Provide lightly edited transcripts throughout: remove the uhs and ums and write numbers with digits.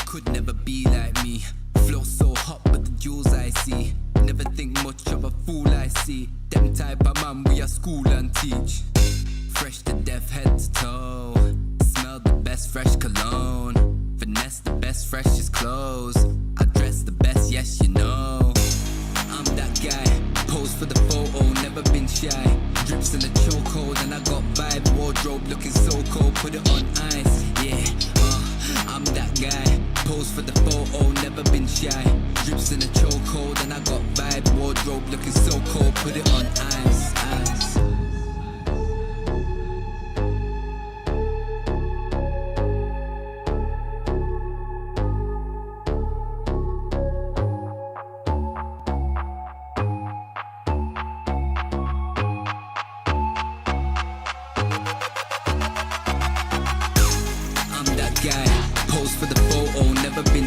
Could never be like me. Flow so hot, but the jewels I see. Never think much of a fool I see. Them type of man we are school and teach. Fresh to death, head to toe. Smell the best fresh cologne. Finesse the best freshest clothes. I dress the best, yes you know. I'm that guy, pose for the photo, never been shy. Drips in the chokehold and I got vibe. Wardrobe looking so cold, put it on ice. Yeah, I'm that guy, pose for the photo, never been shy. Drips in the chokehold and I got vibe. Wardrobe looking so cold, put it on ice.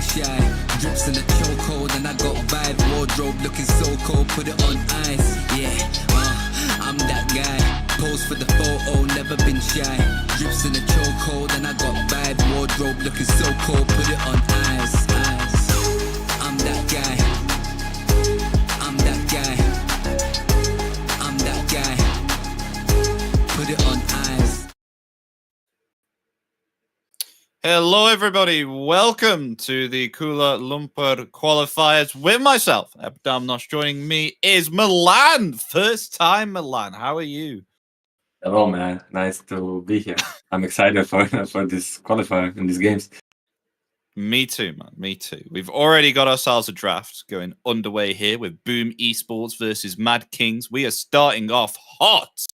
Shy. Drips in the chokehold and I got vibe. Wardrobe looking so cold, put it on ice. Yeah, I'm that guy. Pose for the photo, never been shy. Drips in the chokehold and I got vibe. Wardrobe looking so cold, put it on ice. I'm that guy. I'm that guy. I'm that guy. Put it on ice. Hello, everybody. Welcome to the Kuala Lumpur qualifiers with myself, Abdamnosh. Joining me is Milan. First time, Milan. How are you? Hello, man. Nice to be here. I'm excited for this qualifier in these games. Me too, man. Me too. We've already got ourselves a draft going underway here with Boom Esports versus Mad Kings. We are starting off hot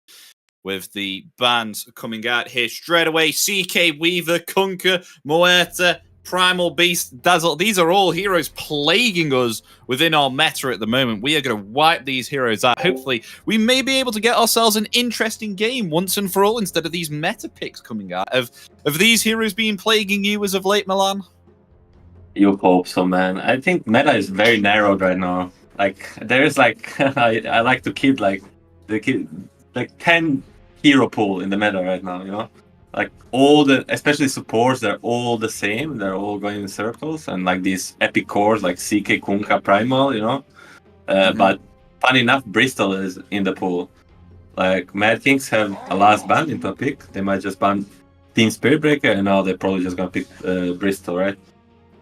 with the bands coming out here straight away. CK Weaver, Kunkka, Muerta, Primal Beast, Dazzle. These are all heroes plaguing us within our meta at the moment. We are going to wipe these heroes out. Hopefully, we may be able to get ourselves an interesting game once and for all instead of these meta picks coming out. Have these heroes been plaguing you as of late, Milan? You hope so, man. I think meta is very narrowed right now. Like, there's like, I like to keep like 10 hero pool in the meta right now, you know? Like all the, especially supports, they're all the same. They're all going in circles, and like these epic cores like CK, Kunkka, Primal, you know? But funny enough, Bristol is in the pool. Like Mad Kings have a last ban into a pick. They might just ban Team Spirit Breaker, and now they're probably just gonna pick Bristol, right?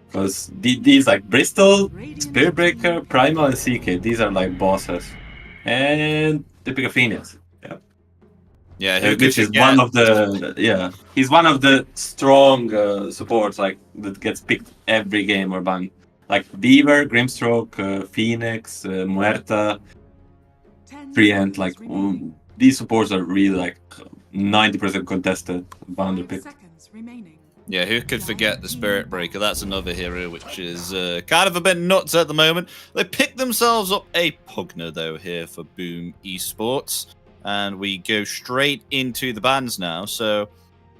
Because these like Bristol, Spirit Breaker, Primal, and CK, these are like bosses. And they pick a Phoenix. Yeah, which is one of the he's one of the strong supports like that gets picked every game or banned. Like Beaver, Grimstroke, Phoenix, Muerta, Treant, like these supports are really like 90% contested bounder pick. Yeah, who could forget the Spirit Breaker? That's another hero which is kind of a bit nuts at the moment. They picked themselves up a Pugner though here for Boom Esports. And we go straight into the bans now. So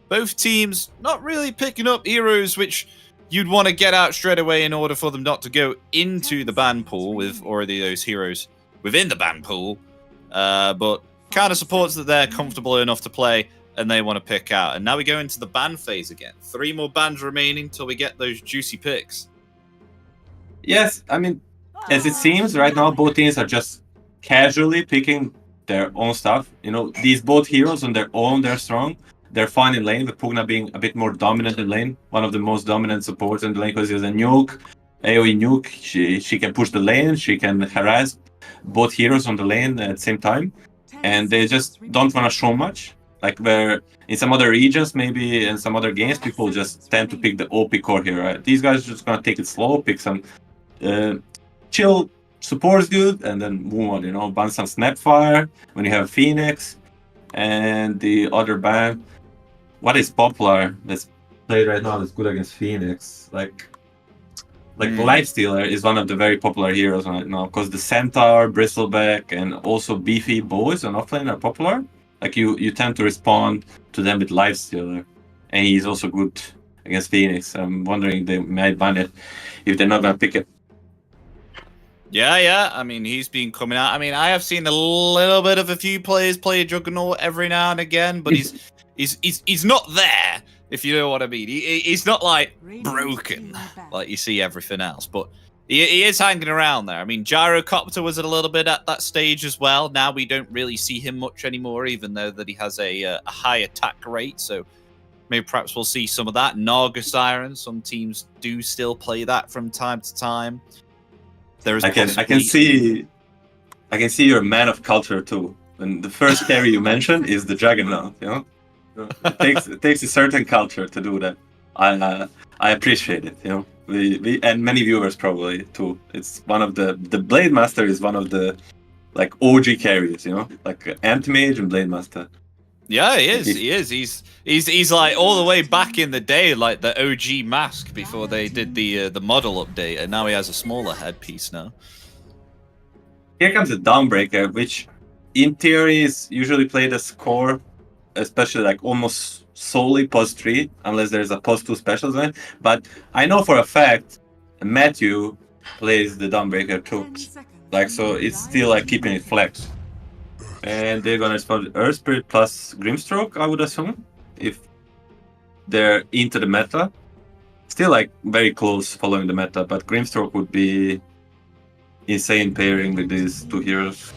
both teams not really picking up heroes which you'd want to get out straight away in order for them not to go into the ban pool with already those heroes within the ban pool. But kind of supports that they're comfortable enough to play and they want to pick out. And now we go into the ban phase again. 3 more bans remaining till we get those juicy picks. Yes, I mean, as it seems right now, both teams are just casually picking their own stuff. You know, these both heroes on their own, they're strong. They're fine in lane, with Pugna being a bit more dominant in lane. One of the most dominant supports in the lane because he's a nuke, AoE nuke. She can push the lane, she can harass both heroes on the lane at the same time. And they just don't want to show much. Like where in some other regions, maybe in some other games, people just tend to pick the OP core here, right? These guys are just going to take it slow, pick some chill supports good, and then move on, you know, ban some Snapfire when you have Phoenix, and the other ban. What is popular that's played right now that's good against Phoenix? Like Lifestealer is one of the very popular heroes right now, because the Centaur, Bristleback, and also Beefy Boys on offlane are popular. Like you tend to respond to them with Lifestealer, and he's also good against Phoenix. I'm wondering if they might ban it if they're not gonna pick it. Yeah. I mean, he's been coming out. I mean, I have seen a little bit of a few players play a Juggernaut every now and again, but he's not there if you know what I mean. He's not like broken like you see everything else, but he is hanging around there. I mean, Gyrocopter was a little bit at that stage as well. Now we don't really see him much anymore, even though that he has a high attack rate. So maybe perhaps we'll see some of that. Naga Siren, some teams do still play that from time to time. There is I can see you're a man of culture too. And the first carry you mentioned is the Juggernaut, you know? It takes a certain culture to do that. I appreciate it, you know. We and many viewers probably too. It's one of the Blade Master is one of the like OG carries, you know, like Anti-Mage and Blade Master. Yeah, he is. He's like all the way back in the day, like the OG mask before they did the model update, and now he has a smaller headpiece now. Here comes the Dawnbreaker, which in theory is usually played as core, especially like almost solely post 3, unless there's a post 2 special event. But I know for a fact Matthew plays the Dawnbreaker too. Like, so it's still like keeping it flexed. And they're gonna respond Earth Spirit plus Grimstroke, I would assume, if they're into the meta. Still like very close following the meta, but Grimstroke would be insane pairing with these 2 heroes.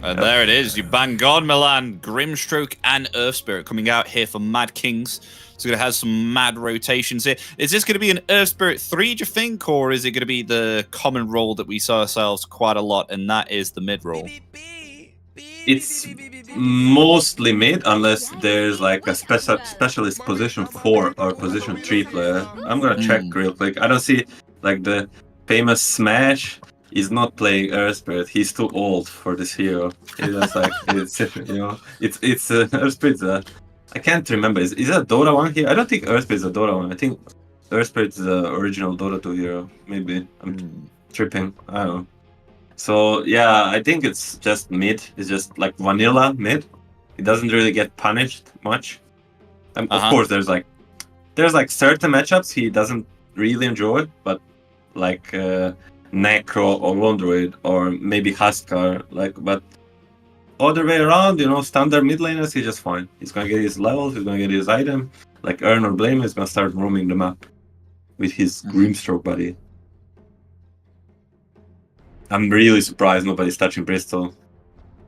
And there it is. You bang on, Milan. Grimstroke and Earth Spirit coming out here for Mad Kings. So going to have some mad rotations here. Is this going to be an Earth Spirit 3, do you think? Or is it going to be the common role that we saw ourselves quite a lot, and that is the mid role? It's mostly mid, unless there's like a specialist position 4 or position 3 player. I'm going to check real quick. I don't see like the famous Smash. He's not playing Earth Spirit. He's too old for this hero. It's like it's you know it's Earth Spirit. I can't remember. Is that a Dota 1 here? I don't think Earth Spirit is a Dota 1. I think Earth Spirit is the original Dota 2 hero. Maybe I'm tripping. I don't know. So yeah, I think it's just mid. It's just like vanilla mid. It doesn't really get punished much. And of course, there's like certain matchups he doesn't really enjoy, but like. Necro or Wondroid or maybe Huskar, like, but other way around, you know, standard mid laners, he's just fine. He's gonna get his levels, he's gonna get his item. Like Earn or Blame is gonna start roaming the map with his Grimstroke buddy. I'm really surprised nobody's touching Bristol.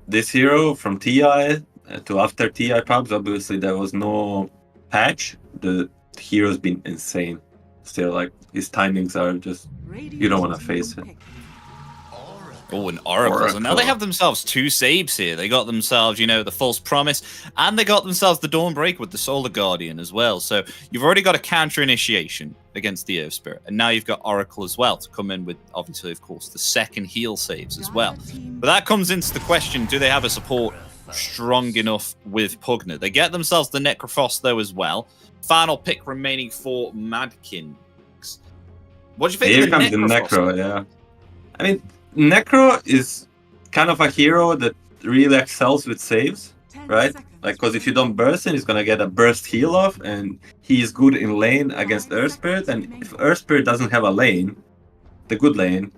This hero from TI to after TI pubs, obviously there was no patch. The hero's been insane. Still, like, his timings are just, you don't want to face it. Oh, and Oracle. So now they have themselves 2 saves here. They got themselves, you know, the False Promise, and they got themselves the Dawnbreaker with the Solar Guardian as well. So you've already got a counter initiation against the Earth Spirit, and now you've got Oracle as well to come in with, obviously, of course, the second heal saves as well. But that comes into the question, do they have a support strong enough with Pugna? They get themselves the Necrofrost, though, as well. Final pick remaining for Mad Kings. What do you think Here of comes the Necro, yeah. I mean, Necro is kind of a hero that really excels with saves, right? Like, because if you don't burst him, he's gonna get a burst heal off, and he's good in lane against Earth Spirit. And if Earth Spirit doesn't have a lane, the good lane,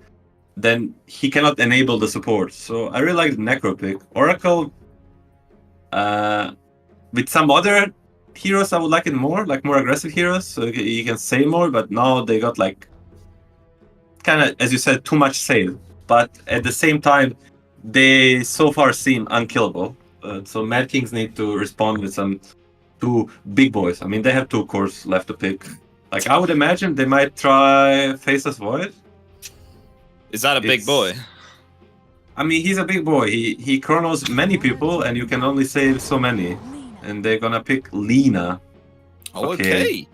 then he cannot enable the support. So I really like the Necro pick. Oracle, with some other heroes, I would like it more, like more aggressive heroes, so you can save more. But now they got like, kind of, as you said, too much save. But at the same time, they so far seem unkillable. So Mad Kings need to respond with some 2 big boys. I mean, they have 2 cores left to pick. Like, I would imagine they might try Faceless Void. Is that a big boy? I mean, he's a big boy. He chronos many people, and you can only save so many. And they're gonna pick Lina. Oh, okay.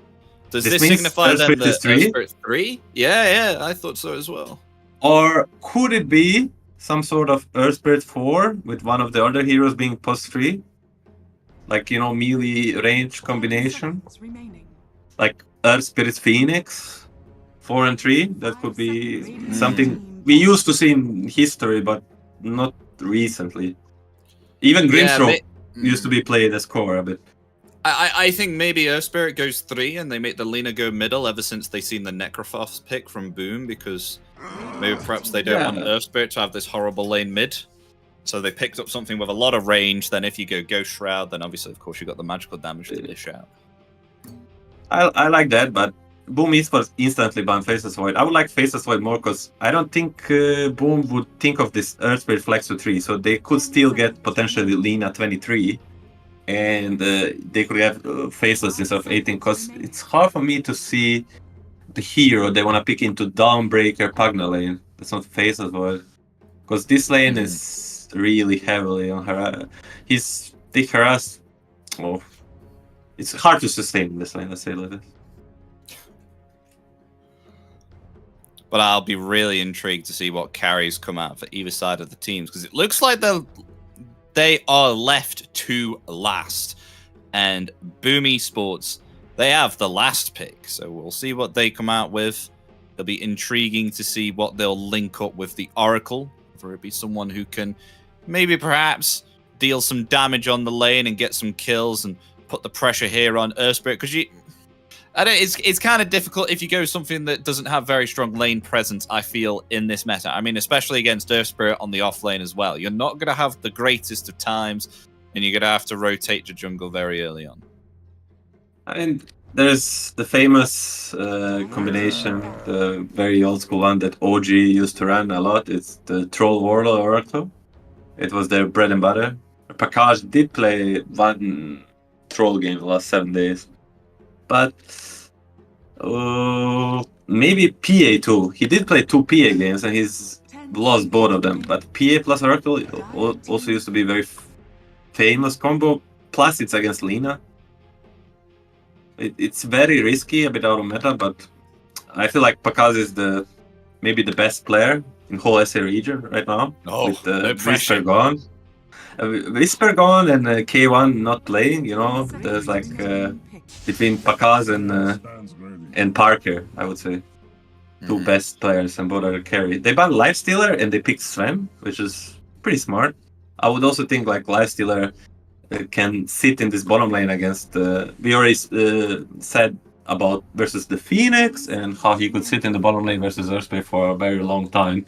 Does this means signify then Spirit that is 3? Spirit 3? Yeah, I thought so as well. Or could it be some sort of Earth Spirit 4 with one of the other heroes being post 3? Like, you know, melee range combination? Like Earth Spirit Phoenix 4 and 3? That could be something we used to see in history, but not recently. Even Grimstroke used to be played as core a bit. I think maybe Earth Spirit goes 3 and they make the Lina go middle ever since they've seen the Necrophos pick from Boom, because maybe perhaps they don't want Earth Spirit to have this horrible lane mid. So they picked up something with a lot of range. Then if you go Ghost Shroud, then obviously, of course, you got the magical damage to dish out. I like that, but Boom Esports instantly banned Faceless Void. I would like Faceless Void more because I don't think Boom would think of this Earth Spirit Flex to 3, so they could still get potentially Lina 23, and they could have Faceless instead of 18, because it's hard for me to see the hero they want to pick into Dawnbreaker Pugna lane. That's not Faceless Void. Because this lane is really heavily on her. They harass. Oh, it's hard to sustain this lane, let's say like this. But I'll be really intrigued to see what carries come out for either side of the teams, because it looks like they are left to last. And Boom Esports, they have the last pick, so we'll see what they come out with. It'll be intriguing to see what they'll link up with the Oracle, for it be someone who can maybe perhaps deal some damage on the lane and get some kills and put the pressure here on Earth Spirit, because it's kind of difficult if you go something that doesn't have very strong lane presence, I feel, in this meta. I mean, especially against Earth Spirit on the off lane as well. You're not going to have the greatest of times, and you're going to have to rotate your jungle very early on. And there's the famous combination, the very old school one that OG used to run a lot. It's the Troll Warlord Oracle. It was their bread and butter. Pakash did play one Troll game the last 7 days. But maybe PA too. He did play 2 PA games and he's lost both of them. But PA plus Oracle also used to be a very famous combo. Plus it's against Lina. It's very risky, a bit out of meta, but I feel like Pakaz is maybe the best player in whole SA region right now. With no pressure. Whisper gone. Whisper gone and K1 not playing, there's like between Pakaz and Parker, I would say. Two best players, and both are carry. They banned Lifestealer and they picked Sven, which is pretty smart. I would also think like Lifestealer can sit in this bottom lane against we already said about versus the Phoenix and how he could sit in the bottom lane versus Earthspray for a very long time,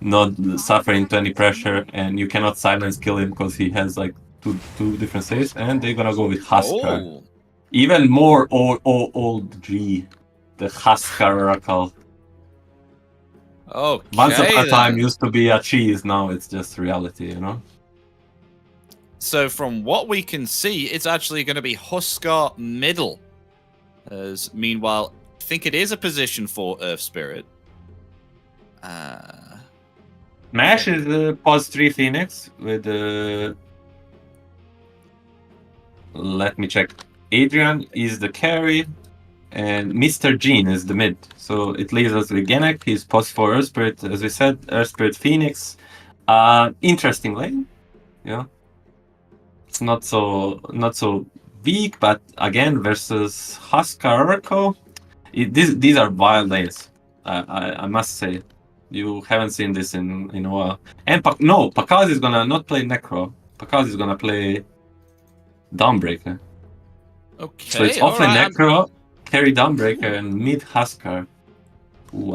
not suffering to any pressure, and you cannot silence kill him because he has like two different saves, and they're gonna go with Huskar. Even more old G, the Huskar Oracle. Okay, once upon a time used to be a cheese, now it's just reality, So from what we can see, it's actually going to be Huskar middle. As meanwhile, I think it is a position for Earth Spirit. Mash is pos 3 Phoenix with let me check. Adrian is the carry and Mr. Jean is the mid. So it leaves us with Genek. He's pos 4 Earth Spirit, as we said. Earth Spirit Phoenix. Interesting lane. It's not so weak, but again versus Huskar Oracle, these are wild lanes. I must say, you haven't seen this in a while. And Pakaz is gonna not play Necro. Pakaz is gonna play Dawnbreaker. Okay, so it's offlane Necro, carry Dawnbreaker, and mid Huskar.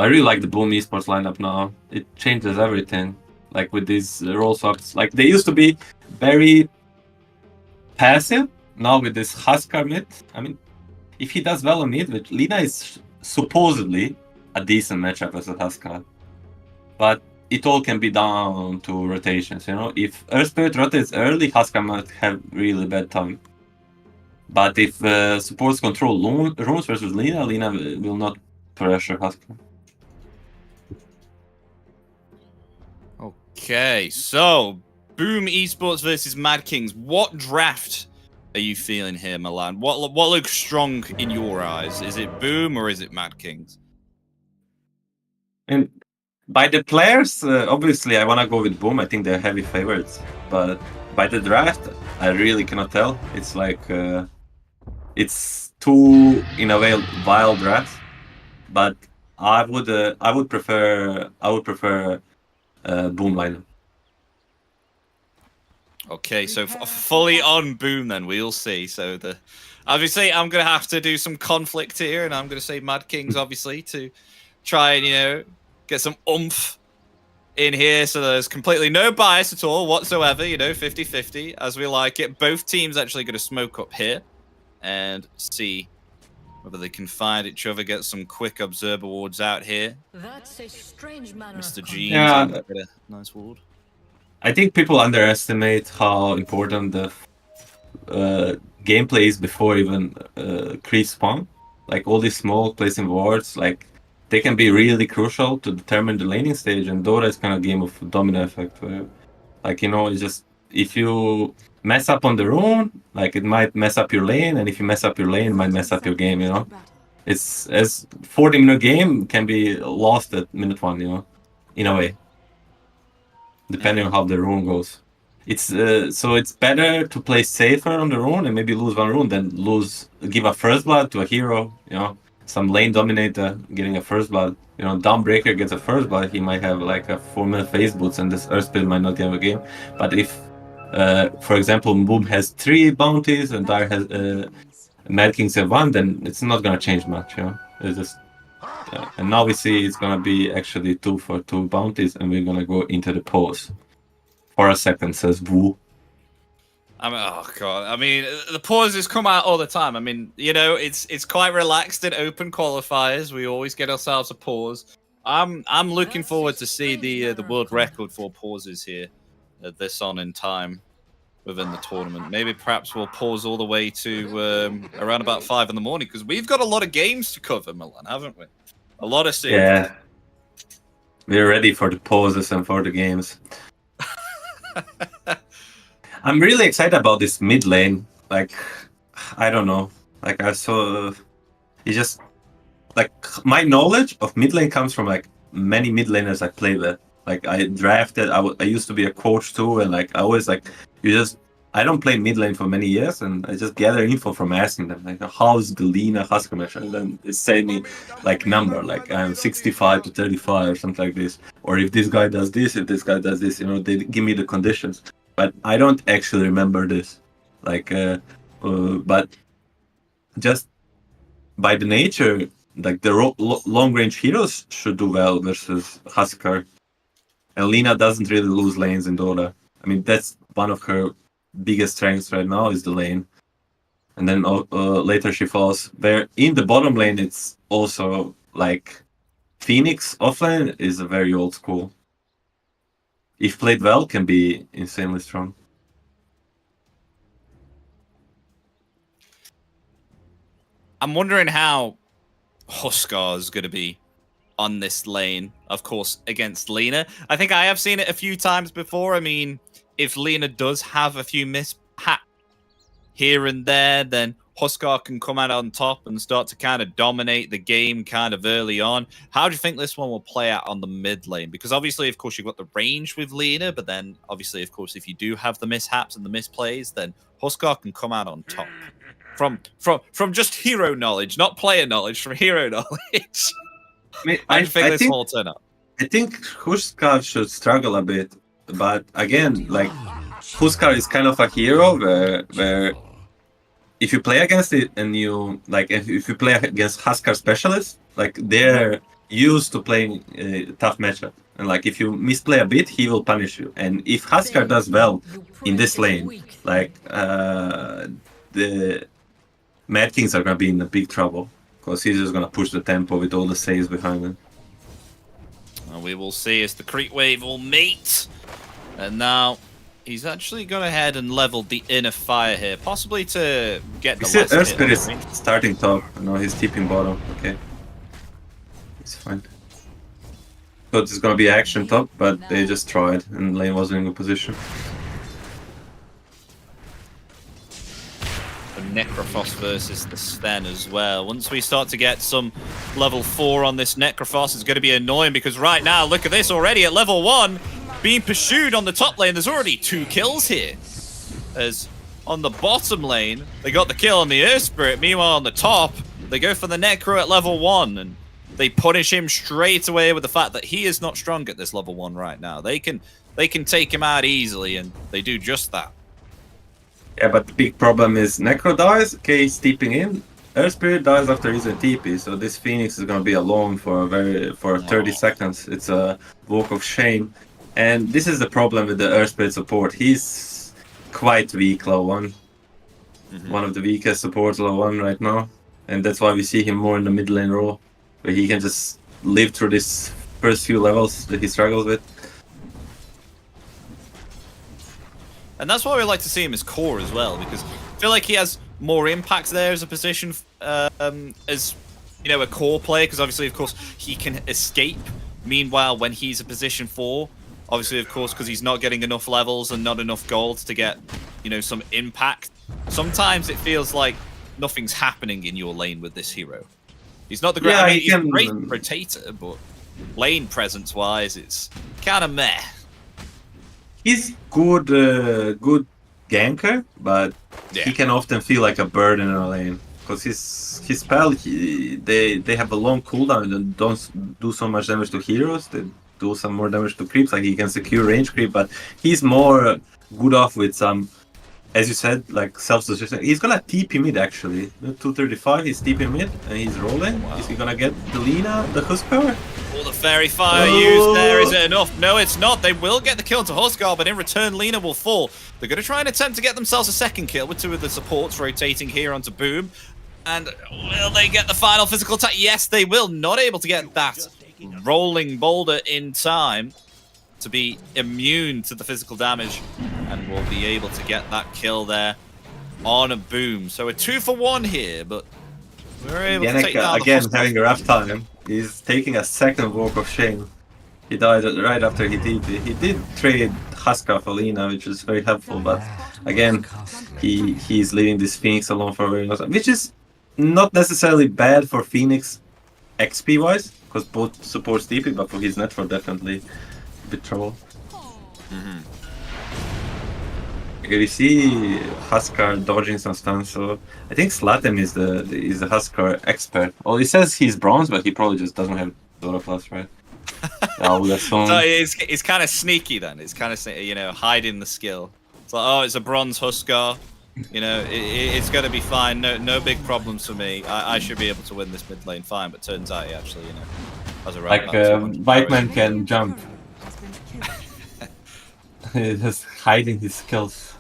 I really like the Boom Esports lineup now. It changes everything. Like with these role swaps, like they used to be very passive. Now with this Huskar mid, I mean, if he does well on mid, which Lina is supposedly a decent matchup as a Huskar, but it all can be down to rotations. If Earth Spirit rotates early, Huskar might have really bad time. But if supports control runes versus Lina will not pressure Huskar. Okay, so Boom Esports versus Mad Kings. What draft are you feeling here, Milan? What looks strong in your eyes? Is it Boom or is it Mad Kings? And by the players, obviously I want to go with Boom. I think they're heavy favorites. But by the draft, I really cannot tell. It's like it's two in a way wild drafts. But I would prefer Boom lineup. Okay, so fully on Boom then, we'll see. So obviously I'm going to have to do some conflict here, and I'm going to say Mad Kings, obviously, to try and, get some oomph in here. So there's completely no bias at all whatsoever, 50-50, as we like it. Both teams actually going to smoke up here and see Whether they can find each other, get some quick observer wards out here. That's a strange manner Mr. of G, Yeah. get a nice ward. I think people underestimate how important the gameplay is before even creep spawn. Like all these small placing wards, like they can be really crucial to determine the laning stage. And Dota is kind of a game of domino effect, where, like, you know, it's just if you mess up on the rune, like it might mess up your lane, and if you mess up your lane, it might mess up your game. You know, it's as 40-minute game can be lost at minute 1. You know, in a way, depending on how the rune goes. It's so it's better to play safer on the rune and maybe lose 1 rune than give a first blood to a hero. You know, some lane dominator getting a first blood. You know, Dawnbreaker gets a first blood, he might have like a 4-minute phase boots, and this Earthspirit might not get a game. But if, for example, Boom has 3 bounties and Dire has Mad Kings have 1, then it's not gonna change much. You know, it's just. And now we see it's gonna be actually 2 for 2 bounties, and we're gonna go into the pause. For a second, says Woo. I mean, oh god! I mean, the pauses come out all the time. I mean, you know, it's quite relaxed in open qualifiers. We always get ourselves a pause. I'm looking forward to see the world record for pauses here, this on in time within the tournament. Maybe perhaps we'll pause all the way to around about 5 in the morning, because we've got a lot of games to cover, Milan, haven't we? A lot of series. Yeah, we're ready for the pauses and for the games. I'm really excited about this mid lane. Like, I don't know. Like, I saw. It's just like my knowledge of mid lane comes from like many mid laners I played with. Like, I drafted. I used to be a coach too, and like I always like I don't play mid lane for many years, and I just gather info from asking them, like, how's the Lina skirmish? And then it say me, like, number, like, I'm 65 to 35 or something like this. Or if this guy does this, if this guy does this, you know, they give me the conditions. But I don't actually remember this. Like, but just by the nature, like, the long-range heroes should do well versus Huskar. And Lina doesn't really lose lanes in Dota. I mean, that's one of her biggest strengths right now is the lane, and then later she falls. Where in the bottom lane, it's also like Phoenix offlane is a very old school. If played well, can be insanely strong. I'm wondering how Huskar is going to be on this lane, of course, against Lina. I think I have seen it a few times before. I mean, if Lina does have a few mishap here and there, then Huskar can come out on top and start to kind of dominate the game kind of early on. How do you think this one will play out on the mid lane? Because obviously, of course, you've got the range with Lina, but then obviously, of course, if you do have the mishaps and the misplays, then Huskar can come out on top. From just hero knowledge, not player knowledge, from hero knowledge. How do you think this will turn out? I think Huskar should struggle a bit. But again, like, Huskar is kind of a hero where if you play against it and you, like, if you play against Huskar specialists, like, they're used to playing a tough matchup. And, like, if you misplay a bit, he will punish you. And if Huskar does well in this lane, like, the Mad Kings are going to be in a big trouble. Because he's just going to push the tempo with all the saves behind him. And we will see as the creep wave will meet. And now he's actually gone ahead and leveled the inner fire here, possibly to get the last Earthspirit hit. is starting top. No, he's tipping bottom. Okay. It's fine. Thought it's gonna be action top, but they just tried and lane wasn't in a good position. Necrophos versus the Sten as well. Once we start to get some level 4 on this Necrophos, it's going to be annoying because right now, look at this already at level 1, being pursued on the top lane. There's already 2 kills here. As on the bottom lane, they got the kill on the Earth Spirit. Meanwhile, on the top, they go for the Necro at level 1 and they punish him straight away with the fact that he is not strong at this level 1 right now. They can take him out easily, and they do just that. Yeah, but the big problem is Necro dies, okay, he's TPing in. Earth Spirit dies after he's a TP, so this Phoenix is gonna be alone for 30 seconds. It's a walk of shame. And this is the problem with the Earth Spirit support. He's quite weak, low 1. One of the weakest supports, low 1 right now. and that's why we see him more in the mid lane role, where he can just live through this first few levels that he struggles with. And that's why we like to see him as core as well, because I feel like he has more impact there as a position, as you know, a core player. Because obviously, of course, he can escape. Meanwhile, when he's a position 4, obviously, of course, because he's not getting enough levels and not enough gold to get, you know, some impact. Sometimes it feels like nothing's happening in your lane with this hero. He's not the great. Yeah, I mean, he he's a can- great rotator, but lane presence-wise, it's kind of meh. He's good, good ganker, but Yeah. he can often feel like a burden in a lane because his spell they have a long cooldown and don't do so much damage to heroes. They do some more damage to creeps. Like he can secure range creep, but he's more good off with some, as you said, like self-sufficient. He's gonna TP mid actually. 235. He's TP mid and he's rolling. Wow. Is he gonna get the Lina, the Huskar? All the fairy fire used there, is it enough? No, it's not. They will get the kill to Huskar, but in return, Lina will fall. They're going to try and attempt to get themselves a second kill with 2 of the supports rotating here onto Boom. And will they get the final physical attack? Yes, they will. Not able to get that rolling boulder in time to be immune to the physical damage, and will be able to get that kill there on a Boom. So a 2-for-1 here, but we're able to take down the again Huskar. having a rough time. He's taking a second walk of shame. He died right after he did trade Huskar for Lina, which is very helpful. But again, he's leaving this Phoenix alone for a very long time, which is not necessarily bad for Phoenix XP wise, because both supports DP, but for his network definitely a bit trouble. Okay, we see Huskar dodging some stuns, so I think Slatem is the Huskar expert. Well, he says he's bronze, but he probably just doesn't have Dota Plus, right? I would assume. So it's kind of sneaky then. It's kind of, you know, hiding the skill. It's like, oh, it's a bronze Huskar. You know, it's going to be fine. No big problems for me. I should be able to win this mid lane fine. But turns out he actually, you know, has a Like Biteman can jump. Just hiding his skills.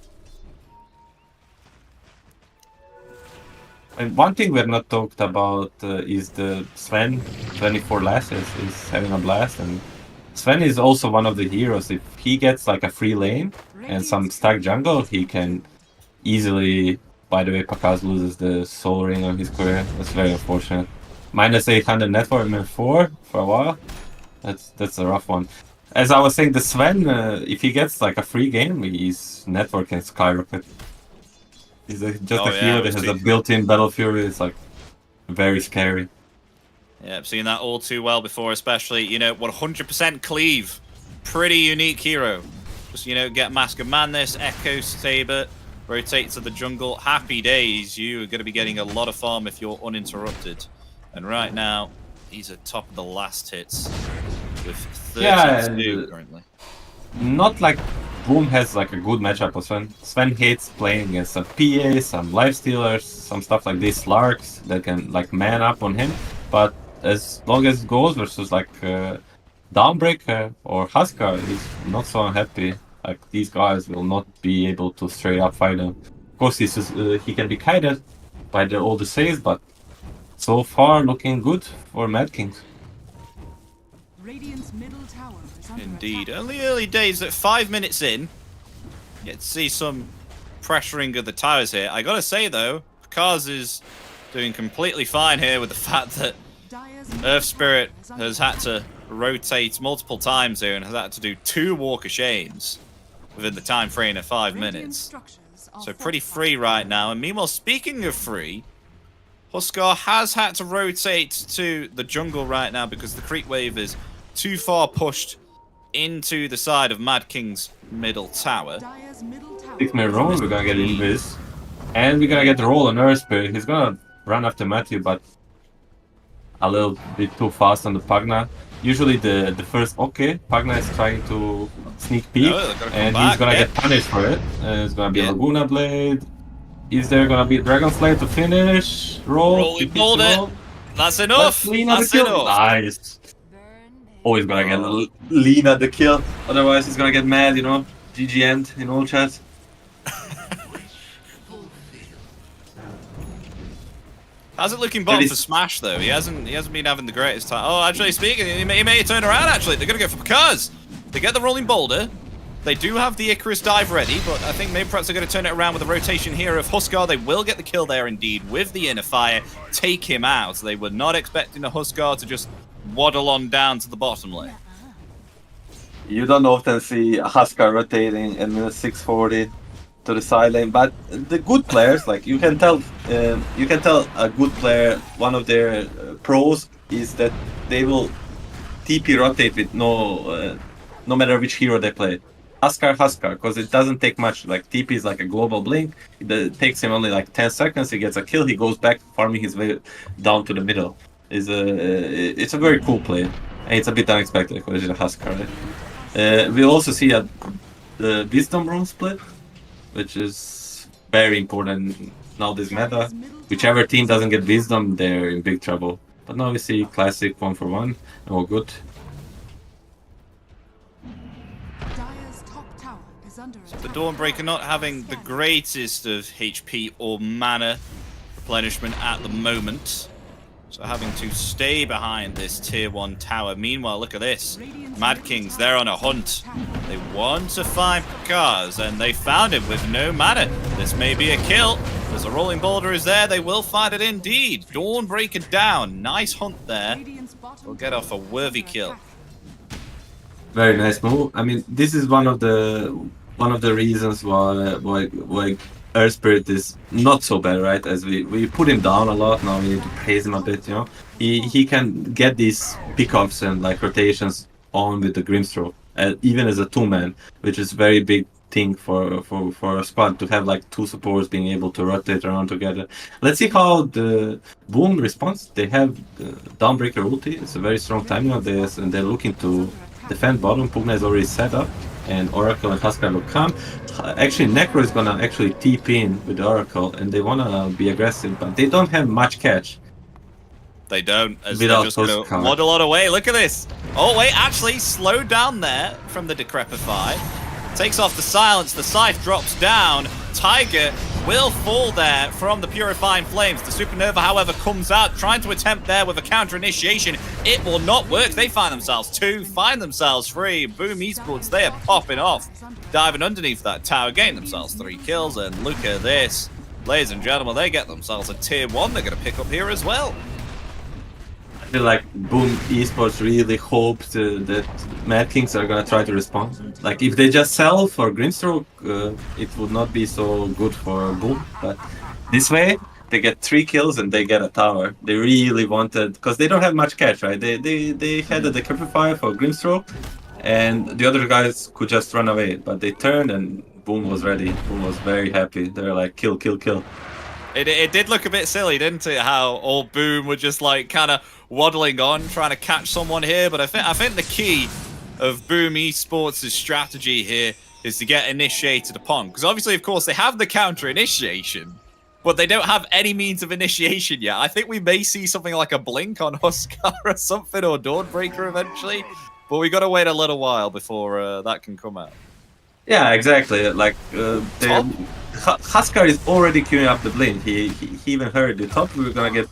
And one thing we're not talked about is the Sven 24 lashes is having a blast, and Sven is also one of the heroes. If he gets like a free lane and some stack jungle, he can easily. By the way, Pakaz loses the soul ring on his career. That's very unfortunate. Minus 800 net for him in 4 for a while. That's a rough one. As I was saying, the Sven, if he gets like a free game, his network can skyrocket. He's just a hero that has a built-in Battle Fury. It's like very scary. Yeah, I've seen that all too well before, especially, you know, 100% cleave. Pretty unique hero. Just, you know, get Mask of Madness, Echo Saber, rotate to the jungle. Happy days. You are going to be getting a lot of farm if you're uninterrupted. And right now, he's at top of the last hits with 32 currently. Not like Boom has like a good matchup with Sven. Sven hates playing against some PAs, some lifestealers, some stuff like this, Larks that can like man up on him. But as long as it goes versus like Dawnbreaker or Huskar, he's not so unhappy. Like these guys will not be able to straight up fight him. Of course, he can be kited by all the saves, but so far looking good for Mad Kings. Radiant's middle tower is under Indeed. attack. Only early days at 5 minutes in. Get to see some pressuring of the towers here. I gotta say though, Kaz is doing completely fine here with the fact that Dire's Earth Spirit has had to rotate multiple times here and has had to do 2 Walk of Shames within the time frame of 5 Radiant minutes. structures are So pretty fortified. free right now. And meanwhile, speaking of free, Huskar has had to rotate to the jungle right now because the creep wave is too far pushed into the side of Mad King's middle tower. Dire's middle tower 6 minute roll, we're gonna get Invis. And we're gonna get the roll on Earth Spirit. He's gonna run after Matthew, but a little bit too fast on the Pagna. Usually the first Pagna is trying to sneak peek, No, they're gonna come and back, he's gonna yeah. get punished for it. It's gonna be Yeah. a Laguna Blade. Is there gonna be a Dragon Slayer to finish? Roll. We TP pulled it. roll. That's enough. But Lina the That's kill. enough. Nice. Oh, he's gonna get Lina the kill. Otherwise, he's gonna get mad, you know. GG end in all chat. How's it looking bottom for Smash though? He hasn't been having the greatest time. Oh, actually speaking, he may turn around. Actually, they're gonna go for Because they get the rolling boulder. They do have the Icarus dive ready, but I think maybe perhaps they're going to turn it around with a rotation here of Huskar. They will get the kill there indeed with the inner fire, take him out. They were not expecting a Huskar to just waddle on down to the bottom lane. You don't often see a Huskar rotating in minute 640 to the side lane, but the good players, like you can tell a good player, one of their pros is that they will TP rotate with no matter which hero they play. Huskar, because it doesn't take much. Like TP is like a global blink. It takes him only like 10 seconds. He gets a kill. He goes back farming his way down to the middle. It's a very cool play, and it's a bit unexpected because it's a Huskar. Right? We also see the Wisdom rune split, which is very important now this meta. Whichever team doesn't get Wisdom, they're in big trouble. But now we see classic 1-for-1. All good. The Dawnbreaker not having the greatest of HP or mana replenishment at the moment. So having to stay behind this tier 1 tower. Meanwhile, look at this. Mad Kings, they're on a hunt. They want to find Kaz, and they found him with no mana. This may be a kill. There's a rolling boulder is there. They will find it indeed. Dawnbreaker down. Nice hunt there. We'll get off a worthy kill. Very nice move. I mean, this is one of the reasons why Earth Spirit is not so bad, right? As we put him down a lot, now we need to praise him a bit, you know. He can get these pickoffs and like rotations on with the Grimstroke, even as a 2-man, which is very big thing for a squad to have like 2 supports being able to rotate around together. Let's see how the Boom responds. They have the Dawnbreaker ulti. It's a very strong timing of this, and they're looking to defend bottom. Pugna is already set up, and Oracle and Huskar will come. Actually, Necro is gonna actually TP in with the Oracle, and they wanna be aggressive, but they don't have much catch. They don't, as Without they're just gonna waddle on away. Look at this. Oh wait, actually slowed down there from the Decrepify. Takes off the silence, the scythe drops down. Tiger will fall there from the Purifying Flames. The Supernova, however, comes out, trying to attempt there with a counter initiation. It will not work. They find themselves 2, find themselves 3. Boom Esports, they are popping off. Diving underneath that tower, getting themselves 3 kills, and look at this. Ladies and gentlemen, they get themselves a tier 1 they're going to pick up here as well. I feel like Boom Esports really hopes that Mad Kings are gonna try to respond. Like if they just sell for Grimstroke, it would not be so good for Boom. But this way, they get 3 kills and they get a tower. They really wanted, because they don't have much catch, right? They had the Decrepify for Grimstroke, and the other guys could just run away. But they turned and Boom was ready. Boom was very happy. They were like, kill, kill, kill. It did look a bit silly, didn't it? How all Boom were just like kind of waddling on, trying to catch someone here. But I think the key of Boom Esports' strategy here is to get initiated upon. Because obviously, of course, they have the counter initiation, but they don't have any means of initiation yet. I think we may see something like a blink on Huskar or something, or Dawnbreaker eventually. But we got to wait a little while before that can come out. Yeah, exactly. Like Huskar is already queuing up the blink. He even heard the top. We're gonna get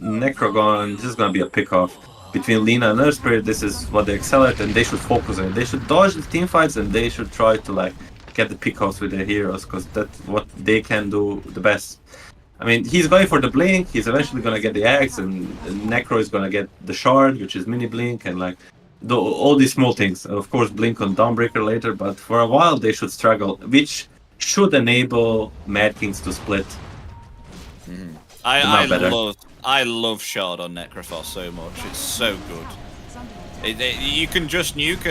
Necrogon. This is gonna be a pick-off between Lina and Earth Spirit. This is what they excel at, and they should focus on it. They should dodge the team fights, and they should try to like get the pick-offs with their heroes, because that's what they can do the best. I mean, he's going for the blink. He's eventually gonna get the axe, and Necro is gonna get the shard, which is mini blink, and like all these small things. And of course, blink on Dawnbreaker later. But for a while, they should struggle, which should enable Mad Kings to split. I love Shard on Necrophos so much. It's so good. You can just nuke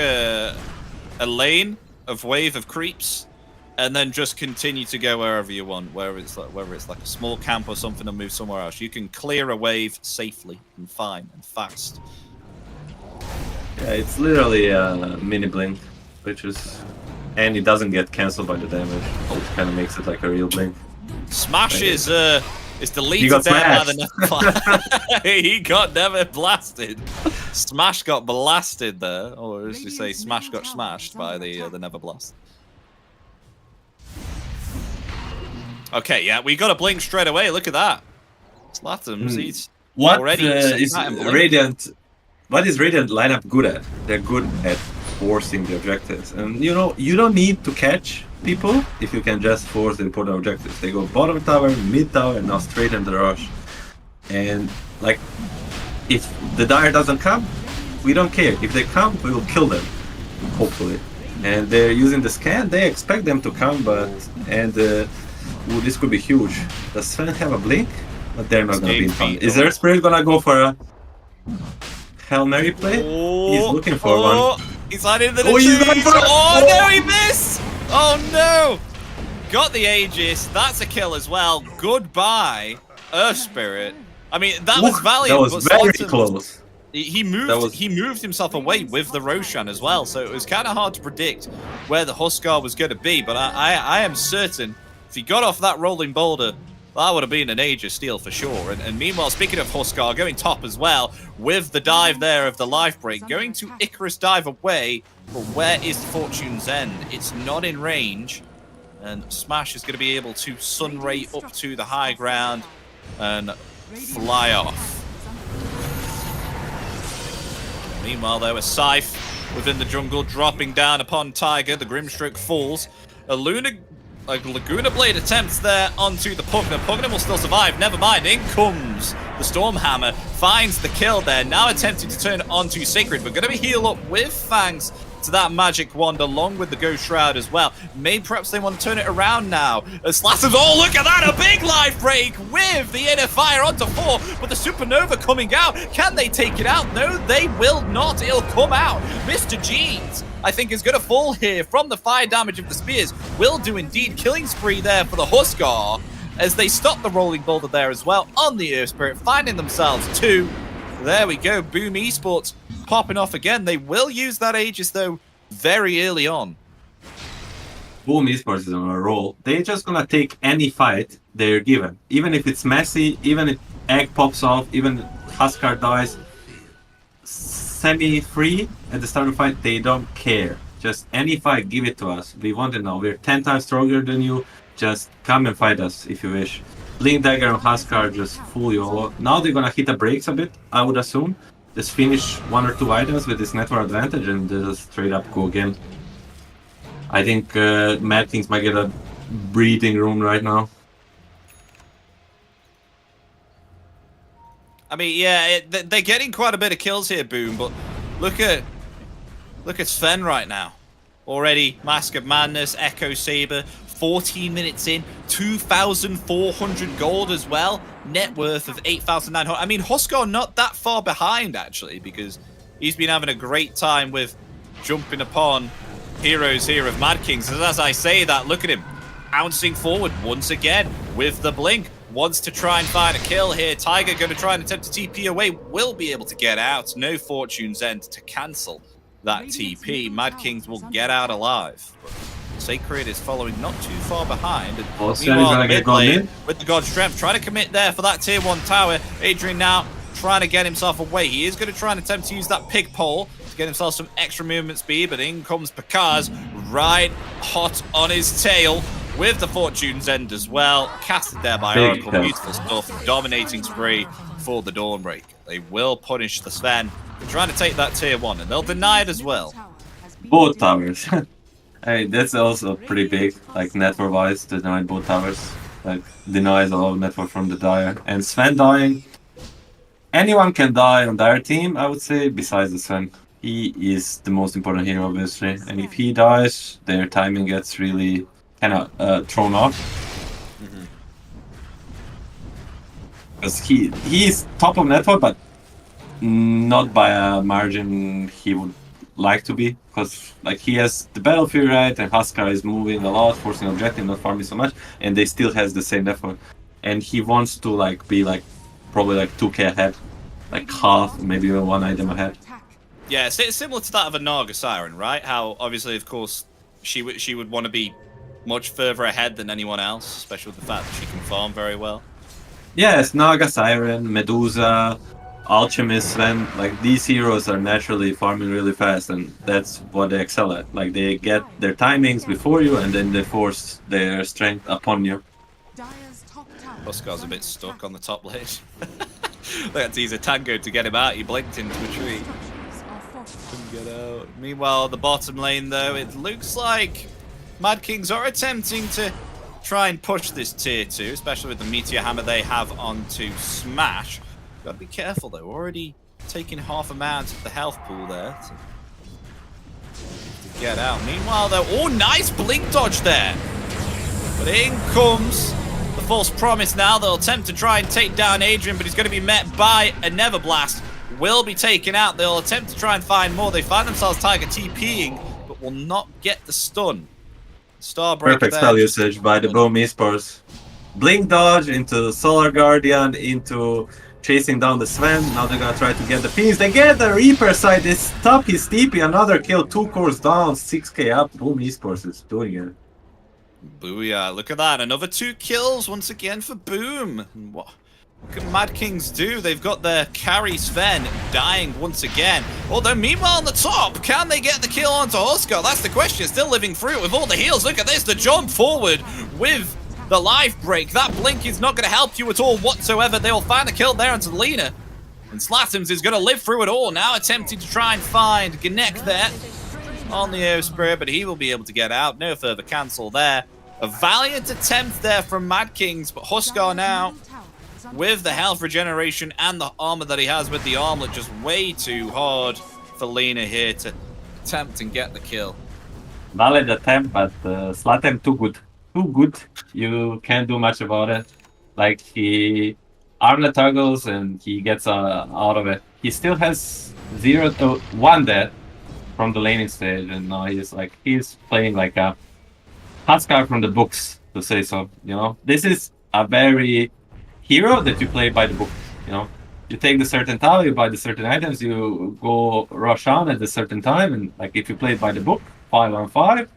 a lane of wave of creeps, and then just continue to go wherever you want. Whether it's like a small camp or something, and move somewhere else. You can clear a wave safely and fine and fast. Yeah, it's literally a mini blink, and it doesn't get cancelled by the damage, which kind of makes it like a real blink. Smash is deleted there by the Nether. He got never blasted. Smash got blasted there, or as you say, Smash got smashed by the Never Blast. Okay, yeah, we got a blink straight away. Look at that. Slatums, he's What already is sat in blink. Radiant? What is Radiant lineup good at? They're good at forcing the objectives, and you know you don't need to catch people if you can just force the important objectives. They go bottom tower, mid tower, and now straight into the rush. And like, if the Dire doesn't come, we don't care. If they come, we will kill them, hopefully. And they're using the scan. They expect them to come, but ooh, this could be huge. Does Sven have a blink? But they're not gonna be in fun. Is their Spirit gonna go for a Hail Mary play? He's looking for one. He's hiding in the Oh, he's trees. going for it. Oh no, he missed! Oh no! Got the Aegis. That's a kill as well. Goodbye, Earth Spirit. I mean, that was valiant. That was but very Slatums- close. He moved himself away with the Roshan as well, so it was kind of hard to predict where the Huskar was going to be. But I am certain if he got off that rolling boulder, that would have been an Aegis steal for sure. And meanwhile, speaking of Huskar, going top as well with the dive there of the life break, going to Icarus dive away. But where is Fortune's End? It's not in range, and Smash is going to be able to Sunray up to the high ground and fly off. Meanwhile, there was Scythe within the jungle, dropping down upon Tiger. The Grimstroke falls. A Laguna Blade attempts there onto the Pugna. Pugna will still survive. Never mind. In comes the Stormhammer. Finds the kill there. Now attempting to turn onto Sacred, but going to be heal up with thanks to that magic wand along with the Ghost Shroud as well. Maybe perhaps they want to turn it around now. As Slatums, oh look at that, a big life break with the inner fire onto 4, but the Supernova coming out. Can they take it out? No, they will not. It'll come out. Mr. Jeans, I think, is going to fall here from the fire damage of the spears. Will do indeed. Killing spree there for the Huskar as they stop the rolling boulder there as well on the Earth Spirit, finding themselves 2. There we go. Boom Esports popping off again. They will use that Aegis, though, very early on. Boom Esports is on a roll. They're just gonna take any fight they're given. Even if it's messy, even if Egg pops off, even Huskar dies semi-free at the start of the fight, they don't care. Just any fight, give it to us. We want it now. We're 10 times stronger than you. Just come and fight us if you wish. Blink Dagger and Huskar just fool you all. Now they're gonna hit the brakes a bit, I would assume. Just finish 1 or 2 items with this network advantage and just straight up go again. I think Mad Kings might get a breathing room right now. I mean, yeah, they're getting quite a bit of kills here, Boom, but look at Sven right now. Already, Mask of Madness, Echo Saber, 14 minutes in, 2,400 gold as well, net worth of 8,900. I mean, Huskar not that far behind, actually, because he's been having a great time with jumping upon heroes here of Mad Kings. And as I say that, look at him, bouncing forward once again with the blink. Wants to try and find a kill here. Tiger going to try and attempt to TP away. Will be able to get out. No Fortune's End to cancel that TP. Mad Kings will get out alive. But Sacred is following not too far behind. And meanwhile, mid lane with the God's Strength trying to commit there for that tier 1 tower. Adrian now trying to get himself away. He is going to try and attempt to use that pig pole to get himself some extra movement speed, but in comes Pakaz right hot on his tail with the Fortune's End as well. Casted there by Oracle. Beautiful stuff. Dominating spree for the Dawnbreak. They will punish the Sven. They're trying to take that tier 1 and they'll deny it as well. Both towers. Hey, that's also pretty big, like network-wise, to deny both towers. Like, denies a lot of network from the Dire. And Sven dying, anyone can die on their team, I would say, besides the Sven. He is the most important hero, obviously. And if he dies, their timing gets really kind of thrown off. Because he's top of network, but not by a margin he would like to be, because like he has the battlefield right, and Huskar is moving a lot, forcing objective, not farming so much, and they still has the same effort. And he wants to like be like probably like 2k ahead, like half, maybe even 1 item ahead. Yeah, it's similar to that of a Naga Siren, right? How obviously, of course, she would want to be much further ahead than anyone else, especially with the fact that she can farm very well. Yes, Naga Siren, Medusa, Alchemist, Sven, like these heroes are naturally farming really fast, and that's what they excel at. Like they get their timings before you, and then they force their strength upon you. Huskar's a bit stuck on the top lane. Let's use a tango to get him out. He blinked into a tree. Structures are fortified. Couldn't get out. Meanwhile, the bottom lane, though, it looks like Mad Kings are attempting to try and push this tier 2, especially with the Meteor Hammer they have onto Smash. Gotta be careful, though. Already taking half amount of the health pool there to get out. Meanwhile, though, oh, nice blink dodge there. But in comes the false promise now. They'll attempt to try and take down Adrian, but he's going to be met by a Never Blast. Will be taken out. They'll attempt to try and find more. They find themselves Tiger TPing, but will not get the stun. Starbreaker Perfect spell usage by the Boom Esports. Blink dodge into Solar Guardian, into chasing down the Sven. Now they're gonna try to get the pins. They get the Reaper side. They stop his TP. Another kill. 2 cores down. 6k up. Boom Esports is doing it. Booyah, look at that. Another 2 kills once again for Boom. And what can Mad Kings do? They've got their carry Sven dying once again. Although, meanwhile, on the top, can they get the kill onto Huskar? That's the question. Still living through it with all the heals. Look at this. The jump forward with the life break. That blink is not going to help you at all whatsoever. They will find a kill there onto Lena. And Slatums is going to live through it all. Now attempting to try and find Gnek there on the Air Spirit, but he will be able to get out. No further cancel there. A valiant attempt there from Mad Kings, but Huskar now with the health regeneration and the armor that he has with the armlet, just way too hard for Lena here to attempt and get the kill. Valid attempt, but Slatem too good. Too good. You can't do much about it. Like, he armlet toggles and he gets out of it. He still has 0 to 1 death from the laning stage, and now he's playing like a Huskar from the books, to say so. You know, this is a very hero that you play by the book. You know, you take the certain tile, you buy the certain items, you go rush on at a certain time, and like if you play it by the book, 5-on-5,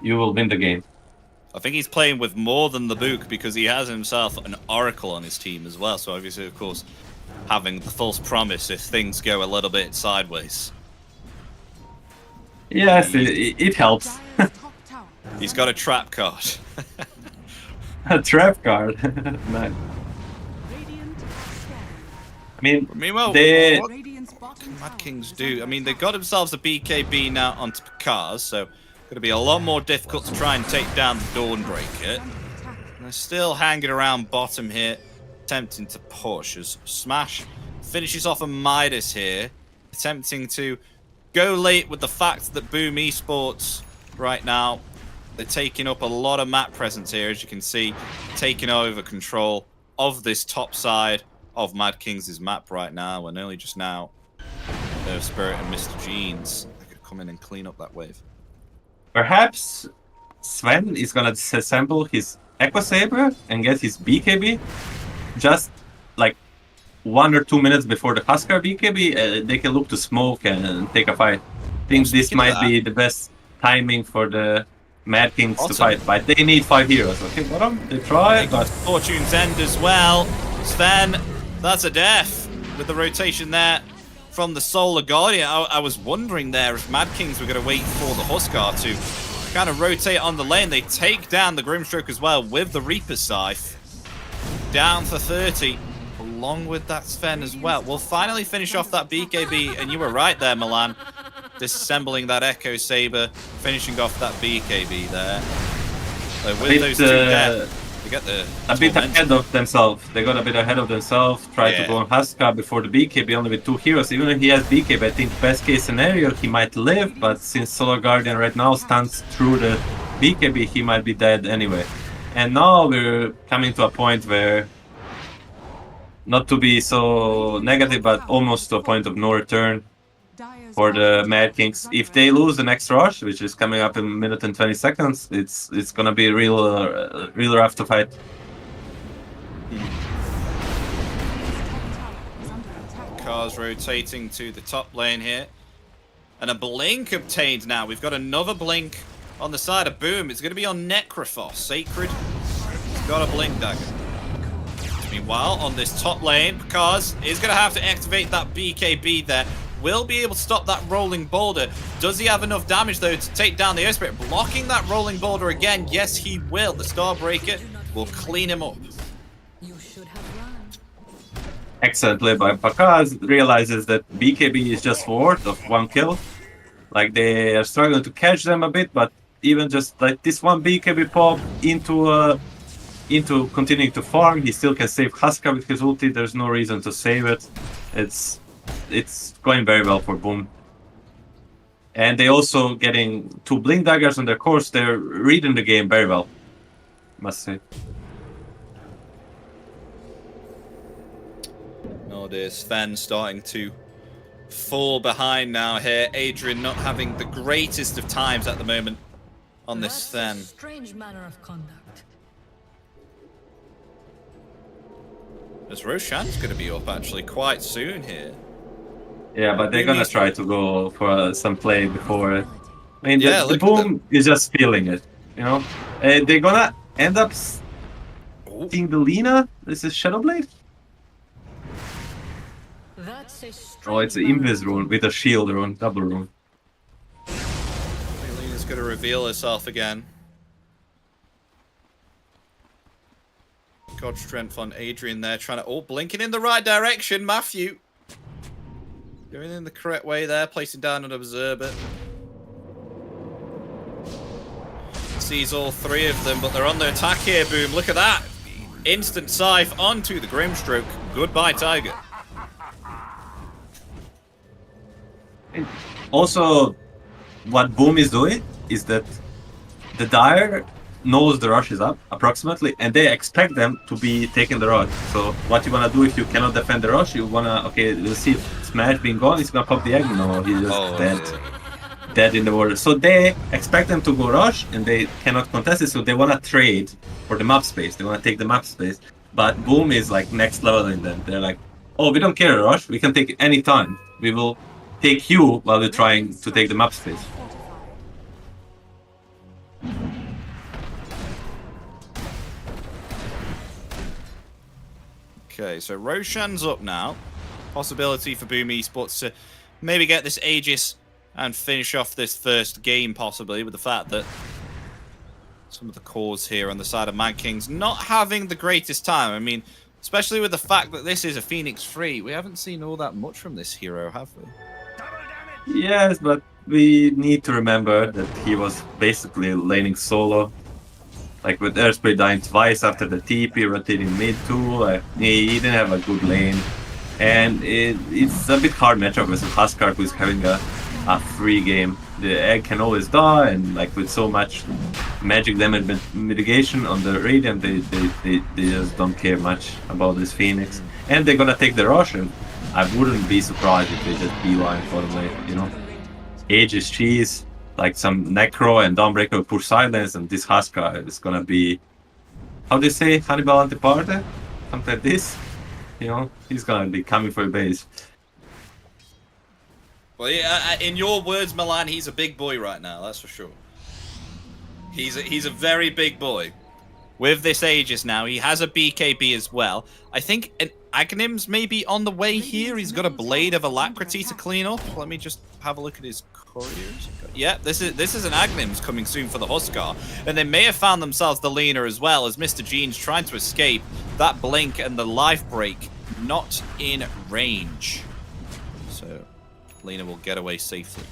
you will win the game. I think he's playing with more than the book because he has himself an Oracle on his team as well. So obviously, of course, having the false promise if things go a little bit sideways. Yes, it helps. He's got a trap card. A trap card. Nice. I mean, Meanwhile, they... what can Mad Kings do? I mean, they got themselves a BKB now onto Picard, so going to be a lot more difficult to try and take down the Dawnbreaker. And they're still hanging around bottom here, attempting to push as Smash finishes off a Midas here, attempting to go late with the fact that Boom Esports right now, they're taking up a lot of map presence here, as you can see, taking over control of this top side of Mad Kings' map right now, and only just now, Spirit and Mr. Jeans, they could come in and clean up that wave. Perhaps Sven is gonna disassemble his Echo Saber and get his BKB just like 1 or 2 minutes before the Huskar BKB. They can look to smoke and take a fight. I think this might be the best timing for the Mad Kings to fight, but they need 5 heroes. Okay, bottom, they try, but Fortune's End as well. Sven, that's a death with the rotation there from the Solar Guardian. I was wondering there if Mad Kings were going to wait for the Huskar to kind of rotate on the lane. They take down the Grimstroke as well with the Reaper Scythe. Down for 30, along with that Sven as well. We'll finally finish off that BKB, and you were right there, Milan. Disassembling that Echo Saber, finishing off that BKB there. So with those 2 deaths, they get the a bit ahead of themselves. They got a bit ahead of themselves. Try to go on Huskar before the BKB, only with 2 heroes. Even if he has BKB, I think best case scenario he might live, but since Solar Guardian right now stands through the BKB, he might be dead anyway. And now we're coming to a point where, not to be so negative, but almost to a point of no return for the Mad Kings. If they lose the next rush, which is coming up in 1 minute and 20 seconds, it's gonna be real rough to fight. Cars rotating to the top lane here. And a blink obtained now. We've got another blink on the side of Boom. It's going to be on Necrophos. Sacred. He's got a blink dagger. Meanwhile, on this top lane, Cars is going to have to activate that BKB there. Will be able to stop that rolling boulder. Does he have enough damage, though, to take down the Earth Spirit? Blocking that rolling boulder again. Yes, he will. The Starbreaker will clean him up. excellent play by Pakaz, realizes that BKB is just fourth of 1 kill. Like they are struggling to catch them a bit, but even just like this one BKB pop into continuing to farm, he still can save Huskar with his ulti. There's no reason to save it. It's going very well for Boom. And they also getting 2 blink daggers on their course. They're reading the game very well, must say. Oh dear, Sven starting to fall behind now here. Adrian not having the greatest of times at the moment on this Sven. Strange manner of conduct. As Roshan's going to be up actually quite soon here. Yeah, but they're gonna try to go for some play before. I mean, Yeah, the Boom is just feeling it, you know. They're gonna end up seeing the Lina. This is Shadowblade. That's a Oh, it's an strange manner Invis of rune with a shield rune, double rune. Lena's going to reveal herself again. God strength on Adrian there, trying to... Oh, blinking in the right direction, Matthew. Going in the correct way there, placing down an observer. Sees all 3 of them, but they're on the attack here, Boom. Look at that. Instant scythe onto the Grimstroke. Goodbye, Tiger. Also, what Boom is doing is that the Dire knows the rush is up, approximately, and they expect them to be taking the rush. So what you wanna do if you cannot defend the rush, you wanna, okay, let's see if Smash being gone, he's gonna pop the egg. No, he's just dead. Dead in the water. So they expect them to go rush, and they cannot contest it, so they wanna trade for the map space. They wanna take the map space. But Boom is like next level in them. They're like, oh, we don't care rush, we can take it any time. We will take you while we're trying to take the map space. Okay, so Roshan's up now. Possibility for Boom Esports to maybe get this Aegis and finish off this first game, possibly, with the fact that some of the cores here on the side of Mad Kings not having the greatest time. I mean, especially with the fact that this is a Phoenix free, we haven't seen all that much from this hero, have we? Yes, but we need to remember that he was basically laning solo. Like with Earthspray dying twice after the TP, rotating mid too. He didn't have a good lane. And it's a bit hard matchup with Huskar, who's having a free game. The egg can always die, and like with so much magic damage mitigation on the Radiant, they just don't care much about this Phoenix. And they're gonna take the rush, and I wouldn't be surprised if they just beeline for the lane, you know? Aegis cheese, like some Necro and Dawnbreaker will push silence, and this Huskar is gonna be, how do you say, Hannibal Antiparte? Something like this. You know, he's gonna be coming for a base. Well, yeah, in your words, Milan, he's a big boy right now, that's for sure. He's a very big boy. With this Aegis now, he has a BKB as well. I think an Agnim's maybe on the way here. He's got a Blade of Alacrity to clean up. Let me just have a look at his couriers. Yeah, this is an Agnim's coming soon for the Huskar. And they may have found themselves the Lena as well, as Mr. Jeans trying to escape that blink and the life break not in range. So Lena will get away safely.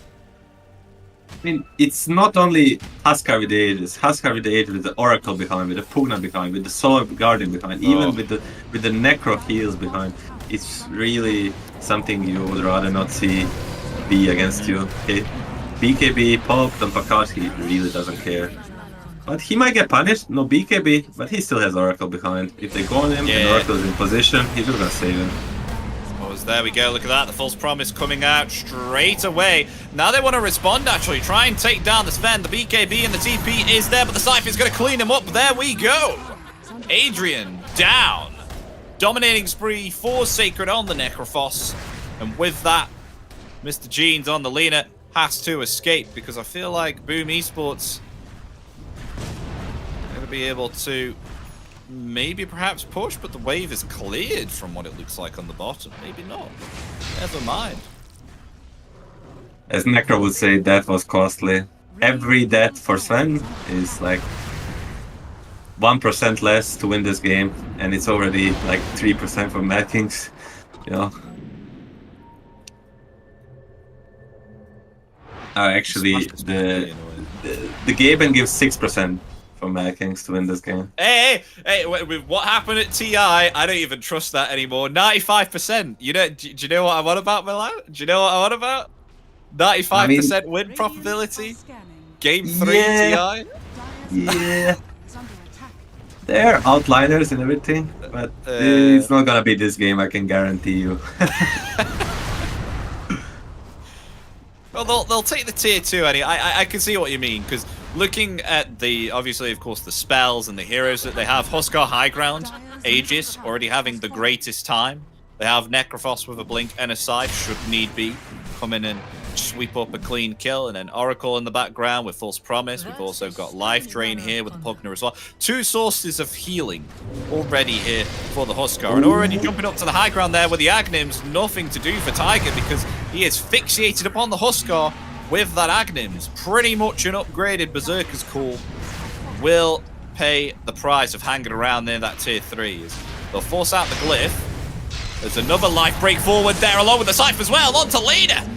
I mean, it's not only Huskar with the Aegis, Huskar with the Aegis, with the Oracle behind, with the Pugna behind, with the Solar Guardian behind, even with the Necro heals behind. It's really something you would rather not see be against you. Okay, BKB, Pulp, and Pakash, he really doesn't care. But he might get punished, no BKB, but he still has Oracle behind. If they go on him and Oracle is in position, he's just gonna save him. There we go, look at that, the false promise coming out straight away. Now they want to respond, actually, try and take down the Sven. The BKB and the TP is there, but the Cypher is going to clean him up. There we go. Adrian down. Dominating spree for Sacred on the Necrophos. And with that, Mr. Jeans on the Lena has to escape, because I feel like Boom Esports are going to be able to maybe perhaps push, but the wave is cleared from what it looks like on the bottom. Maybe not. Never mind. As Necro would say, that was costly. Every death for Sven is like 1% less to win this game, and it's already like 3% for Mad Kings. you know. Actually, Smash this play in a way. the Gaben gives 6% for Mad Kings to win this game. Hey, with what happened at TI, I don't even trust that anymore. 95%. You know, do you know what I'm on about, Milan? Do you know what I'm on about? 95% win probability. Game 3 Yeah. TI. Yeah. They're outliners and everything, but it's not gonna be this game, I can guarantee you. Well, they'll take the tier 2, Eddie. I can see what you mean, because looking at the, obviously, of course, the spells and the heroes that they have, Huskar High Ground, Aegis, already having the greatest time. They have Necrophos with a blink and a scythe, should need be, come in and sweep up a clean kill, and then Oracle in the background with False Promise. We've also got Life Drain here with the Pugner as well. 2 sources of healing already here for the Huskar, and already jumping up to the high ground there with the Agnims. Nothing to do for Tiger because he is fixated upon the Huskar with that Agnims. Pretty much an upgraded Berserker's Call. Will pay the price of hanging around near that tier 3. They'll force out the Glyph. There's another life break forward there along with the Scythe as well. On to Lena.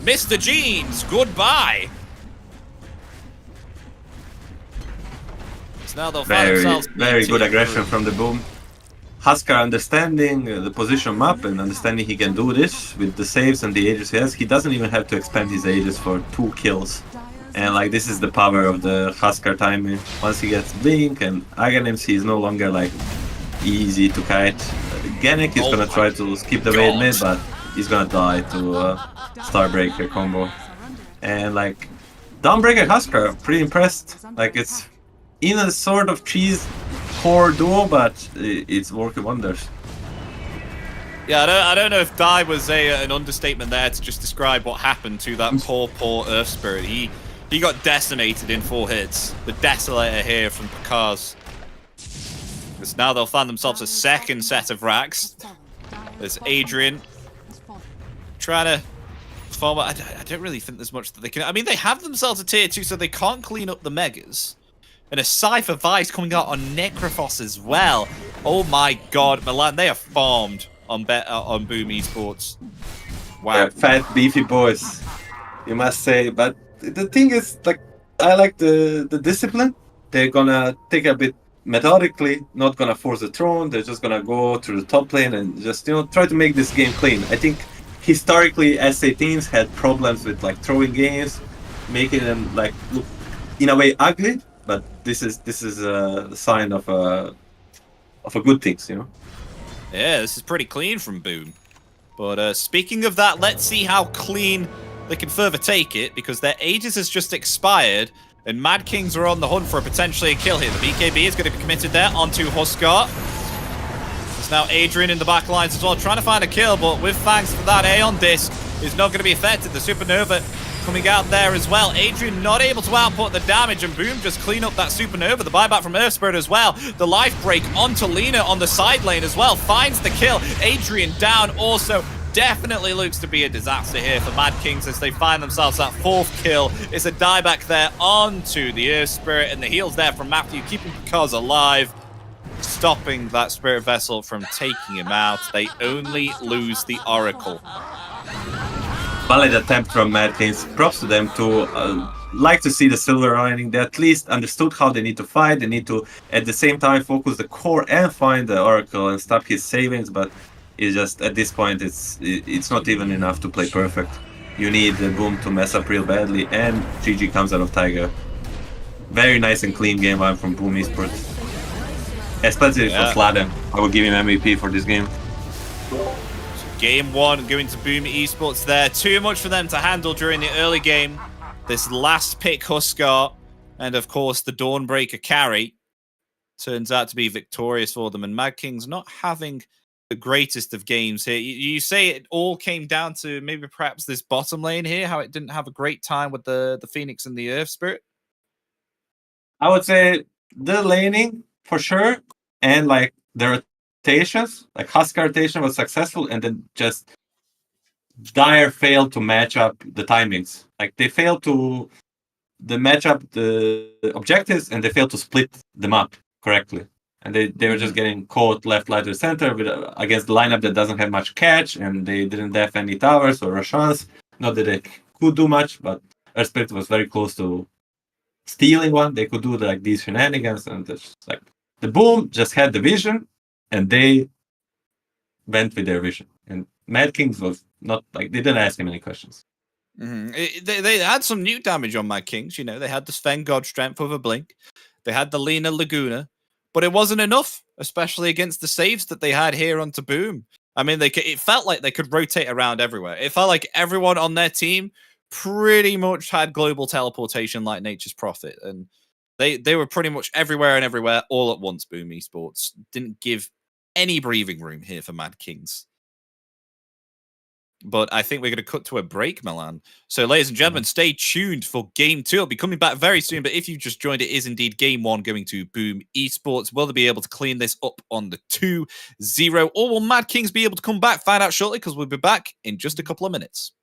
Mr. Jeans, goodbye. So now they'll find themselves very good aggression from the Boom. Huskar understanding the position map and understanding he can do this with the saves and the Aegis he has. He doesn't even have to expend his Aegis for 2 kills. And like this is the power of the Huskar timing. Once he gets Blink and Aghanims, he's no longer like easy to kite. Genic is gonna try to skip the wave mid, but he's gonna die to Starbreaker combo. And like Dawnbreaker Huskar, pretty impressed. Like it's in a sort of cheese core duo, but it's working wonders. Yeah, I don't know if die was an understatement there to just describe what happened to that poor Earth Spirit. He got decimated in 4 hits. The Desolator here from Picard's. Because now they'll find themselves a second set of racks. There's Adrian trying to farm. I don't really think there's much that they can. I mean, they have themselves a tier 2, so they can't clean up the Megas. And a Cypher Vice coming out on Necrophos as well. Oh my god, Milan, they are farmed on Boom Esports. Wow. Yeah, fat, beefy boys, you must say. But the thing is, like, I like the discipline. They're gonna take a bit methodically, not gonna force the throne. They're just gonna go through the top lane and just, try to make this game clean. I think historically, SA teams had problems with like throwing games, making them like look in a way ugly. But this is a sign of a good things, Yeah, this is pretty clean from Boom. But speaking of that, let's see how clean they can further take it, because their Aegis has just expired, and Mad Kings are on the hunt for potentially a kill here. The BKB is going to be committed there onto Huskar. There's now Adrian in the back lines as well, trying to find a kill, but with thanks to that Aeon Disc, is not going to be affected. The Supernova coming out there as well. Adrian not able to output the damage, and Boom just clean up that Supernova. The buyback from Earth Spirit as well. The life break onto Lena on the side lane as well. Finds the kill. Adrian down also. Definitely looks to be a disaster here for Mad Kings as they find themselves that 4th kill. It's a dieback there onto the Earth Spirit, and the heals there from Matthew, keeping Picard alive, stopping that Spirit Vessel from taking him out. They only lose the Oracle. Valid attempt from Mad Kings. Props to them to like to see the silver lining. They at least understood how they need to fight. They need to, at the same time, focus the core and find the Oracle and stop his savings. But it's just at this point, it's not even enough to play perfect. You need the Boom to mess up real badly, and GG comes out of Tiger. Very nice and clean game one from Boom Esports, especially for Sladen. I will give him MVP for this game. Game 1 going to Boom Esports there. Too much for them to handle during the early game. This last pick, Huskar, and of course the Dawnbreaker carry, turns out to be victorious for them. And Mad Kings not having the greatest of games here. You say it all came down to maybe perhaps this bottom lane here, how it didn't have a great time with the Phoenix and the Earth Spirit? I would say the laning, for sure, and like the rotations, like Huskar rotation was successful, and then just Dire failed to match up the timings. Like they failed to match up the objectives, and they failed to split them up correctly. and they were just getting caught left, right, or center against the lineup that doesn't have much catch, and they didn't have any towers or Roshan's. Not that they could do much, but our Spirit was very close to stealing one. They could do like these shenanigans, and it's just like the Boom just had the vision, and they went with their vision. And Mad Kings was not like they didn't ask him any questions. They had some new damage on Mad Kings. You know, they had the Sven God strength with a blink. They had the Lena Laguna, but it wasn't enough, especially against the saves that they had here on Boom. I mean, it felt like they could rotate around everywhere. It felt like everyone on their team pretty much had global teleportation like Nature's Prophet, and they were pretty much everywhere and everywhere all at once. Boom Esports didn't give any breathing room here for Mad Kings. But I think we're going to cut to a break, Milan. So, ladies and gentlemen, stay tuned for Game 2. I'll be coming back very soon. But if you've just joined, it is indeed Game 1 going to Boom Esports. Will they be able to clean this up on the 2-0? Or will Mad Kings be able to come back? Find out shortly, because we'll be back in just a couple of minutes.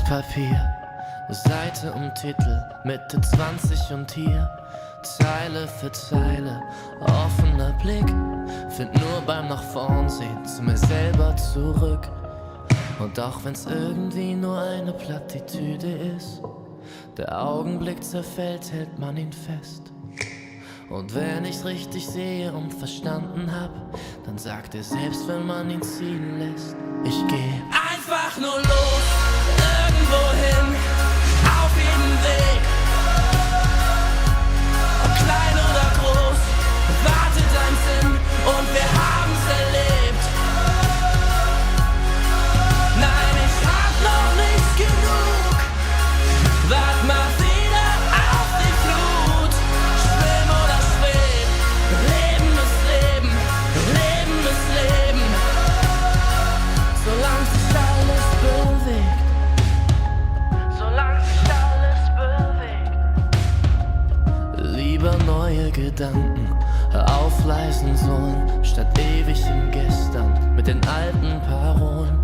Papier, Seite und Titel, Mitte 20 und hier, Zeile für Zeile, offener Blick, find nur beim nach vorn sehen zu mir selber zurück. Und auch wenn's irgendwie nur eine Plattitüde ist, der Augenblick zerfällt, hält man ihn fest. Und wenn ich's richtig sehe und verstanden hab, dann sagt er selbst, wenn man ihn ziehen lässt, ich geh einfach nur los, irgendwohin, auf jeden Weg. Ob klein oder groß, wartet ein Sinn und wir haben's erlebt. neue Gedanken. Hör auf, leisen Sohn, statt ewig im Gestern mit den alten Parolen.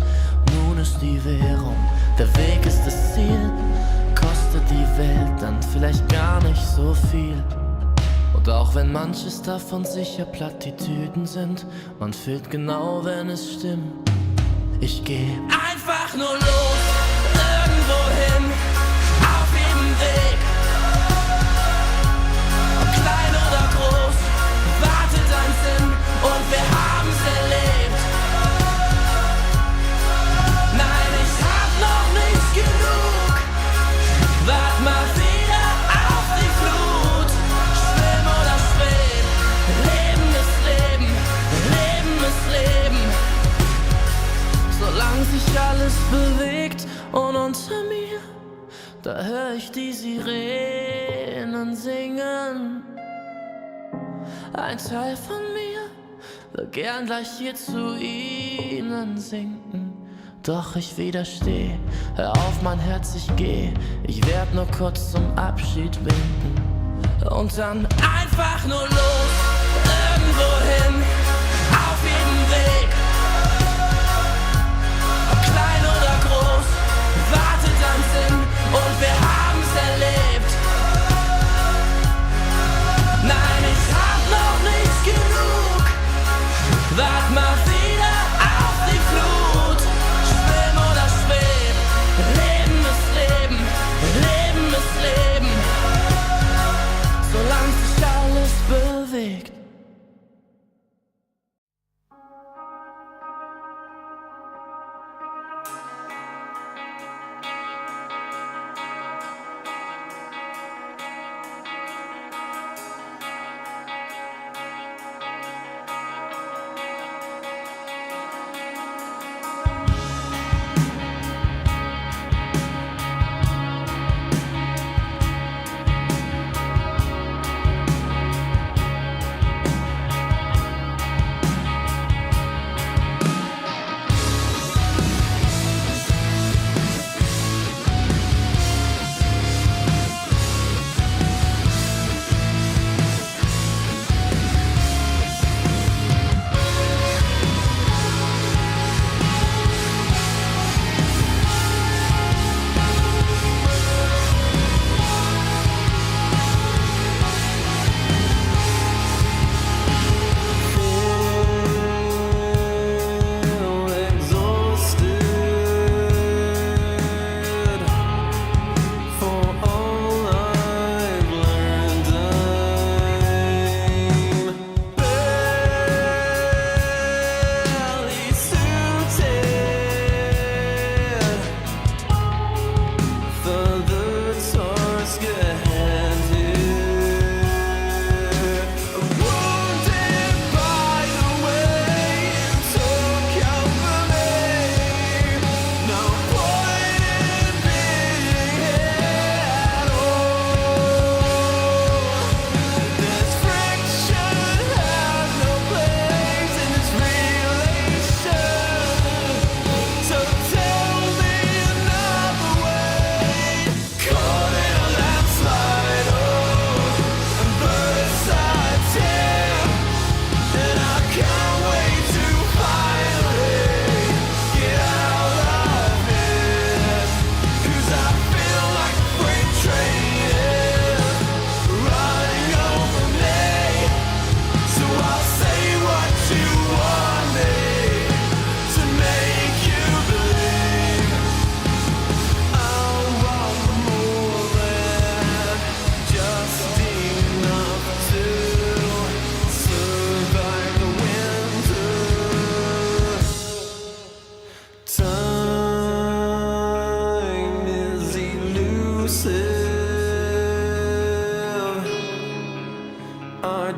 Nun ist die Währung, der Weg ist das Ziel. Kostet die Welt dann vielleicht gar nicht so viel. Und auch wenn manches davon sicher Plattitüden sind, man fühlt genau, wenn es stimmt. Ich geh einfach nur los, irgendwo hin, auf jedem Weg. Ob klein oder groß, wartet ein Sinn und wir haben's erlebt. Nein, ich hab noch nicht genug, wart mal wieder auf die Flut. Schwimm oder schweb, Leben ist Leben, Leben ist Leben. Solange sich alles bewegt und unter mir, da hör ich die Sirenen singen. Ein Teil von mir will gern gleich hier zu ihnen sinken. Doch ich widersteh, hör auf mein Herz, ich geh. Ich werd nur kurz zum Abschied winken. Und dann einfach nur los, irgendwo hin, auf jedem Weg. Klein oder groß, wartet am Sinn und wir haben's erlebt. Nein, ich hab noch nicht genug, wart mal wieder auf die Flut. Schwimm oder schweb, Leben ist Leben, Leben ist Leben. Solange sich alles bewegt.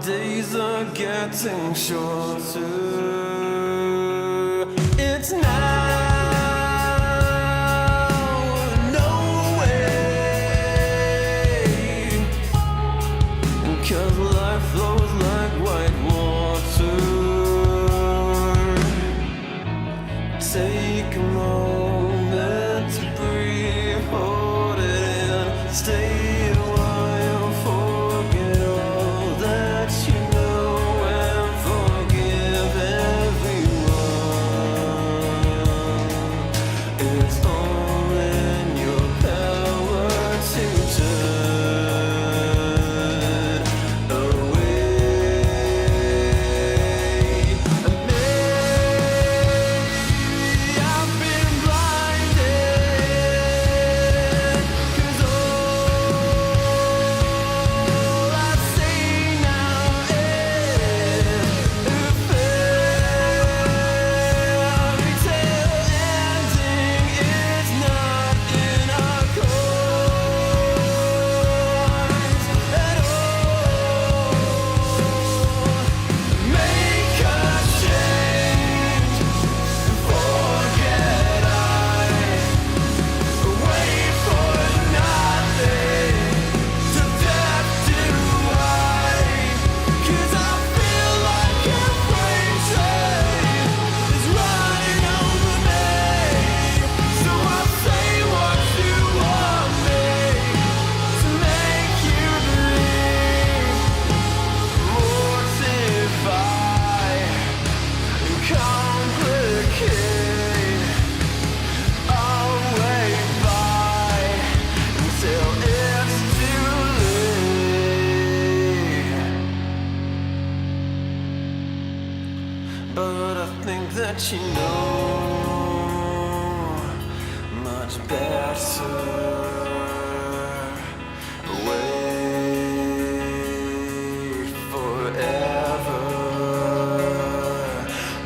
days are getting shorter. It's now or no way, 'cause life flows like white water. Take a moment to breathe, hold it in, stay a while, forget all that you know much better. Wait forever.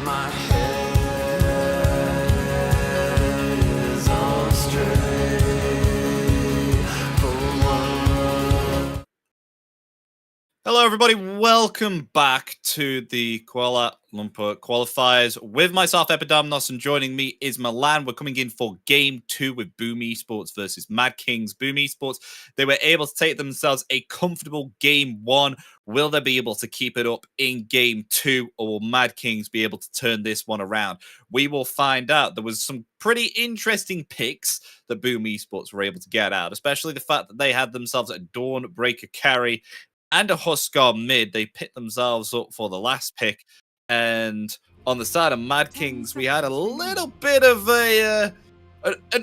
My head is on straight forward. Hello, everybody. Welcome back to the Kuala Lumpur qualifiers with myself, Epidamnos, and joining me is Milan. We're coming in for Game 2 with Boom Esports versus Mad Kings. Boom Esports, they were able to take themselves a comfortable Game 1. Will they be able to keep it up in Game 2, or will Mad Kings be able to turn this one around? We will find out. There was some pretty interesting picks that Boom Esports were able to get out, especially the fact that they had themselves a Dawnbreaker carry and a Huskar mid. They picked themselves up for the last pick. And on the side of Mad Kings, we had a little bit of an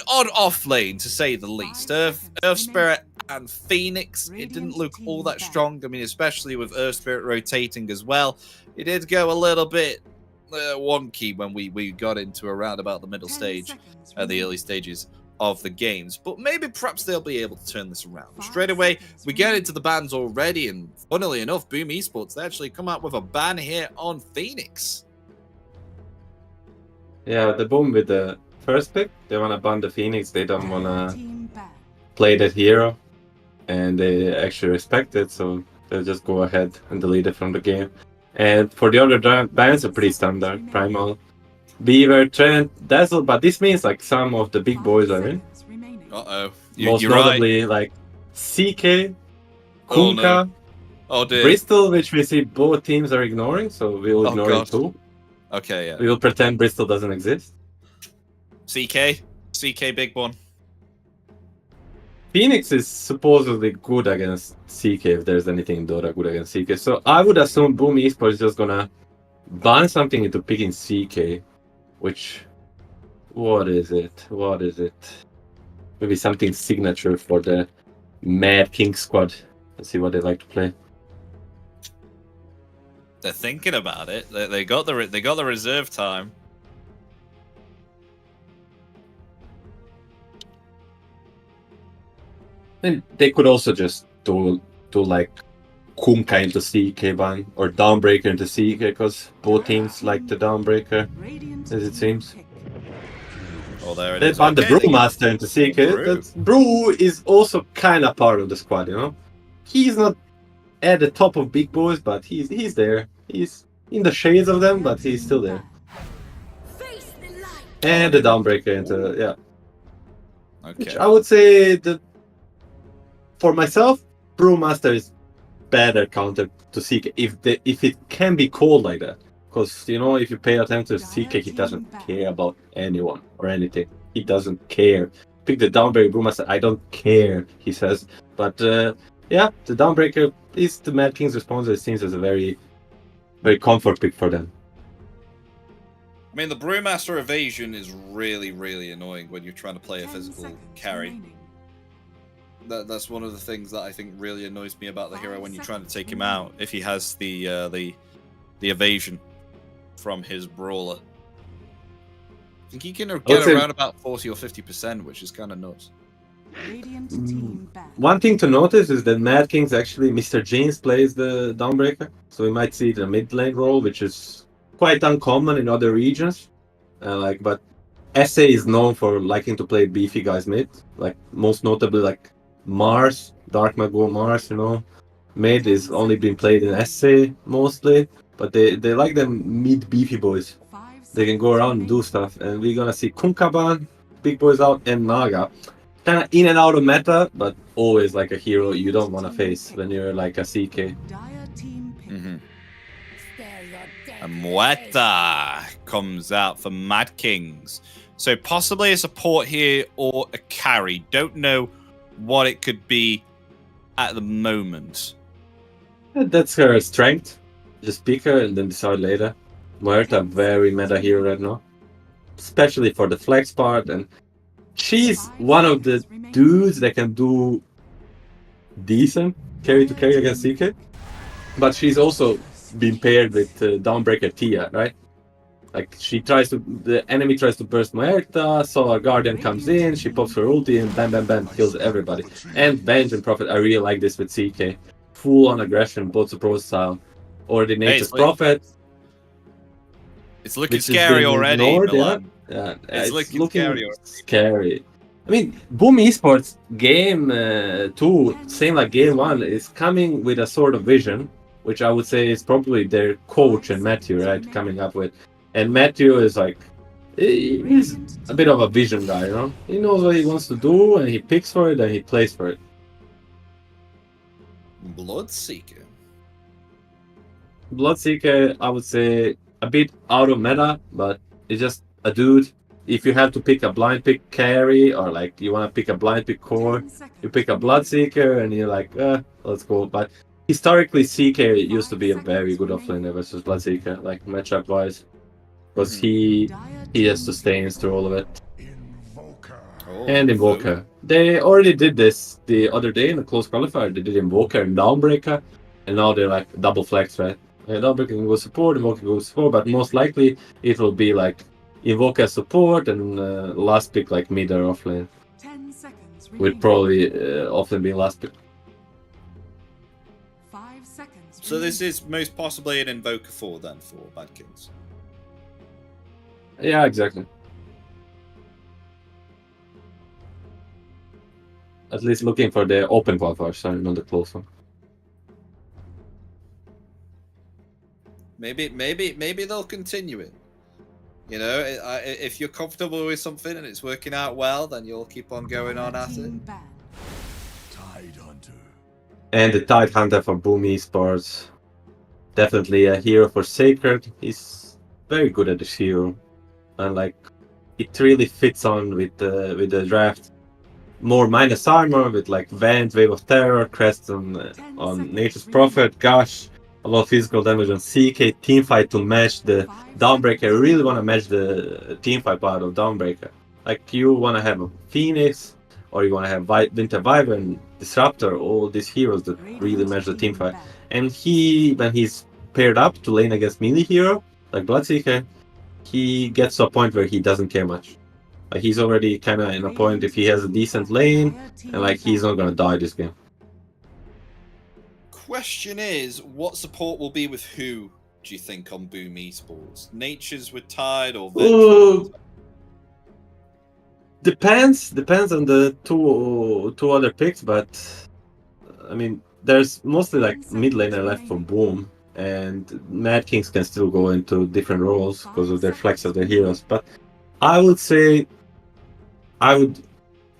odd off lane, to say the least. Earth Spirit and Phoenix, it didn't look all that strong. I mean, especially with Earth Spirit rotating as well. It did go a little bit wonky when we got into around about the middle stage, the early stages of the games, but maybe perhaps they'll be able to turn this around. Straight away, we get into the bans already, and funnily enough, Boom Esports, they actually come out with a ban here on Phoenix. Yeah, the Boom with the first pick, they want to ban the Phoenix, they don't want to play that hero, and they actually respect it, so they'll just go ahead and delete it from the game. And for the other bans, are pretty standard. Primal, Beaver, Trent, Dazzle, but this means like some of the big boys are in. Uh-oh. Most You're notably like CK, Kunkka, Oh dear. Bristol, which we see both teams are ignoring, so we'll ignore it too. Okay, yeah. We will pretend Bristol doesn't exist. CK big one. Phoenix is supposedly good against CK, if there's anything in Dota good against CK. So I would assume Boom Esports is just gonna ban something into picking CK, which, what is it? Maybe something signature for the Mad King squad. Let's see what they like to play. They're thinking about it. They got the reserve time. And they could also just do like Kunkka into CK ban or Dawnbreaker into CK, because both teams like the Dawnbreaker, as it seems. Oh, there it They is. ban the Okay, Brewmaster into CK. Brew. Brew is also kind of part of the squad, you know. He's not at the top of big boys, but he's there. He's in the shades of them, but he's still there. And the Dawnbreaker into, yeah. Which Okay. I would say that for myself, Brewmaster is better counter to CK if it can be called like that. Because, you know, if you pay attention to CK, he doesn't care about anyone or anything. He doesn't care. Pick the Dawnbreaker Brewmaster, I don't care, he says. But yeah, the Dawnbreaker is the Mad King's response. It seems as a very, very comfort pick for them. I mean, the Brewmaster evasion is really, really annoying when you're trying to play a physical carry. That's one of the things that I think really annoys me about the hero when you're trying to take him out, if he has the evasion from his brawler. I think he can get around about 40 or 50%, which is kind of nuts. One thing to notice is that Mad Kings actually, Mr. Jeans plays the Dawnbreaker, so we might see the mid lane role, which is quite uncommon in other regions. But SA is known for liking to play beefy guys mid, like most notably like Mars, Dark Mago Mars, you know. Mid is only been played in SA mostly, but they like them mid beefy boys. They can go around and do stuff, and we're gonna see Kunkka ban, big boys out, and Naga. Kind of in and out of meta, but always like a hero you don't want to face when you're like a CK. And Muerta comes out for Mad Kings. So possibly a support here or a carry. Don't know what it could be at the moment. That's her strength. Just pick her and then decide later. Muerta, very meta hero right now. Especially for the flex part, and she's one of the dudes that can do decent carry to carry against CK. But she's also been paired with Dawnbreaker Tia, right? Like the enemy tries to burst Muerta, so our Guardian comes in, she pops her ulti, and bam, bam, bam, kills everybody. And Venge and Prophet, I really like this with CK. Full on aggression, both support style. Or the Nature's Prophet. It's looking scary already, ignored, Milan. Yeah, It's looking scary already. scary. I mean, Boom Esports game 2, same like game 1, is coming with a sort of vision, which I would say is probably their coach and Matthew, right, coming up with. And Matthew is like, he's a bit of a vision guy, you know? He knows what he wants to do, and he picks for it, and he plays for it. Bloodseeker. Bloodseeker, I would say, a bit out of meta, but it's just a dude. If you have to pick a blind pick carry, or like you want to pick a blind pick core, you pick a Bloodseeker, and you're like, let's go. But historically, CK used to be a very good offlaner versus Bloodseeker, like matchup wise. Because he has sustains through all of it. And Invoker. They already did this the other day in the close qualifier. They did Invoker and Downbreaker, and now they're like double flex, right? Downbreaker can go support, Invoker can go support, but most likely it will be like Invoker support and last pick like mid or offlane. With probably offlane being last pick. 5 seconds. So this is most possibly an Invoker 4 then for Bad Kings. Yeah, exactly. At least looking for the open qualifier, sorry, not the close one. Maybe they'll continue it. You know, if you're comfortable with something and it's working out well, then you'll keep on going on at it. And the Tidehunter for Boom Esports. Definitely a hero for Sacred. He's very good at this hero. And like, it really fits on with the draft. More minus armor with like Vent, Wave of Terror, Crest on Nature's Prophet, Gosh, a lot of physical damage on CK, teamfight to match the Dawnbreaker. I really want to match the teamfight part of Dawnbreaker. Like you want to have a Phoenix, or you want to have Winter Wyvern, Disruptor, all these heroes that really match the teamfight. And when he's paired up to lane against melee hero, like Bloodseeker, he gets to a point where he doesn't care much. Like he's already kind of in a point if he has a decent lane, and like he's not gonna die this game. Question is, what support will be with who? Do you think on Boom Esports? Nature's with Tide or Venge? Depends on the two other picks, but I mean there's mostly like mid laner left for Boom. And Mad Kings can still go into different roles because of their flex of their heroes. But I would say I would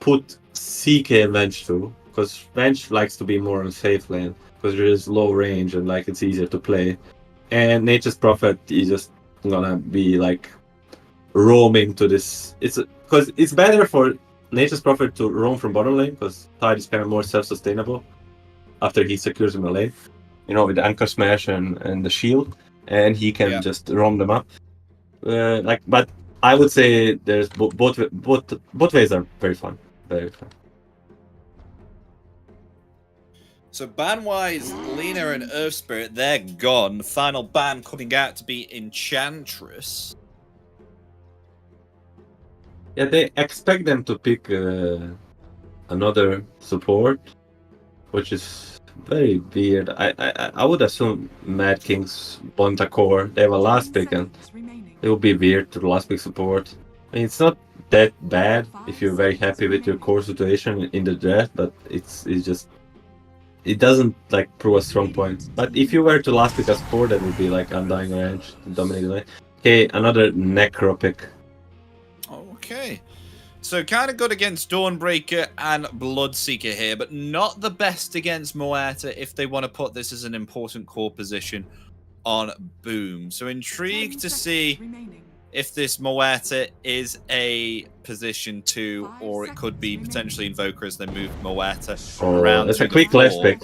put CK and Venge too, because Venge likes to be more on safe lane because there is low range and like it's easier to play. And Nature's Prophet is just gonna be like roaming to this. Because it's better for Nature's Prophet to roam from bottom lane because Tide is kind of more self-sustainable after he secures him a lane. You know, with the Anchor Smash and the shield, and he can just roam them up. But I would say there's both ways are very fun, very fun. So ban-wise, Lina and Earth Spirit, they're gone. Final ban coming out to be Enchantress. Yeah, they expect them to pick another support, which is very weird. I would assume Mad Kings want a core. They have a last pick, and it would be weird to last pick support. I mean, it's not that bad if you're very happy with your core situation in the draft, but it's just it doesn't like prove a strong point. But if you were to last pick a support, that would be like Undying Range to dominate the lane. Okay, another Necro pick. Okay. So kind of good against Dawnbreaker and Bloodseeker here, but not the best against Muerta if they want to put this as an important core position on Boom. So intrigued to see if this Muerta is a position 2, or it could be potentially Invoker as they move Muerta around. That's a quick Lash pick.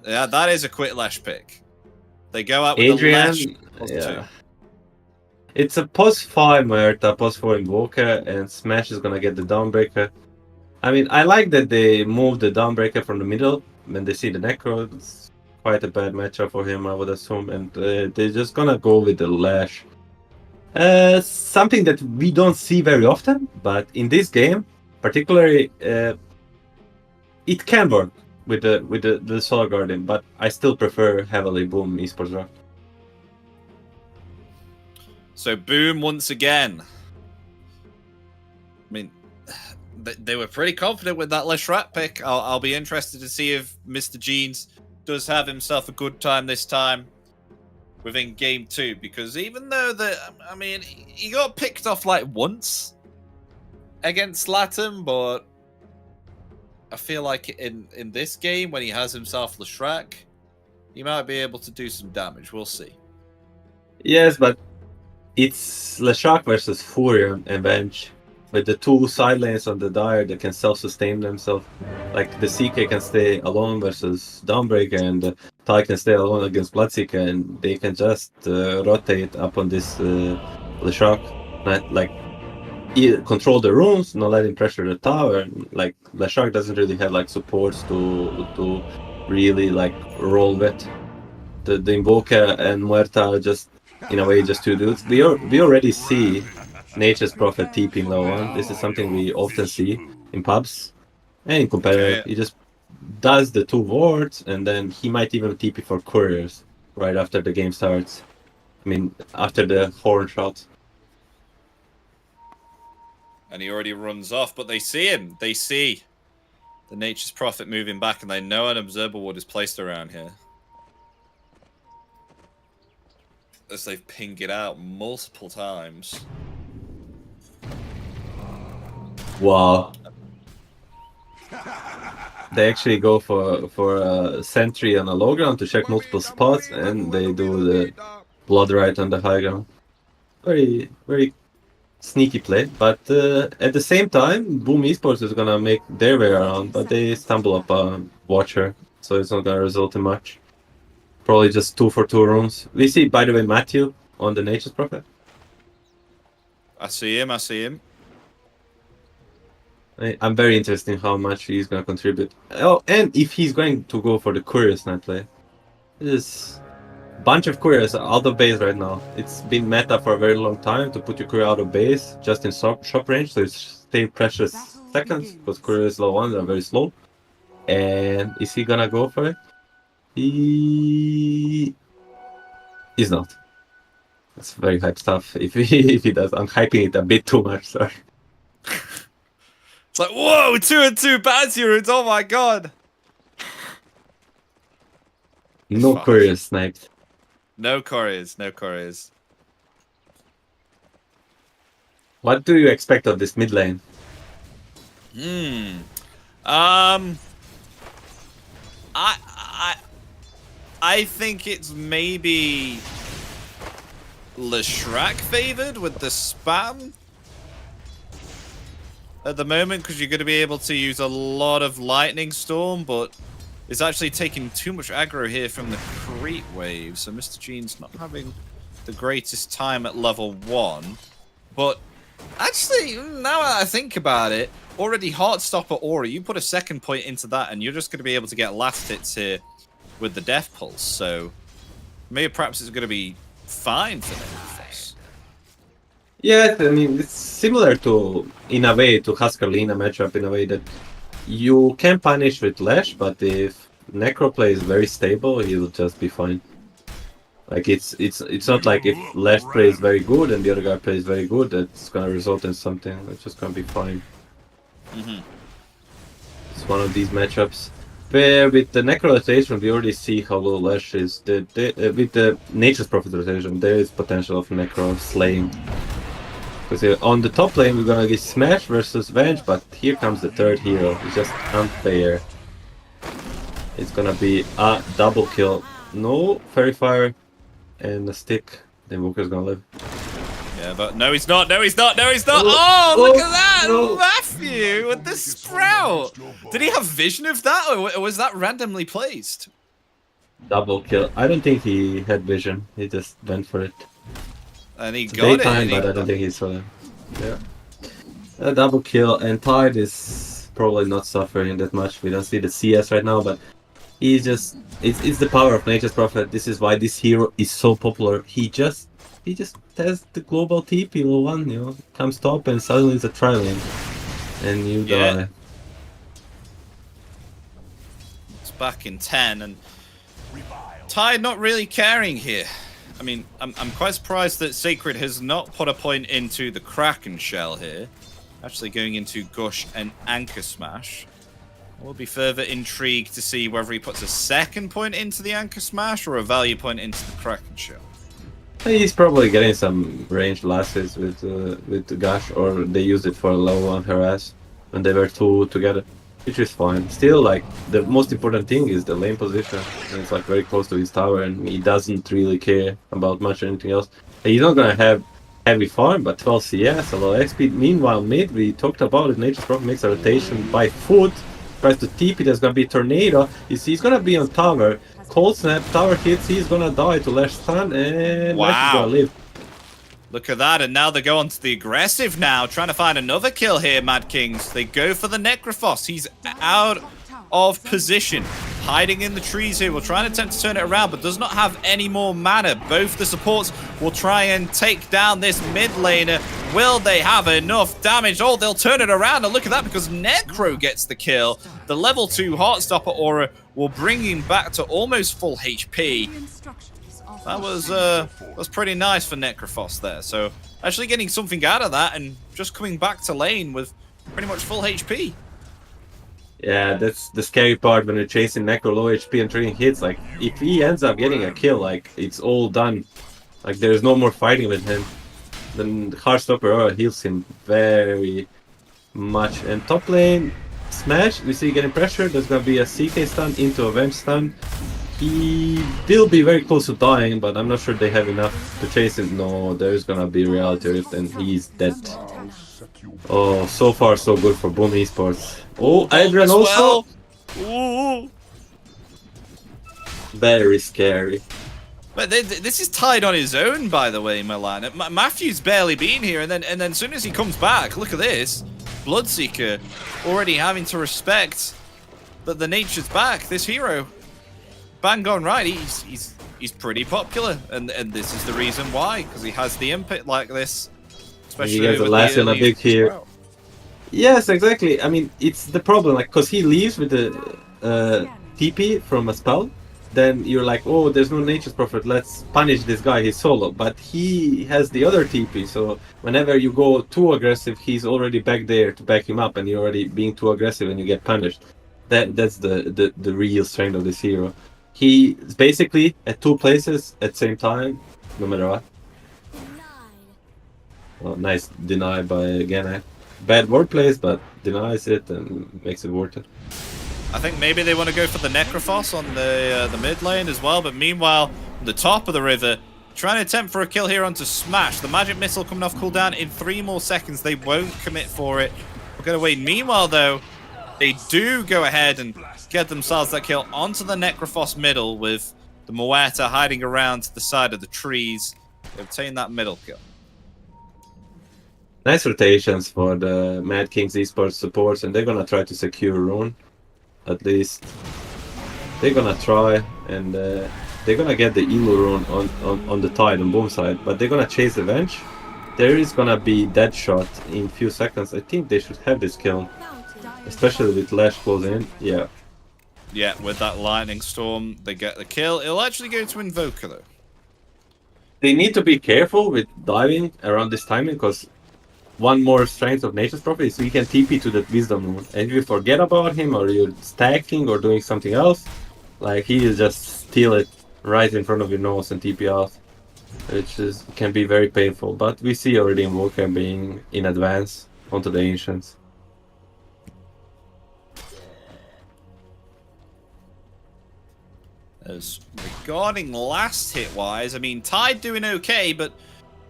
Yeah, that is a quick Lash pick. They go out with Adrian, a Lash +2. It's a +5 Muerta, +4 Invoker, and Smash is gonna get the Dawnbreaker. I mean, I like that they moved the Dawnbreaker from the middle when they see the Necro. It's quite a bad matchup for him, I would assume, and they're just gonna go with the Lash. Something that we don't see very often, but in this game, particularly, it can work with the Solar Guardian, but I still prefer heavily Boom Esports Draft. So Boom once again. I mean, they were pretty confident with that Leshrat pick. I'll be interested to see if Mr. Jeans does have himself a good time this time within game 2, because even though he got picked off like once against Latin, but I feel like in this game when he has himself Leshrat, he might be able to do some damage. We'll see. Yes, but it's Leshrat versus Furion and Bench. With the 2 side lanes on the Dire that can self-sustain themselves. Like the CK can stay alone versus Dawnbreaker, and the Tai can stay alone against Bloodseeker, and they can just rotate up on this Leshrat. Like, control the runes, not let him pressure the tower. Like, Leshrat doesn't really have like supports to really like roll with. The Invoker and Muerta just, in a way, just 2 dudes. We already see Nature's Prophet TPing low 1. This is something we often see in pubs and in competitive. He just does the 2 wards, and then he might even TP for couriers right after the game starts. I mean, after the horn shot. And he already runs off, but they see him. They see the Nature's Prophet moving back, and they know an Observer Ward is placed around here. As they've pinged it out multiple times. Wow. They actually go for a sentry on a low ground to check multiple spots, and they do the blood right on the high ground. Very, very sneaky play, but at the same time, Boom Esports is gonna make their way around, but they stumble upon Watcher, so it's not gonna result in much. Probably just 2 for 2 rooms. We see, by the way, Matthew on the Nature's Prophet. I see him. I'm very interested in how much he's going to contribute. Oh, and if he's going to go for the courier snipe play. There's a bunch of couriers out of base right now. It's been meta for a very long time to put your courier out of base, just in shop range, so you stay precious seconds, because couriers low 1 are very slow. And is he going to go for it? He's not. That's very hype stuff. If he does, I'm hyping it a bit too much, sorry. It's like, whoa, 2-2 bounty runes, oh my god! No couriers sniped. No couriers. What do you expect of this mid lane? I think it's maybe Leshrat favored with the spam at the moment, because you're going to be able to use a lot of Lightning Storm, but it's actually taking too much aggro here from the creep wave, so Mr. Jean's not having the greatest time at level 1. But actually, now that I think about it, already Heartstopper Aura, you put a second point into that, and you're just going to be able to get last hits here with the Death Pulse, so maybe perhaps it's going to be fine for them. Yeah, I mean, it's similar to, in a way, to Husker-Lina matchup, in a way that you can punish with Lash, but if Necro plays very stable, he'll just be fine. Like, it's not like if Lash plays very good and the other guy plays very good, that's gonna result in something. It's just gonna be fine. It's one of these matchups. Where with the Necro rotation, we already see how low Lash is. With the Nature's Prophet rotation, there is potential of Necro slaying. Because on the top lane, we're gonna get Smash versus Venge, but here comes the third hero. It's just unfair. It's gonna be a double kill. No Fairy Fire and a stick. The Invoker's gonna live. Yeah, but no, he's not. No, he's not. Oh, look at that! Matthew with the Sprout! Did he have vision of that, or was that randomly placed? Double kill. I don't think he had vision. He just went for it. And he It's got daytime, it. but I don't think he saw it. Yeah. A double kill, and Tide is probably not suffering that much. We don't see the CS right now, but He's just it's the power of Nature's Prophet. This is why this hero is so popular. He just has the global TP low one, you know, comes top and suddenly it's a tri-lane. And you die. It's back in 10 and Tide not really caring here. I mean, I'm quite surprised that Sacred has not put a point into the Kraken shell here. Actually going into Gush and Anchor Smash. We'll be further intrigued to see whether he puts a second point into the Anchor Smash or a value point into the Kraken shell. He's probably getting some ranged lasses with the Gush, or they used it for a low on harass when they were two together, which is fine. Still, like, the most important thing is the lane position. And it's like very close to his tower, and he doesn't really care about much anything else. He's not gonna have heavy farm, but 12 CS, a lot of XP. Meanwhile, mid, we talked about it. Nature's Prophet makes a rotation by foot, tries to TP. There's gonna be tornado. You see, he's gonna be on tower. Cold snap, tower hits, he's gonna die to Lash stun, and Wow. Lash is gonna live. Look at that, and now they go on to the aggressive now, trying to find another kill here, Mad Kings. They go for the Necrophos. He's out of position, hiding in the trees here. We'll try and attempt to turn it around, but does not have any more mana. Both the supports will try and take down this mid laner. Will they have enough damage? Oh, they'll turn it around, and look at that, because Necro gets the kill. The level 2 Heartstopper aura will bring him back to almost full HP. That was pretty nice for Necrophos there. So actually getting something out of that and just coming back to lane with pretty much full HP. Yeah, that's the scary part when you're chasing Necro low HP and trading hits. Like, if he ends up getting a kill, like, it's all done. Like, there's no more fighting with him. Then Heartstopper Aura heals him very much. And top lane, Smash, we see getting pressure. There's gonna be a CK stun into a Venge stun. He will be very close to dying, but I'm not sure they have enough to chase him. No, there's gonna be Reality Rift and he's dead. Oh, so far so good for Boom Esports. Oh, Adrian also? Ooh. Very scary. But this is Tied on his own, by the way, Milan. Matthew's barely been here, and then as soon as he comes back, look at this. Bloodseeker already having to respect that the nature's back. This hero, bang on right. He's pretty popular, and this is the reason why, because he has the input like this. Especially he has a with last and a big here. well. Yes, exactly. I mean, it's the problem, like, because he leaves with the TP from a spell. Then you're like, oh, there's no Nature's Prophet, let's punish this guy, he's solo. But he has the other TP, so whenever you go too aggressive, he's already back there to back him up, and you're already being too aggressive and you get punished. That's the real strength of this hero. He is basically at two places at the same time, no matter what. Well, nice deny by Gennett. Bad wordplays, but denies it and makes it worth it. I think maybe they want to go for the Necrophos on the mid lane as well, but meanwhile, on the top of the river, trying to attempt for a kill here onto Smash. The magic missile coming off cooldown in 3 more seconds. They won't commit for it. We're going to wait. Meanwhile, though, they do go ahead and get themselves that kill onto the Necrophos middle with the Moeta hiding around to the side of the trees. They obtain that middle kill. Nice rotations for the Mad Kings Esports supports, and they're gonna try to secure Rune. At least they're gonna try, and they're gonna get the Elu Rune on the Tide on Boom side, but they're gonna chase the Venge. There is gonna be dead shot in few seconds. I think they should have this kill, especially with Lash closing in. Yeah. Yeah, with that Lightning Storm, they get the kill. It'll actually go to Invoker, though. They need to be careful with diving around this timing, because one more strength of Nature's Prophet is we can TP to that Wisdom Rune. And if you forget about him, or you're stacking or doing something else, like, he is just steal it right in front of your nose and TP out, which can be very painful. But we see already Invoker being in advance onto the Ancients. As regarding last hit wise, I mean, Tide doing okay, but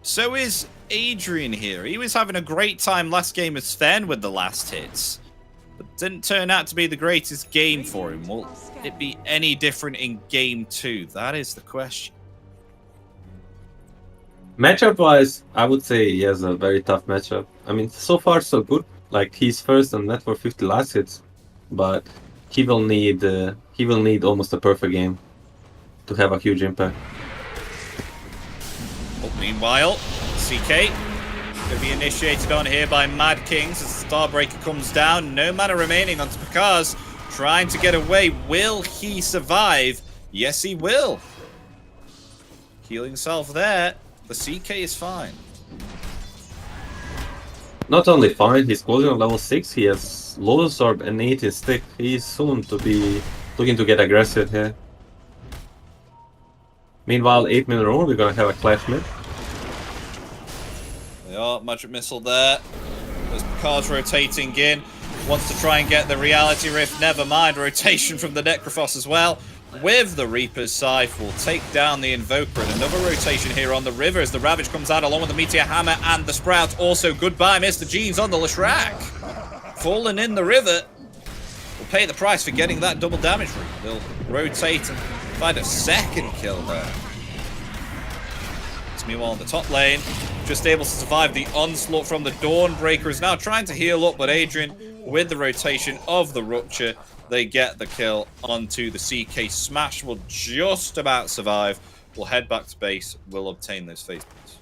so is Adrian here. He was having a great time last game as Sven with the last hits, but didn't turn out to be the greatest game for him. Will it be any different in game 2? That is the question. Matchup wise, I would say he has a very tough matchup. I mean, so far so good. Like, he's first on net for 50 last hits, but he will need almost a perfect game to have a huge impact. But meanwhile, CK going to be initiated on here by Mad Kings as the Starbreaker comes down. No mana remaining onto Pakaz, trying to get away. Will he survive? Yes, he will. Healing himself there. The CK is fine. Not only fine, he's closing on level 6. He has Lotus Orb and 18 stick. He's soon to be looking to get aggressive here. Meanwhile, 8-minute roll, we're gonna have a clash mid. They are Magic Missile there. There's Pakaz rotating in. Wants to try and get the Reality Rift. Never mind. Rotation from the Necrophos as well. With the Reaper's Scythe, will take down the Invoker. And another rotation here on the river as the Ravage comes out along with the Meteor Hammer and the Sprout. Also, goodbye, Mr. Jeans on the Leshrac. Falling in the river. Will pay the price for getting that double damage route. They'll rotate and find a second kill there. Meanwhile, in the top lane, just able to survive the onslaught from the Dawnbreaker, is now trying to heal up, but Adrian, with the rotation of the Rupture, they get the kill onto the CK. Smash will just about survive. Will head back to base, will obtain those face points.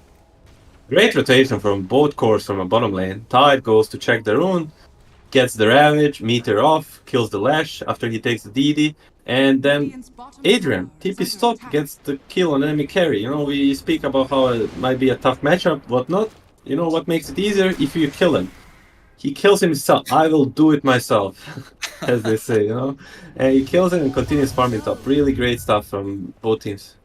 Great rotation from both cores from a bottom lane. Tide goes to check the rune, gets the Ravage, Meteor off, kills the Lash after he takes the DD, and then Adrian, TP stock, gets the kill on enemy carry. You know, we speak about how it might be a tough matchup, whatnot. You know what makes it easier? If you kill him. He kills himself. I will do it myself, as they say, you know. And he kills him and continues farming top. Really great stuff from both teams.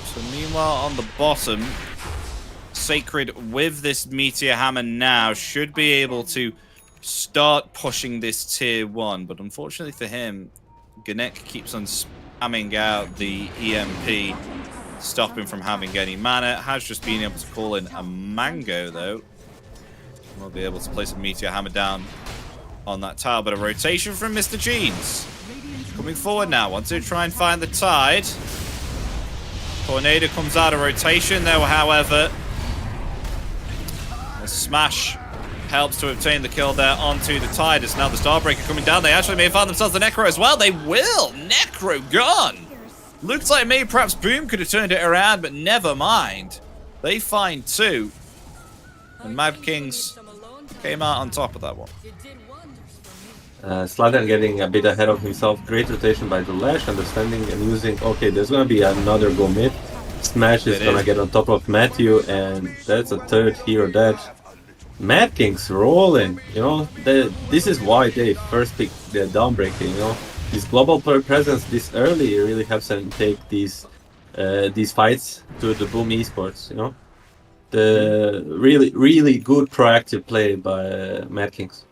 So meanwhile, on the bottom, Sacred with this Meteor Hammer now should be able to start pushing this tier 1, but unfortunately for him, Gnek keeps on spamming out the EMP, stopping from having any mana. Has just been able to call in a Mango though. We'll be able to place a Meteor Hammer down on that tower, but a rotation from Mr. Jeans. Coming forward now, wants to try and find the Tide. Tornado comes out of rotation though, however. Smash helps to obtain the kill there onto the Tide. It's now the Starbreaker coming down. They actually may have found themselves the Necro as well. They will! Necro gone! Looks like maybe perhaps Boom could have turned it around, but never mind. They find 2. And Mad Kings came out on top of that one. Sladen getting a bit ahead of himself. Great rotation by the Lash, understanding and using... Okay, there's gonna be another go mid. Smash is gonna get on top of Matthew, and that's a third hero dead. Mad Kings rolling, you know. This is why they first picked the Dawnbreaker, you know. This global presence this early really helps them take these fights to the Boom Esports, you know. The really good proactive play by Mad Kings.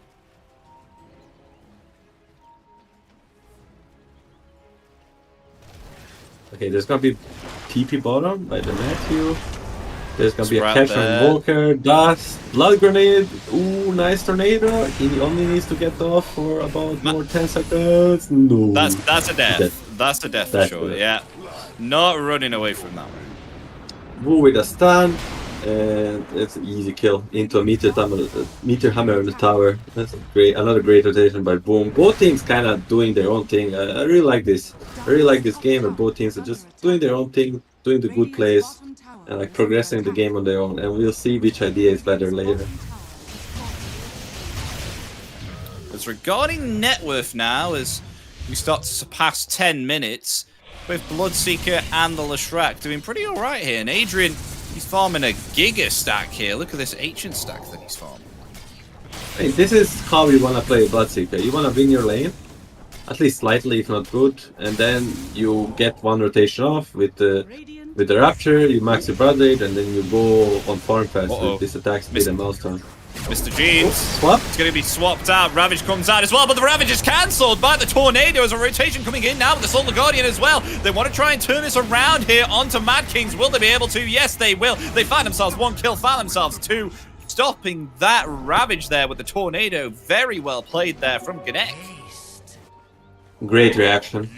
Okay, there's gonna be TP bottom by the Matthew. There's gonna be a catch from Walker, Dust, Blood Grenade. Ooh, nice Tornado. He only needs to get off for about more 10 seconds. No. That's a death. That's a death for sure, yeah. Not running away from that one. Woo with a stun. And it's an easy kill into a Meteor Hammer on the tower. That's great. Another great rotation by Boom. Both teams kind of doing their own thing. I really like this. I really like this game, and both teams are just doing their own thing, doing the good plays, and like progressing the game on their own. And we'll see which idea is better later. As regarding net worth now, as we start to surpass 10 minutes, both Bloodseeker and the Leshrac doing pretty alright here. And Adrian, he's farming a Giga stack here. Look at this ancient stack that he's farming. Hey, this is how you want to play Bloodseeker. You want to win your lane, at least slightly, if not good, and then you get one rotation off with the Rapture, you max your Blood Rage, and then you go on farm fast with this attack speed and mouse turn. Mr. Jeans, swap? It's going to be swapped out. Ravage comes out as well, but the Ravage is cancelled by the Tornado as a rotation coming in now with the Solar Guardian as well. They want to try and turn this around here onto Mad Kings. Will they be able to? Yes, they will. They find themselves 1 kill, found themselves 2. Stopping that Ravage there with the Tornado. Very well played there from Gnek. Great reaction.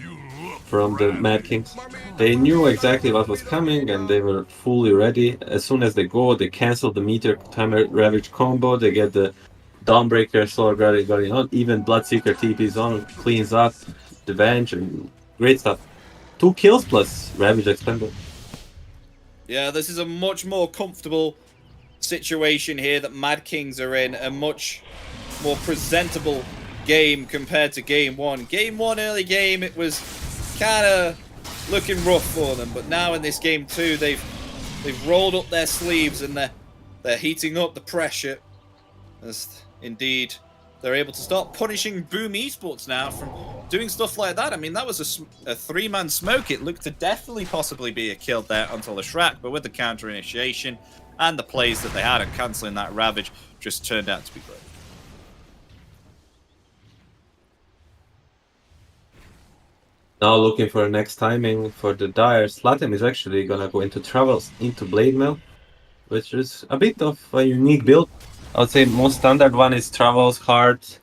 from the Mad Kings. They knew exactly what was coming and they were fully ready. As soon as they go, they cancel the Meteor Timer Ravage combo, they get the Dawnbreaker, Solar Guardian on, even Bloodseeker TP's on, cleans up the bench, and great stuff. 2 kills plus Ravage expended. Yeah, this is a much more comfortable situation here that Mad Kings are in. A much more presentable game compared to game 1. Game 1, early game, it was kind of looking rough for them. But now in this game 2, they've rolled up their sleeves and they're heating up the pressure. As indeed, they're able to start punishing Boom Esports now from doing stuff like that. I mean, that was a 3-man smoke. It looked to definitely possibly be a kill there until the Shrek, but with the counter initiation and the plays that they had and cancelling that Ravage just turned out to be great. Now looking for the next timing for the Dire. Slatem is actually gonna go into Travels into Blade Mail, which is a bit of a unique build. I would say most standard one is Travels, Heart,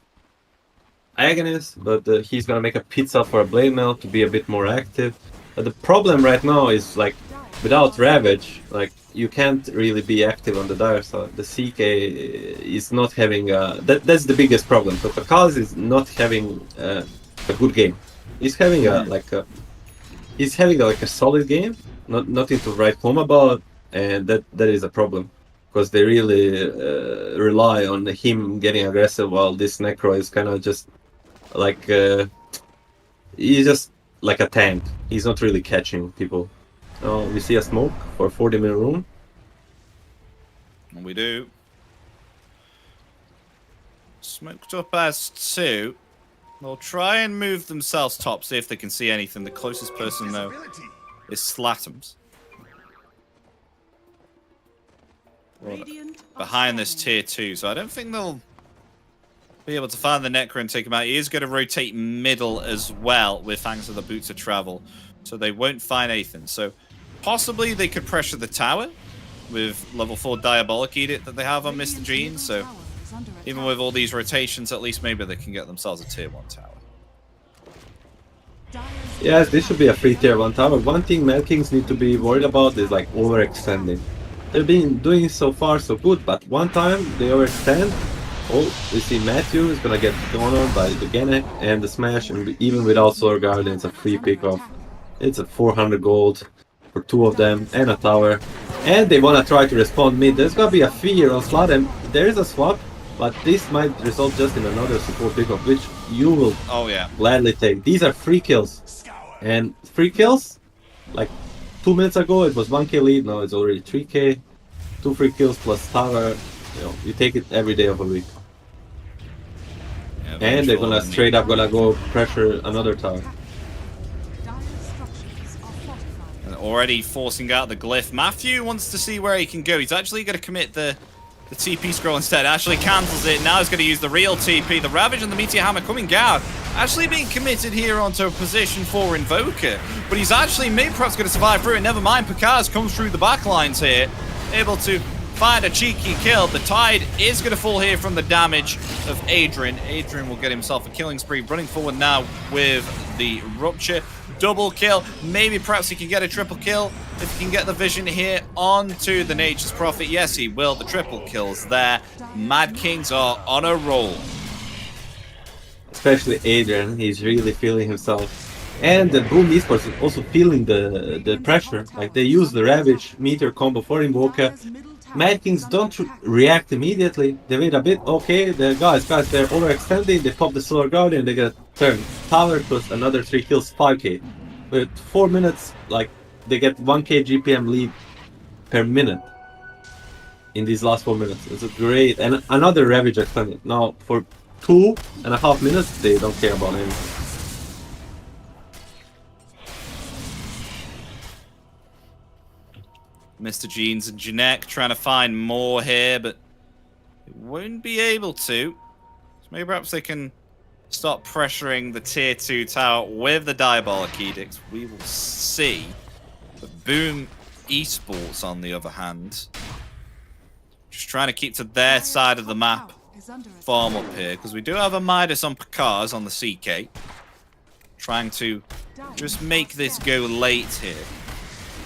Agonist, but he's gonna make a pizza for a Blade Mail to be a bit more active. But the problem right now is like without Ravage, like you can't really be active on the Dire side. The CK is not having that's the biggest problem. So Kakaz is not having a good game. He's having a solid game, nothing to write home about, and that is a problem because they really rely on him getting aggressive while this Necro is kind of just like he's just like a tank. He's not really catching people. Now we see a smoke for 40-minute room. And we do. Smoked up as 2. They'll try and move themselves top, see if they can see anything. The closest person, though, is Slatum's. Behind this tier 2, so I don't think they'll be able to find the Necro and take him out. He is going to rotate middle as well with thanks to the Boots of Travel, so they won't find anything. So possibly they could pressure the tower with level 4 Diabolic Edict that they have on Mr. Gene, so even with all these rotations, at least maybe they can get themselves a tier 1 tower. Yes, this should be a free tier 1 tower. One thing Mad Kings need to be worried about is like overextending. They've been doing so far so good, but one time they overextend. Oh, we see Matthew is gonna get gone on by the Gennett and the Smash, and even without Solar Guardian, it's a free pick-off. It's a 400 gold for 2 of them and a tower. And they wanna try to respond mid. There's gonna be a fear on Slatem. There is a swap, but this might result just in another support pick-off, which you will gladly take. These are free kills. And free kills, like 2 minutes ago it was 1k lead, now it's already 3k. 2 free kills plus tower, you take it every day of a week. Yeah, and they're gonna straight up go pressure another tower. And already forcing out the glyph. Matthew wants to see where he can go. He's actually going to commit the TP scroll instead. Actually cancels it. Now he's going to use the real TP. The Ravage and the Meteor Hammer coming out. Actually being committed here onto a position for Invoker. But he's actually maybe perhaps going to survive through it. Never mind. Picaz comes through the backlines here. Able to find a cheeky kill. The tide is going to fall here from the damage of Adrian. Adrian will get himself a killing spree. Running forward now with the Rupture. Double kill. Maybe perhaps he can get a triple kill if he can get the vision here onto the Nature's Prophet. Yes, he will. The triple kills there. Mad Kings are on a roll. Especially Adrian, he's really feeling himself. And the Boom Esports is also feeling the pressure. Like they use the Ravage Meteor combo for Invoker. Mad Kings don't react immediately. They wait a bit. Okay, the guys, they're overextending. They pop the Solar Guardian. They get a turn. Tower plus another 3 kills, 5k. With 4 minutes, like they get 1k GPM lead per minute in these last 4 minutes. It's a great, and another Ravage extended. Now for 2.5 minutes, they don't care about anything. Mr. Jeans and Janek trying to find more here, but it won't be able to. So maybe perhaps they can start pressuring the tier 2 tower with the Diabolic Edict. We will see. But Boom Esports, on the other hand, just trying to keep to their side of the map. Farm up here, because we do have a Midas on Picard on the CK. trying to just make this go late here.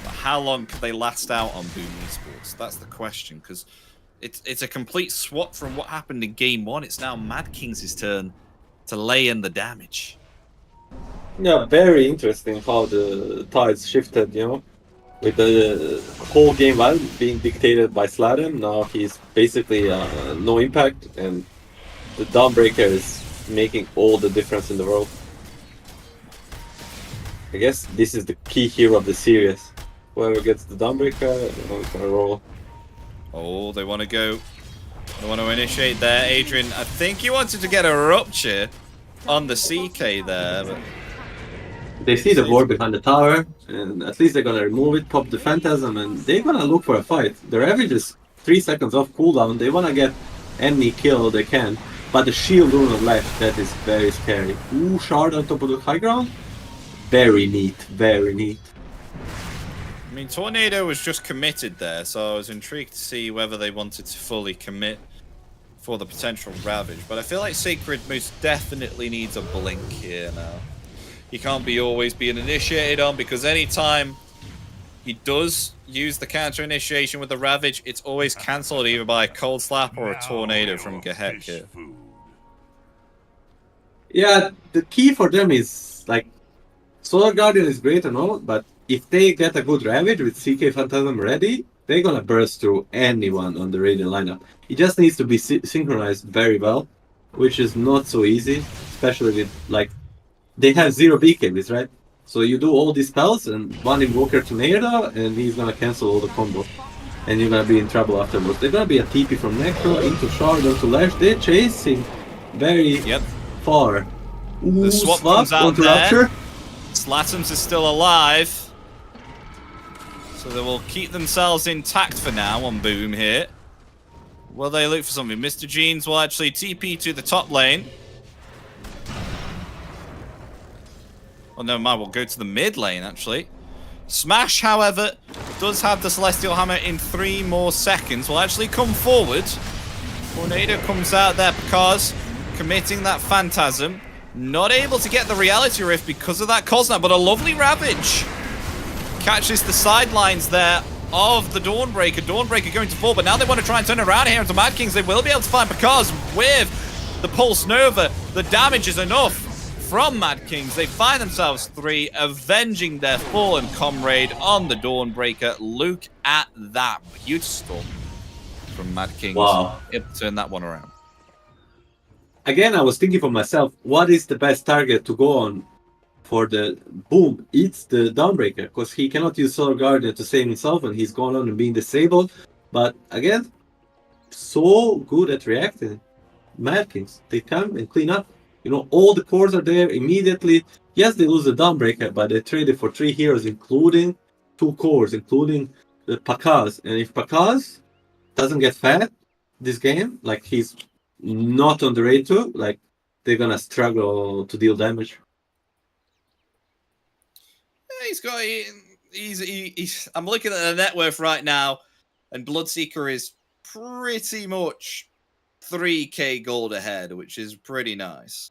But how long could they last out on Boom Esports? That's the question, because it's a complete swap from what happened in Game 1. It's now Mad Kings' turn to lay in the damage. Yeah, very interesting how the tides shifted, you know, with the whole game well being dictated by Sladen. Now he's basically no impact, and the Dawnbreaker is making all the difference in the world. I guess this is the key hero of the series. Whoever gets the Dawnbreaker, is gonna roll. Oh, they want to go. They want to initiate there. Adrian, I think he wanted to get a rupture on the CK there, but They see the ward behind the tower, and at least they're gonna remove it, pop the Phantasm, and they're gonna look for a fight. Their average is 3 seconds off cooldown. They wanna get any kill they can, but the shield rune on left, that is very scary. Ooh, shard on top of the high ground. Very neat, very neat. I mean, Tornado was just committed there, so I was intrigued to see whether they wanted to fully commit for the potential Ravage. But I feel like Sacred most definitely needs a blink here now. He can't be always being initiated on, because anytime he does use the counter initiation with the Ravage, it's always cancelled either by a Cold Slap or a Tornado from Gehek here. Yeah, the key for them is, like, Solar Guardian is great and all, but if they get a good Ravage with CK Phantasm ready, they're gonna burst through anyone on the Radiant lineup. It just needs to be synchronized very well, which is not so easy, especially with, like, they have 0 BKBs, right? So you do all these spells and one Invoker Tornado, and he's gonna cancel all the combos. And you're gonna be in trouble afterwards. They're gonna be a TP from Necro into Shard onto Lash. They're chasing very far. Ooh, The swap comes out onto there. Rapture. Slatums is still alive, so they will keep themselves intact for now on Boom here. Will they look for something? Mr. Jeans will actually TP to the top lane. Oh, no, mind, we'll go to the mid lane, actually. Smash, however, does have the Celestial Hammer in 3 more seconds. Will actually come forward. Tornado comes out there because committing that Phantasm. Not able to get the Reality Rift because of that Cosnap, but a lovely Ravage. Catches the sidelines there of the Dawnbreaker. Dawnbreaker going to fall, but now they want to try and turn around here into Mad Kings. They will be able to find, because with the Pulse Nova, the damage is enough from Mad Kings. They find themselves 3, avenging their fallen comrade on the Dawnbreaker. Look at that. Huge storm from Mad Kings. Wow. Able to turn that one around. Again, I was thinking for myself, what is the best target to go on for the Boom? It's the Dawnbreaker, because he cannot use Solar Guardian to save himself, and he's going on and being disabled. But again, so good at reacting. Mad Kings, they come and clean up. You know, all the cores are there immediately. Yes, they lose the Dawnbreaker, but they traded for 3 heroes, including 2 cores, including the Pakaz. And if Pakaz doesn't get fed this game, like he's not on the raid 2, like they're gonna struggle to deal damage. He's got. He's. I'm looking at the net worth right now, and Bloodseeker is pretty much 3k gold ahead, which is pretty nice.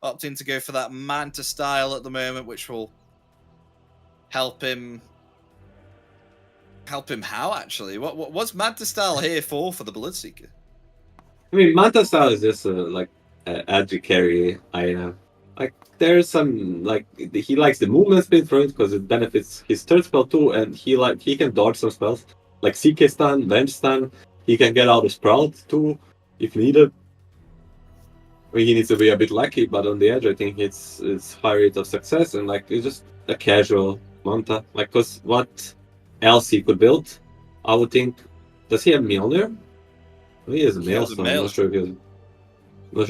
Opting to go for that Manta style at the moment, which will help him. Help him how, actually? What's Manta style here for the Bloodseeker? I mean, Manta style is just like edgy carry item. Like there's some, like, he likes the movement speed for it because it benefits his third spell too, and he can dodge some spells like CK stun, Venge stun. He can get out of Sprout too if needed. I mean, he needs to be a bit lucky, but on the edge, I think it's high rate of success, and like it's just a casual Manta. Like, cause what else he could build? I would think. Does he have Mjolnir? He has a Maelstrom. I'm not sure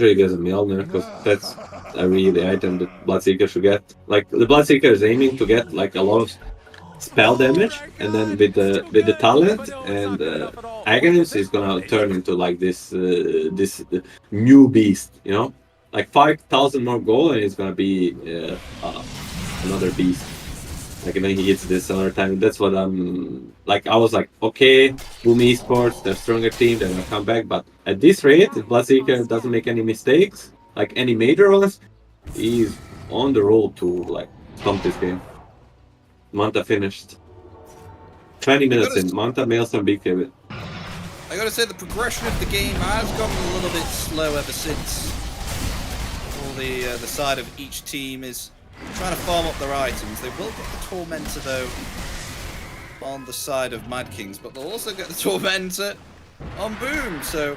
if he has a Mjolnir, because that's a really item that Bloodseeker should get. Like, the Bloodseeker is aiming to get like a lot of spell damage, and then with the talent and Aghanim, he's gonna turn into like this new beast, you know, like 5,000 more gold, and he's gonna be another beast. Like when he hits this another time, that's what I'm like. I was like, okay, Boom Esports, they're a stronger team, they're gonna come back. But at this rate, if Bloodseeker doesn't make any mistakes, like any major ones, he's on the road to like stomp this game. Manta finished. 20 minutes in. Manta, Maelstrom, BKB. I gotta say, the progression of the game has gotten a little bit slow ever since. All the side of each team is trying to farm up their items. They will get the Tormentor though on the side of Mad Kings, but they'll also get the Tormentor on Boom. So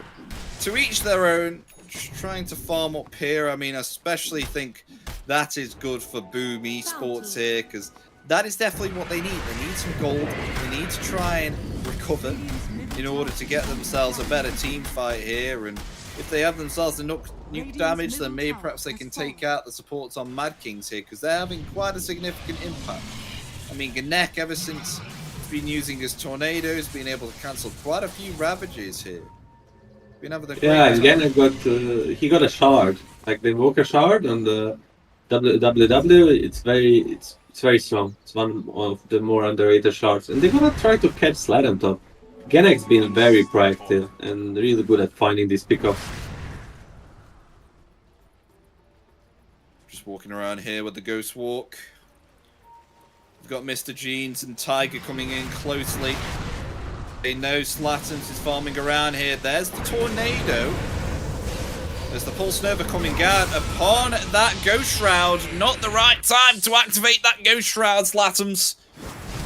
to each their own. Just trying to farm up here. I mean, I especially think that is good for Boom Esports here, because that is definitely what they need. They need some gold. They need to try and recover in order to get themselves a better team fight here. And if they have themselves the nuke damage, then maybe perhaps they can take out the supports on Mad Kings here, because they're having quite a significant impact. I mean, Gnek, ever since he's been using his tornadoes, been able to cancel quite a few ravages here. Yeah, again, he got a shard, like the Invoker shard on the WW. It's very strong. It's one of the more underrated shards, and they're gonna try to catch Slad on top. Genek's been very proactive and really good at finding these pickups. Just walking around here with the Ghost Walk. We've got Mr. Jeans and Tiger coming in closely. They know Slatums is farming around here. There's the Tornado. There's the Pulse Nova coming out upon that Ghost Shroud. Not the right time to activate that Ghost Shroud, Slatums.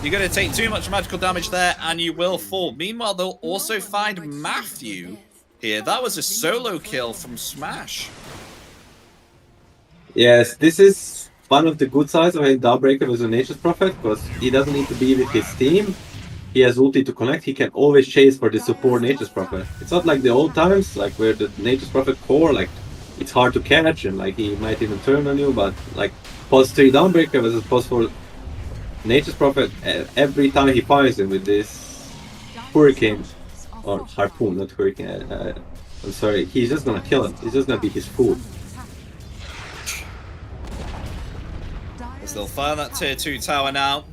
You're going to take too much magical damage there, and you will fall. Meanwhile, they'll also find Matthew here. That was a solo kill from Smash. Yes, this is one of the good sides of having Dawnbreaker with a Nature's Prophet, because he doesn't need to be with his team. He has ulti to connect. He can always chase for the support Nature's Prophet. It's not like the old times, like where the Nature's Prophet core, like it's hard to catch and like he might even turn on you. But like pulse 3 Dawnbreaker versus pulse 4 Nature's Prophet, every time he fires him with this Hurricane or Harpoon, not Hurricane. I'm sorry. He's just gonna kill him. He's just gonna be his food. As they'll fire that tier 2 tower now.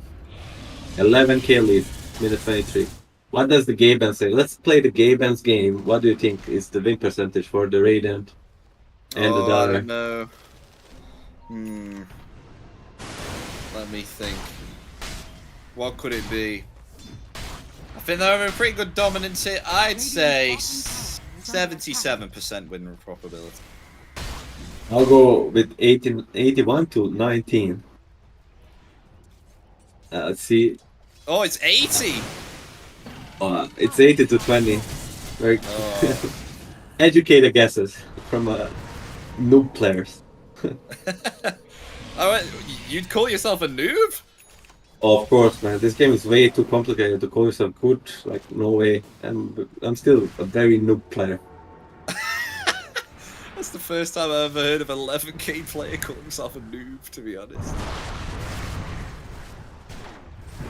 11k lead. Minute 23. What does the game band say? Let's play the game band's game. What do you think is the win percentage for the Radiant and the Dire? I don't know. Let me think. What could it be? I think they're having a pretty good dominance here. I'd say 77% win probability. I'll go with 81 to 19. Let's see. Oh, it's 80! It's 80 to 20. Very educated guesses from noob players. You'd call yourself a noob? Oh, of course, man. This game is way too complicated to call yourself good. Like, no way. I'm still a very noob player. That's the first time I've ever heard of an 11k player calling himself a noob, to be honest.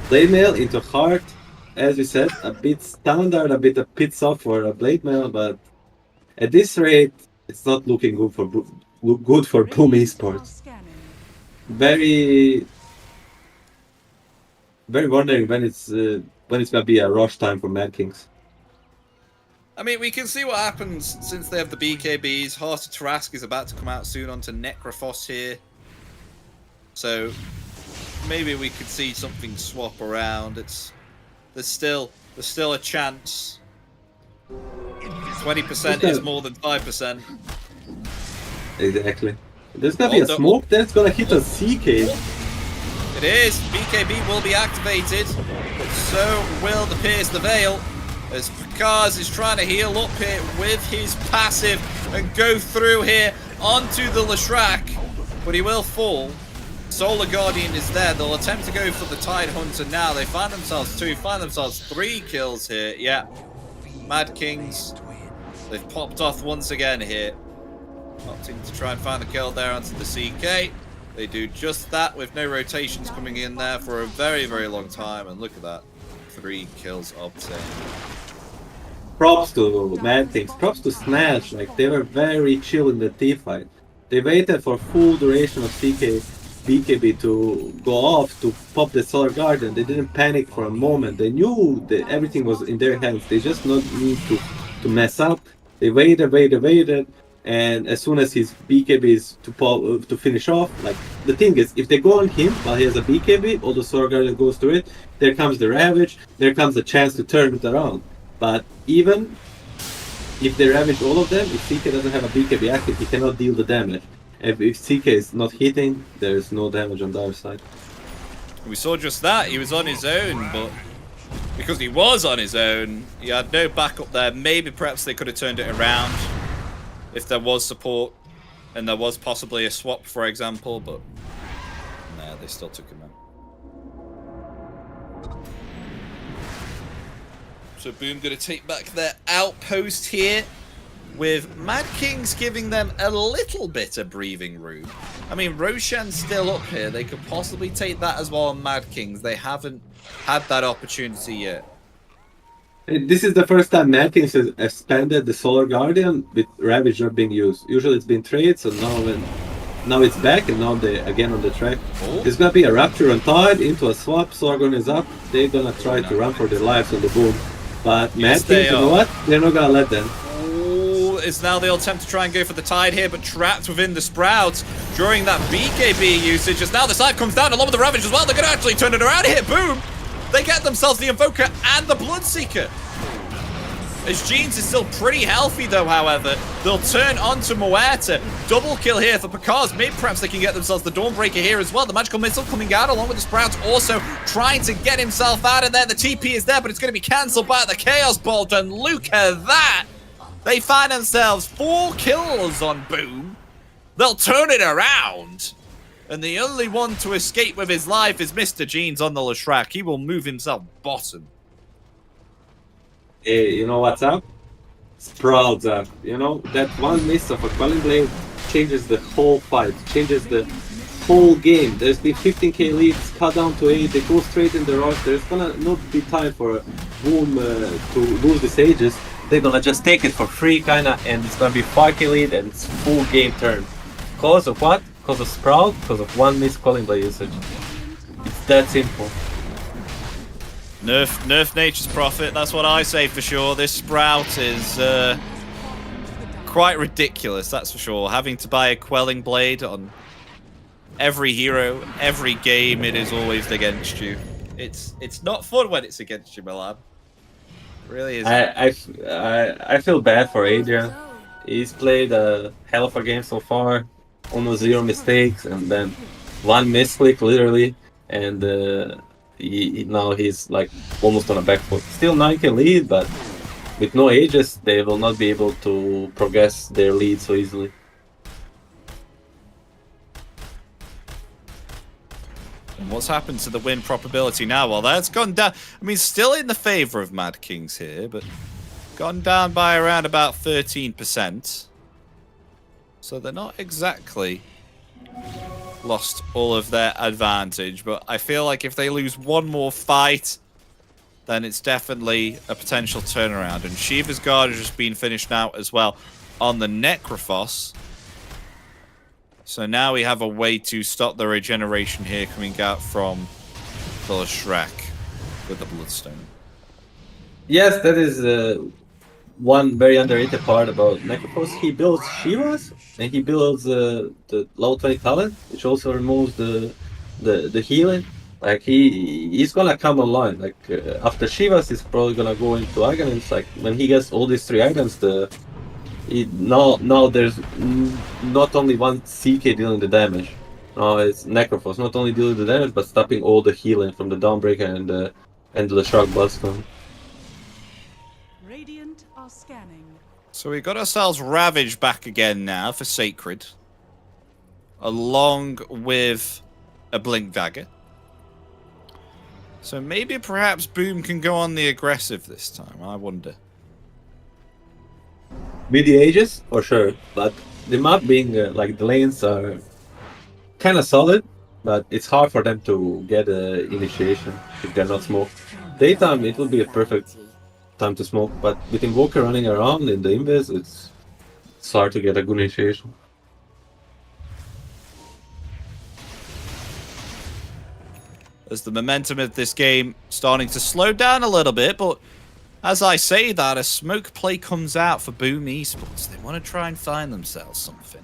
Blade Mail into Heart, as you said, a bit standard, a bit soft for a Blade Mail, but at this rate, it's not looking good for Boom Esports. Very wondering when it's gonna be a rush time for Mad Kings. I mean, we can see what happens since they have the BKBs. Heart of Tarask is about to come out soon onto Necrophos here. So maybe we could see something swap around. There's still a chance. 20% is more than 5%. Exactly. There's gonna be a smoke that's gonna hit a CK. It is. BKB will be activated, but so will the Pierce the Veil, as Picard is trying to heal up here with his passive and go through here onto the Leshrac, but he will fall. Solar Guardian is there. They'll attempt to go for the Tide Hunter now. They find themselves 3 kills here. Yeah. Mad Kings, they've popped off once again here. Opting to try and find the kill there onto the CK. They do just that with no rotations coming in there for a very, very long time. And look at that. 3 kills obtained. Props to Mad Kings. Props to Snatch. Like, they were very chill in the T-fight. They waited for full duration of BKB to go off to pop the Solar Guardian. They didn't panic for a moment. They knew that everything was in their hands. They just not need to mess up. They waited, and as soon as his BKB is to finish off, like the thing is, if they go on him while he has a BKB, all the Sword Guardian goes to it. There comes the Ravage. There comes the chance to turn it around. But even if they Ravage all of them, if CK doesn't have a BKB active, he cannot deal the damage. And if CK is not hitting, there is no damage on the other side. We saw just that. He was on his own, but because he was on his own, he had no backup there. Maybe perhaps they could have turned it around if there was support and there was possibly a swap, for example, but nah, they still took him out. So Boom going to take back their outpost here, with Mad Kings giving them a little bit of breathing room. I mean, Roshan's still up here. They could possibly take that as well on Mad Kings. They haven't had that opportunity yet. This is the first time Mad Kings has expanded the Solar Guardian with Ravage not being used. Usually it's been trade, so now it's back, and now they again on the track. Oh. It's gonna be a Rapture on Tide into a swap. Sorgon is up. They're gonna try to run for their lives on the Boom. But Mad Kings, you know what? They're not gonna let them. Is now the attempt to try and go for the Tide here, but trapped within the Sprouts during that BKB usage. As now the side comes down along with the Ravage as well. They're going to actually turn it around here. Boom! They get themselves the Invoker and the Bloodseeker. As Jeans is still pretty healthy though, however, they'll turn onto Muerta. Double kill here for Picard. Maybe perhaps they can get themselves the Dawnbreaker here as well. The Magical Missile coming out along with the Sprouts, also trying to get himself out of there. The TP is there, but it's going to be cancelled by the Chaos Bolt, and look at that! They find themselves 4 kills on Boom. They'll turn it around. And the only one to escape with his life is Mr. Jeans on the Leshrac. He will move himself bottom. Hey, you know what's up? Sprouts up. You know, that one miss of a Quelling Blade changes the whole fight, changes the whole game. There's been 15k leads, cut down to 8, they go straight in the rush. There's gonna not be time for Boom to lose the Sages. They're gonna just take it for free, kinda, and it's gonna be 5k lead and it's full game turn. Cause of what? Cause of Sprout, because of one missed Quelling Blade usage. It's that simple. Nerf Nature's Prophet, that's what I say for sure. This Sprout is quite ridiculous, that's for sure. Having to buy a Quelling Blade on every hero, every game, it is always against you. It's not fun when it's against you, my lad. It really is. I feel bad for Adrian. He's played a hell of a game so far, almost 0 mistakes, and then 1 misclick literally, and now he's like almost on a back foot. Still 9k lead, but with no Aegis, they will not be able to progress their lead so easily. And what's happened to the win probability now? Well, that's gone down. I mean, still in the favor of Mad Kings here, but gone down by around about 13%. So they're not exactly lost all of their advantage, but I feel like if they lose one more fight, then it's definitely a potential turnaround. And Shiva's Guard has just been finished out as well on the Necrophos. So now we have a way to stop the regeneration here coming out from the Leshrac with the Bloodstone. Yes, that is one very underrated part about Necrophos. He builds Shivas, and he builds the level 20 talent, which also removes the healing. Like he's gonna come online. Like after Shivas, he's probably gonna go into Aghanim's. Like when he gets all these 3 items, now there's not only one CK dealing the damage. Now it's Necrophos not only dealing the damage, but stopping all the healing from the Dawnbreaker and the Shark Bloodstone. Radiant are scanning. So we got ourselves Ravage back again now for Sacred, along with a Blink Dagger. So maybe perhaps Boom can go on the aggressive this time, I wonder. With the Aegis, for sure, but the map being like the lanes are kind of solid, but it's hard for them to get initiation if they're not smoked. Daytime, it will be a perfect time to smoke, but with Invoker running around in the Invis, it's hard to get a good initiation. As the momentum of this game starting to slow down a little bit, but As I say that, a smoke play comes out for Boom Esports. They want to try and find themselves something.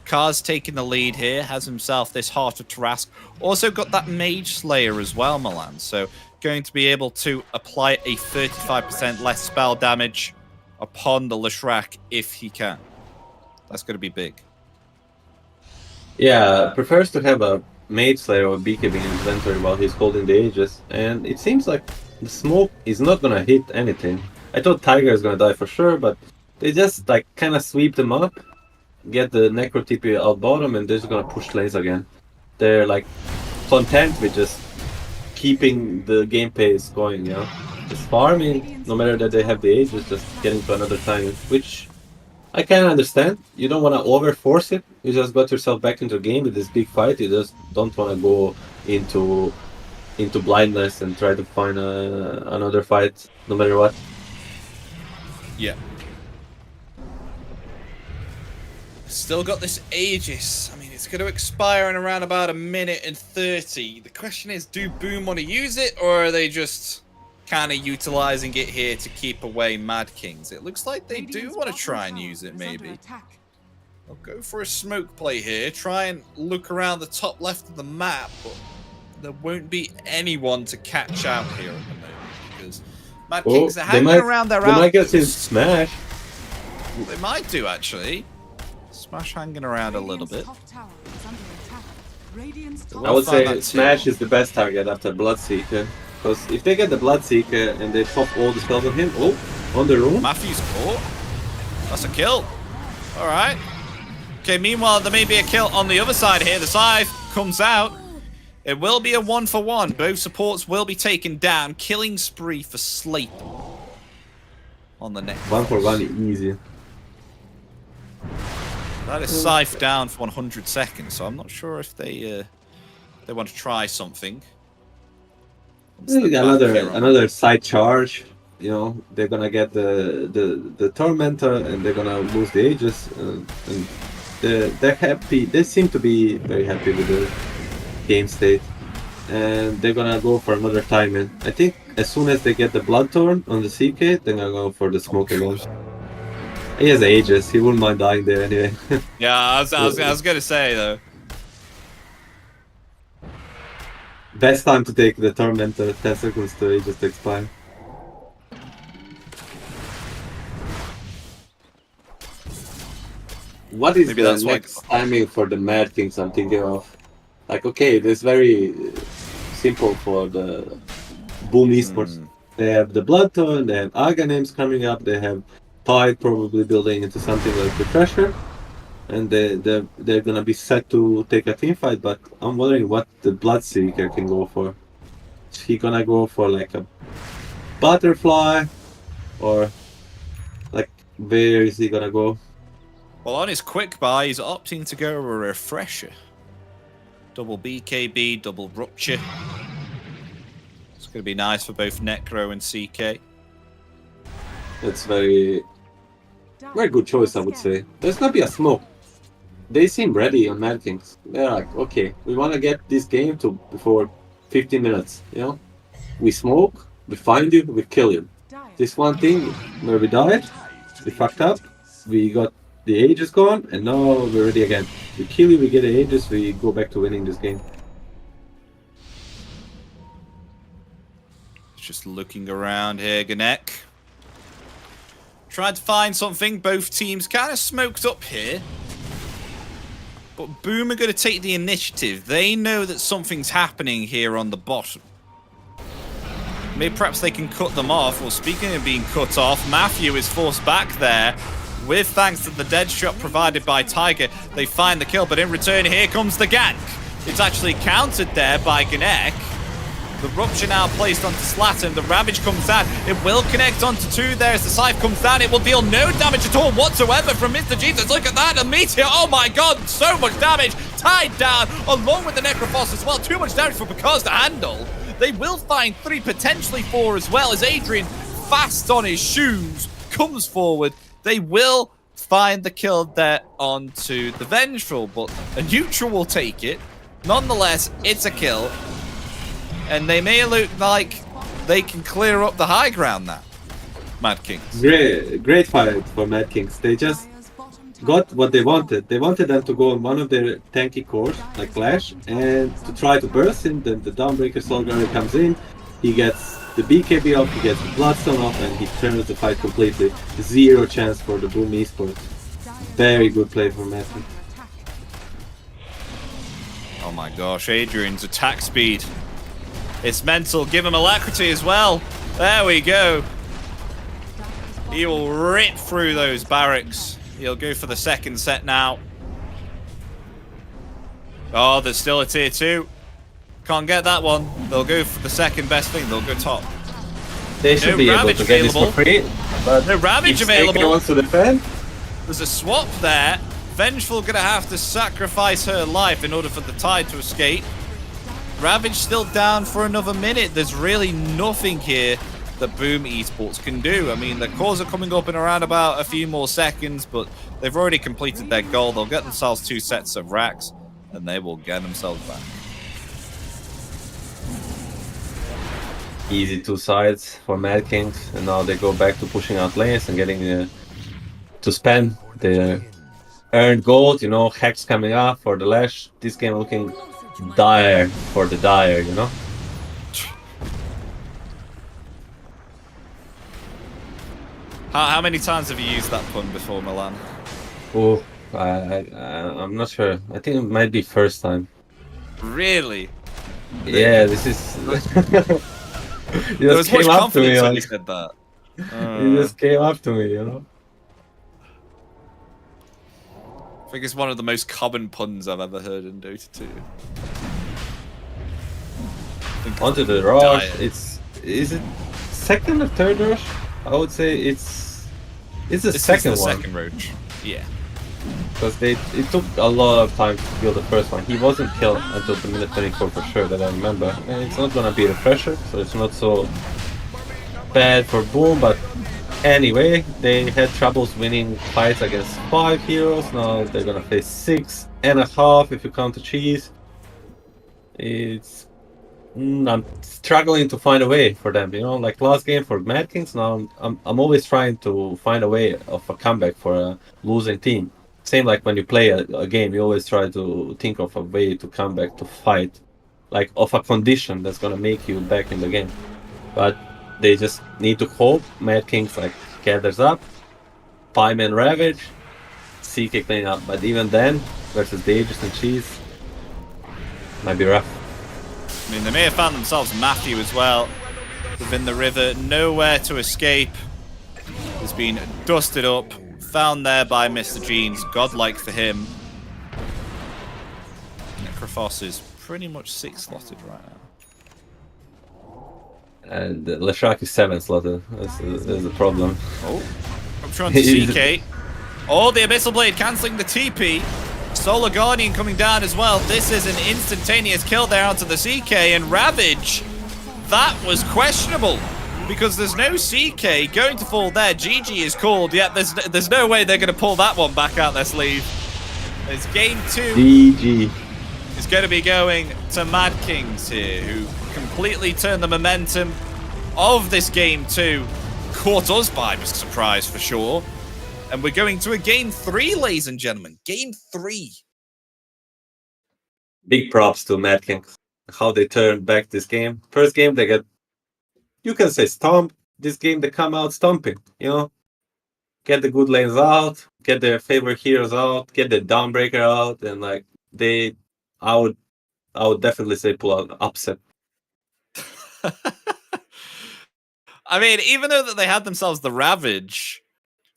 Kaz taking the lead here, has himself this Heart of Tarrasque. Also got that Mage Slayer as well, Milan. So going to be able to apply a 35% less spell damage upon the Leshrac if he can. That's going to be big. Yeah, prefers to have a Mage Slayer or BKB in his inventory while he's holding the Aegis, and it seems like the smoke is not gonna hit anything. I thought Tiger is gonna die for sure, but they just like kind of sweep them up, get the Necro TP out bottom, and they're just gonna push lanes again. They're like content with just keeping the game pace going, you know? Just farming, no matter that they have the Aegis, just getting to another time, which I can understand. You don't want to over-force it. You just got yourself back into the game with this big fight. You just don't want to go into blindness and try to find another fight, no matter what. Yeah. Still got this Aegis. I mean, it's going to expire in around about 1:30. The question is, do Boom want to use it, or are they just kind of utilizing it here to keep away Mad Kings? It looks like they do want to try and use it, maybe. I'll go for a smoke play here, try and look around the top left of the map, but there won't be anyone to catch out here at the moment, because Mad Kings are hanging around their They might get his Smash. They might do, actually. Smash hanging around a little bit. I would say Smash is the best target after Bloodseeker. Because if they get the Bloodseeker and they pop all the spells on him, on the room. Matthew's caught. That's a kill. Alright. Okay, meanwhile, there may be a kill on the other side here. The Scythe comes out. It will be a 1-for-1. Both supports will be taken down. Killing spree for Slate on the next. 1-for-1 easy. That is Scythe down for 100 seconds, so I'm not sure if they want to try something. Another side charge, you know. They're gonna get the Tormentor and they're gonna lose the Aegis, and they're happy. They seem to be very happy with the game state, and they're gonna go for another time in. I think as soon as they get the Bloodthorn on the CK, they're gonna go for the smoke again. He has Aegis. He wouldn't mind dying there anyway. Yeah, I was gonna say though. Best time to take the Tormentor, 10 seconds to Aegis to expire. What is Maybe the that's next timing for the Mad Kings I'm thinking of? Like, okay, this is very simple for the Boom Esports. They have the Bloodthorn, they have Aghanim's coming up, they have Tide probably building into something like the Pressure. And they're gonna be set to take a team fight, but I'm wondering what the Bloodseeker can go for. Is he gonna go for like a Butterfly? Or like, where is he gonna go? Well, on his quick buy, he's opting to go for a Refresher. Double BKB, double Rupture. It's gonna be nice for both Necro and CK. It's very good choice, I would say. There's gonna be a smoke. They seem ready on Mad Kings. They're like, okay, we want to get this game to before 15 minutes, you know? We smoke, we find you, we kill you. This one thing where we died, we fucked up, we got the Aegis gone, and now we're ready again. We kill you, we get the Aegis, we go back to winning this game. Just looking around here, Ganek. Trying to find something. Both teams kind of smoked up here. But Boom are going to take the initiative. They know that something's happening here on the bottom. Maybe perhaps they can cut them off. Well, speaking of being cut off, Matthew is forced back there. With thanks to the dead shot provided by Tiger, they find the kill. But in return, here comes the gank. It's actually countered there by Ganek. The Rupture now placed onto Slattern. The Ravage comes down. It will connect onto 2 there as the Scythe comes down. It will deal no damage at all whatsoever from Mr. Jesus. Look at that. A Meteor. Oh my god. So much damage. Tied down along with the Necrophos as well. Too much damage for Picard to handle. They will find 3, potentially 4 as well as Adrian, fast on his shoes, comes forward. They will find the kill there onto the Vengeful, but a neutral will take it. Nonetheless, it's a kill. And they may look like they can clear up the high ground now. Mad Kings. Great fight for Mad Kings. They just got what they wanted. They wanted them to go on one of their tanky cores, like Clash, and to try to burst him. Then the Dawnbreaker Soul Gunner comes in. He gets the BKB off, he gets the Bloodstone off, and he turns the fight completely. Zero chance for the Boom Esports. Very good play from Mad Kings. Oh my gosh, Adrian's attack speed. It's mental. Give him alacrity as well. There we go. He will rip through those barracks. He'll go for the second set now. Oh, there's still a tier 2. Can't get that one. They'll go for the second best thing. They'll go top. They should be able to get this for free. But no Ravage if Taken available. wants to defend. There's a swap there. Vengeful gonna have to sacrifice her life in order for the Tide to escape. Ravage still down for another minute. There's really nothing here that Boom Esports can do. I mean, the cores are coming up in around about a few more seconds, but they've already completed their goal. They'll get themselves 2 sets of racks, and they will get themselves back. Easy 2 sides for Mad Kings, and now they go back to pushing out lanes and getting to spend their earned gold. You know, hacks coming up for the Lash. This game looking dire for the dire, you know. How many times have you used that pun before, Milan? Oh, I'm not sure. I think it might be first time. Really? Yeah, this is. There was much came up to me confidence when you like, said that. it just came up to me, you know. I think it's one of the most common puns I've ever heard in Dota 2. Onto the rush. Is it second or third rush? I would say it's the second one. Second roach. Yeah. Because it took a lot of time to kill the first one. He wasn't killed until the minute 24 for sure, that I remember. And it's not gonna be a pressure, so it's not so bad for Boom, but anyway, they had troubles winning fights against 5 heroes. Now they're gonna face 6.5 if you count the cheese. I'm struggling to find a way for them, you know, like last game for Mad Kings. Now I'm always trying to find a way of a comeback for a losing team. Same like when you play a game, you always try to think of a way to come back to fight, like of a condition that's gonna make you back in the game. But they just need to hope Mad Kings like gathers up, 5-man Ravage, CK clean up. But even then, versus Daedrus and Cheese, might be rough. I mean, they may have found themselves Matthew as well within the river. Nowhere to escape. Has been dusted up. Found there by Mr. Jeans. Godlike for him. Necrophos is pretty much 6 slotted right now. And Leshak is 7 slotted. That's a problem. Oh, I'm trying to CK. Oh, the Abyssal Blade cancelling the TP. Solar Guardian coming down as well. This is an instantaneous kill there onto the CK, and Ravage. That was questionable because there's no CK going to fall there. GG is called. Yet there's no way they're going to pull that one back out their sleeve. It's game 2. GG. It's going to be going to Mad Kings here, who completely turned the momentum of this game 2. Caught us by surprise for sure. And we're going to a game 3, ladies and gentlemen. Game 3. Big props to Mad Kings. How they turned back this game. First game they get, you can say stomp. This game they come out stomping, you know. Get the good lanes out, get their favorite heroes out, get the Dawnbreaker out, and like I would definitely say pull out an upset. I mean, even though that they had themselves the Ravage,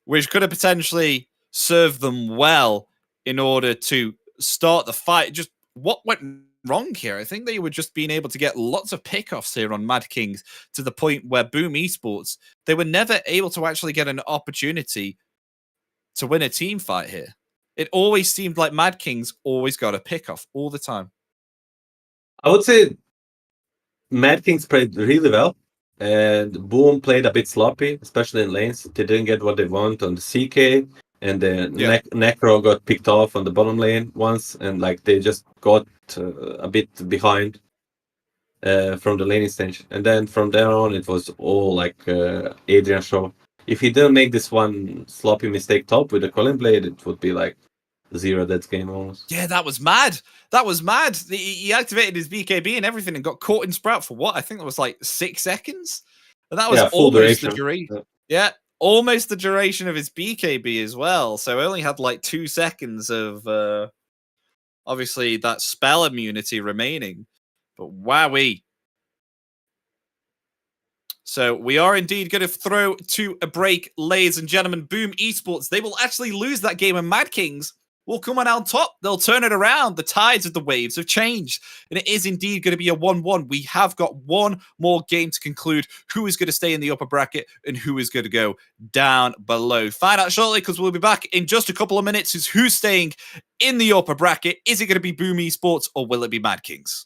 which could have potentially served them well in order to start the fight. Just what went wrong here? I think they were just being able to get lots of pickoffs here on Mad Kings to the point where Boom Esports, they were never able to actually get an opportunity to win a team fight here. It always seemed like Mad Kings always got a pickoff all the time. I would say Mad Kings played really well. And Boom played a bit sloppy, especially in lanes. They didn't get what they want on the CK, and then Necro got picked off on the bottom lane once, and like they just got a bit behind from the laning stage. And then from there on, it was all like Adrian show. if he didn't make this one sloppy mistake top with the Colin blade, it would be like 0 death game almost. Yeah, that was mad. That was mad. He activated his BKB and everything and got caught in Sprout for what? I think that was like 6 seconds. And that was Full almost duration. the duration. Yeah, almost the duration of his BKB as well. So only had like 2 seconds of obviously that spell immunity remaining. But wowee. So we are indeed going to throw to a break, ladies and gentlemen. Boom Esports, they will actually lose that game, and Mad Kings will come on out top. They'll turn it around. The tides of the waves have changed, and it is indeed going to be a 1-1. We have got one more game to conclude who is going to stay in the upper bracket and who is going to go down below. Find out shortly, because we'll be back in just a couple of minutes. Is who's staying in the upper bracket? Is it going to be Boom Esports or will it be Mad Kings?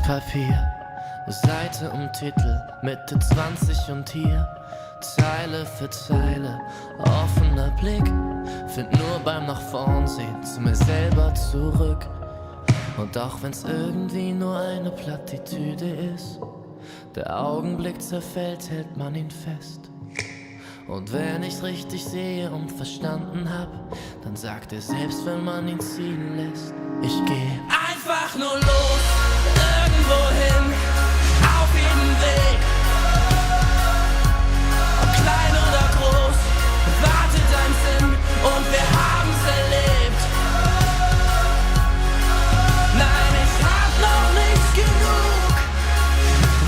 Papier, Seite um Titel, Mitte 20 und hier Zeile für Zeile, offener Blick, find nur beim nach vorn sehen zu mir selber zurück. Und auch wenn's irgendwie nur eine Plattitüde ist, der Augenblick zerfällt, hält man ihn fest. Und wenn ich's richtig sehe und verstanden hab, dann sagt er selbst, wenn man ihn ziehen lässt, ich geh einfach nur los, irgendwohin, auf jeden Weg. Ob klein oder groß, wartet ein Sinn und wir haben's erlebt. Nein, ich hab noch nicht genug,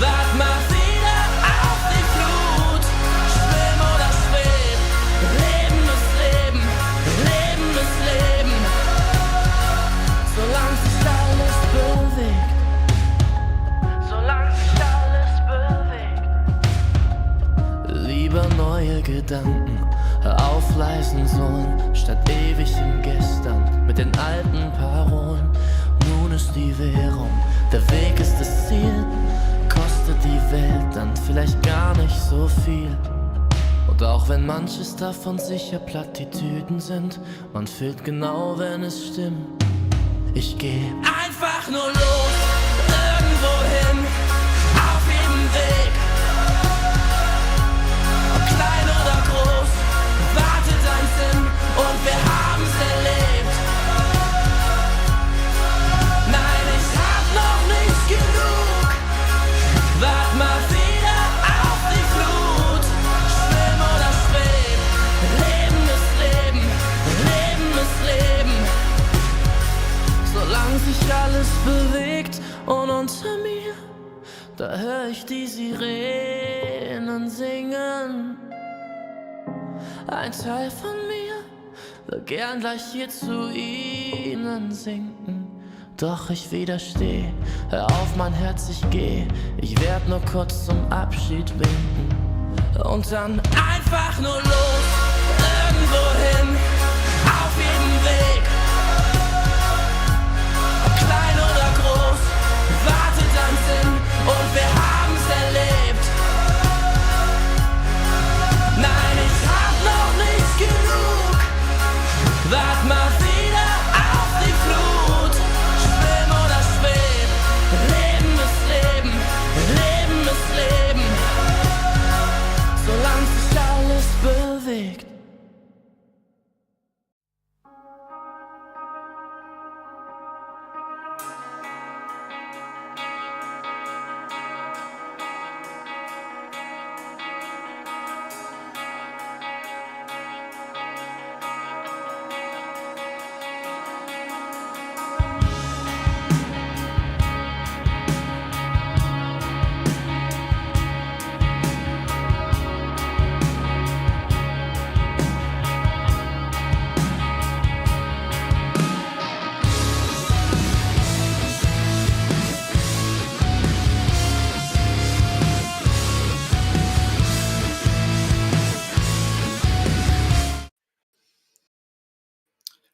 wart mal wieder auf die Flut. Schwimm oder schweb, Leben ist Leben, Leben ist Leben. Gedanken. Hör auf, leisen Sohlen, statt ewig im Gestern. Mit den alten Parolen, nun ist die Währung. Der Weg ist das Ziel, kostet die Welt dann vielleicht gar nicht so viel. Und auch wenn manches davon sicher Plattitüden sind, man fühlt genau, wenn es stimmt. Ich geh einfach nur los, irgendwo hin, auf jedem Weg. Ob klein oder groß, wartet ein Sinn und wir haben's erlebt. Nein, ich hab noch nicht genug, wart mal wieder auf die Flut. Schwimm oder schweb, Leben ist Leben, Leben ist Leben. Solange sich alles bewegt und unter mir, da hör ich die Sirenen singen. Ein Teil von mir will gern gleich hier zu ihnen sinken. Doch ich widersteh, hör auf mein Herz, ich geh. Ich werd nur kurz zum Abschied winken. Und dann einfach nur los, irgendwo hin, auf jedem Weg. Klein oder groß, wartet ein Sinn und wir haben's erlebt. Nein, ich hab noch nicht genug, wart mal wieder auf die Flut. Schwimm oder schweb, Leben ist Leben, Leben ist Leben. Solange sich alles bewegt.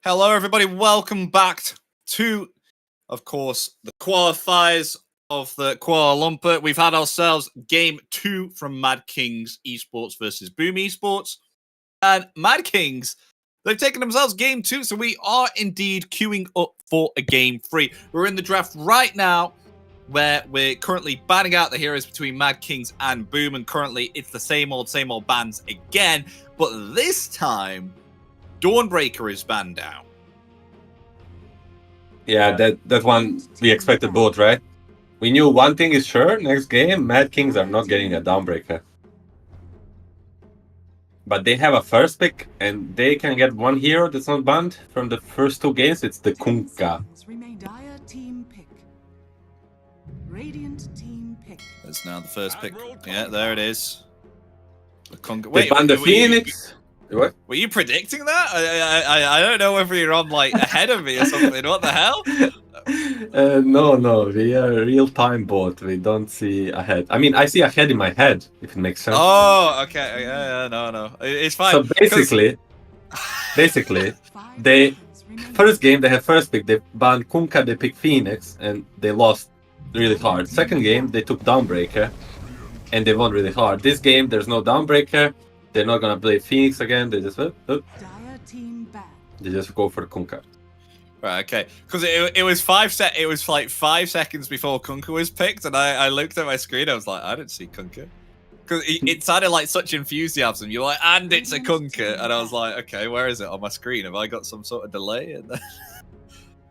Hello, everybody. Welcome back to, of course, the qualifiers of the Kuala Lumpur. We've had ourselves game 2 from Mad Kings Esports versus Boom Esports. And Mad Kings, they've taken themselves game 2, so we are indeed queuing up for a game 3. We're in the draft right now, where we're currently batting out the heroes between Mad Kings and Boom, and currently it's the same old bands again. But this time, Dawnbreaker is banned out. Yeah, that one we expected both, right? We knew one thing is sure, next game, Mad Kings are not getting a Dawnbreaker. But they have a first pick, and they can get one hero that's not banned from the first 2 games. It's the Kunkka. Dire team pick. Radiant team pick. That's now the first pick. Yeah, there it is. The Kunkka. They banned the Phoenix. What? Were you predicting that? I don't know whether you're on like ahead of me or something. What the hell? No, we are real-time bot. We don't see ahead. I mean, I see ahead in my head, if it makes sense. Oh, okay. Yeah, no. It's fine. So basically, they first game they had first pick. They banned Kunkka. They picked Phoenix, and they lost really hard. Second game they took Dawnbreaker, and they won really hard. This game there's no Dawnbreaker. They're not gonna play Phoenix again. They just Dire team back. they just go for Kunkka. Right, okay. Because it was 5 It was like 5 seconds before Kunkka was picked, and I looked at my screen. I was like, I didn't see Kunkka. Because it sounded like such enthusiasm. You're like, and it's a Kunkka, and I was like, okay, where is it on my screen? Have I got some sort of delay?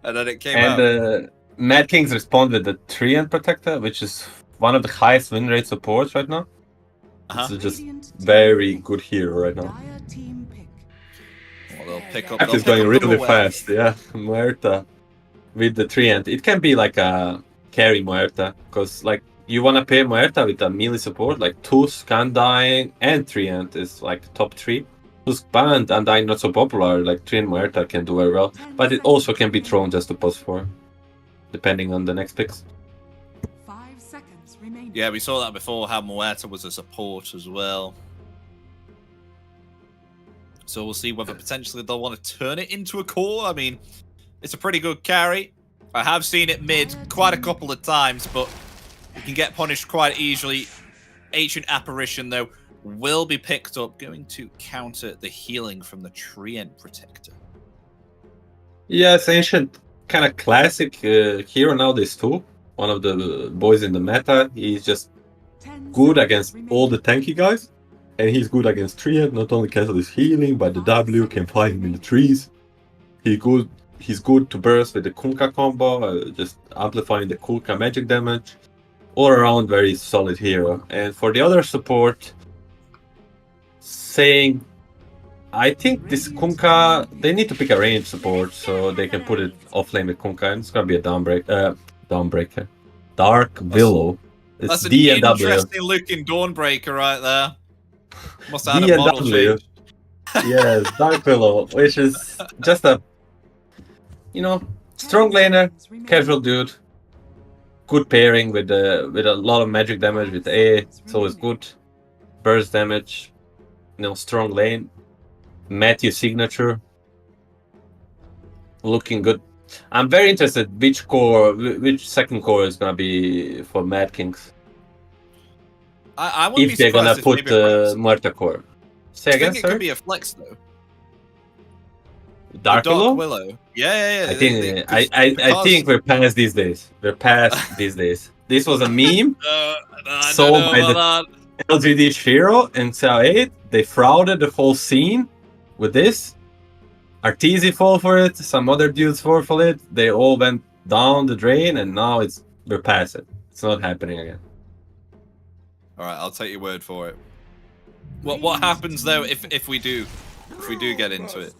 And then it came out. And Mad Kings respond with the Treant Protector, which is one of the highest win rate supports right now. It's just very good hero right now. Dire team pick. Well, they'll pick up. It's going really fast, yeah. Muerta with the Treant. It can be like a carry Muerta, because like you wanna pair Muerta with a melee support, like Tusk, Undying, and Treant is like top 3. Tusk banned, Undying not so popular, like Treant Muerta can do very well, but it also can be thrown just to post 4, depending on the next picks. 5 seconds remaining. Yeah, we saw that before, how Muerta was a support as well. So we'll see whether potentially they'll want to turn it into a core. I mean, it's a pretty good carry. I have seen it mid quite a couple of times, but it can get punished quite easily. Ancient Apparition, though, will be picked up, going to counter the healing from the Treant Protector. Yes, Ancient, kind of classic hero nowadays too. One of the boys in the meta. He's just good against all the tanky guys. And he's good against Treant, not only cancel his healing, but the W can find him in the trees. He's good to burst with the Kunkka combo, just amplifying the Kunkka magic damage. All around very solid hero. And for the other support, saying, I think this Kunkka, they need to pick a range support so they can put it off lane with Kunkka, and it's gonna be a Dawnbreaker. Dark Willow. It's That's an D and W. interesting looking Dawnbreaker right there. Must have had D a and model W. change. Yes, Dark Willow, which is just a, strong laner, casual dude. Good pairing with a lot of magic damage with A. It's always good. Burst damage. Strong lane. Matthew signature. Looking good. I'm very interested which second core is gonna be for Mad Kings. I wouldn't If be they're gonna surprised put if maybe Muerta core. Say I again, think it sir? could be a flex though. Dark Willow? Yeah. I think we're past these days. We're past these days. This was a meme sold by the LGD Shiro in CL8. They frauded the whole scene with this. Arteezy fall for it. Some other dudes fall for it. They all went down the drain, and now we're past it. It's not happening again. All right, I'll take your word for it. What happens though if we do get into it?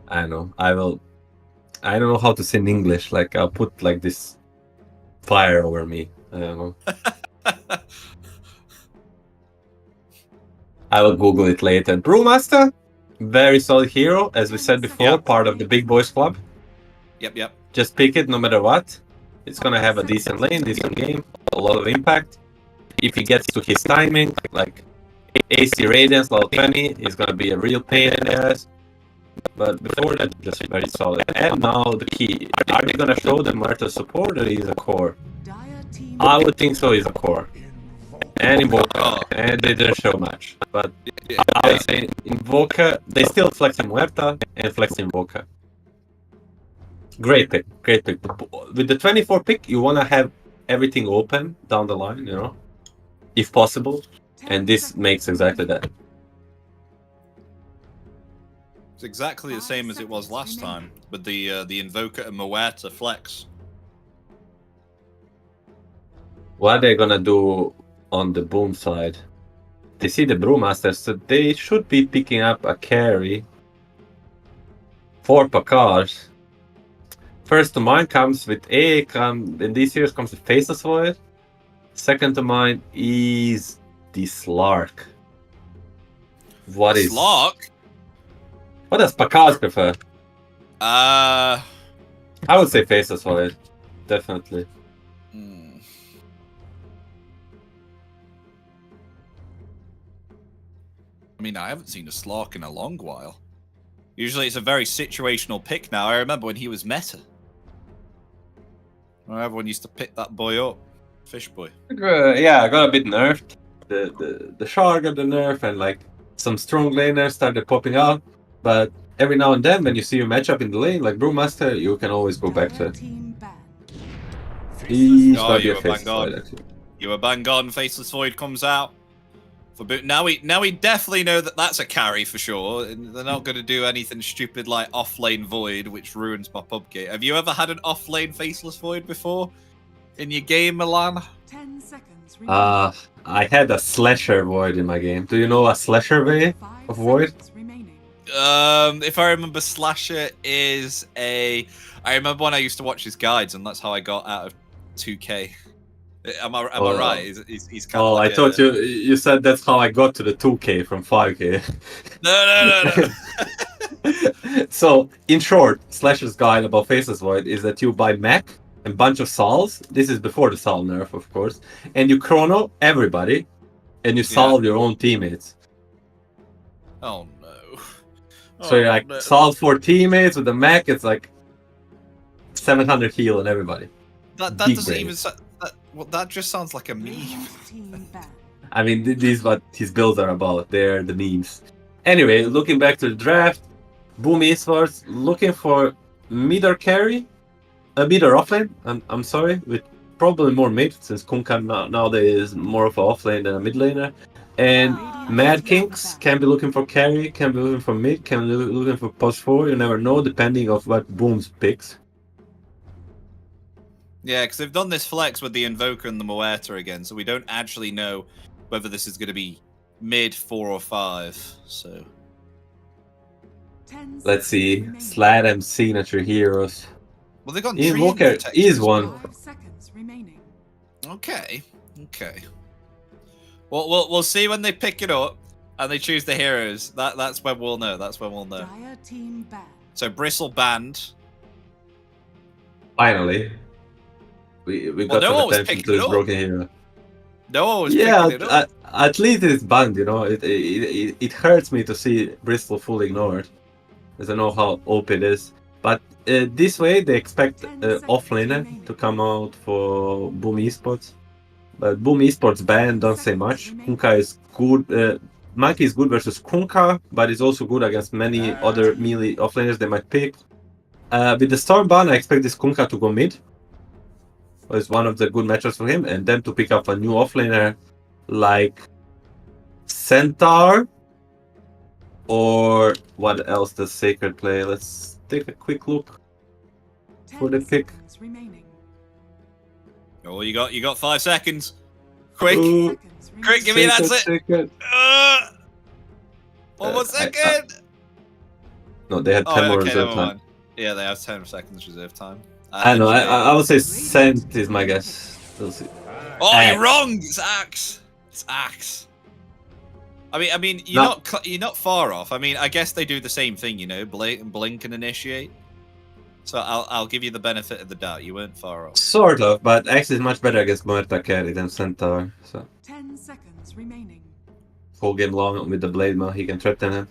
I know. I don't know how to say in English. Like, I'll put like this fire over me. I don't know. I will Google it later. Brewmaster, very solid hero, as we said before, part of the big boys club. Yep. Just pick it no matter what. It's gonna have a decent lane, decent game, a lot of impact. If he gets to his timing, like AC Radiance level 20, is gonna be a real pain in the ass. But before that, just very solid. And now the key. Are they gonna show the Muerta support or is a core? I would think so, is a core. And Invoker. And they didn't show much. But I would say Invoker, they still flex Muerta and flex Invoker. Great pick. With the 24 pick, you wanna have everything open down the line, if possible. And this makes exactly that. It's exactly the same as it was last time with the Invoker and Muerta flex. What are they gonna do on the boom side? They see the Brewmasters, so they should be picking up a carry for Pakars. First to mind comes with in these years comes with Faceless Void. Second to mind is the Slark. What does Pakars prefer? I would say Faceless Void. Definitely. I mean, I haven't seen a Slark in a long while. Usually it's a very situational pick now. I remember when he was meta. Everyone used to pick that boy up. Fish boy. Yeah, I got a bit nerfed. The Shark got the nerf, and like some strong laners started popping out. But every now and then, when you see a matchup in the lane, like Brewmaster, you can always go back to it. He's Oh, you were bang on. You were bang on. Faceless Void comes out. Now we definitely know that that's a carry for sure. And they're not going to do anything stupid like off-lane Void, which ruins my pub gate. Have you ever had an off-lane Faceless Void before in your game, Milan? 10 seconds. I had a Slasher Void in my game. Do you know a Slasher way of Void? If I remember, Slasher is I remember when I used to watch his guides, and that's how I got out of 2K. Am I right? He's kind of. I thought you said that's how I got to the 2K from 5K. No. So, in short, Slasher's guide about Faceless Void is that you buy mech and bunch of Sauls. This is before the Saul nerf, of course. And you chrono everybody, and you solve your own teammates. Oh no. So you're like no. solid 4 teammates with the mech. It's like 700 heal on everybody. That Big doesn't brain. even that just sounds like a meme. Team ban. I mean, this is what his builds are about. They're the memes. Anyway, looking back to the draft, Boom Esports looking for mid or carry, a mid or offlane. I'm sorry, with probably more mid since Kunkka nowadays is more of an offlane than a mid laner. And Mad Kings can be looking for carry, can be looking for mid, can be looking for post 4. You never know, depending of what Boom's picks. Yeah, because they've done this flex with the Invoker and the Muerta again, so we don't actually know whether this is going to be mid 4 or 5. So 10 Let's seconds see, remaining. Slad and signature heroes. well, they've got Invoker is one. 5 seconds remaining. Okay. Well, we'll see when they pick it up and they choose the heroes. That's when we'll know. That's when we'll know. Dire team ban. So Bristle banned. Finally, we Well, got no some one was attention picking to it this up. broken hero. No one was Yeah, picking it up. at least it's banned. You know, it hurts me to see Bristol fully ignored, as I know how OP it is. But this way, they expect 10 seconds offlaner remaining. to come out for Boom Esports. But Boom Esports ban don't say much. Kunkka is good. Monkey is good versus Kunkka, but is also good against many other melee offlaners they might pick. With the Storm ban, I expect this Kunkka to go mid. It's one of the good matchups for him, and then to pick up a new offlaner like Centaur, or what else does Sacred play? Let's take a quick look. 10 For the pick. seconds remaining. Oh, you got 5 seconds. Quick. Ooh, Seconds Quick, give me remaining. that. Sacred. One more I- second. No, they had 10 more okay, reserve never time. mind. Yeah, they have 10 seconds reserve time. I know. I would say Cent is my guess. We'll see. Oh, Axe. you're wrong. It's Axe. It's Axe. I mean, you're No. not far off. I mean, I guess they do the same thing, you know, blink and initiate. So I'll give you the benefit of the doubt. You weren't far off. Sort of, but X is much better against Muerta carry than Centaur. So 10 seconds remaining. whole game long with the Blade Mail, he can threaten him.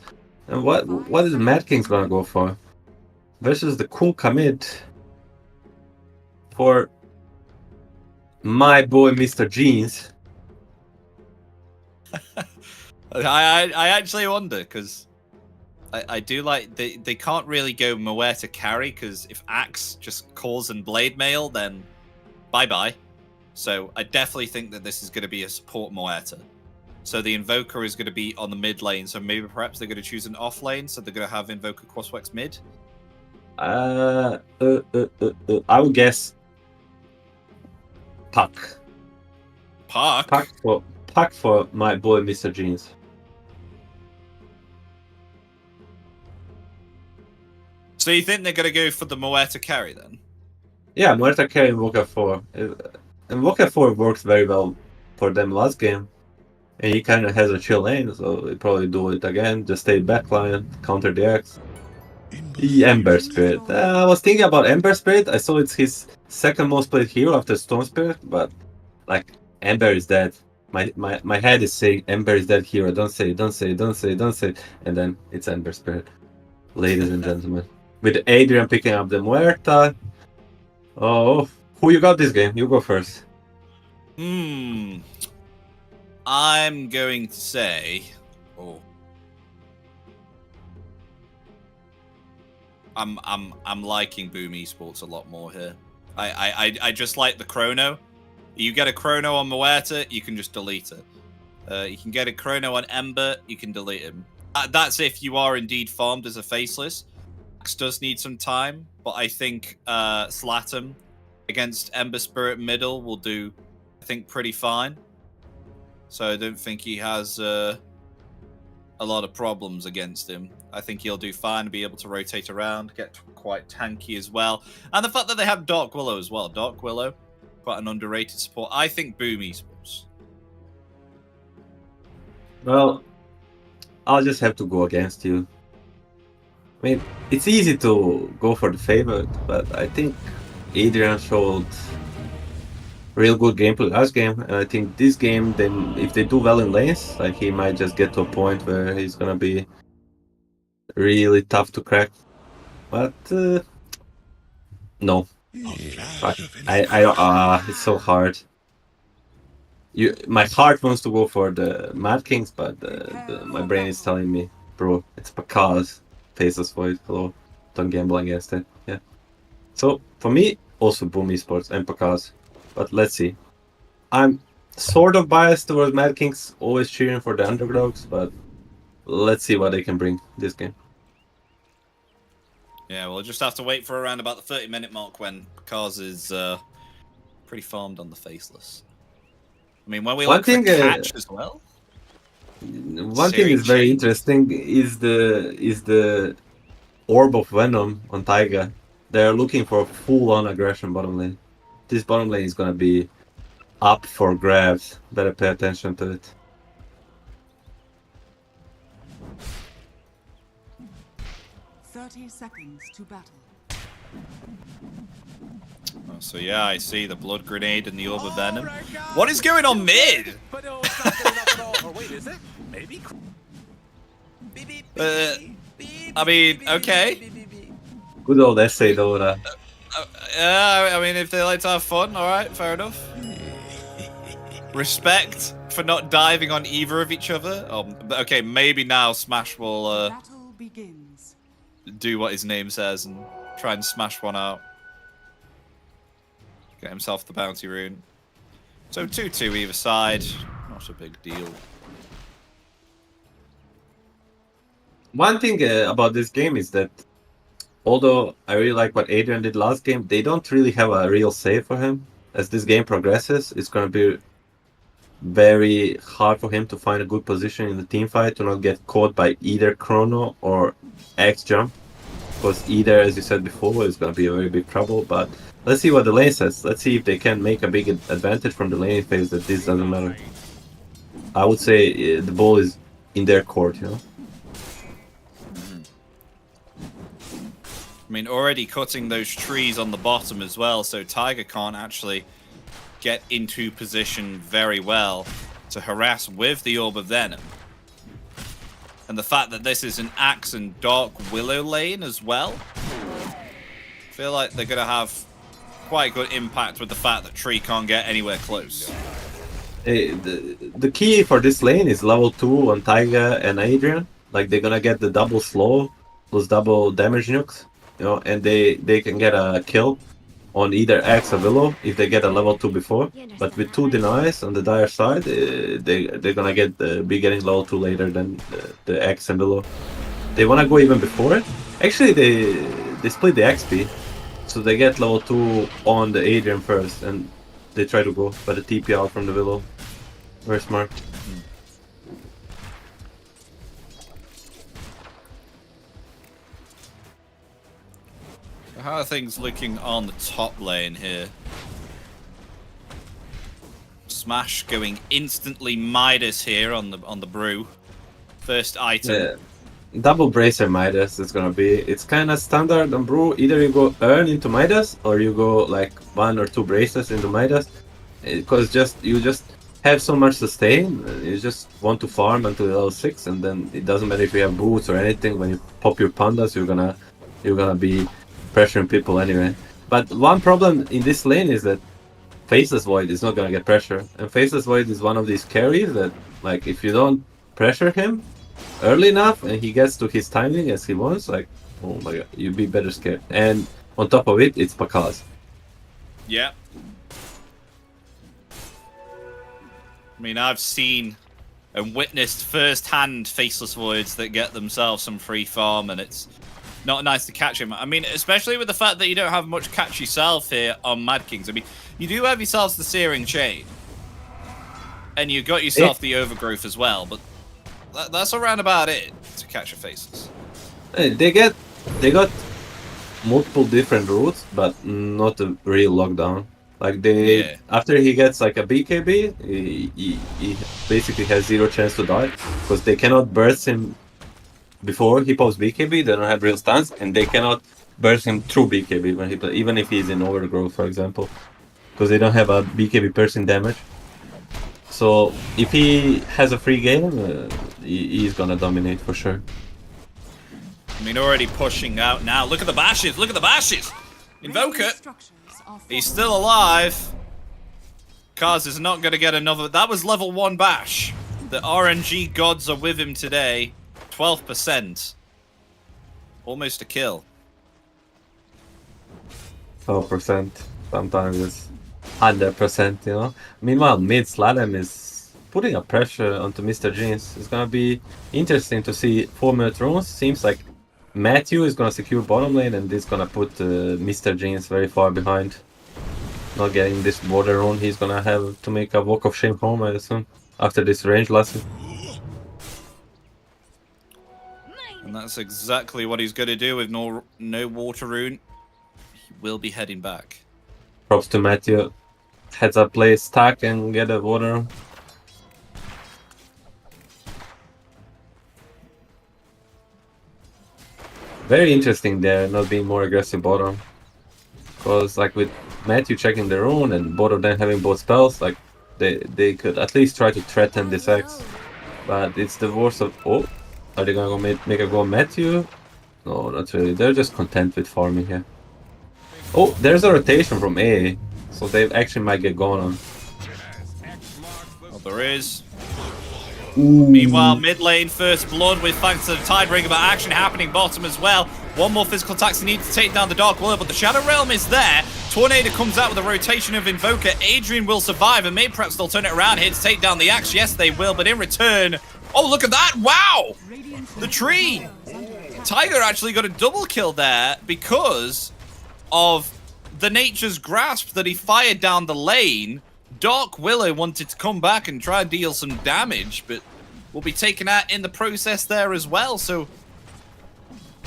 And what is Mad King's gonna go for? Versus the Kunkka mid for my boy Mr. Jeans. I actually wonder because I do like they can't really go Muerta carry because if Axe just calls and blade mail, then bye. So I definitely think that this is going to be a support Muerta. So the Invoker is going to be on the mid lane. So maybe perhaps they're going to choose an off lane. So they're going to have Invoker crosswex mid. I would guess Puck. Park. Puck for my boy Mr. Jeans. So you think they're going to go for the Muerta carry then? Yeah, Muerta carry Invoker 4. Invoker 4 works very well for them last game. And he kind of has a chill lane, so they probably do it again. Just stay backline, counter the X. The Ember Spirit. I was thinking about Ember Spirit. I saw it's his second most played hero after Storm Spirit, but like Ember is dead. My head is saying Ember is dead hero. Don't say it. And then it's Ember Spirit. Ladies and gentlemen. With Adrian picking up the Muerta. Oh, who you got this game? You go first. I'm going to say, I'm liking Boom Esports a lot more here. I just like the chrono. You get a chrono on Muerta, you can just delete it. You can get a chrono on Ember, you can delete him. That's if you are indeed farmed as a faceless. Axe does need some time, but I think Slatum against Ember Spirit middle will do, I think, pretty fine. So I don't think he has a lot of problems against him. I think he'll do fine, be able to rotate around, get quite tanky as well. And the fact that they have Dark Willow as well. Dark Willow, quite an underrated support. I think Boom Esports. Well, I'll just have to go against you. I mean, it's easy to go for the favorite, but I think Adrian showed real good gameplay last game, and I think this game, then if they do well in lanes, like he might just get to a point where he's gonna be really tough to crack. But no, Fuck. It's so hard. My heart wants to go for the Mad Kings, but my brain is telling me, bro, it's because Faceless Void. Hello, don't gamble against it. Yeah. So for me, also Boom Esports and Pakaz. But let's see. I'm sort of biased towards Mad Kings, always cheering for the underdogs, but let's see what they can bring this game. Yeah, we'll just have to wait for around about the 30-minute mark when Kaz is pretty farmed on the Faceless. I mean, when we look for catch as well. One thing is very interesting is the Orb of Venom on Taiga. They're looking for full-on aggression bottom lane. This bottom lane is gonna be up for grabs. Better pay attention to it. Seconds to battle. So yeah, I see the Blood Grenade and the Orb of Venom. What is going on mid? I mean, okay. Good old essay, Dota. I mean, if they like to have fun, alright, fair enough. Respect for not diving on either of each other. Okay, maybe now Smash will Battle begins. do what his name says and try and smash one out. Get himself the bounty rune. So 2-2 either side. Not a big deal. One thing about this game is that although I really like what Adrian did last game, they don't really have a real save for him. As this game progresses, it's going to be very hard for him to find a good position in the team fight to not get caught by either Chrono or X Jump. Because either, as you said before, is going to be a very big trouble. But let's see what the lane says. Let's see if they can make a big advantage from the laning phase that this doesn't matter. I would say the ball is in their court, you know? I mean, already cutting those trees on the bottom as well, so Tiger can't actually get into position very well to harass with the Orb of Venom. And the fact that this is an Axe and Dark Willow lane as well, I feel like they're going to have quite good impact with the fact that Tree can't get anywhere close. The key for this lane is level 2 on Taiga and Adrian. Like, they're going to get the double slow plus double damage nukes. You know, and they can get a kill on either Axe or Willow if they get a level 2 before. But with 2 denies on the Dire side, they're gonna be getting level 2 later than the Axe and Willow. They wanna go even before it. Actually, they split the XP, so they get level 2 on the Adrian first, and they try to go by the TP out from the Willow. Very smart. How are things looking on the top lane here? Smash going instantly Midas here on the brew. First item. Yeah. Double Bracer Midas is gonna be. It's kind of standard on brew. Either you go earn into Midas or you go like 1 or 2 braces into Midas. Because you just have so much sustain. You just want to farm until level 6, and then it doesn't matter if you have boots or anything. When you pop your pandas, you're gonna be pressuring people anyway. But one problem in this lane is that Faceless Void is not gonna get pressure, and Faceless Void is one of these carries that, like, if you don't pressure him early enough and he gets to his timing as he wants, like, oh my god, you'd be better scared. And on top of it, it's Pakaz. Yeah. I mean, I've seen and witnessed firsthand Faceless Voids that get themselves some free farm, and it's not nice to catch him. I mean, especially with the fact that you don't have much catch yourself here on Mad Kings. I mean, you do have yourselves the Searing Chain. And you got yourself the Overgrowth as well, but that's around about it to catch your Faceless. They got multiple different routes, but not a real lockdown. Like, after he gets like a BKB, he basically has 0 chance to die, because they cannot burst him before he pops BKB. They don't have real stance, and they cannot burst him through BKB when he play, even if he's in Overgrowth, for example, because they don't have a BKB piercing damage. So if he has a free game, he's gonna dominate for sure. I mean, already pushing out now. Look at the bashes. Look at the bashes. Invoker. He's still alive. Kaz is not going to get another. That was level 1 bash. The RNG gods are with him today. 12%. Almost a kill. 12%. Sometimes it's 100%, you know. Meanwhile, mid Slalom is putting a pressure onto Mr. Jeans. It's gonna be interesting to see 4-minute runes. Seems like Matthew is gonna secure bottom lane, and this gonna put Mr. Jeans very far behind. Not getting this border rune, he's gonna have to make a walk of shame home, I assume, after this range lesson. And that's exactly what he's going to do with no water rune. He will be heading back. Props to Matthew. Heads up play, stack and get a water rune. Very interesting there, not being more aggressive bottom. Because like with Matthew checking the rune and both of them having both spells, like they could at least try to threaten this X. But it's the worst of... Oh, are they gonna go make a go at Matthew? No, not really. They're just content with farming here. Oh, there's a rotation from A, so they actually might get going on. Well, there is. Meanwhile, mid lane, first blood with thanks to the Tidebringer, but action happening bottom as well. One more physical attacks he needs to take down the Dark Willow, but the Shadow Realm is there. Tornado comes out with a rotation of Invoker. Adrian will survive, and may perhaps they'll turn it around here to take down the Axe. Yes, they will, but in return... Oh, look at that! Wow! The tree! Tiger actually got a double kill there because of the Nature's Grasp that he fired down the lane. Dark Willow wanted to come back and try and deal some damage, but will be taken out in the process there as well, so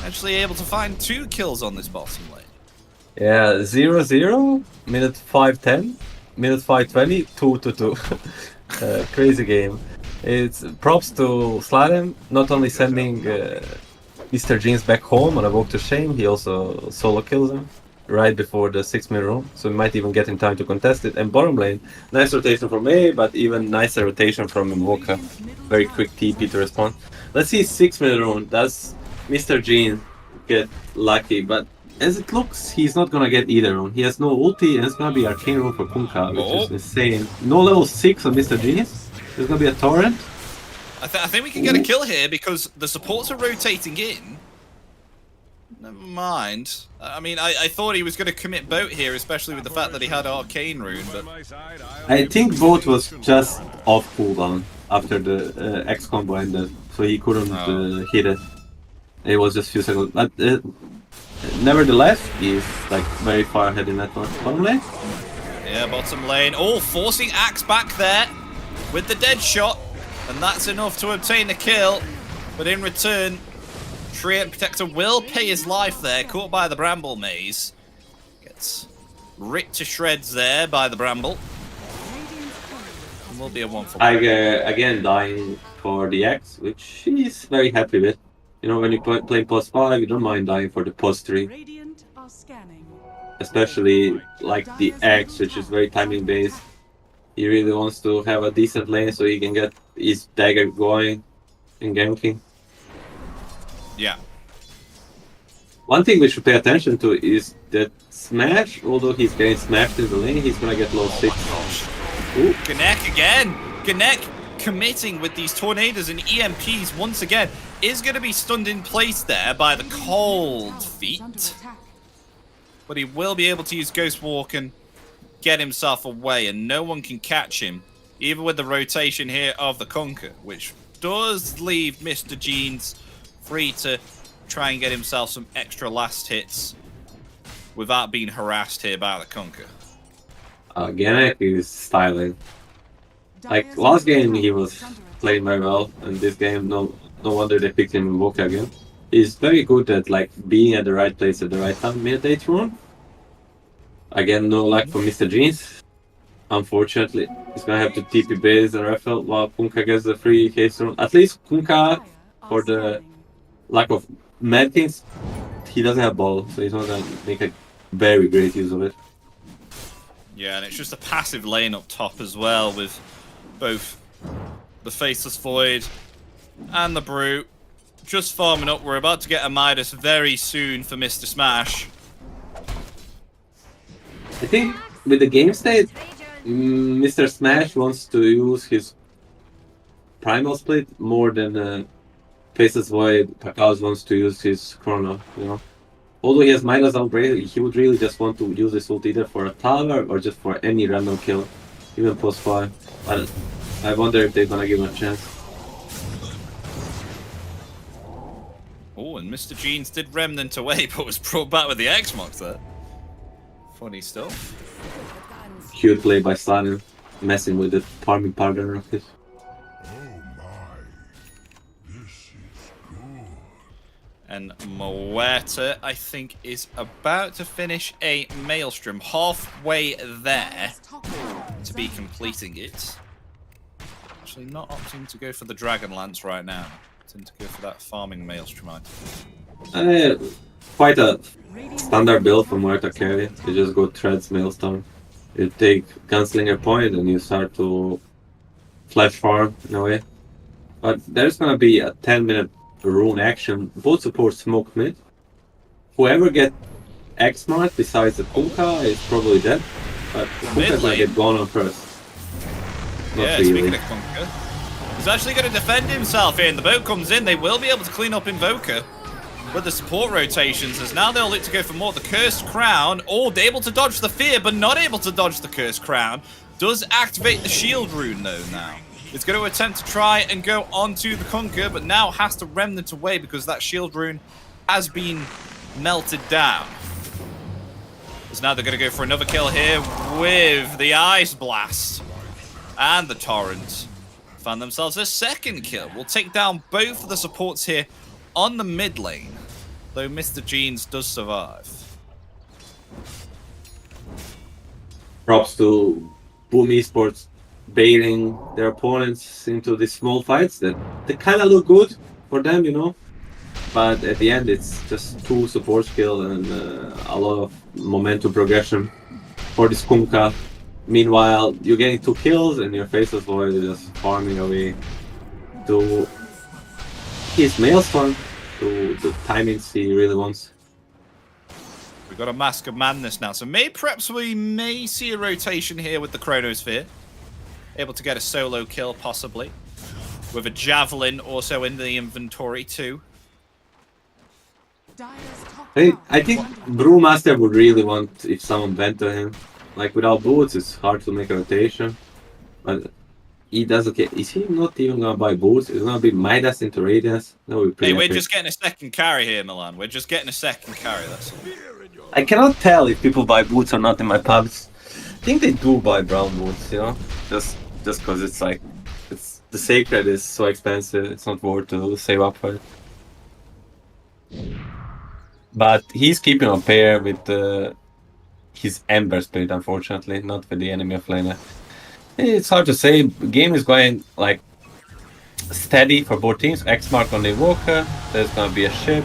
actually able to find 2 kills on this bottom lane. Yeah, 0-0, minute 5:10, minute 5:20, 2-2. Crazy game. It's props to Sladem, not only sending Mr. Jeans back home on a walk to shame, he also solo kills him right before the 6-minute rune, so we might even get in time to contest it. And bottom lane, nice rotation from A, but even nicer rotation from Invoker. Very quick TP to respond. Let's see 6-minute rune. Does Mr. Jean get lucky? But as it looks, he's not gonna get either rune. He has no ulti, and it's gonna be Arcane rune for Kunkka, which is insane. No level 6 on Mr. Genius. There's gonna be a torrent. I think we can get a kill here because the supports are rotating in. Never mind. I mean, I thought he was going to commit boat here, especially with the fact that he had Arcane Rune, but... I think boat was just off cooldown after the X combo ended, so he couldn't hit it. It was just a few seconds. But nevertheless, he's like very far ahead in that one. Bottom lane? Yeah, bottom lane. Oh, forcing Axe back there with the dead shot, and that's enough to obtain the kill. But in return, Treant Protector will pay his life there, caught by the Bramble Maze. Gets ripped to shreds there by the Bramble. And will be a 1 for 1. Tiger again dying for the X, which he's very happy with. You know, when you play plus 5, you don't mind dying for the plus 3. Radiant are scanning. Especially like the X, which is very timing based. He really wants to have a decent lane so he can get his dagger going in ganking. Yeah. One thing we should pay attention to is that Smash, although he's getting smashed in the lane, he's gonna get low 6. Ooh. Gnek again. Gnek committing with these tornadoes and EMPs once again. Is going to be stunned in place there by the cold feet. But he will be able to use Ghost Walk and get himself away, and no one can catch him, even with the rotation here of the Conquer, which does leave Mr. Jeans free to try and get himself some extra last hits without being harassed here by the Conquer. Gennett is styling. Like last game he was playing very well, and this game no wonder they picked him in Woka again. He's very good at like being at the right place at the right time. Mid 8 rune. Again, no luck for Mr. Jeans. Unfortunately, he's gonna have to TP base and Rafael while Kunkka gets the free haste rune. At least Kunkka, for the lack of Mad Kings, he doesn't have ball, so he's not gonna make a very great use of it. Yeah, and it's just a passive lane up top as well, with both the Faceless Void and the Brute. just farming up. We're about to get a Midas very soon for Mr. Smash. I think with the game state, Mr. Smash wants to use his Primal Split more than Faces Void Pakaos wants to use his Chrono, you know? Although he has Midas Outbreak, he would really just want to use this ult either for a tower or just for any random kill, even post 5. But I wonder if they're gonna give him a chance. Oh, and Mr. Jeans did Remnant away, but was brought back with the X-Mox there. Funny stuff. Cute play by Stalin, messing with the farming partner of his. And Moeta, I think, is about to finish a Maelstrom. Halfway there to be completing it. Actually, not opting to go for the Dragon Lance right now. Opting to go for that farming Maelstrom item. Quite a standard build for Moeta carry. You just go Treads Maelstrom. You take Gunslinger point and you start to flash farm in a way. But there's gonna be a 10-minute rune action. Both support smoke mid. Whoever get X-Mart besides the Kunkka is probably dead. But the Kunkka's gonna get gone on first. Yeah, speaking of Kunkka, he's actually going to defend himself here, and the boat comes in. They will be able to clean up Invoker with the support rotations, as now they'll look to go for more. The Cursed Crown, able to dodge the Fear, but not able to dodge the Cursed Crown. Does activate the Shield Rune, though, now. It's going to attempt to try and go onto the Kunkka, but now has to Remnant away because that Shield Rune has been melted down. So now they're going to go for another kill here with the Ice Blast. And the Torrent found themselves a second kill. We'll take down both of the supports here on the mid lane, though Mr. Jeans does survive. Props to Boom Esports baiting their opponents into these small fights that they kind of look good for them, you know? But at the end, it's just 2 support skill and a lot of momentum progression for this Kunkka. Meanwhile, you're getting 2 kills and your Faceless Void is just farming away to his Maelstrom, to the timings he really wants. We've got a Mask of Madness now, so perhaps we may see a rotation here with the Chronosphere. Able to get a solo kill, possibly. With a Javelin also in the inventory, too. I think Brewmaster would really want if someone went to him. Like, without boots, it's hard to make a rotation. But he doesn't care. Is he not even gonna buy boots? It's gonna be Midas into Radiance. That would be pretty Hey, epic. we're just getting a second carry here, Milan. We're just getting a second carry, that's all. I cannot tell if people buy boots or not in my pubs. I think they do buy brown boots, you know? Just because it's like... The Sacred is so expensive, it's not worth to save up for it. But he's keeping a pair with his Ember Spirit, unfortunately, not with the enemy of laner. It's hard to say. Game is going like steady for both teams. X-Mark on the Evoker. There's gonna be a ship.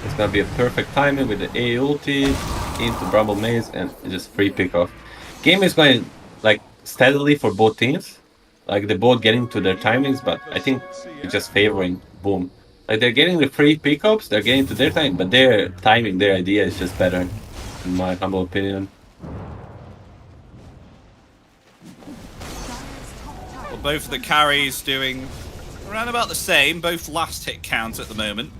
It's gonna be a perfect timing with the A ulti into Bramble Maze and just free pick off. Game is going like steadily for both teams. Like they're both getting to their timings, but I think it's just favoring Boom. Like they're getting the free pickups, they're getting to their time, but their timing, their idea is just better, in my humble opinion. Well, both of the carries doing around about the same, both last hit count at the moment.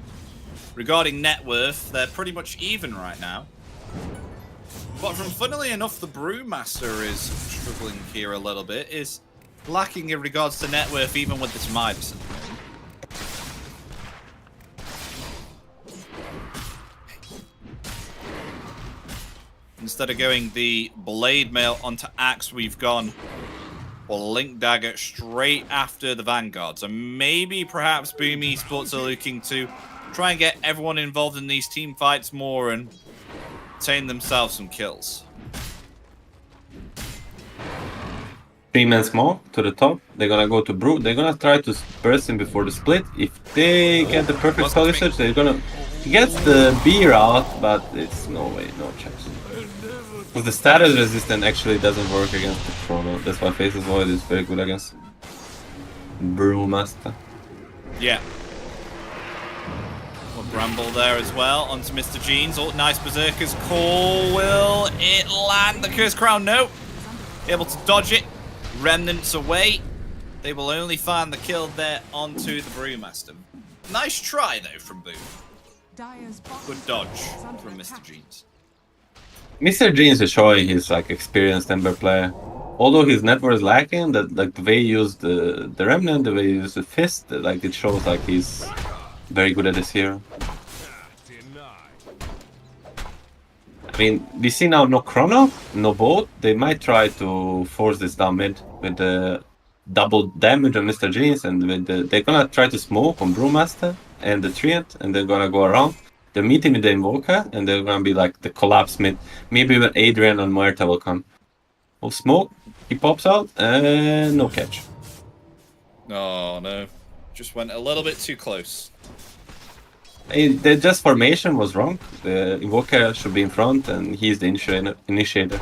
Regarding net worth, they're pretty much even right now. But funnily enough, the Brewmaster is struggling here a little bit, is lacking in regards to net worth even with this Midas at the moment. Instead of going the Blade Mail onto Axe, we've gone for Link Dagger straight after the Vanguard. So maybe perhaps Boom Esports are looking to try and get everyone involved in these team fights more and obtain themselves some kills. 3 men small to the top. They're gonna go to Brew. They're gonna try to burst him before the split. If they get the perfect spell usage, they're gonna get the B route, but it's no way, no chance. Because the status resistance actually doesn't work against the Chrono. That's why Faceless Void is very good against Brewmaster. Yeah. Bramble there as well, onto Mr. Jeans. Oh, nice Berserker's call. Will it land the Curse Crown? No. Able to dodge it. Remnants away. They will only find the kill there onto the Brewmaster. Nice try, though, from Boom. Good dodge from Mr. Jeans. Mr. Jeans is showing his like experienced Ember player. Although his network is lacking, that like the way he used the Remnant, the way he used the Fist, like it shows like he's very good at this hero. I mean, we see now no Chrono, no Bolt. They might try to force this down mid with the double damage on Mr. Jeans, and with they're gonna try to smoke on Brewmaster and the Treant, and they're gonna go around. They're meeting with the Invoker, and they're gonna be like the collapse mid. Maybe even Adrian and Muerta will come. We'll smoke, he pops out, and no catch. Oh no, just went a little bit too close. The just formation was wrong. The Invoker should be in front, and he's the initiator.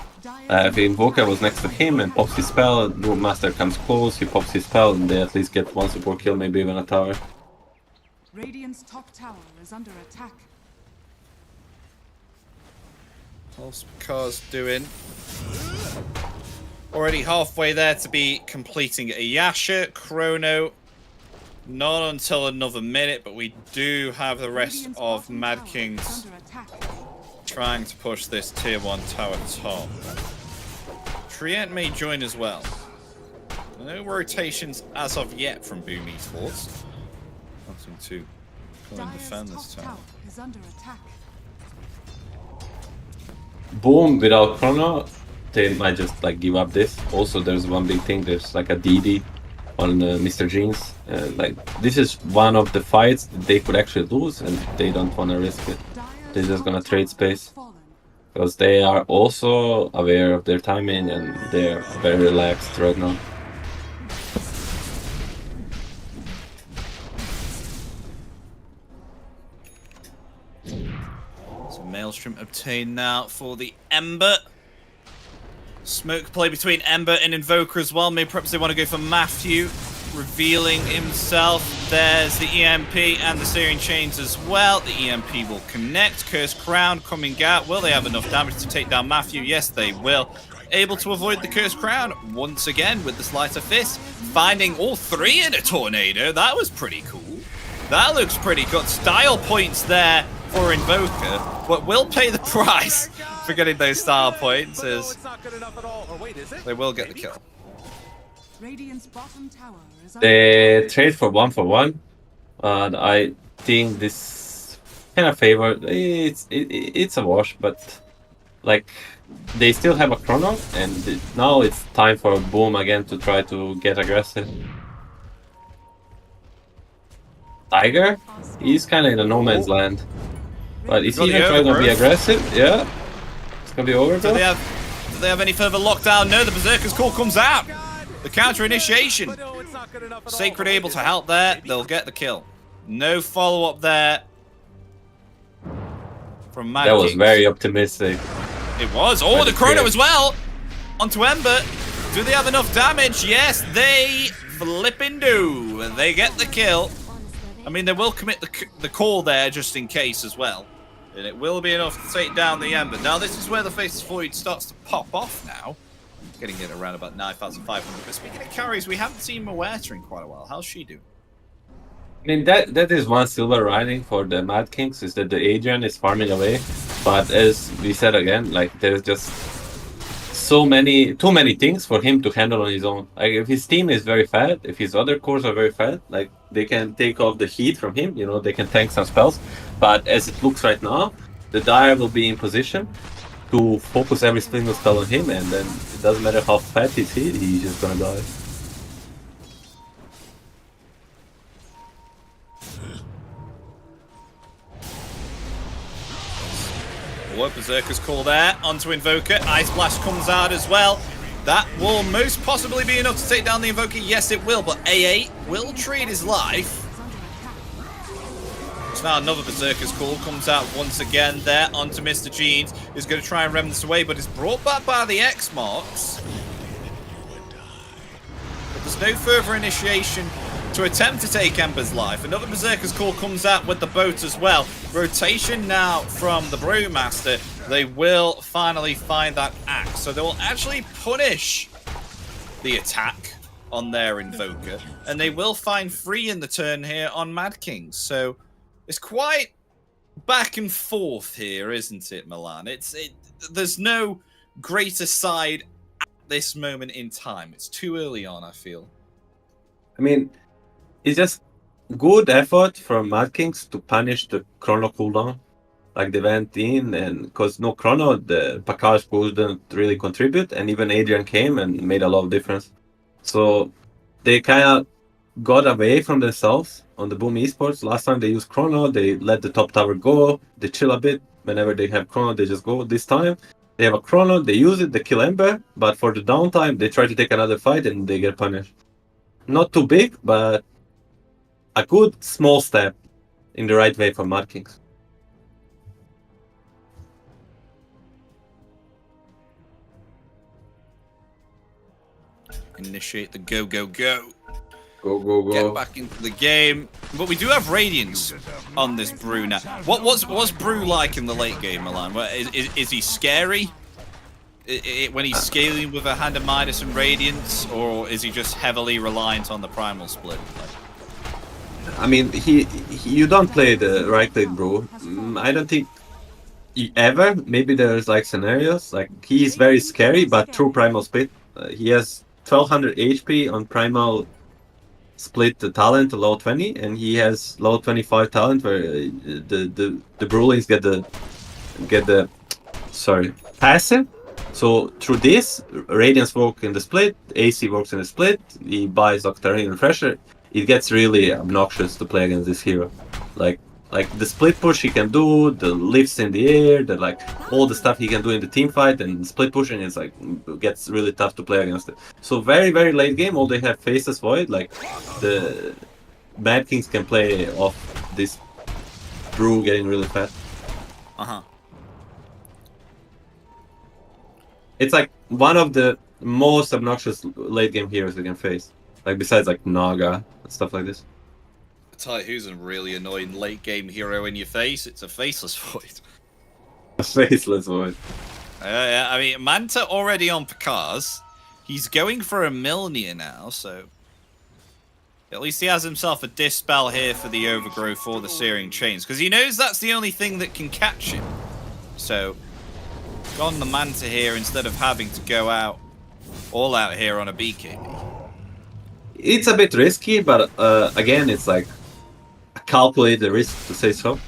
If the Invoker was next to him and pops his spell, Master comes close, he pops his spell, and they at least get one support kill, maybe even a tower. Radiant's top tower is under attack. Pulse Cars doing already halfway there to be completing a Yasha. Chrono not until another minute, but we do have the rest of Mad Kings trying to push this tier 1 tower top. Treant may join as well. No rotations as of yet from Boom Esports. Nothing to come and defend this tower. Is under attack. Boom, without Chrono, they might just like give up this. Also, there's one big thing, there's like a DD on Mr. Jeans. Like, this is one of the fights that they could actually lose, and they don't want to risk it. They're just gonna trade space. Because they are also aware of their timing, and they're very relaxed right now. Maelstrom obtained now for the Ember. Smoke play between Ember and Invoker as well. Maybe perhaps they want to go for Matthew, revealing himself. There's the EMP and the Searing Chains as well. The EMP will connect. Curse Crown coming out. Will they have enough damage to take down Matthew? Yes, they will. Able to avoid the Curse Crown once again with the Slice of Fist. Finding all three in a tornado. That was pretty cool. That looks pretty good. Style points there for Invoker, but will pay the price for getting those style points, as they will get the kill. They trade for 1-for-1, and I think this kind of favor. It's a wash, but like they still have a Chrono, and now it's time for Boom again to try to get aggressive. Tiger, he's kind of in a no man's land. But is he even trying to be aggressive? Yeah. It's gonna be over. Do they have any further lockdown? No, the Berserker's call comes out. The counter initiation. Sacred able to help there. They'll get the kill. No follow up there from Mad That was Kings. very optimistic. It was. Oh, the Chrono as well. Onto Ember. Do they have enough damage? Yes, they flipping do. They get the kill. I mean, they will commit the call there just in case as well. And it will be enough to take down the Ember. Now, this is where the Faceless Void starts to pop off now. Getting it around about 9,500. But speaking of carries, we haven't seen Muerta in quite a while. How's she doing? I mean, that is one silver lining for the Mad Kings, is that the Adrian is farming away. But as we said again, like, there's just too many things for him to handle on his own. Like, if his team is very fat, if his other cores are very fat, like, they can take off the heat from him, you know, they can tank some spells. But as it looks right now, the Dire will be in position to focus every single spell on him, and then it doesn't matter how fat he's just gonna die. What Berserker's call there onto Invoker. Ice Blast comes out as well. That will most possibly be enough to take down the Invoker. Yes, it will, but AA will trade his life. So now another Berserker's call comes out once again there onto Mr. Jeans, who's going to try and rem this away, but is brought back by the X marks. But there's no further initiation to attempt to take Ember's life. Another Berserker's Call comes out with the boat as well. Rotation now from the Brewmaster. They will finally find that axe. So they will actually punish the attack on their Invoker. And they will find free in the turn here on Mad Kings. So it's quite back and forth here, isn't it, Milan? There's no greater side at this moment in time. It's too early on, I feel. I mean, it's just good effort from Mad Kings to punish the chrono cooldown. Like they went in, and because no chrono, the Pakaj couldn't really contribute, and even Adrian came and made a lot of difference. So they kind of got away from themselves on the Boom Esports. Last time they used chrono, they let the top tower go, they chill a bit. Whenever they have chrono, they just go. This time they have a chrono, they use it, they kill Ember, but for the downtime, they try to take another fight and they get punished. Not too big, but a good small step in the right way for Mad Kings. Initiate the go, go, go. Go, go, go. Get back into the game. But we do have Radiance on this Brew now. What's Brew like in the late game, Milan? Is he scary? When he's scaling with a Hand of Midas and Radiance, or is he just heavily reliant on the Primal split? I mean, you don't play the right click Brew. I don't think ever. Maybe there's like scenarios. Like he's very scary, but through Primal split, he has 1200 HP on Primal split the talent to low 20, and he has low 25 talent where the Brewlings get the passive. So through this, Radiance works in the split, AC works in the split, he buys Octarine Refresher, it gets really obnoxious to play against this hero. Like the split push he can do, the lifts in the air, all the stuff he can do in the team fight, and split pushing is like gets really tough to play against it. So very, very late game, all they have Faceless Void, like the Mad Kings can play off this Brew getting really fast. It's like one of the most obnoxious late game heroes they can face. Like besides like Naga and stuff like this. I tell you who's a really annoying late game hero in your face. It's a Faceless Void. A Faceless Void. Yeah, I mean, Manta already on Pakaz. He's going for a Milnir now, so at least he has himself a Dispel here for the Overgrowth or the Searing Chains, because he knows that's the only thing that can catch him. So gone the Manta here instead of having to go out all out here on a BKB. It's a bit risky, but again, it's like a calculated risk to say so.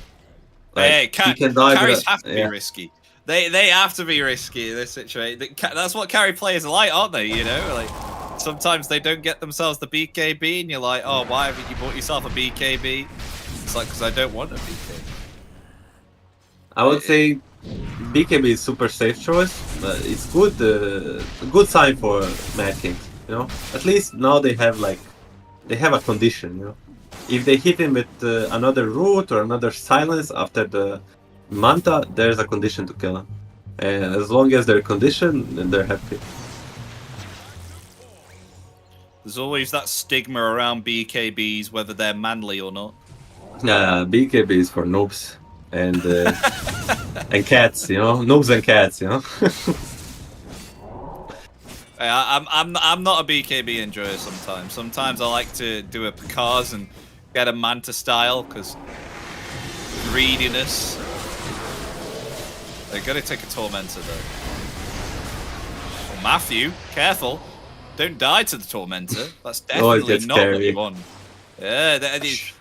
Like, hey, can die, carries but, have to be risky. They have to be risky in this situation. That's what carry players are like, aren't they? You know, like sometimes they don't get themselves the BKB, and you're like, oh, why haven't you bought yourself a BKB? It's like, because I don't want a BKB. I would say BKB is super safe choice, but it's good, a good sign for Mad Kings. You know, at least now they have a condition. You know, if they hit him with another root or another silence after the Manta, there's a condition to kill him, and as long as they're conditioned, then they're happy. There's always that stigma around BKBs, whether they're manly or not. BKB is for noobs and and cats. You know, noobs and cats. You know. I'm not a BKB enjoyer sometimes. Sometimes I like to do a Pakaz and get a Manta style, because greediness. They're going to take a Tormentor though. Oh, Matthew, careful. Don't die to the Tormentor. That's definitely not what you want. Yeah,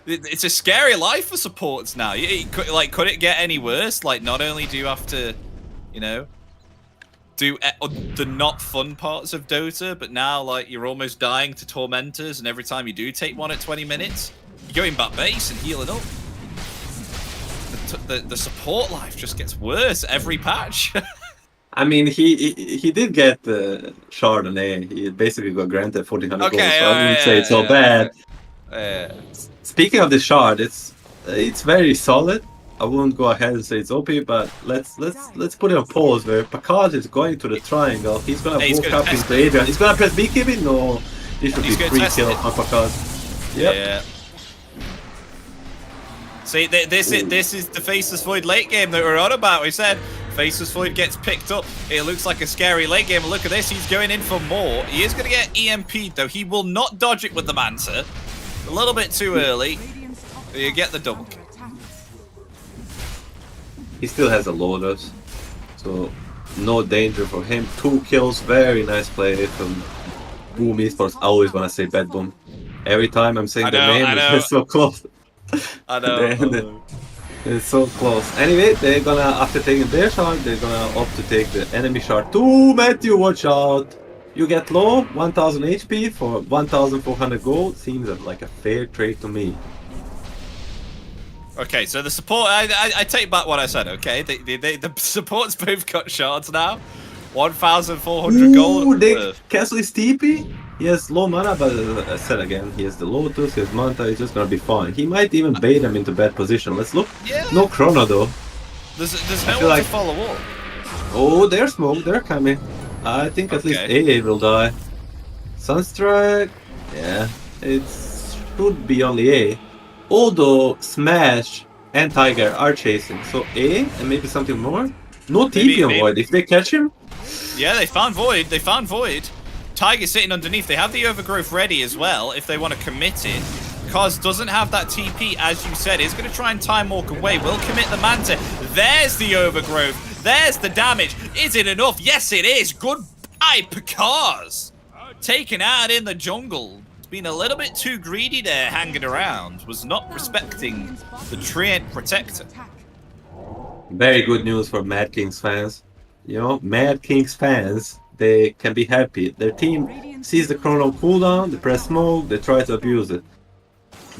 it's a scary life for supports now. Could it get any worse? Like, not only do you have to, you know, do the not fun parts of Dota, but now like you're almost dying to Tormentors, and every time you do take one at 20 minutes, you're going back base and healing up. The support life just gets worse every patch. I mean, he did get the shard on A. He basically got granted 1400 gold, so I wouldn't say it's so bad. Speaking of the shard, it's very solid. I wouldn't go ahead and say it's OP, but let's put it on pause where Pakaz is going to the triangle. He's gonna walk up into Adrian. He's gonna press BKB? No, this should be free kill on Pakaz. Yeah. See, this is the Faceless Void late game that we're on about. We said Faceless Void gets picked up. It looks like a scary late game. Look at this. He's going in for more. He is going to get EMP'd, though. He will not dodge it with the Manta. A little bit too early. You get the double kill. He still has a Lotus, so no danger for him. 2 kills, very nice play from Boom Esports. I always want to say Bad Boom. Every time I'm saying the name, it's so close. I know. It's so close. Anyway, they're gonna, after taking their shard, they're gonna opt to take the enemy shard too. Matthew, watch out! You get low, 1000 HP for 1400 gold. Seems like a fair trade to me. Okay, so the support, I take back what I said, okay? The supports both got shards now. 1400 gold. They cancel his TP. He has low mana, but as I said again, he has the Lotus, his Manta, he's just gonna be fine. He might even bait him into bad position. Let's look. Yeah. No Chrono though. There's no one to follow up. Oh, they're smoke, they're coming. I think at least AA will die. Sunstrike, yeah, it should be only A. Although Smash and Tiger are chasing, so A and maybe something more. No TP on Void. If they catch him, yeah, they found Void. They found Void. Tiger sitting underneath. They have the Overgrowth ready as well if they want to commit it. Kaz doesn't have that TP, as you said. He's going to try and time walk away. Will commit the Manta. There's the Overgrowth. There's the damage. Is it enough? Yes, it is. Goodbye, Kaz. Taken out in the jungle. It's been a little bit too greedy there, hanging around. Was not respecting the Treant Protector. very good news for Mad Kings fans. You know, Mad Kings fans, they can be happy. Their team sees the chrono cooldown, they press smoke, they try to abuse it.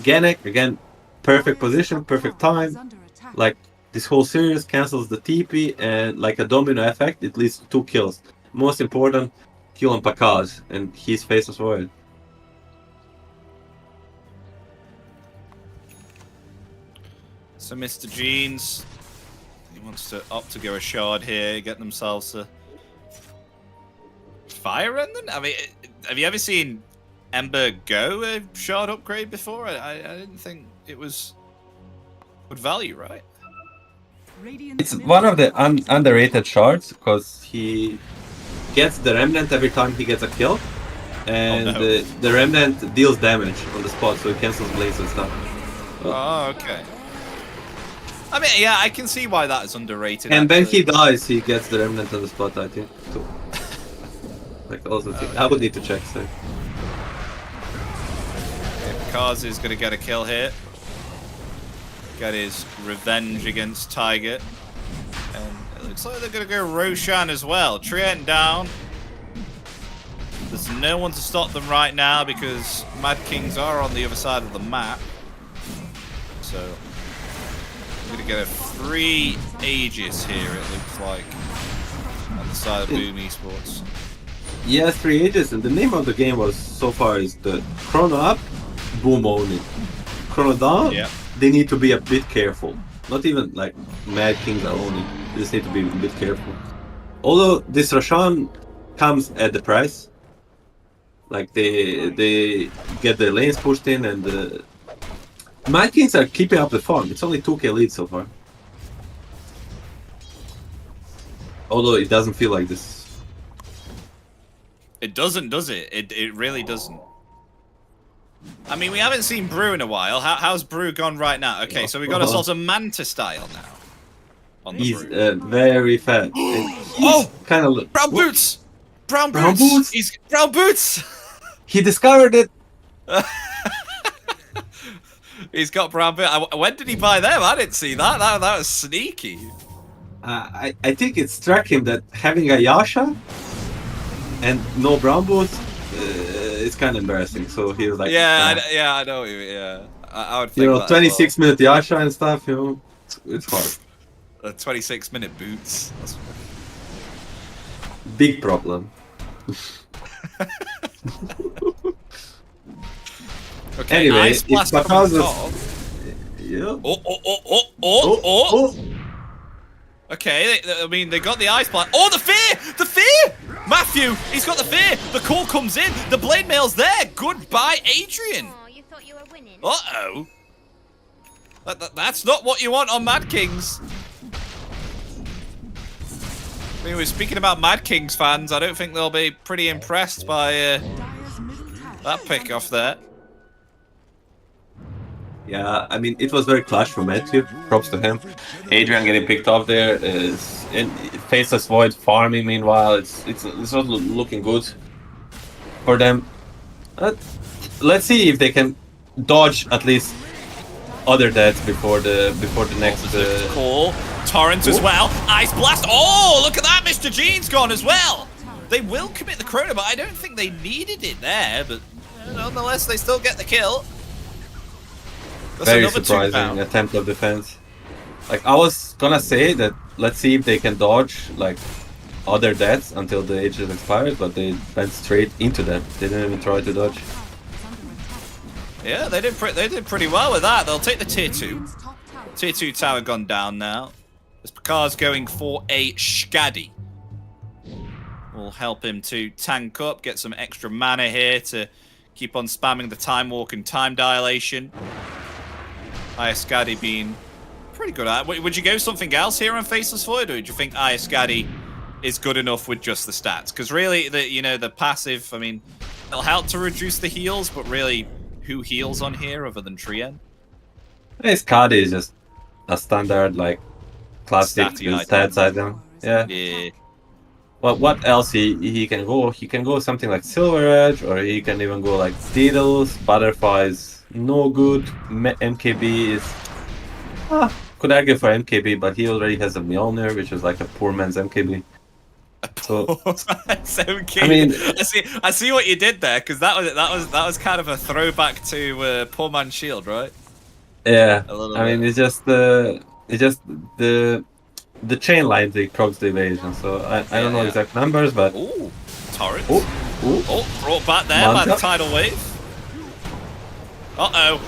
Gennett, again, perfect position, perfect time. Like, this whole series cancels the TP, and like a domino effect, it leads to 2 kills. Most important, kill on Pakaz, and his face as well. So Mr. Jeans, he wants to opt to go a shard here, get themselves a fire remnant? I mean, have you ever seen Ember go a shard upgrade before? I didn't think it was good value, right? It's one of the underrated shards, because he gets the remnant every time he gets a kill, and the remnant deals damage on the spot, so he cancels blades and stuff. Oh, okay. I mean, yeah, I can see why that is underrated. And when he dies, he gets the remnant on the spot, I think, too. Like, also, I would need to check, so. Kaz is going to get a kill here. Get his revenge against Tiger. And it looks like they're going to go Roshan as well. Treant down. There's no one to stop them right now because Mad Kings are on the other side of the map. So we're going to get a free Aegis here, it looks like, on the side of Boom Esports. Yes, 3 Aegis, and the name of the game was so far is the Chrono up, Boom only. Chrono down, they need to be a bit careful. Not even like Mad Kings are only, they just need to be a bit careful. Although this Roshan comes at the price. Like they get their lanes pushed in, and the Mad Kings are keeping up the farm. It's only 2k lead so far. Although it doesn't feel like this. It doesn't, does it? It really doesn't. I mean, we haven't seen Brew in a while. How's Brew gone right now? Okay, so we got ourselves a Manta style now. On the He's Brew. very fat. Oh! Kind of brown boots! Brown boots! He's brown boots! He discovered it! He's got brown boots. When did he buy them? I didn't see that. That was sneaky. I think it struck him that having a Yasha and no brown boots, it's kind of embarrassing. So he was like, I know. Yeah, I would think, you know, 26-minute Yasha and stuff. You know, it's hard. 26-minute boots. That's big problem. Okay, anyway, Ice Blast it's because of... Yeah. Oh. Okay, I mean, they got the Ice Blast. Oh, the fear! The fear! Matthew, he's got the fear. The call comes in. The blade mail's there. Goodbye, Adrian. Uh-oh. That's not what you want on Mad Kings. I mean, we're speaking about Mad Kings fans. I don't think they'll be pretty impressed by that pick off there. Yeah, I mean, it was very clutch from Matthew. Props to him. Adrian getting picked off there is and Faceless Void farming. Meanwhile, it's not looking good for them. Let's see if they can dodge at least other deaths before the next call. Torrent as well. Ice Blast. Oh, look at that! Mr. Gene's gone as well. They will commit the chrono, but I don't think they needed it there. But nonetheless, they still get the kill. That's very surprising attempt of defense. Like, I was gonna say that let's see if they can dodge like other deaths until the Aegis expires, but they went straight into them. They didn't even try to dodge. Yeah, they did pretty well with that. They'll take the tier 2. Tier 2 tower gone down now. As Picar's going for a Skadi. Will help him to tank up, get some extra mana here to keep on spamming the Time Walk and Time Dilation. Skadi being pretty good at it. Would you go something else here on Faceless Void, or do you think Skadi is good enough with just the stats? Because really, the passive, I mean, it'll help to reduce the heals, but really, who heals on here other than Trien? Skadi is just a standard, like, classic stats item. Yeah. Well, what else he can go? He can go something like Silver Edge, or he can even go like Deedles, Butterflies. No good. MKB is... could argue for MKB, but he already has a Mjolnir, which is like a poor man's MKB. So, MKB. I mean, I see what you did there, because that was kind of a throwback to poor man's shield, right? Yeah. I mean, it's just the chain line that procs the evasion. So I don't know exact numbers, but ooh, Torrent. Oh, brought back there by the tidal wave. Uh-oh.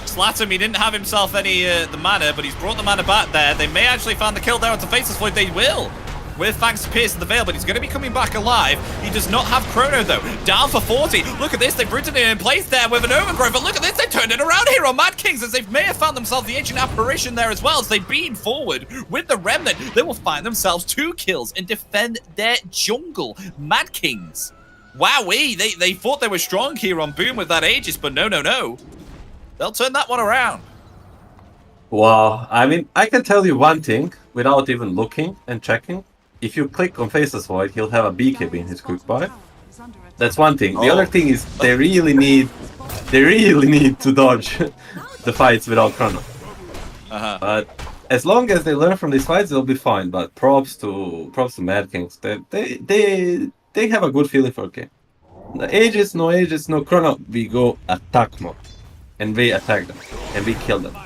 Slatum, he didn't have himself any the mana, but he's brought the mana back there. They may actually find the kill there onto Faceless Void. They will. With thanks to Pierce the Veil, but he's going to be coming back alive. He does not have Chrono, though. Down for 40. Look at this. They've rooted it in place there with an Overgrowth. But look at this. They turned it around here on Mad Kings, as they may have found themselves the Ancient Apparition there as well. As they beam forward with the Remnant, they will find themselves 2 kills and defend their jungle. Mad Kings. Wowee. They thought they were strong here on Boom with that Aegis, but no. They'll turn that one around. Wow. I mean, I can tell you one thing without even looking and checking. If you click on Faceless Void, he'll have a BKB in his quick buy. That's one thing. The other thing is they really need to dodge the fights without Chrono. But as long as they learn from these fights, they'll be fine. But props to Mad Kings. They have a good feeling for game. The Aegis, no Chrono. We go attack mode, and we attack them, and we kill them.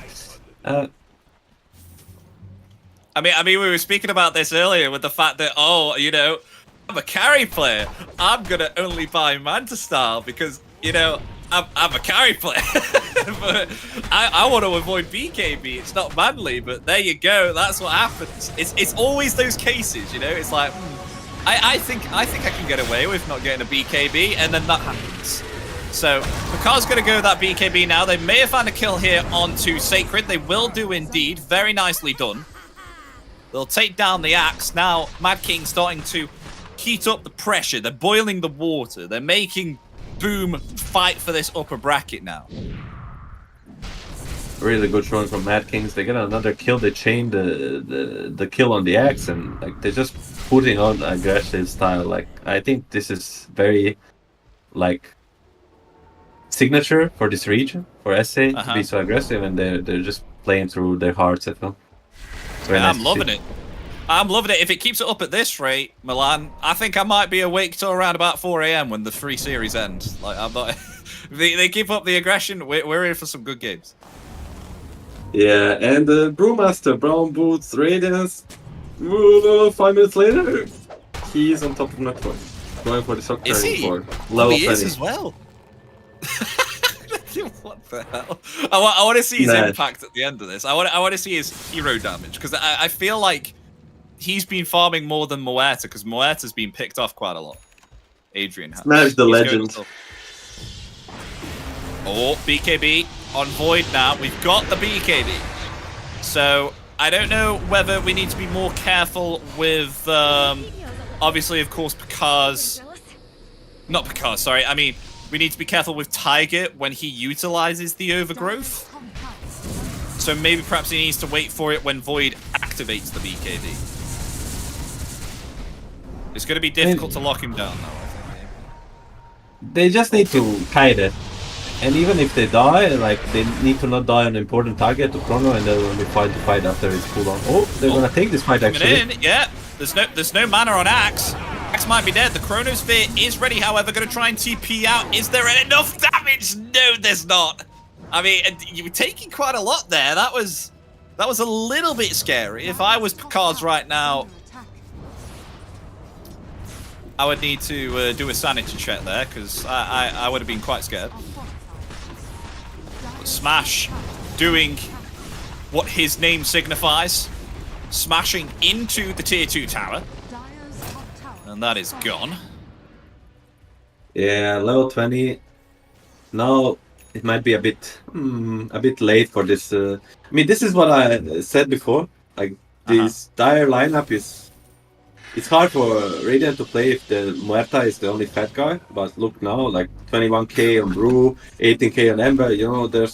I mean, we were speaking about this earlier with the fact that, I'm a carry player. I'm gonna only buy Manta Style because, I'm a carry player. But I want to avoid BKB. It's not manly, but there you go. That's what happens. It's always those cases, It's like, I think I can get away with not getting a BKB, and then that happens. So, Picar's going to go with that BKB now. They may have found a kill here onto Sacred. They will do indeed. Very nicely done. They'll take down the axe. Now, Mad King starting to heat up the pressure. They're boiling the water. They're making Boom fight for this upper bracket now. Really good showing from Mad Kings. They get another kill. They chain the kill on the axe, and like they're just putting on aggressive style. Like, I think this is very like signature for this region, for SA to be so aggressive, and they're just playing through their hearts, I feel. Yeah, I'm loving it. I'm loving it. If it keeps it up at this rate, Milan, I think I might be awake till around about 4 AM when the 3 series end. Like, I'm not. they keep up the aggression. We're in for some good games. Yeah, and the Brewmaster, Brown Boots, Radiance. 5 minutes later, he's on top of Network, going for the shock turning for level 20. He is as well. What the hell? I want to see his impact at the end of this. I want to see his hero damage, because I feel like he's been farming more than Muerta, because Muerta's been picked off quite a lot. Adrian has. Smash the legend. Oh, BKB. on Void now. We've got the BKB. So I don't know whether we need to be more careful with, obviously, of course, sorry. I mean, we need to be careful with Tiger when he utilizes the overgrowth. So maybe perhaps he needs to wait for it when Void activates the BKB. It's going to be difficult to lock him down, though, I think. They just need to hide it. And even if they die, like, they need to not die on an important target to Chrono, and they'll only fight after his cooldown. Oh, they're gonna take this fight, actually. In. Yeah, there's no mana on Axe. Axe might be dead. The Chronosphere is ready, however, going to try and TP out. Is there enough damage? No, there's not. I mean, you were taking quite a lot there. That was a little bit scary. If I was Picard's right now, I would need to do a sanity check there, because I would have been quite scared. But Smash doing what his name signifies, smashing into the tier 2 tower. And that is gone. Yeah, level 20. Now it might be a bit late for this. I mean, this is what I said before. Like, this dire lineup it's hard for Radiant to play if the Muerta is the only fat guy. But look now, like 21k on Brew, 18k on Ember. You know, there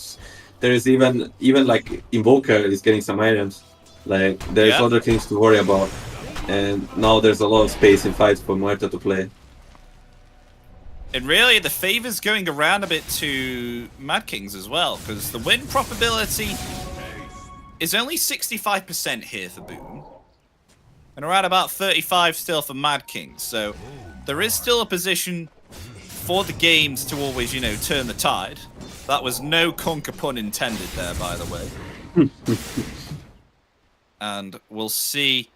is even like Invoker is getting some items. Like, there's other things to worry about. And now there's a lot of space in fights for Muerta to play. And really, the favor's going around a bit to Mad Kings as well, because the win probability is only 65% here for Boom, and around about 35 still for Mad Kings. So there is still a position for the games to always, you know, turn the tide. That was no conker pun intended there, by the way. And we'll see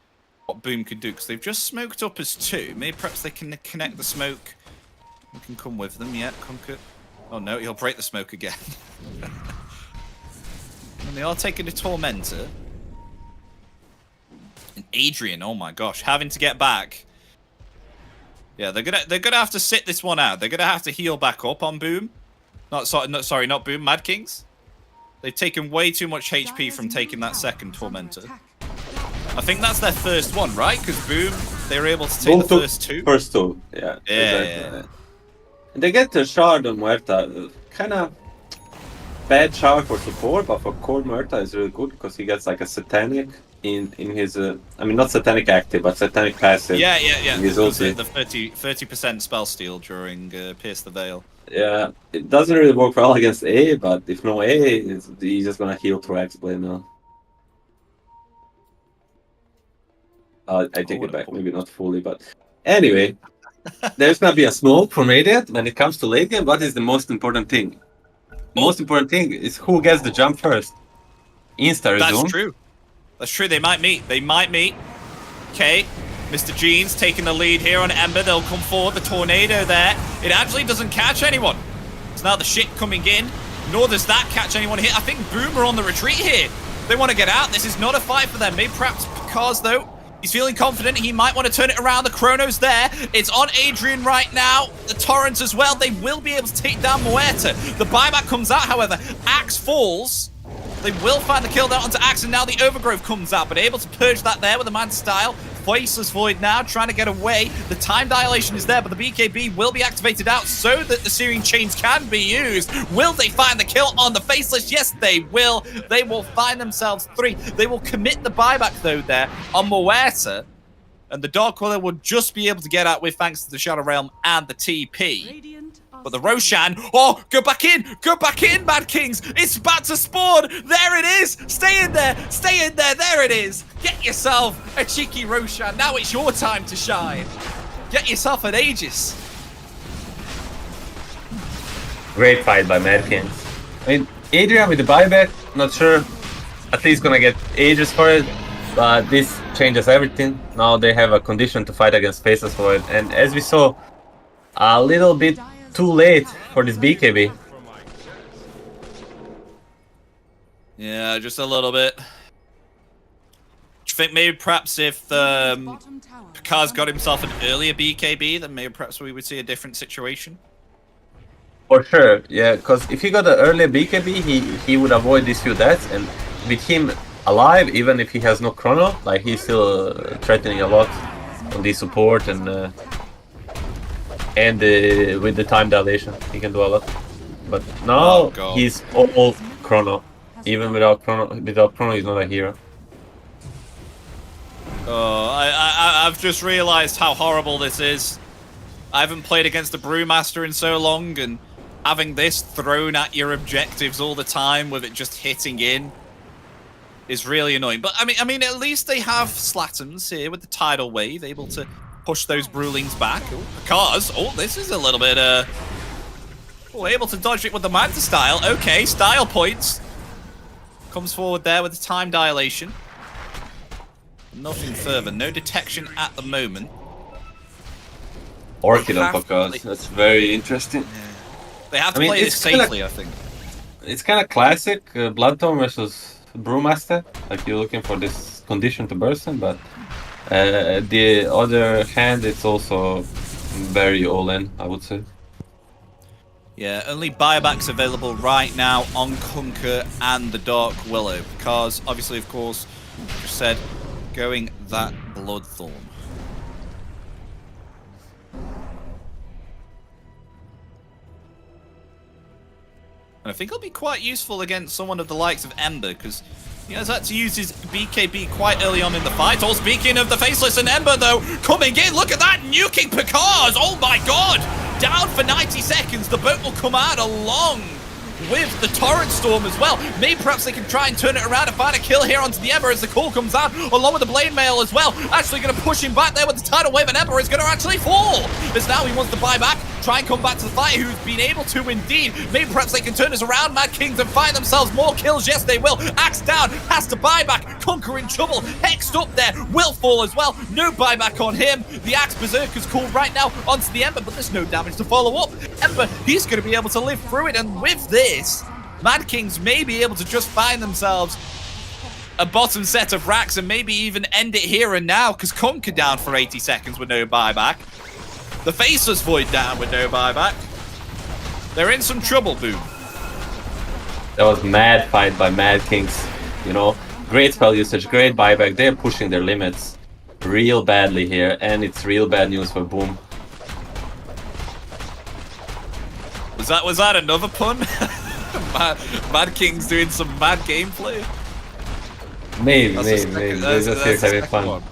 what Boom can do, because they've just smoked up as 2. Maybe perhaps they can connect the smoke. You can come with them, yeah, Conker. Oh no, he'll break the smoke again. And they are taking a Tormentor. And Adrian, oh my gosh, having to get back. Yeah, they're gonna have to sit this one out. They're gonna have to heal back up on Boom. Not Boom, Mad Kings. They've taken way too much HP from taking that second Tormentor. I think that's their first one, right? Because Boom, they were able to take the first 2. First 2, yeah. Yeah. And they get the shard on Muerta. Kind of bad shard for support, but for core Muerta is really good because he gets like a satanic in his. I mean, not satanic active, but satanic passive. Yeah. His ulti. The 30% spell steal during Pierce the Veil. Yeah, it doesn't really work well against A, but if no A, he's just gonna heal through X-Blade now. I take it back, maybe not fully, but anyway. There's gonna be a smoke from Radiant when it comes to late game. What is the most important thing? The most important thing is who gets the jump first. Insta resume. That's true. That's true. They might meet. Okay. Mr. Jeans taking the lead here on Ember. They'll come forward. The tornado there. It actually doesn't catch anyone. It's now the shit coming in. Nor does that catch anyone here. I think Boom are on the retreat here. They want to get out. This is not a fight for them. Maybe perhaps Picard, though. He's feeling confident. He might want to turn it around. The Chrono's there. It's on Adrian right now. The Torrents as well. They will be able to take down Muerta. The buyback comes out, however. Axe falls. They will find the kill down onto Axe, and now the Overgrowth comes out, but able to purge that there with a mad style. Faceless Void now trying to get away. The time dilation is there, but the BKB will be activated out so that the Searing Chains can be used. Will they find the kill on the Faceless? Yes, they will. They will find themselves 3. They will commit the buyback, though, there on Muerta. And the Dark Queller will just be able to get out with thanks to the Shadow Realm and the TP. But the Roshan, oh, go back in, Mad Kings. It's about to spawn. There it is. Stay in there. There it is. Get yourself a cheeky Roshan. Now it's your time to shine. Get yourself an Aegis. Great fight by Mad Kings. I mean, Adrian with the buyback, not sure. At least gonna get Aegis for it. But this changes everything. Now they have a condition to fight against Faceless for it. And as we saw, a little bit too late for this BKB. Yeah, just a little bit. Do you think maybe perhaps if Picard's got himself an earlier BKB, then maybe perhaps we would see a different situation? For sure, yeah, because if he got an early BKB, he would avoid these few deaths, and with him alive, even if he has no chrono, like he's still threatening a lot on the support and with the time dilation, he can do a lot. But now he's all chrono. Even without chrono, he's not a hero. Oh, I've just realised how horrible this is. I haven't played against a Brewmaster in so long, and having this thrown at your objectives all the time with it just hitting in is really annoying. But I mean, at least they have Slatums here with the tidal wave, able to push those Brewlings back. Ooh, because this is a little bit able to dodge it with the Manta style. Okay, style points. Comes forward there with the time dilation. Nothing further. No detection at the moment. Orchid on Pakaz. That's very interesting. Yeah. They have to play this safely, I think. It's kind of classic Bloodtone versus Brewmaster. Like you're looking for this condition to burst in, but the other hand, it's also very all-in, I would say. Yeah, only buybacks available right now on Kunkka and the Dark Willow, because obviously, of course, just said, going that Bloodthorn. And I think it'll be quite useful against someone of the likes of Ember, because he has had to use his BKB quite early on in the fight. Oh, speaking of the Faceless and Ember, though, coming in, look at that, nuking Pakaz! Oh my god! Down for 90 seconds, the boat will come out along with the Torrent Storm as well. Maybe perhaps they can try and turn it around and find a kill here onto the Ember as the call comes out, along with the Blade Mail as well. Actually going to push him back there with the Tidal Wave, and Ember is going to actually fall. As now he wants to buy back, try and come back to the fight, who's been able to indeed. Maybe perhaps they can turn this around, Mad Kings, and find themselves more kills. Yes, they will. Axe down, has to buy back. Kunkka in trouble, hexed up there, will fall as well. No buyback on him. The Axe Berserker's called right now onto the Ember, but there's no damage to follow up. Ember, he's going to be able to live through it, and with this, Mad Kings may be able to just find themselves a bottom set of racks and maybe even end it here and now, because Kunkka down for 80 seconds with no buyback. The Faceless Void down with no buyback. They're in some trouble, Boom. That was mad fight by Mad Kings. You know, great spell usage, great buyback. They're pushing their limits real badly here, and it's real bad news for Boom. Was that another pun? Mad King's doing some mad gameplay. Maybe. They're just here having fun.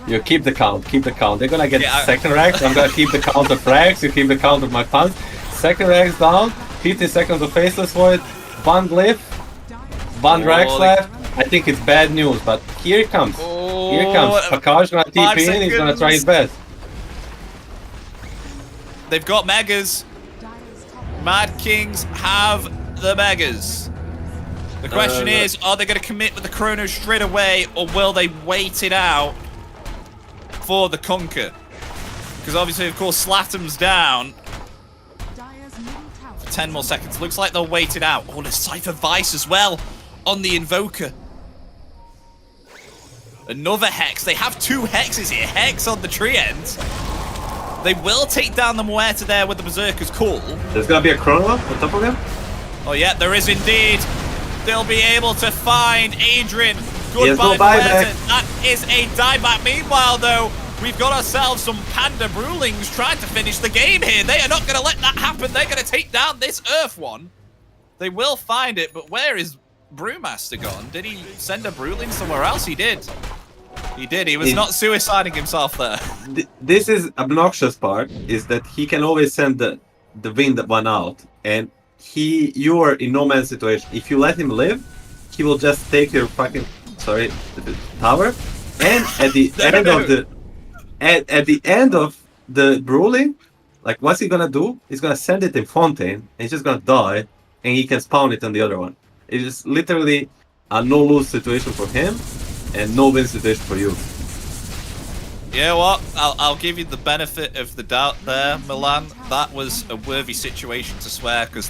You keep the count. They're gonna get second racks. I'm gonna keep the count of frags. You keep the count of my puns. Second racks down. 15 seconds of Faceless Void. One glyph. One racks left. I think it's bad news, but here it comes. Here it comes. Pakaz gonna TP in. He's gonna try his best. They've got Megas. Mad Kings have the Megas. The question is, are they going to commit with the Chrono straight away, or will they wait it out for the Kunkka? Because obviously, of course, Slatum's down for 10 more seconds. Looks like they'll wait it out. Oh, there's Cypher Vice as well on the Invoker. Another Hex. They have two Hexes here. Hex on the tree end. They will take down the Muerta there with the Berserker's Call. There's gonna be a Chrono on top of him? Oh yeah, there is indeed. They'll be able to find Adrian. Goodbye, no buyback. Muerta. That is a dieback. Meanwhile, though, we've got ourselves some Panda Brewlings trying to finish the game here. They are not going to let that happen. They're going to take down this Earth one. They will find it, but where is Brewmaster gone? Did he send a Brewling somewhere else? He did. He did. He was not suiciding himself there. This is obnoxious part, is that he can always send the wind one out, and you are in no man's situation. If you let him live, he will just take your fucking the tower, and at the end of the at the end of the Brewling, like what's he gonna do? He's gonna send it in Fontaine, and he's just gonna die, and he can spawn it on the other one. It is literally a no-lose situation for him, and no-win situation for you. You know what? I'll give you the benefit of the doubt there, Milan. That was a worthy situation to swear, because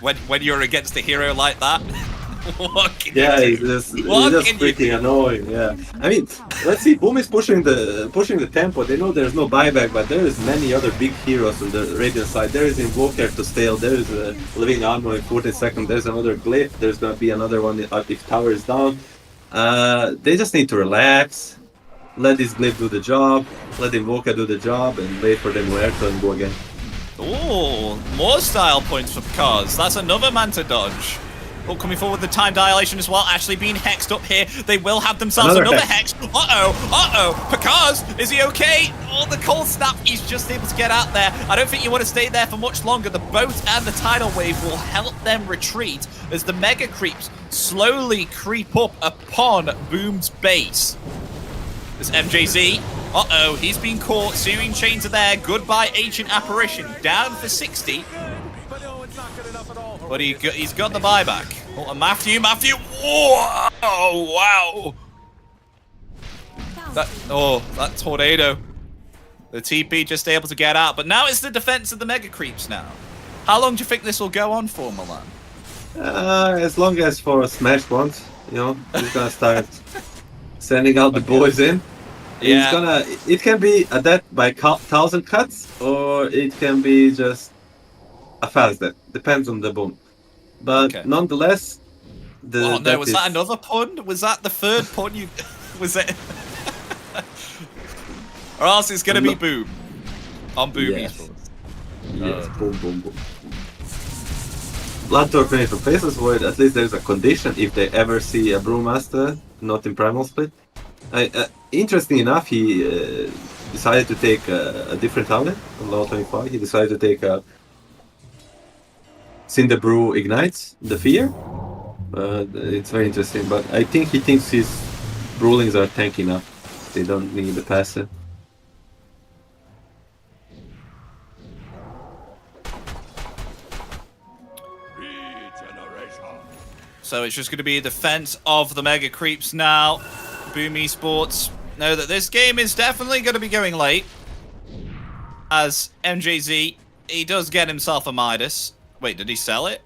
when you're against a hero like that, What can Yeah, you it's do? just, What it's just can you freaking do? annoying. Yeah, I mean, let's see. Boom is pushing the tempo. They know there's no buyback, but there is many other big heroes on the Radiant side. There is Invoker to steal. There is a Living Armor in 14 seconds. There's another Glyph. There's gonna be another one if tower is down. They just need to relax. Let this Glyph do the job. Let Invoker do the job, and wait for them Muerto and go again. Ooh, more style points for Picard. That's another man to dodge. Oh, coming forward with the time dilation as well. Actually being hexed up here. They will have themselves another hex. Uh-oh. Picard, is he okay? Oh, the cold snap. He's just able to get out there. I don't think you want to stay there for much longer. The boat and the tidal wave will help them retreat as the mega creeps slowly creep up upon Boom's base. There's MJZ. Uh-oh, he's been caught. Searing Chains are there. Goodbye, Ancient Apparition. Down for 60. But he's got the buyback. Oh, and Matthew. Whoa, wow. That tornado. The TP just able to get out. But now it's the defense of the mega creeps now. How long do you think this will go on for, Milan? As long as for Smash once, you know, he's gonna start sending out the boys in. Yeah. It can be a death by 1,000 cuts, or it can be just a fast death. Depends on the boom. But nonetheless, Oh no, was that another pun? Was that the third pun you... Was it? Or else it's gonna be Boom. On Boom Esports. Yes, boom. Blood Torque for Faceless Void, at least there's a condition if they ever see a Brewmaster not in Primal Split. Interesting enough, he decided to take a different talent on level 25. He decided to take a Cinder Brew Ignites, the Fear. It's very interesting, but I think he thinks his Brewlings are tanky enough. They don't need the passive. So it's just going to be a defense of the mega creeps now. Boom Esports know that this game is definitely going to be going late. As MJZ, he does get himself a Midas. Wait, did he sell it?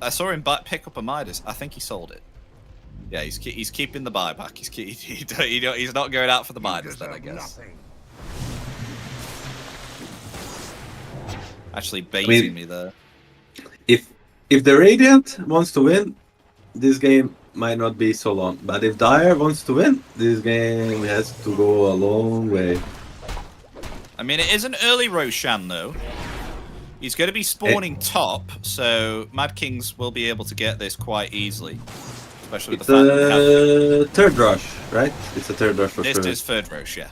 I saw him pick up a Midas. I think he sold it. Yeah, he's keeping the buyback. He's not going out for the Midas then, I guess. Actually baiting me there. If the Radiant wants to win, this game might not be so long. But if Dire wants to win, this game has to go a long way. I mean, it is an early Roshan, though. He's going to be spawning top, so Mad Kings will be able to get this quite easily. Especially with the fact that it's a third rush, right? It's a third rush for sure. This is third rush, yeah.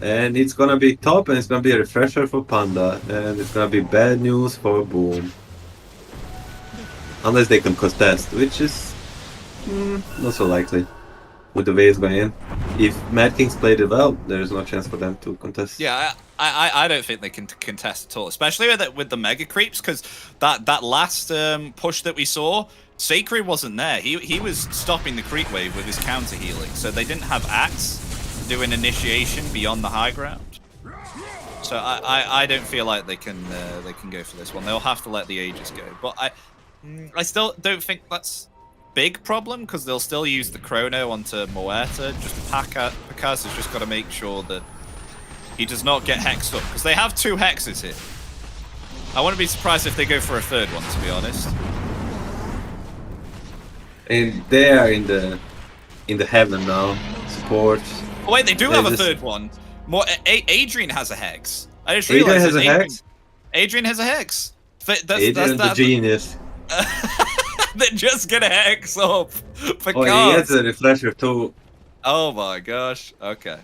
And it's gonna be top, and it's gonna be a refresher for Panda, and it's gonna be bad news for Boom. Unless they can contest, which is not so likely with the way it's going in. If Mad Kings played it well, there's no chance for them to contest. Yeah, I don't think they can contest at all, especially with the mega creeps, because that last push that we saw, Sacred wasn't there. He was stopping the creep wave with his counter healing, so they didn't have Axe to do an initiation beyond the high ground. So I don't feel like they can go for this one. They'll have to let the Aegis go, but I still don't think that's big problem, because they'll still use the Chrono onto Muerta. Just Picaz has just got to make sure that he does not get hexed up, because they have 2 hexes here. I wouldn't be surprised if they go for a third one, to be honest. And they are in the heaven now. Support. Oh wait, they do have a third one. Adrian has a hex. I just Adrian realized has a hex. Adrian has a hex. Adrian's the genius. They're just gonna hex up. Oh, he has a refresher too. Oh my gosh. Okay.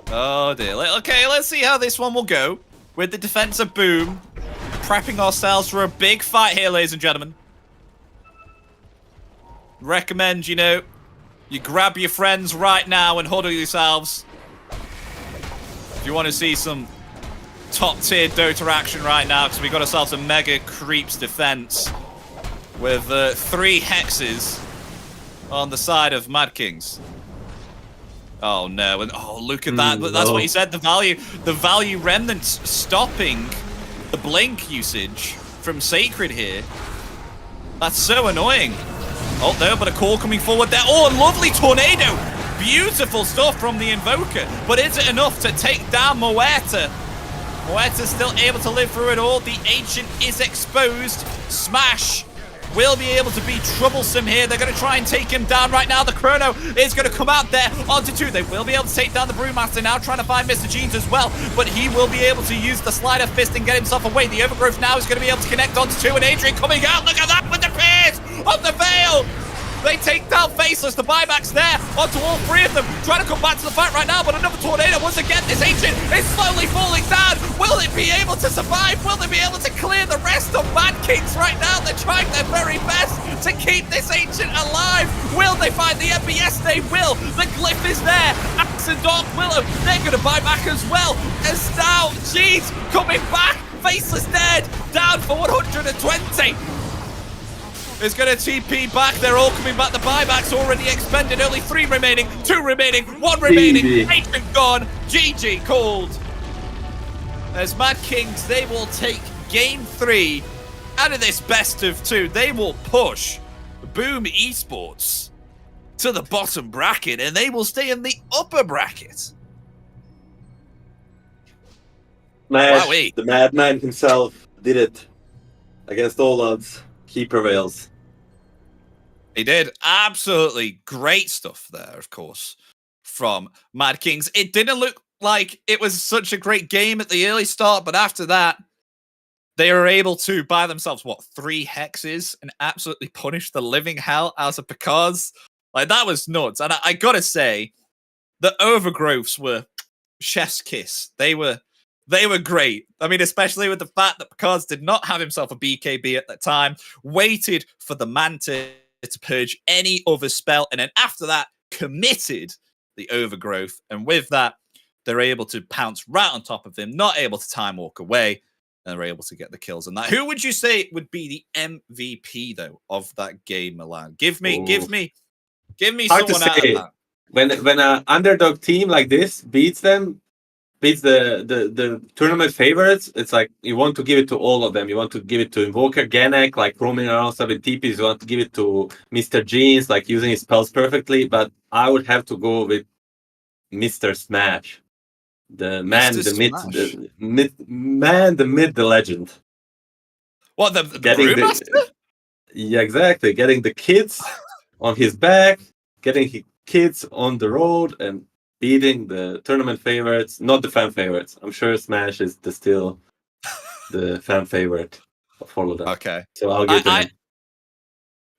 Oh dear. Okay, let's see how this one will go. With the defense of Boom, prepping ourselves for a big fight here, ladies and gentlemen. Recommend, you grab your friends right now and huddle yourselves. If you want to see some top-tier Dota action right now, because we got ourselves a Mega Creeps defense with 3 hexes on the side of Mad Kings. Oh no, and oh look at that, that's what he said, the value remnants stopping the blink usage from Sacred here. That's so annoying. Oh, no, but a call coming forward there. Oh, lovely tornado. Beautiful stuff from the Invoker. But is it enough to take down Muerta? Muerta's still able to live through it all. The Ancient is exposed. Smash will be able to be troublesome here. They're going to try and take him down right now. The Chrono is going to come out there onto 2. They will be able to take down the Brewmaster now, trying to find Mr. Jeans as well. But he will be able to use the Slider Fist and get himself away. The Overgrowth now is going to be able to connect onto 2. And Adrian coming out. Look at that with the pierce of the Veil. They take down Faceless. The buyback's there onto all 3 of them. Trying to come back to the fight right now, but another tornado. Once again, this Ancient is slowly falling down. Will it be able to survive? Will they be able to clear the rest of Mad Kings right now? They're trying their very best to keep this Ancient alive. Will they find the MBS? They will. The Glyph is there. Axe and Dark Willow, they're going to buy back as well. As now, G's coming back. Faceless dead. Down for 120. Is going to TP back. They're all coming back. The buyback's already expended. Only 3 remaining. 2 remaining. 1 remaining. GG. Ancient gone. GG called. As Mad Kings, they will take game 3 out of this best of 2. They will push Boom Esports to the bottom bracket, and they will stay in the upper bracket. Smash, Wowee. the madman himself, did it. Against all odds, he prevails. He did. Absolutely great stuff there, of course, from Mad Kings. It didn't look like it was such a great game at the early start, but after that, they were able to buy themselves, 3 hexes and absolutely punish the living hell out of Picards. Like, that was nuts. And I gotta say, the Overgrowths were chef's kiss. They were great. I mean, especially with the fact that Picards did not have himself a BKB at that time, waited for the Manta to purge any other spell, and then after that, committed the Overgrowth. And with that, they're able to pounce right on top of him, not able to time walk away, and they're able to get the kills on that. Who would you say would be the MVP, though, of that game, Milan? Give me Hard to someone out say. of that. When an underdog team like this beats the tournament favorites, it's like you want to give it to all of them. You want to give it to Invoker, Ganek, like roaming around stuff with TPs. You want to give it to Mr. Jeans, like using his spells perfectly. But I would have to go with Mr. Smash. The man, Mr. the myth, Smash. the myth, the legend. What, the Brewmaster? Yeah, exactly. Getting the kids on his back, getting his kids on the road, and beating the tournament favorites, not the fan favorites. I'm sure Smash is still the fan favorite of all of them. Okay. So I'll give him.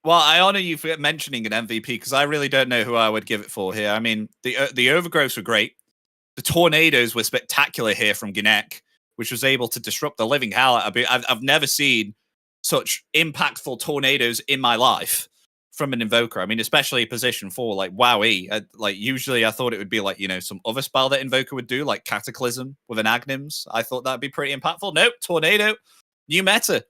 Well, I honor you for mentioning an MVP, because I really don't know who I would give it for here. I mean, the Overgrowths were great. The Tornadoes were spectacular here from Ganek, which was able to disrupt the living hell out of it. I've never seen such impactful tornadoes in my life from an Invoker. I mean, especially position 4, like wowee. Like, usually I thought it would be like, some other spell that Invoker would do, like Cataclysm with an Agnims. I thought that'd be pretty impactful. Nope, Tornado, new meta.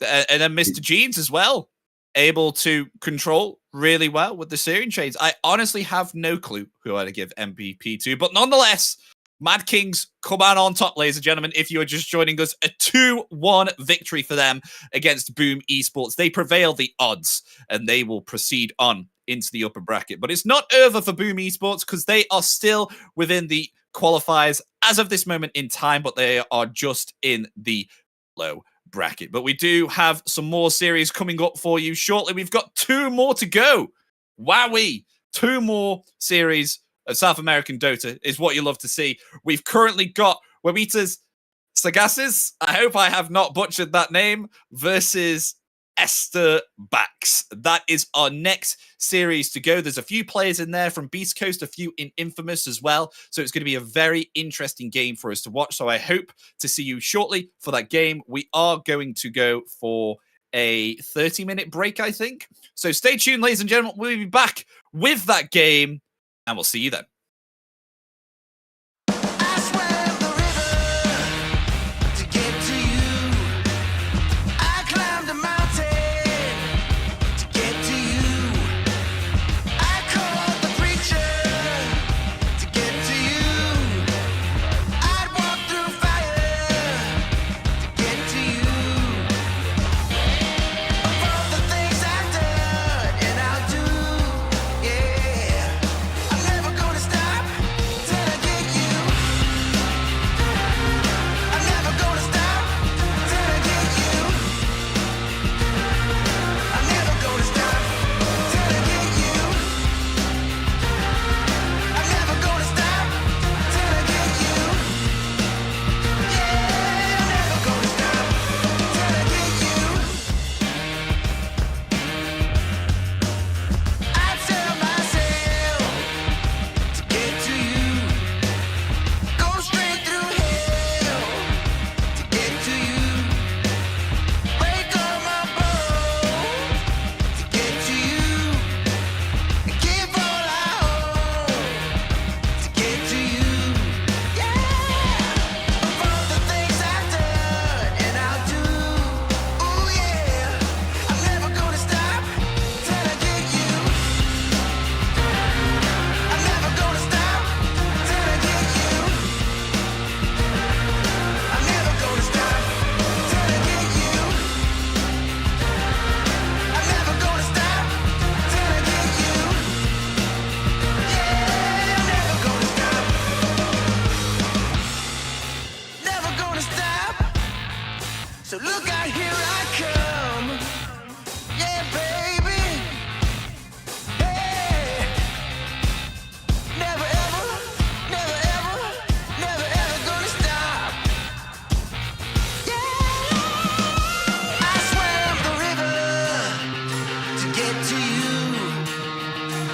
And then Mr. Jeans as well, able to control really well with the Syrian Chains. I honestly have no clue who I'd give MVP to, but nonetheless, Mad Kings come out on top, ladies and gentlemen. If you are just joining us, a 2-1 victory for them against Boom Esports. They prevail the odds, and they will proceed on into the upper bracket. But it's not over for Boom Esports, because they are still within the qualifiers as of this moment in time, but they are just in the low bracket. But we do have some more series coming up for you shortly. We've got 2 more to go. Wowee! 2 more series of South American Dota is what you love to see. We've currently got Waras Sases, I hope I have not butchered that name, versus Esther Bax. That is our next series to go. There's a few players in there from Beast Coast, a few in Infamous as well. So it's going to be a very interesting game for us to watch. So I hope to see you shortly for that game. We are going to go for a 30-minute break, I think. So stay tuned, ladies and gentlemen. We'll be back with that game, and we'll see you then. So look out, here I come. Yeah, baby. Hey. Never ever, never ever, never ever gonna stop. Yeah. I swam the river to get to you.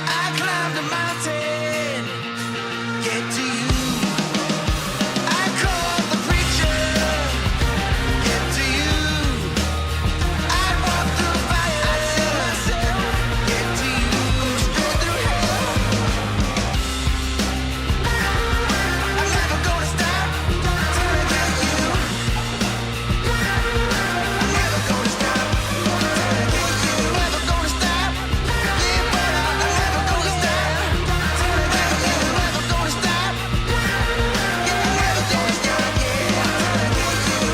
I climbed the mountain, get to you. I called the preacher, get to you. I walked through fire, I see myself, get to you. Straight through hell. I'm never gonna stop till I get you. I'm never gonna stop till I get you. Never gonna stop. Yeah, but I'm never gonna stop till I get you. Never gonna stop. Yeah, never gonna stop. Yeah, till I get you.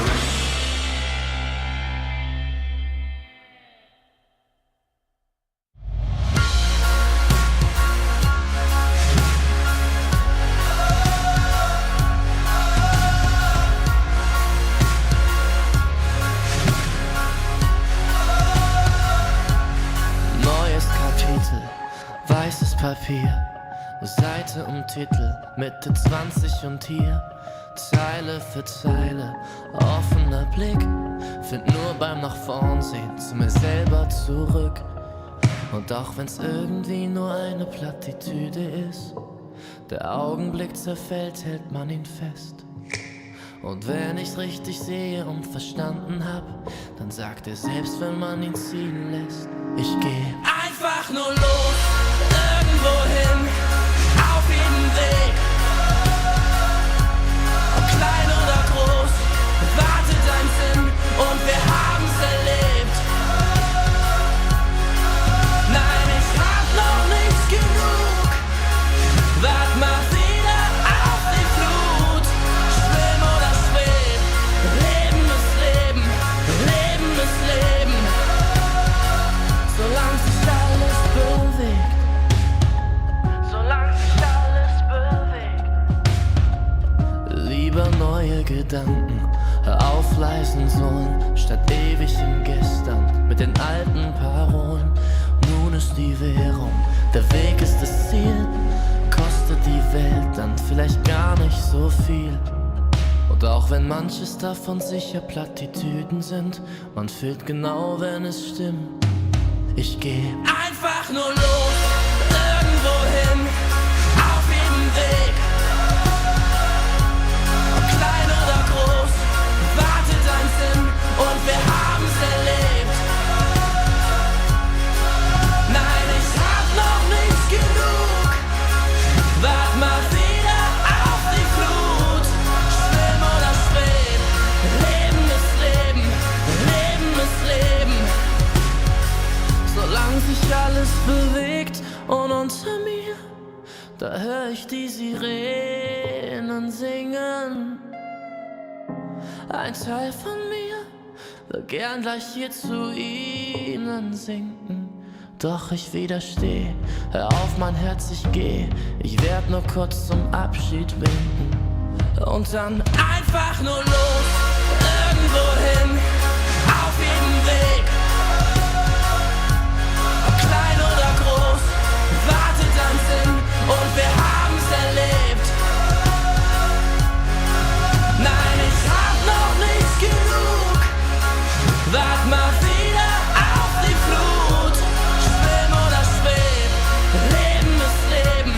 Neues Kapitel, weißes Papier, Seite um Titel, Mitte 20 und hier, Zeile für Zeile, offener Blick, find nur beim nach vorn sehen zu mir selber zurück. Und auch wenn's irgendwie nur eine Plattitüde ist, der Augenblick zerfällt, hält man ihn fest. Und wenn ich's richtig sehe und verstanden hab, dann sagt er selbst, wenn man ihn ziehen lässt, ich geh einfach nur los, irgendwo hin, auf jeden Weg. Ob klein oder groß, wartet ein Sinn und wir haben's erlebt. Nein, ich hab noch nicht genug, wart mal wieder auf die Flut. Schwimm oder schweb, Leben ist Leben, Leben ist Leben. Solange sich alles bewegt, solange sich alles bewegt. Lieber neue Gedanken, hör auf leisen Sohlen, statt ewig im Gestern mit den alten Parolen. Nun ist die Währung, der Weg ist das Ziel, kostet die Welt dann vielleicht gar nicht so viel. Und auch wenn manches davon sicher Plattitüden sind, man fühlt genau, wenn es stimmt. Ich geh einfach nur los, irgendwo hin, auf jedem Weg. Ob klein oder groß, wartet ein Sinn und wir haben's erlebt. Nein, ich hab noch nicht genug, wart mal wieder auf die Flut. Schwimm oder schweb, Leben ist Leben, Leben ist Leben. Solange sich alles bewegt und unter mir, da hör ich die Sirenen singen. Ein Teil von mir will gern gleich hier zu ihnen sinken. Doch ich widersteh, hör auf mein Herz, ich geh. Ich werd nur kurz zum Abschied winken. Und dann einfach nur los, irgendwo hin, auf jedem Weg. Ob klein oder groß, wartet ein Sinn und wir haben's erlebt. Nein, ich hab noch nicht genug, wart mal wieder auf die Flut. Schwimm oder schweb, Leben ist Leben,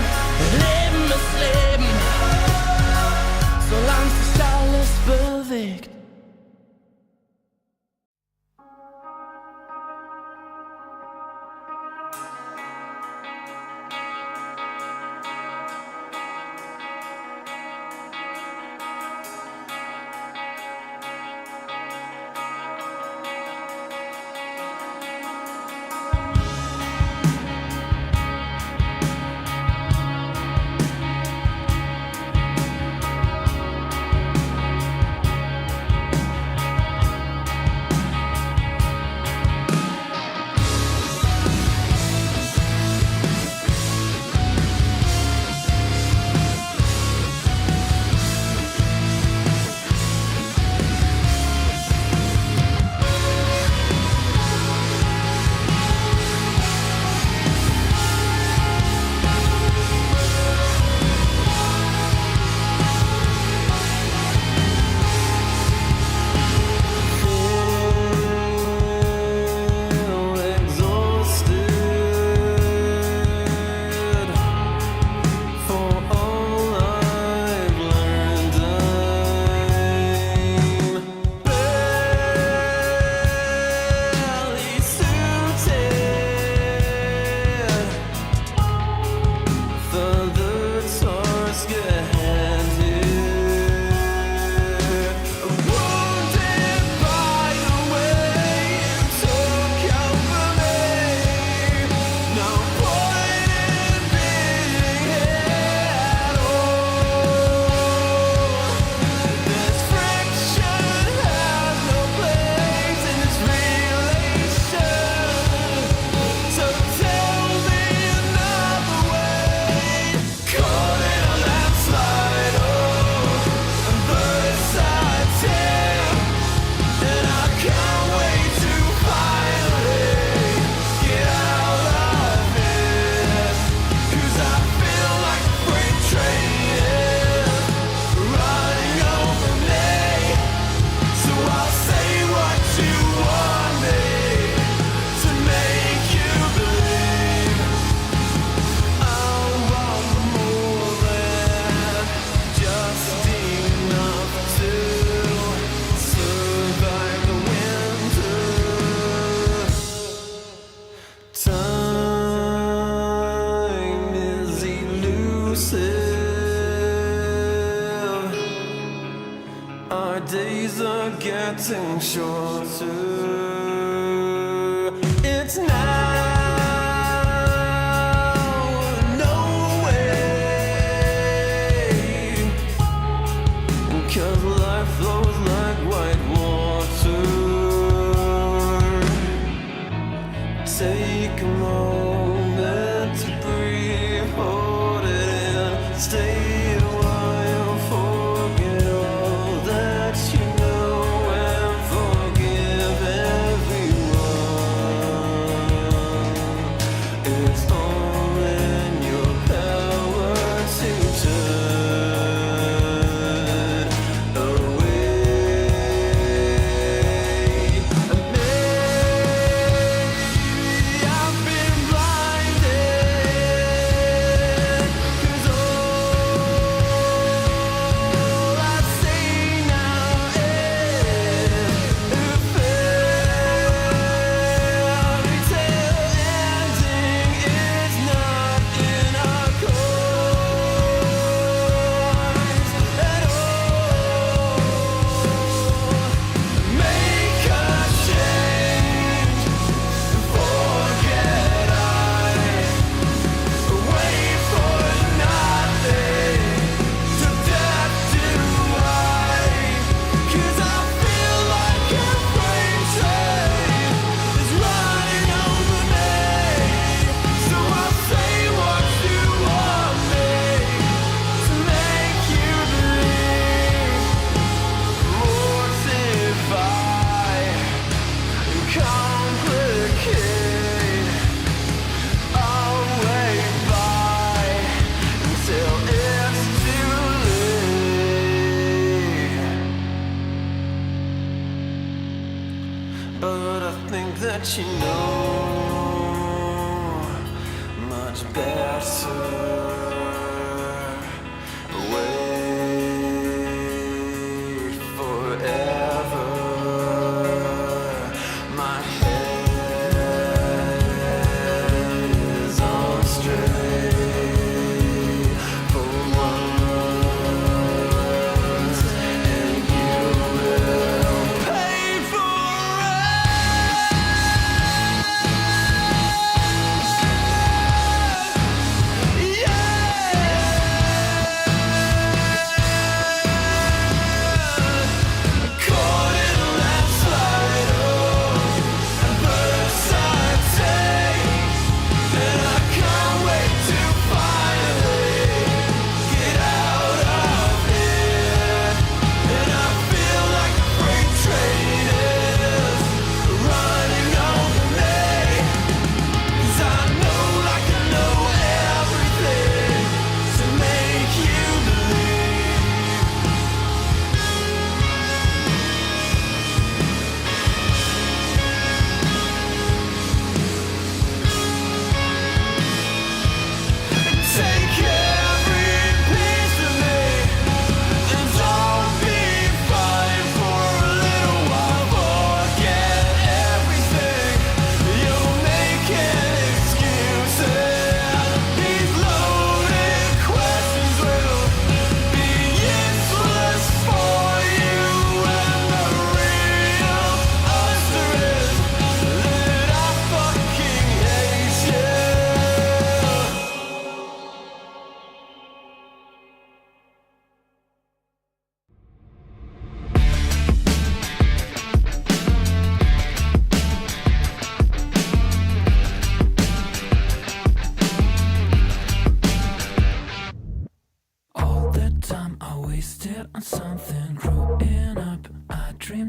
Leben ist Leben. Solange sich alles bewegt. barely suited for the task ahead here. Wounded by the way you took over me. No point in being here at all. This friction has no place in this relation. So tell me another way. Call it a landslide, a bird's-eye tear. And I can't wait to finally get out of here. 'Cause I feel like a freight train running over me. So I'll say what you want me to make you believe. I want more than just enough to survive the winter. Time is elusive. Our days are getting shorter. It's now or no way. 'Cause life flows like white water. Take a moment to breathe, hold it in, stay a while, forget all that you know, and forgive everyone. It's all in your power to turn away. Maybe I've been blinded, 'cause all I see now is a fairy tale ending is not in our course at all. Make a change, forget wait for nothing, to death do I. 'Cause I feel like a freight train is running over me. So I'll say what you want me to make you believe. Mortify and complicate. I'll wait by until it's too late. But I think that you know much better. Wait forever. My head is on straight for once, and you will pay for it. Yeah.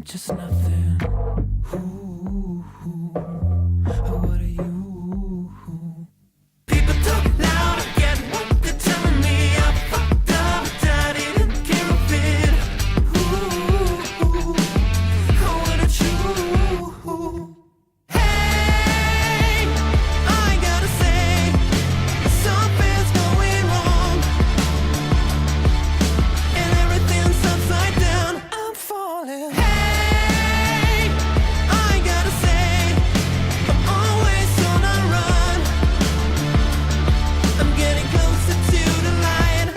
just nothing. Ooh, what are you? People talk loud, I get what they're telling me. I fucked up, but I didn't give a bit. Ooh, what a true. Hey, I gotta say, something's going wrong, and everything's upside down. I'm falling. Hey, I gotta say, I'm always on a run. I'm getting closer to the light.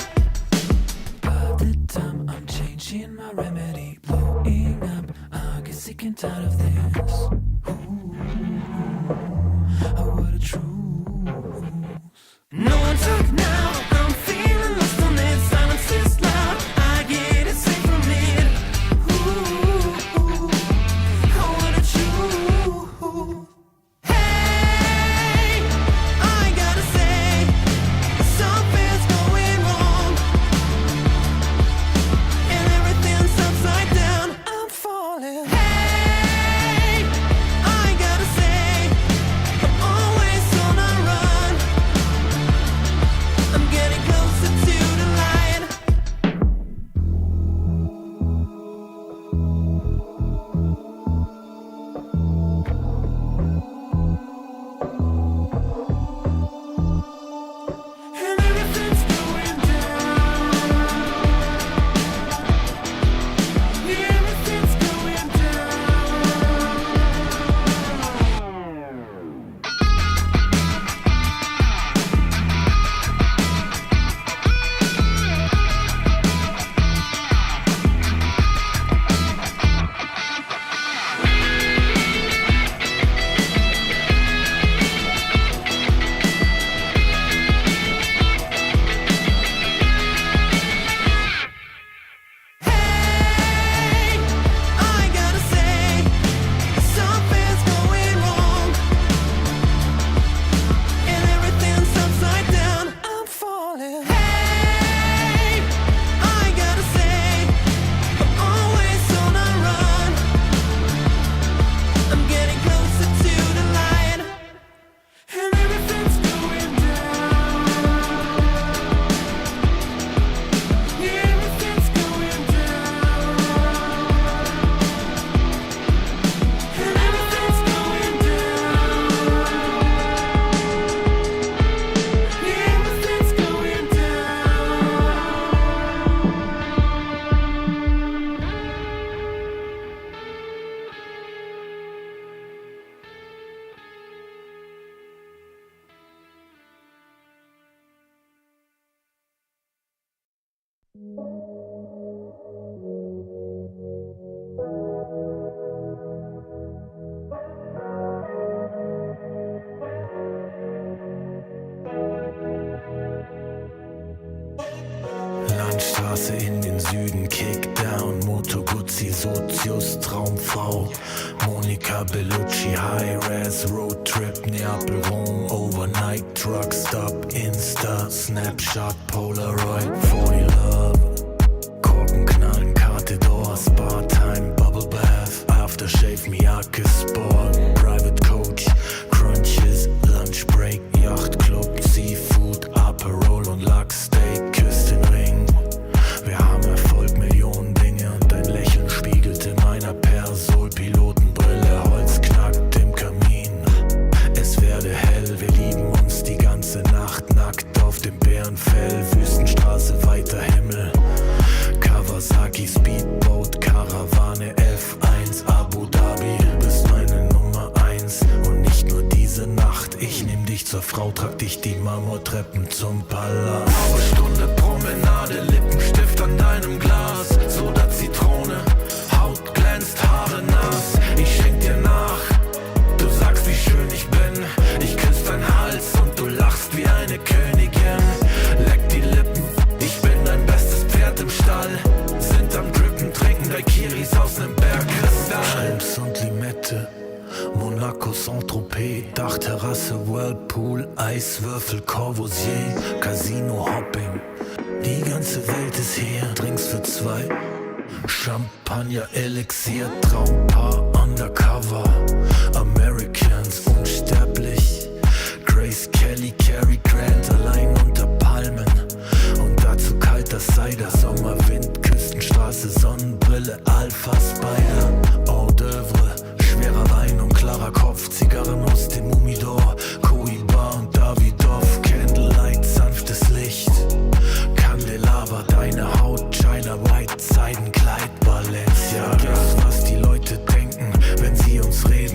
By the time I'm changing my remedy, blowing up, I get sick and tired of this. What a truth. No one talk now, I'm feeling lost on it. Silence is loud, I get it safe from it. What a truth. Hey, I gotta say, something's going wrong, and everything's upside down. I'm falling. Hey, I gotta say, I'm always on a run. I'm getting closer to the light. And everything's going down. Yeah, everything's going down. Hey, I gotta say, something's going wrong, and everything's upside down. I'm falling. Hey, I gotta say, I'm always on a run. I'm getting closer to the light, and everything's going down. Yeah, everything's going down. And everything's going down. Yeah, everything's going down. Landstraße in den Süden, Kickdown, Moto Guzzi, Sozius, Traumfrau, Monika Bellucci, High-Res, Roadtrip, Neapel, Rom, Overnight, Truck Stop, Insta, Snapshot, Polaroid, 40 Love, Korken knallen, Karte Door, Spa-Time, Bubble Bath, Aftershave, Miyake Sport, Private Coach, Crunches, Lunch Break, Yacht Club, Seafood, Aperol und Lachsteak, küsst den Ring. Wir haben Erfolg, Millionen Dinge und dein Lächeln spiegelt in meiner Persol, Pilotenbrille, Holz knackt im Kamin. Es werde hell, wir lieben uns die ganze Nacht, nackt auf dem Bärenfell, Wüstenstraße, weiter Himmel. Kawasaki, Speedboat, Karawane, F1, Abu Dhabi, bist meine Nummer 1 und nicht nur diese Nacht. Ich nehm dich zur Frau, trag dich die Marmortreppen zum Palast. Halbe Stunde Promenade, Lippenstift an deinem Glas, Soda, Zitrone, Haut glänzt, Haare nass. Ich schenk dir nach, du sagst wie schön ich bin. Ich küss deinen Hals und du lachst wie eine Königin. Leck die Lippen, ich bin dein bestes Pferd im Stall. Sind am Drippen, trinken Daiquiris aus nem Bergkristall. Schrimps und Limette, Monaco, Saint-Tropez, Dachterrasse, Whirlpool, Eiswürfel, Corbusier, Casino, Hopping. Die ganze Welt ist hier, Drinks für zwei. Champagner, Elixier, Traumpaar, Undercover. Americans, unsterblich. Grace Kelly, Cary Grant, allein unter Palmen. Und dazu kalter Cider, Sommerwind, Küstenstraße, Sonnenbrille, Alpha Spider. Hors d'oeuvre, schwerer Wein und klarer Kopf, Zigarren aus dem Humidor, Cohiba und Davidoff, Candlelight, sanftes Licht, Candelabra, deine Haut, China White, Seidenkleid, Balenciaga. Vergiss, was die Leute denken, wenn sie uns reden.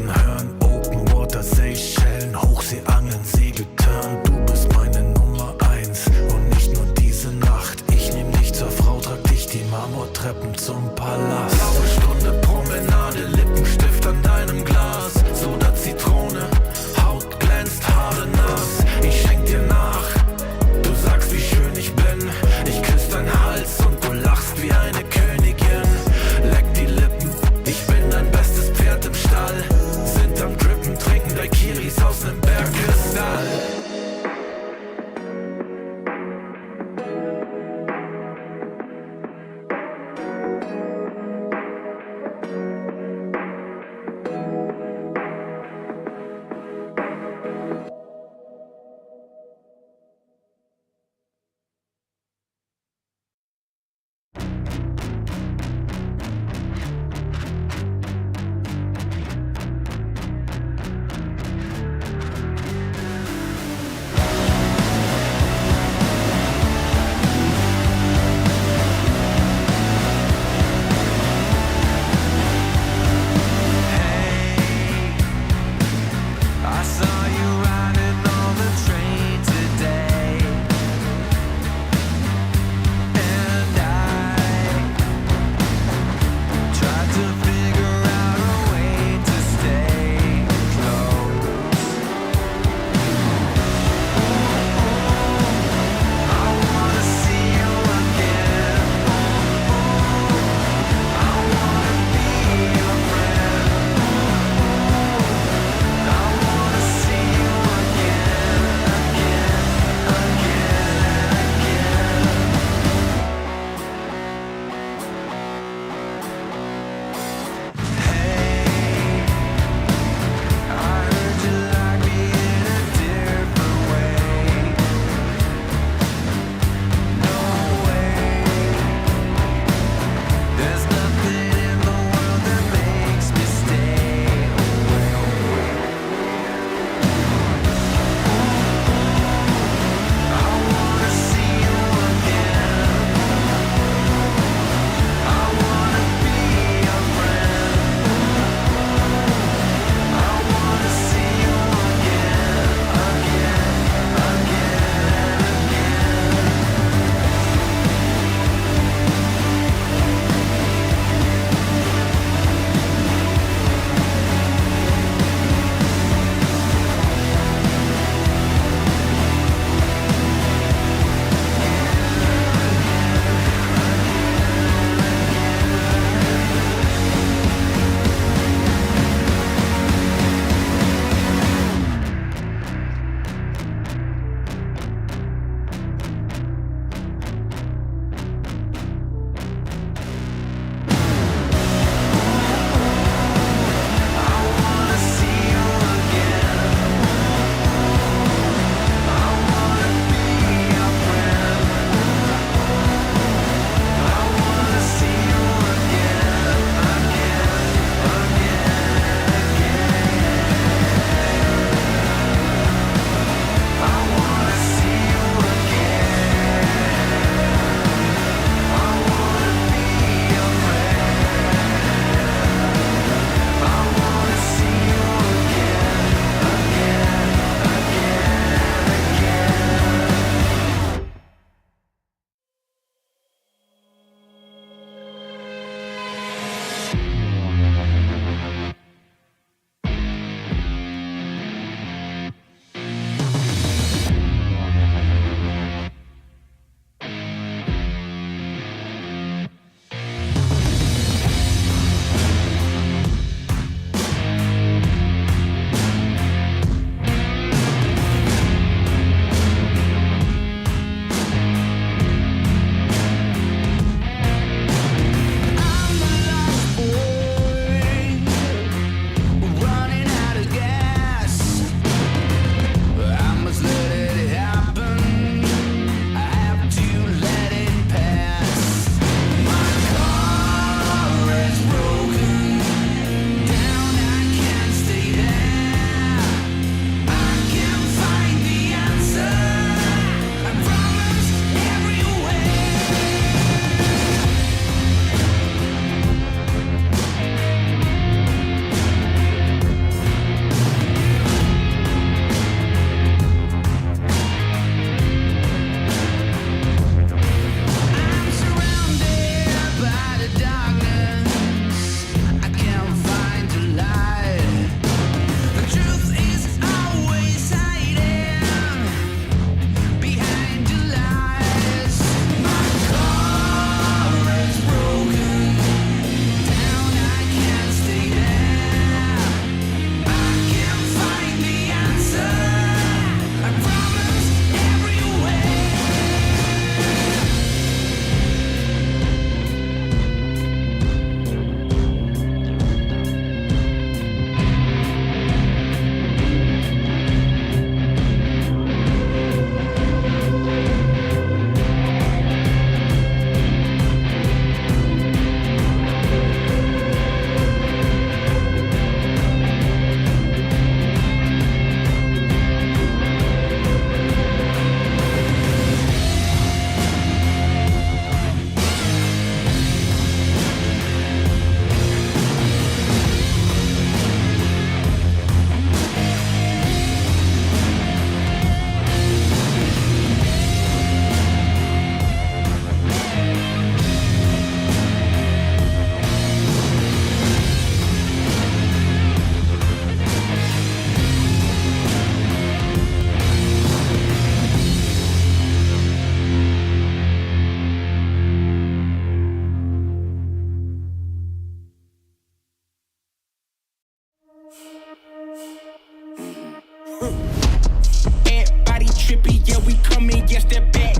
Everybody trippy, yeah, we come in, yeah, step back.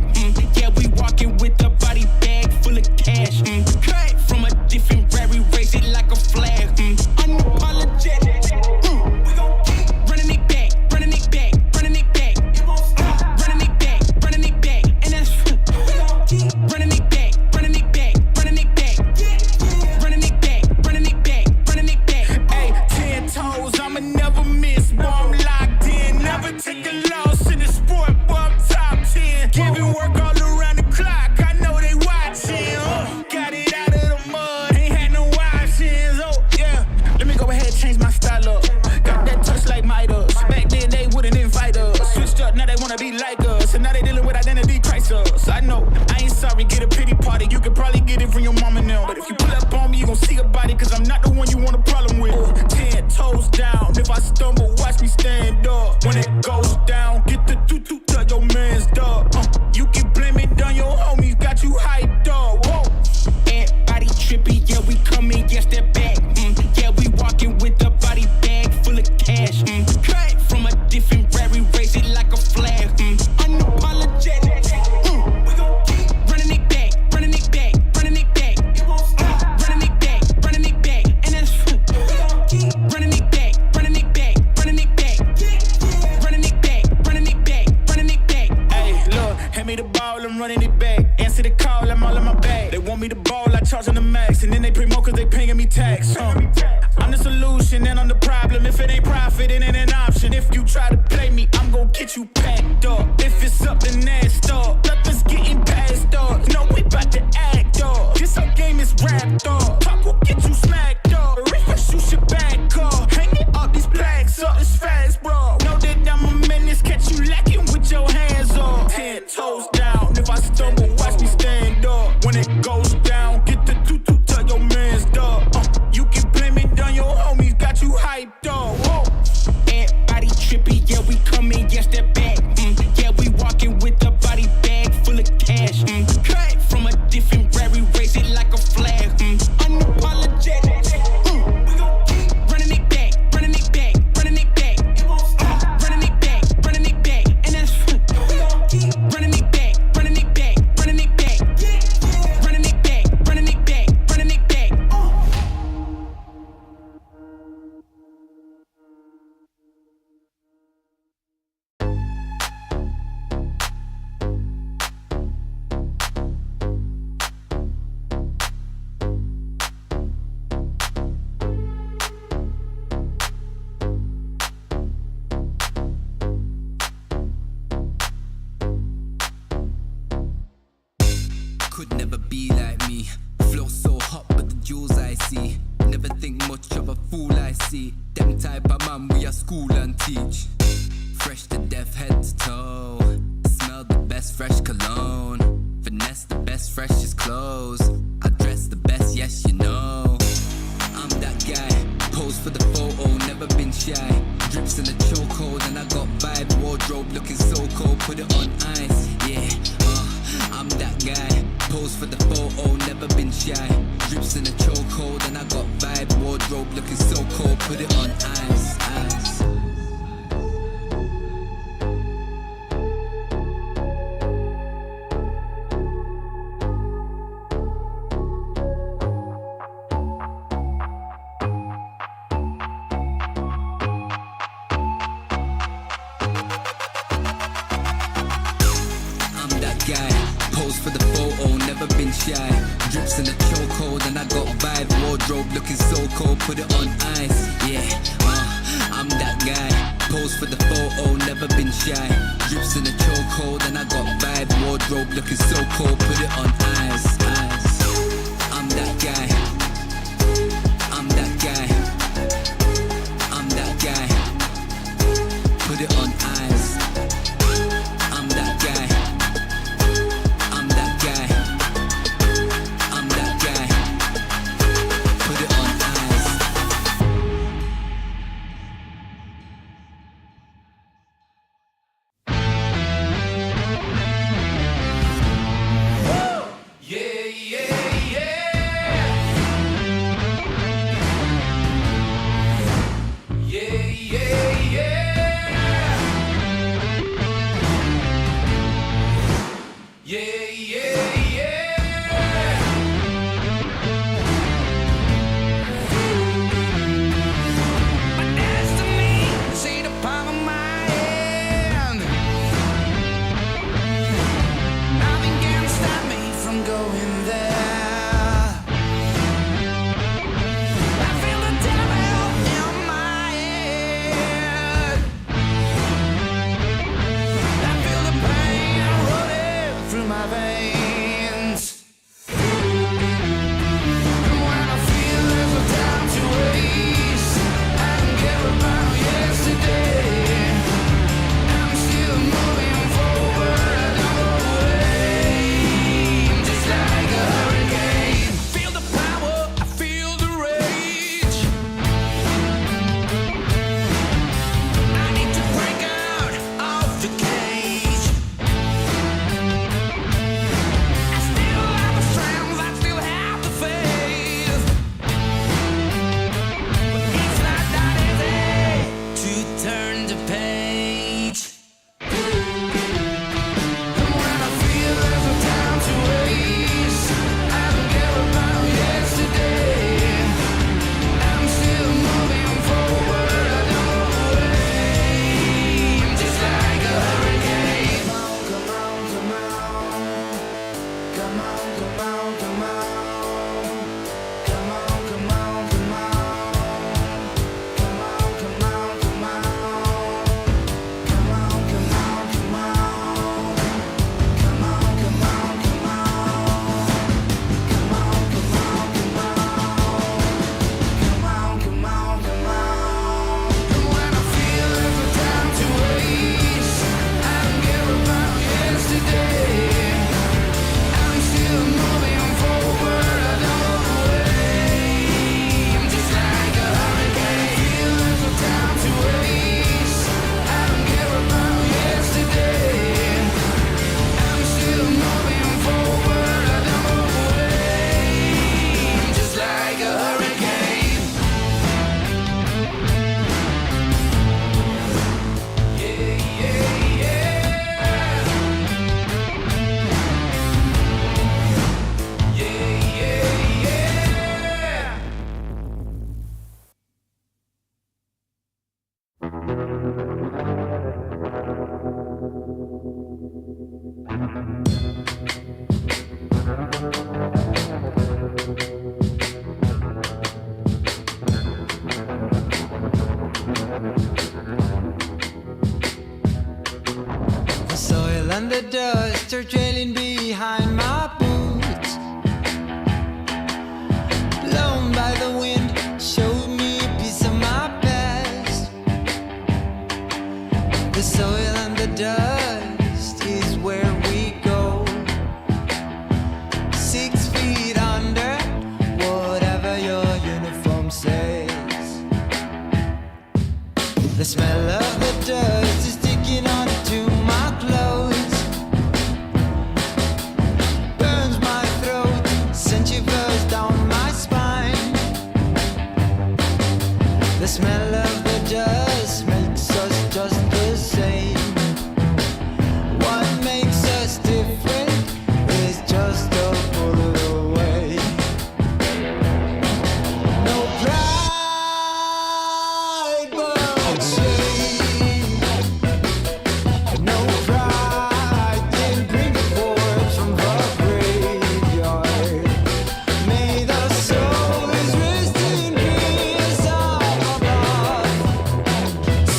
Yeah, we walking with a body bag full of cash. Cut from a different rare, we raise it like a flag. Unapologetic. We gon' keep running it back, running it back, running it back. It won't stop. Running it back, and that's we gon' keep running it back, running it back, running it back. Running it back, running it back, running it back. Hey, 10 toes, I'ma never miss. Boy, I'm locked in, never take a loss in the sport. Boy, I'm top 10. Giving work all around the clock. I know they watching. Got it out of the mud, ain't had no options. Oh yeah, let me go ahead and change my style up. Got that touch like Midas. Back then they wouldn't invite us. Switched up, now they wanna be like us. And now they dealing with identity crisis. I know, I ain't sorry, get a pity party. You could probably get it from your mama now. But if you pull up on me, you gon' see a body. Cause I'm not the one you want a problem with. 10 toes down, if I stumble, watch me stand up. When it goes down, get the toot to your man's dog. You can blame it on your homies, got you hyped up. Whoa. Everybody trippy, yeah, we come in, yeah, step back. Yeah, we walking with a body bag full of cash. Cut from a different rare, we raise it like a flag. Unapologetic. We gon' keep running it back, running it back, running it back. It won't stop. Running it back, and that's we gon' keep running it back, running it back, running it back. Running it back, running it back, running it back. Hey, look, hand me the ball, I'm running it back. Answer the call, I'm all in my bag. They want me to ball, I charge on the max. And then they promote cause they paying me tax. I'm the solution and I'm the problem. If it ain't profit, it ain't an option. If you try to play me, I'm gon' get you packed up. If it's up, then that's up. Nothing's getting past up. No, we bout to act up. This whole game is wrapped up. Talk will get you smacked up. Refresh, you should back up. Hanging up these plaques up, it's fast, bro. Know that I'm a menace, catch you lacking with your hands up. 10 toes down, if I stumble, watch me stand up. When it goes down, get the toot to your man's dog. You can blame it on your homies, got you hyped up. Whoa. Everybody trippy, yeah, we come in, yeah, step back. Yeah, we walking with a body bag full of cash. Cut from a different rare, we raise it like a flag. Unapologetic. We gon' keep running it back, running it back, running it back. It won't stop. Running it back, and that's we gon' keep running it back, running it back, running it back. Running it back, running it back, running it back. Could never be like me. Flow so hot, but the jewels I see. Never think much of a fool I see. Them type of man we are school and teach. Fresh to death, head to toe. Smell the best fresh cologne. Finesse the best freshest clothes. I dress the best, yes you know. I'm that guy. Pose for the photo, never been shy. Drips in the chokehold and I got vibe. Wardrobe looking so cold, put it on ice. Yeah, I'm that guy. Pose for the photo, never been shy. Drips in the chokehold and I got vibe. Wardrobe looking so cold, put it on ice, ice. For the photo, never been shy. Drips in the chokehold and I got vibe. Wardrobe looking so cold, put it on ice. Yeah, I'm that guy. Pose for the photo, never been shy. Drips in the chokehold and I got vibe. Wardrobe looking so cold, put it on ice, ice. I'm that guy. I'm that guy. I'm that guy. Put it on ice. I'm that guy. and the dust are trailing behind my boots. Blown by the wind, showed me a piece of my past. The soil and the dust is where we go. 6 feet under, whatever your uniform says. The smell of the dust is sticking onto my clothes. Burns my throat, sends shivers down my spine. The smell of the dust makes us just the same. What makes us different is just a bullet away. No pride but shame. No pride can bring the corpse from the graveyard. May the souls rest in peace up above.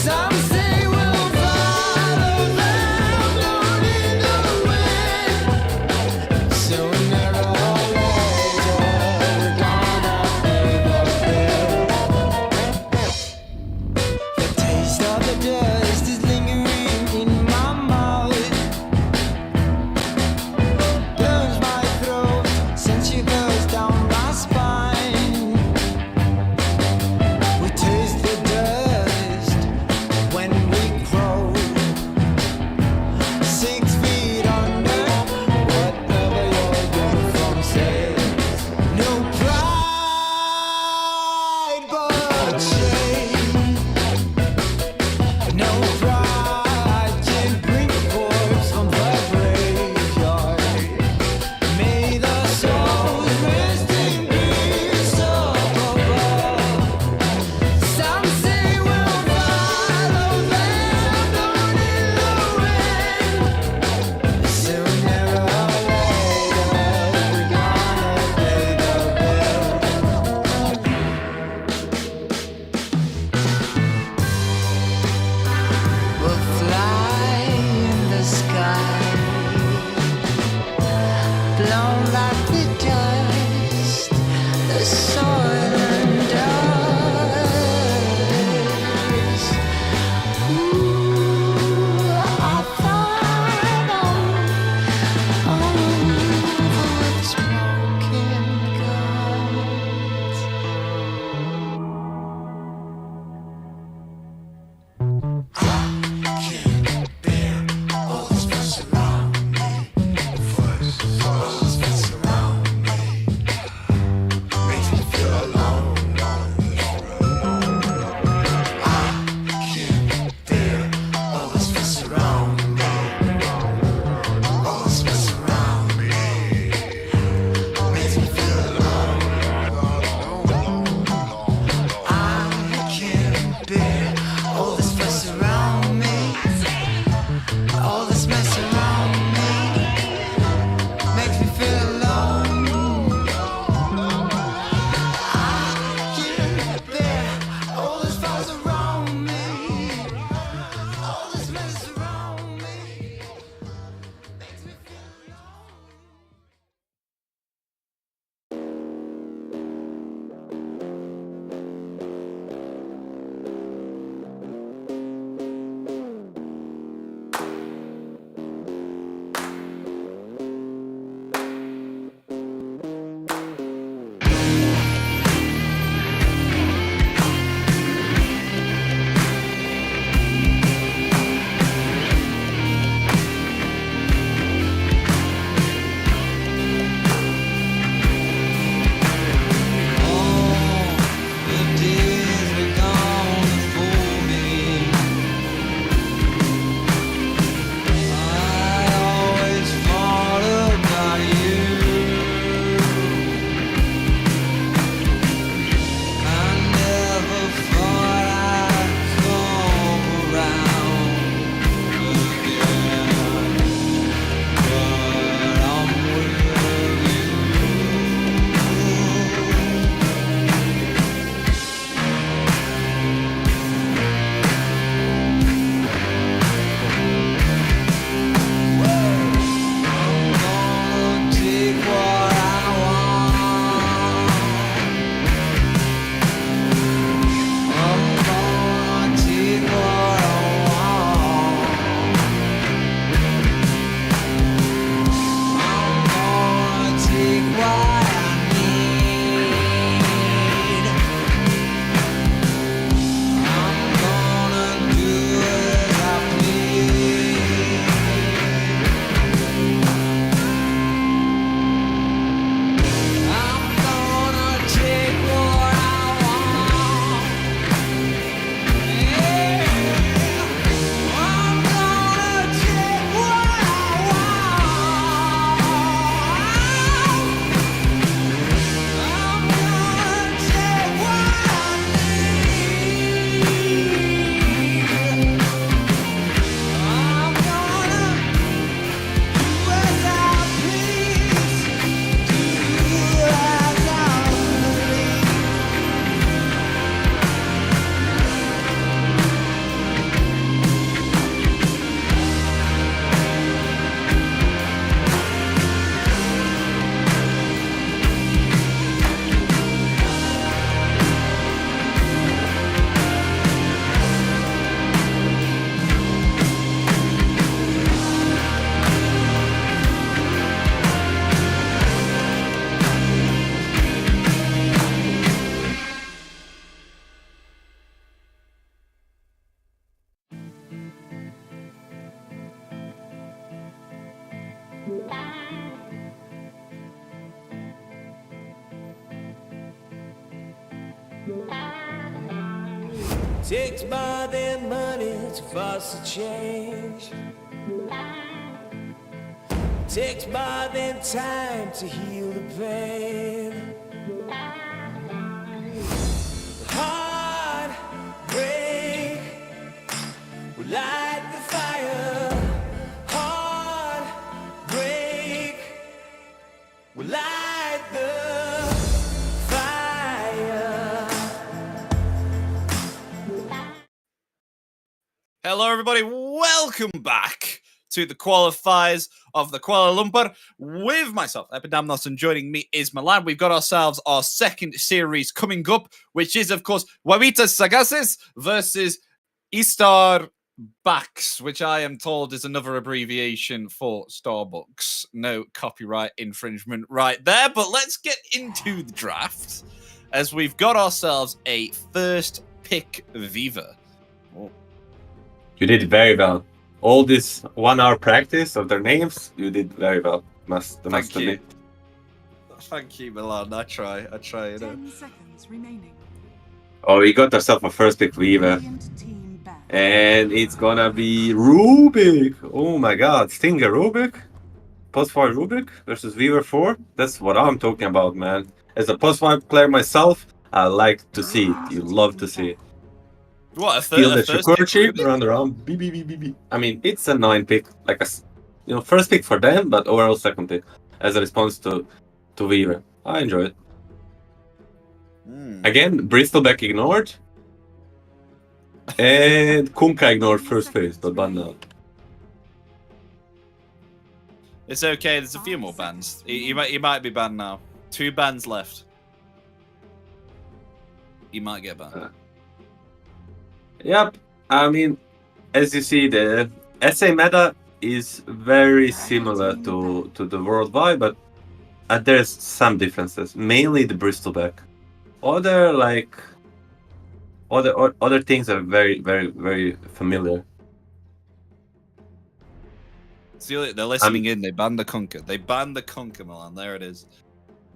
Some say we'll follow them down in the wind. Sooner or later, we're gonna pay the bill. The taste of the dust is lingering in my mouth. Burns my throat, sends shivers down my spine. We taste the dust when we crow. 6 feet under, whatever your uniform says. No pride but shame. No pride can bring the corpse from the graveyard. May the souls rest in peace up above. Some say we'll follow them down in the wind. Sooner or later, we're gonna pay the bill. Takes more than money to force a change. Takes more than time to heal the pain. Heartbreak will light the fire. Heartbreak will light the fire. Hello, everybody. Welcome back to the qualifiers of the Kuala Lumpur with myself, Epidamnos, and joining me is Milan. We've got ourselves our second series coming up, which is, of course, Waras Sases versus Starbucks, which I am told is another abbreviation for Starbucks. No copyright infringement right there, but let's get into the draft as we've got ourselves a first pick Viva. Oh. You did very well. All this 1 hour practice of their names, you did very well. Must Thank you. admit. Thank you, Milan. I try, you know. 10 seconds remaining. Oh, we got ourselves a first pick Viva. Radiant team back. And it's gonna be Rubik. Oh my god, Stinger Rubik? Post 5 Rubik versus Viva 4? That's what I'm talking about, man. As a post 5 player myself, I like to see it. You love to see it. What, Steal the first Shukurchi, pick run around, beep, beep, beep, beep, beep. I mean, it's a 9 pick, like a, first pick for them, but overall second pick as a response to Viva. I enjoy it. Again, Bristleback ignored, and Kunka ignored first phase, but banned out. It's okay. There's a few more bans. He might be banned now. 2 bans left. He might get banned. Yep, I mean, as you see, the SA meta is very similar to the worldwide, but there's some differences. Mainly the Bristleback. Other things are very, very, very familiar. See, they're listening in. They banned the Kunka. They banned the Kunka, Milan. There it is.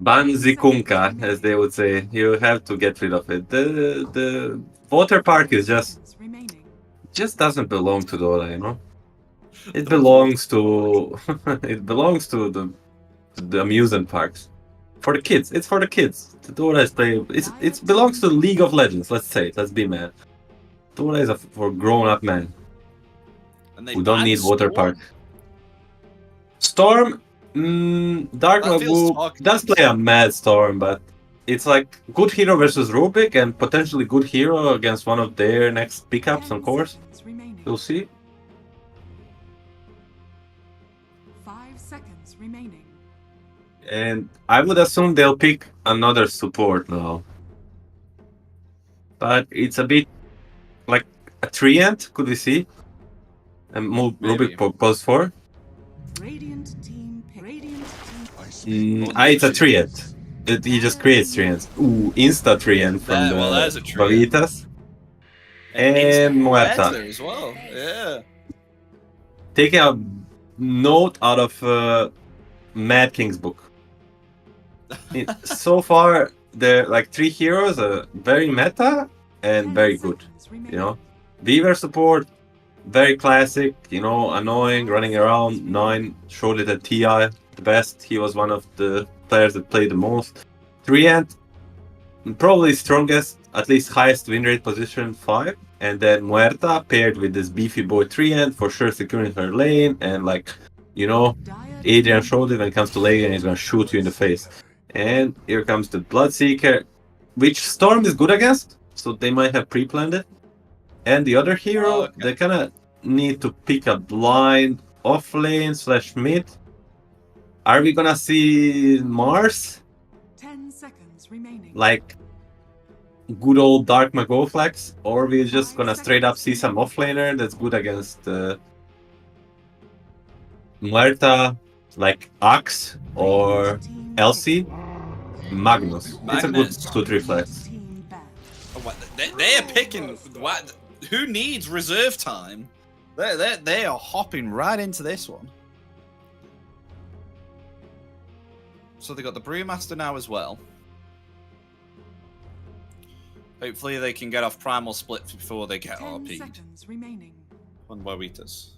Banzikunka, as they would say. You have to get rid of it. The water park is just doesn't belong to Dota, you know. It belongs to the amusement parks. For the kids. It's for the kids. The Dota is it belongs to League of Legends, let's say. Let's be mad. Dota is for grown-up men who don't need water park. Storm, Dark Magoo does play a mad Storm, but it's like good hero versus Rubik and potentially good hero against one of their next pickups on course. We'll see. 5 seconds remaining. And I would assume they'll pick another support now. But it's a bit like a Treant, could we see? And move Rubik post 4. Radiant team pick. It's a Treant. He just creates Treants. Ooh, Insta Treant from there's a Treant. Bavitas. And Muerta. As well. Yeah. Taking a note out of Mad King's book. So far, they're like 3 heroes are very meta and very good. You know, Beaver support, very classic. You know, annoying, running around. 9 showed it at TI the best. He was one of the players that played the most. Treant, probably strongest, at least highest win rate position 5. And then Muerta paired with this beefy boy Treant, for sure securing her lane. And like, you know, Adrian showed it when it comes to lane and he's gonna shoot you in the face. And here comes the Bloodseeker, which Storm is good against, so they might have pre-planned it. And the other hero, they kind of need to pick a blind off lane / mid. Are we gonna see Mars? 10 seconds remaining. Like good old Dark Magoo flex, or we're just gonna straight up see some offlaner that's good against Muerta, like Axe or Elsie. Magnus. It's a good 2-3 flex. They are picking. What? Who needs reserve time? They are hopping right into this one. So they got the Brewmaster now as well. Hopefully they can get off primal split before they get 10 RP'd. seconds remaining. On Wawitas.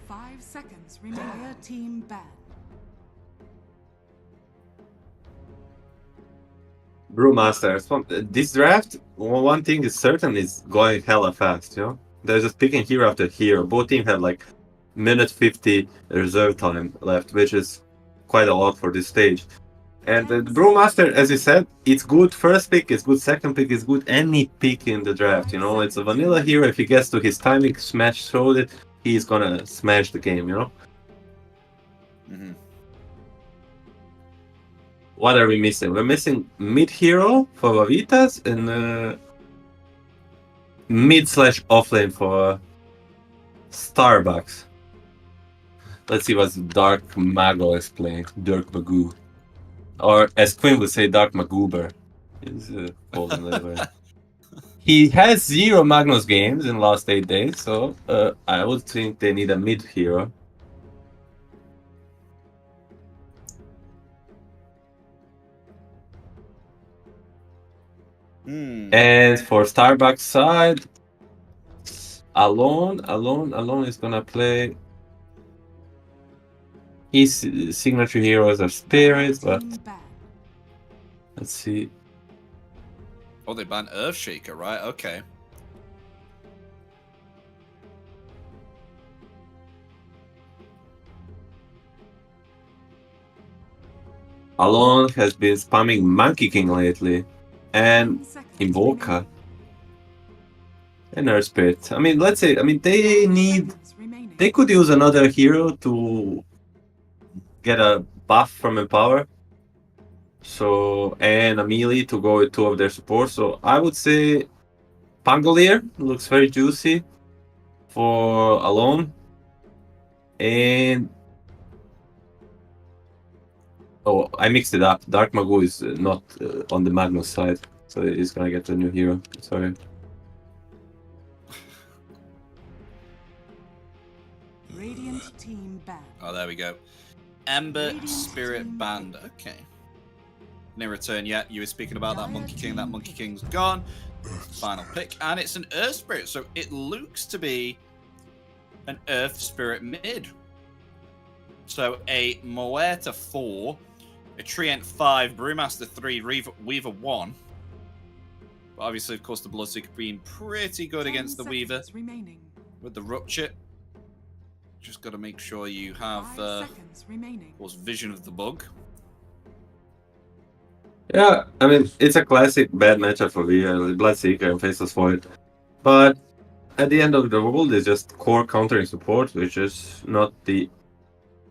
5 seconds remaining. Entire team ban. Brewmasters. This draft, one thing is certain, is going hella fast, you know? They're just picking hero after hero. Both teams have like minute 50 reserve time left, which is quite a lot for this stage. And the Brewmaster, as you said, it's good first pick, it's good second pick, it's good any pick in the draft, you know? It's a vanilla hero. If he gets to his timing, smash throw it, he's gonna smash the game, you know? Mm-hmm. What are we missing? We're missing mid hero for Wawitas and mid/offlane for Starbucks. Let's see what Dark Mago is playing. Dirk Magoo. Or as Quinn would say, Dark Magoober. He's He has 0 Magnus games in the last 8 days, so I would think they need a mid hero. And for Starbucks side, Alone is gonna play. His signature heroes are spirits, but let's see. Oh, they banned Earthshaker, right? Okay. Alone has been spamming Monkey King lately, and Invoker, and Earth Spirit. I mean, let's say, they could use another hero to get a buff from Empower. So, and a melee to go with 2 of their supports. So I would say Pangolier looks very juicy for Alone. And oh, I mixed it up. Dark Magoo is not on the Magnus side, so he's gonna get a new hero. Sorry. Radiant team ban. Oh, there we go. Ember Spirit Band. Okay. No return yet. You were speaking about that Monkey King. That Monkey King's gone. Final pick. And it's an Earth Spirit. So it looks to be an Earth Spirit mid. So a Moeta 4, a Treant 5, Brewmaster 3, Weaver 1. But obviously, of course, the Bloodseeker being pretty good against the Weaver. With the Rupture. Just got to make sure you have, of course, vision of the bug. Yeah, I mean, it's a classic bad matchup for Weaver, Bloodseeker and Faceless Void. But at the end of the world, it's just core countering support, which is not the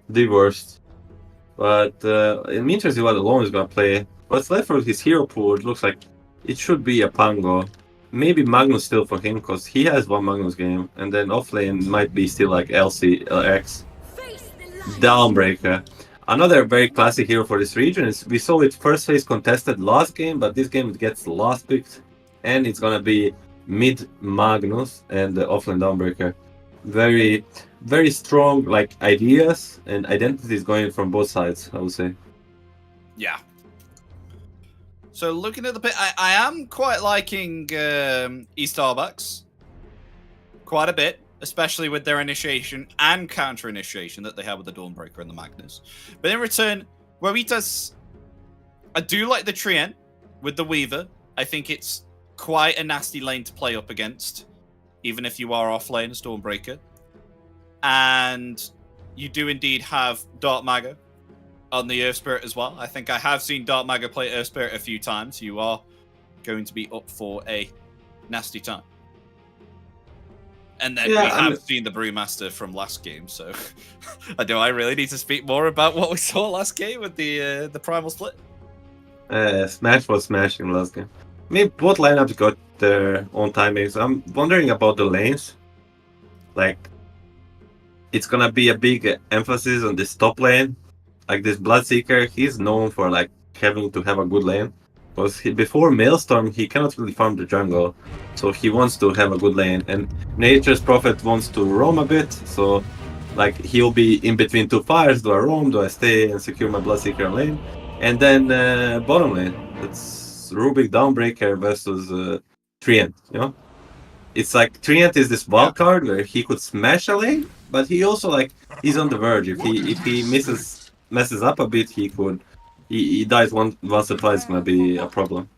worst. But in interesting what Alone is gonna play. What's left for his hero pool, it looks like it should be a Pango. Maybe Magnus still for him, because he has 1 Magnus game. And then offlane might be still like LX. Downbreaker. Another very classic hero for this region is we saw it first phase contested last game, but this game it gets last picked. And it's gonna be mid Magnus and the offlane Downbreaker. Very, very strong like ideas and identities going from both sides, I would say. Yeah. So looking at the pick, I am quite liking Starbucks quite a bit, especially with their initiation and counter initiation that they have with the Dawnbreaker and the Magnus. But in return, Wawitas, I do like the Treant with the Weaver. I think it's quite a nasty lane to play up against, even if you are off lane as Dawnbreaker. And you do indeed have Dark Mago on the Earth Spirit as well. I think I have seen Dark Mago play Earth Spirit a few times. You are going to be up for a nasty time. And then we have seen the Brewmaster from last game, so do I really need to speak more about what we saw last game with the Primal Split? Smash was smashing last game. I mean, both lineups got their own timings. I'm wondering about the lanes. Like, it's gonna be a big emphasis on this top lane. Like this Bloodseeker, he's known for like having to have a good lane. Because before Maelstrom, he cannot really farm the jungle. So he wants to have a good lane. And Nature's Prophet wants to roam a bit. So like he'll be in between 2 fires. Do I roam? Do I stay and secure my Bloodseeker lane? And then bottom lane. That's Rubik Dawnbreaker versus Treant, you know? It's like Treant is this wild card where he could smash a lane, but he also like he's on the verge. If he messes up a bit, he dies once or twice. It's gonna be a problem.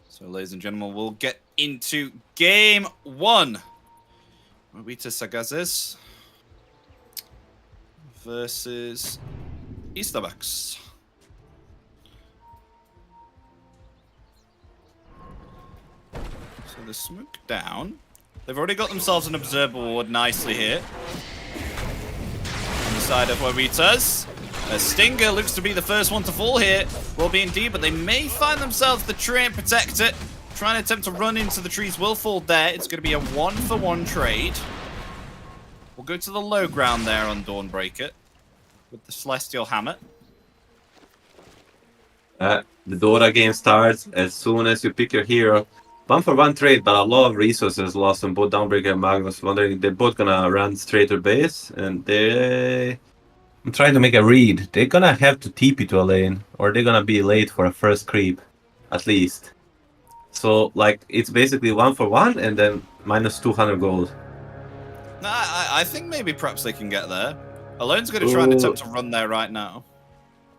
So, ladies and gentlemen, we'll get into game 1. Waras Sases versus Esports. So the smoke down. They've already got themselves an observer ward nicely here. On the side of Waras. Stinger looks to be the first one to fall here. Will be indeed, but they may find themselves the tree and protect it. Trying to attempt to run into the trees will fall there. It's going to be a 1-for-1 trade. We'll go to the low ground there on Dawnbreaker with the Celestial Hammer. The Dota game starts as soon as you pick your hero. 1-for-1 trade, but a lot of resources lost on both Dawnbreaker and Magnus. Wondering they're both gonna run straight to base, and I'm trying to make a read. They're gonna have to TP to a lane, or they're gonna be late for a first creep, at least. So, like, it's basically 1-for-1 and then minus 200 gold. No, I think maybe perhaps they can get there. Alone's going to try and attempt to run there right now.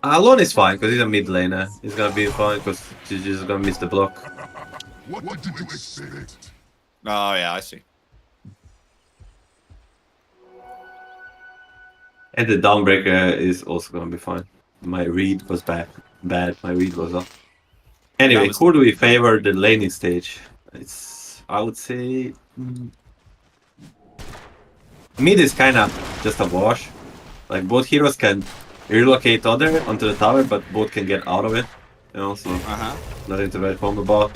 Alone is fine, because he's a mid laner. He's gonna be fine, because he's just gonna miss the block. What did you expect? Oh, yeah, I see. And the Dawnbreaker is also gonna be fine. My read was bad. My read was off. Anyway, who do we favor the laning stage? I would say... mid is kind of just a wash. Like, both heroes can relocate other onto the tower, but both can get out of it. You know, so nothing to write home about.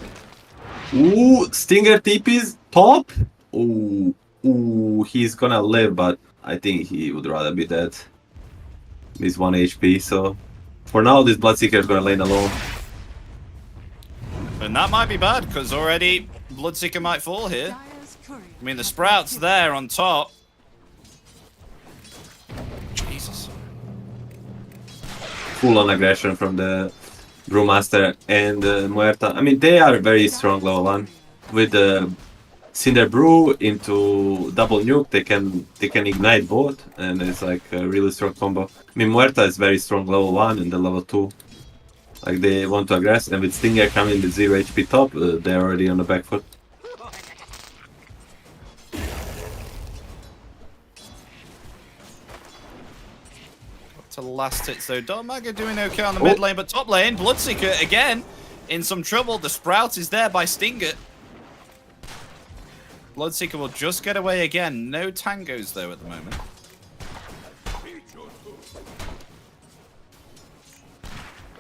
Ooh, Stinger TP's top? Ooh, he's gonna live, but I think he would rather be dead. He's 1 HP, so... for now, this Bloodseeker is gonna lane alone. And that might be bad, because already Bloodseeker might fall here. I mean, the Sprout's there on top. Jesus. Full-on aggression from the Brewmaster and Muerta. I mean, they are very strong level 1. With the Cinder Brew into double nuke, they can ignite both, and it's like a really strong combo. I mean, Muerta is very strong level 1 and the level 2. Like, they want to aggress, and with Stinger coming with 0 HP top, they're already on the back foot. To the last hits though. Darmaga doing okay on the mid lane, but top lane, Bloodseeker again in some trouble. The Sprout is there by Stinger. Bloodseeker will just get away again. No tangos though at the moment.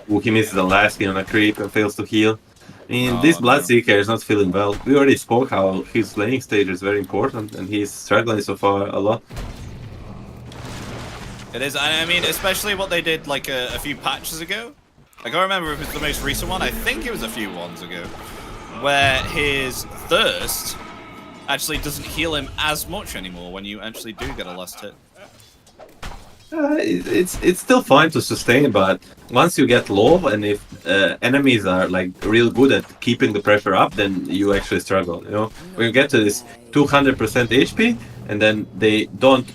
Ooh, he misses the last hit on a creep and fails to heal. I mean, this Bloodseeker is not feeling well. We already spoke how his laning stage is very important, and he's struggling so far a lot. It is, I mean, especially what they did like a few patches ago. I can't remember if it was the most recent one. I think it was a few ones ago, where his thirst actually doesn't heal him as much anymore when you actually do get a last hit. It's still fine to sustain, but once you get low, and if enemies are like real good at keeping the pressure up, then you actually struggle. You know, when you get to this 200% HP, and then they don't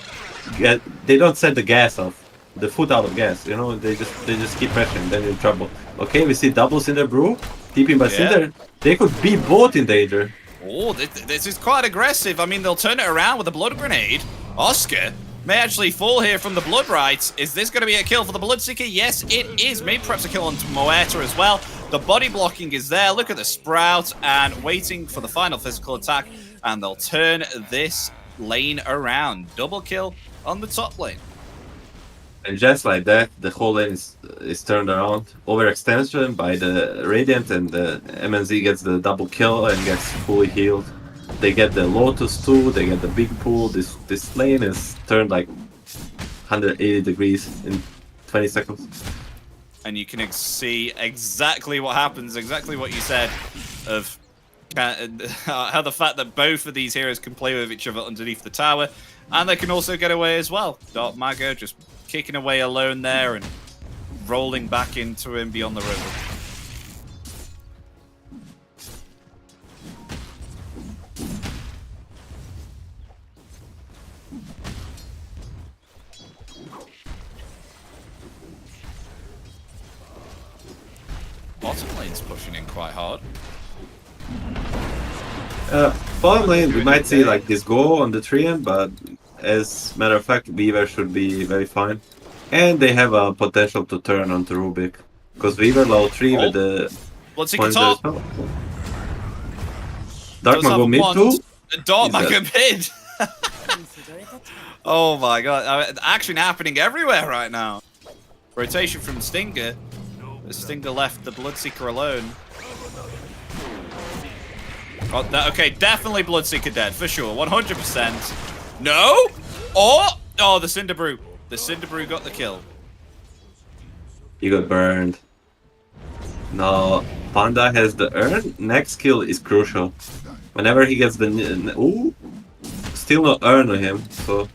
set the gas off, the foot out of gas. You know, they just keep pressuring, then you're in trouble. Okay, we see doubles in the brew, TP by Cinder. They could be both in danger. Oh, this is quite aggressive. I mean, they'll turn it around with a blood grenade. Oscar may actually fall here from the blood rights. Is this going to be a kill for the Bloodseeker? Yes, it is. Maybe perhaps a kill on Moeta as well. The body blocking is there. Look at the Sprout and waiting for the final physical attack. And they'll turn this lane around. Double kill on the top lane. And just like that, the whole lane is turned around. Overextension by the Radiant, and the MNZ gets the double kill and gets fully healed. They get the Lotus too, they get the big pool. This lane is turned like 180 degrees in 20 seconds. And you can see exactly what happens, exactly what you said, of how the fact that both of these heroes can play with each other underneath the tower, and they can also get away as well. Dark Mago just kicking away alone there and rolling back into him beyond the river. Bottom lane's pushing in quite hard. Bottom lane, we might see like this go on the Treant, but as a matter of fact, Weaver should be very fine. And they have a potential to turn onto Rubik. Because Weaver low 3 with the... Bloodseeker top! Dark Mago mid too? Dark Mago mid! Oh my god, action happening everywhere right now. Rotation from Stinger. The Stinger left the Bloodseeker alone. Oh, okay, definitely Bloodseeker dead, for sure, 100%. No! Oh, the Cinder Brew. The Cinder Brew got the kill. He got burned. Now, Panda has the urn. Next kill is crucial. Whenever he gets the... Ooh! Still no urn on him, so...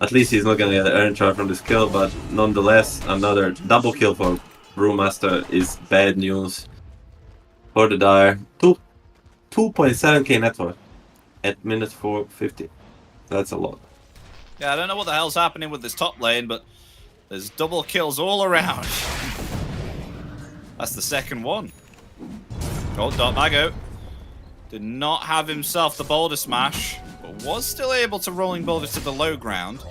At least he's not gonna get an urn charge from this kill, but nonetheless, another double kill for Brewmaster is bad news for the Dire. 2.7k net worth at minute 450. That's a lot. Yeah, I don't know what the hell's happening with this top lane, but there's double kills all around. That's the second one. Oh, Dark Mago did not have himself the boulder smash, but was still able to rolling boulders to the low ground.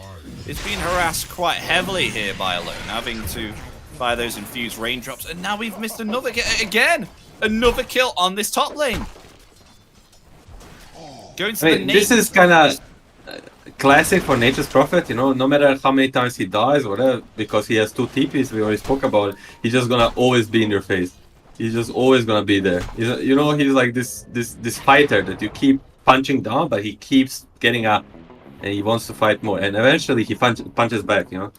It's been harassed quite heavily here by Alone, having to fire those infused raindrops, and now we've missed another again. Another kill on this top lane. Going to the this is kind of classic for Nature's Prophet, you know, no matter how many times he dies or whatever, because he has 2 TPs, we already spoke about it, he's just gonna always be in your face. He's just always gonna be there. You know, he's like this fighter that you keep punching down, but he keeps getting up and he wants to fight more, and eventually he punches back, you know.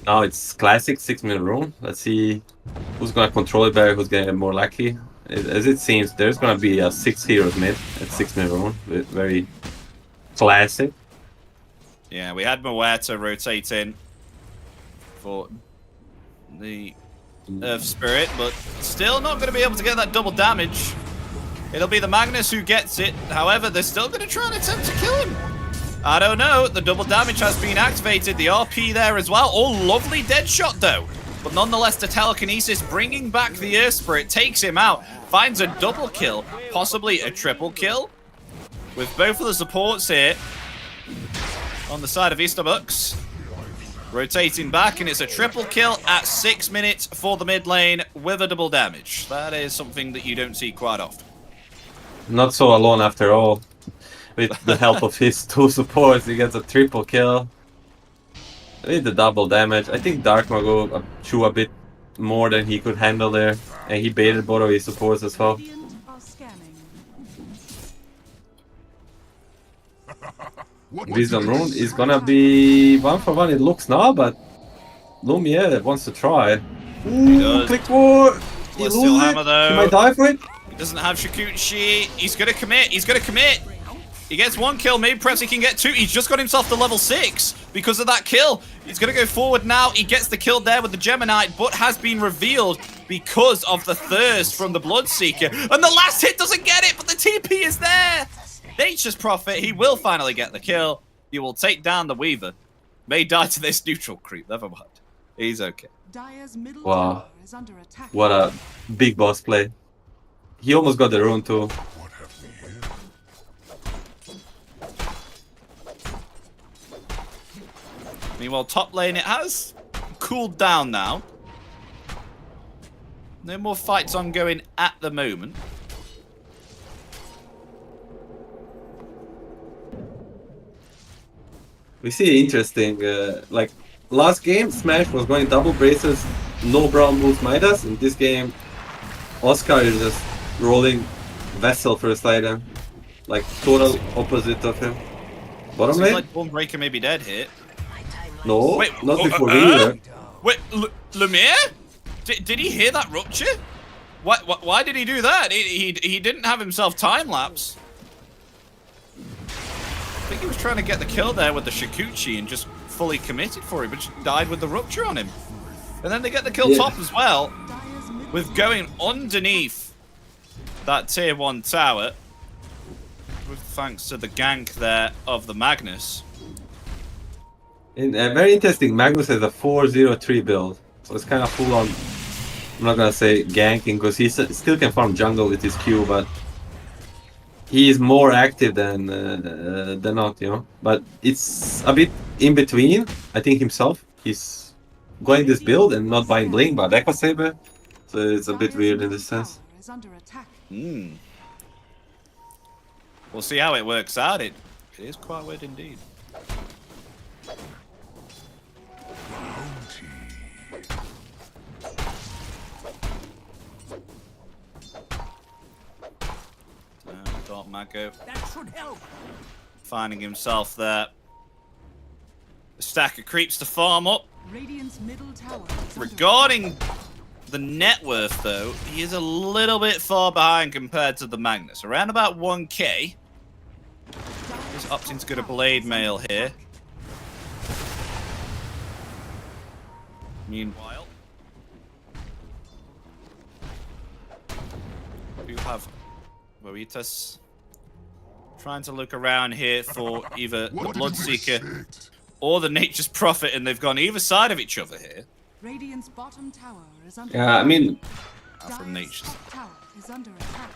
Now it's classic 6-minute rune. Let's see who's gonna control it better, who's gonna get more lucky. As it seems, there's gonna be a 6 heroes mid at 6-minute rune. Very classic. Yeah, we had Muerta rotate in for the Earth Spirit, but still not going to be able to get that double damage. It'll be the Magnus who gets it. However, they're still going to try and attempt to kill him. I don't know. The double damage has been activated. The RP there as well. Oh, lovely dead shot, though. But nonetheless, the telekinesis bringing back the Earth Spirit takes him out. Finds a double kill, possibly a triple kill. With both of the supports here on the side of Easterbucks. Rotating back, and it's a triple kill at 6 minutes for the mid lane with a double damage. That is something that you don't see quite often. Not so alone after all. With the help of his 2 supports, he gets a triple kill. With the double damage, I think Dark Mago threw a bit more than he could handle there, and he baited both of his supports as well. Wisdom Rune is gonna be 1 for 1, it looks now, but Lumiere wants to try. Ooh, click war! He loses it. Hammer, though. He might die for it. He doesn't have Shikuchi. He's gonna commit. He's gonna commit. He gets 1 kill. Maybe perhaps he can get 2. He's just got himself to level 6 because of that kill. He's gonna go forward now. He gets the kill there with the Geminite, but has been revealed because of the thirst from the Bloodseeker. And the last hit doesn't get it, but the TP is there. Nature's Prophet, he will finally get the kill. He will take down the Weaver. May die to this neutral creep, never mind. He's okay. Wow. What a big boss play. He almost got the rune too. Meanwhile, top lane, it has cooled down now. No more fights ongoing at the moment. We see interesting, like last game Smash was going double braces, no brown boost Midas. In this game, Oscar is just rolling Vessel first item, like total opposite of him. Bottom lane? Like Stormbreaker may be dead here. No, wait, not before either. Wait, Lemire? Did he hear that rupture? Why did he do that? He didn't have himself time lapse. think he was trying to get the kill there with the Shikuchi and just fully committed for it, but just died with the rupture on him. And then they get the kill top as well, with going underneath that tier 1 tower, with thanks to the gank there of the Magnus. Very interesting. Magnus has a 4-0-3 build, so it's kind of full on. I'm not gonna say ganking because he still can farm jungle with his Q, but he is more active than not, you know. But it's a bit in between. I think himself, he's going this build and not buying Blink, but Echo Saber, so it's a bit weird in this sense. We'll see how it works out. It is quite weird indeed. Mago finding himself there. A stack of creeps to farm up. Regarding the net worth, though, he is a little bit far behind compared to the Magnus. Around about 1k. He's opting to go to Blade Mail here. Meanwhile, we have Waras trying to look around here for either the Bloodseeker or the Nature's Prophet, and they've gone either side of each other here. Radiant's bottom tower is under Yeah, I mean, from Nature's. tower is under attack.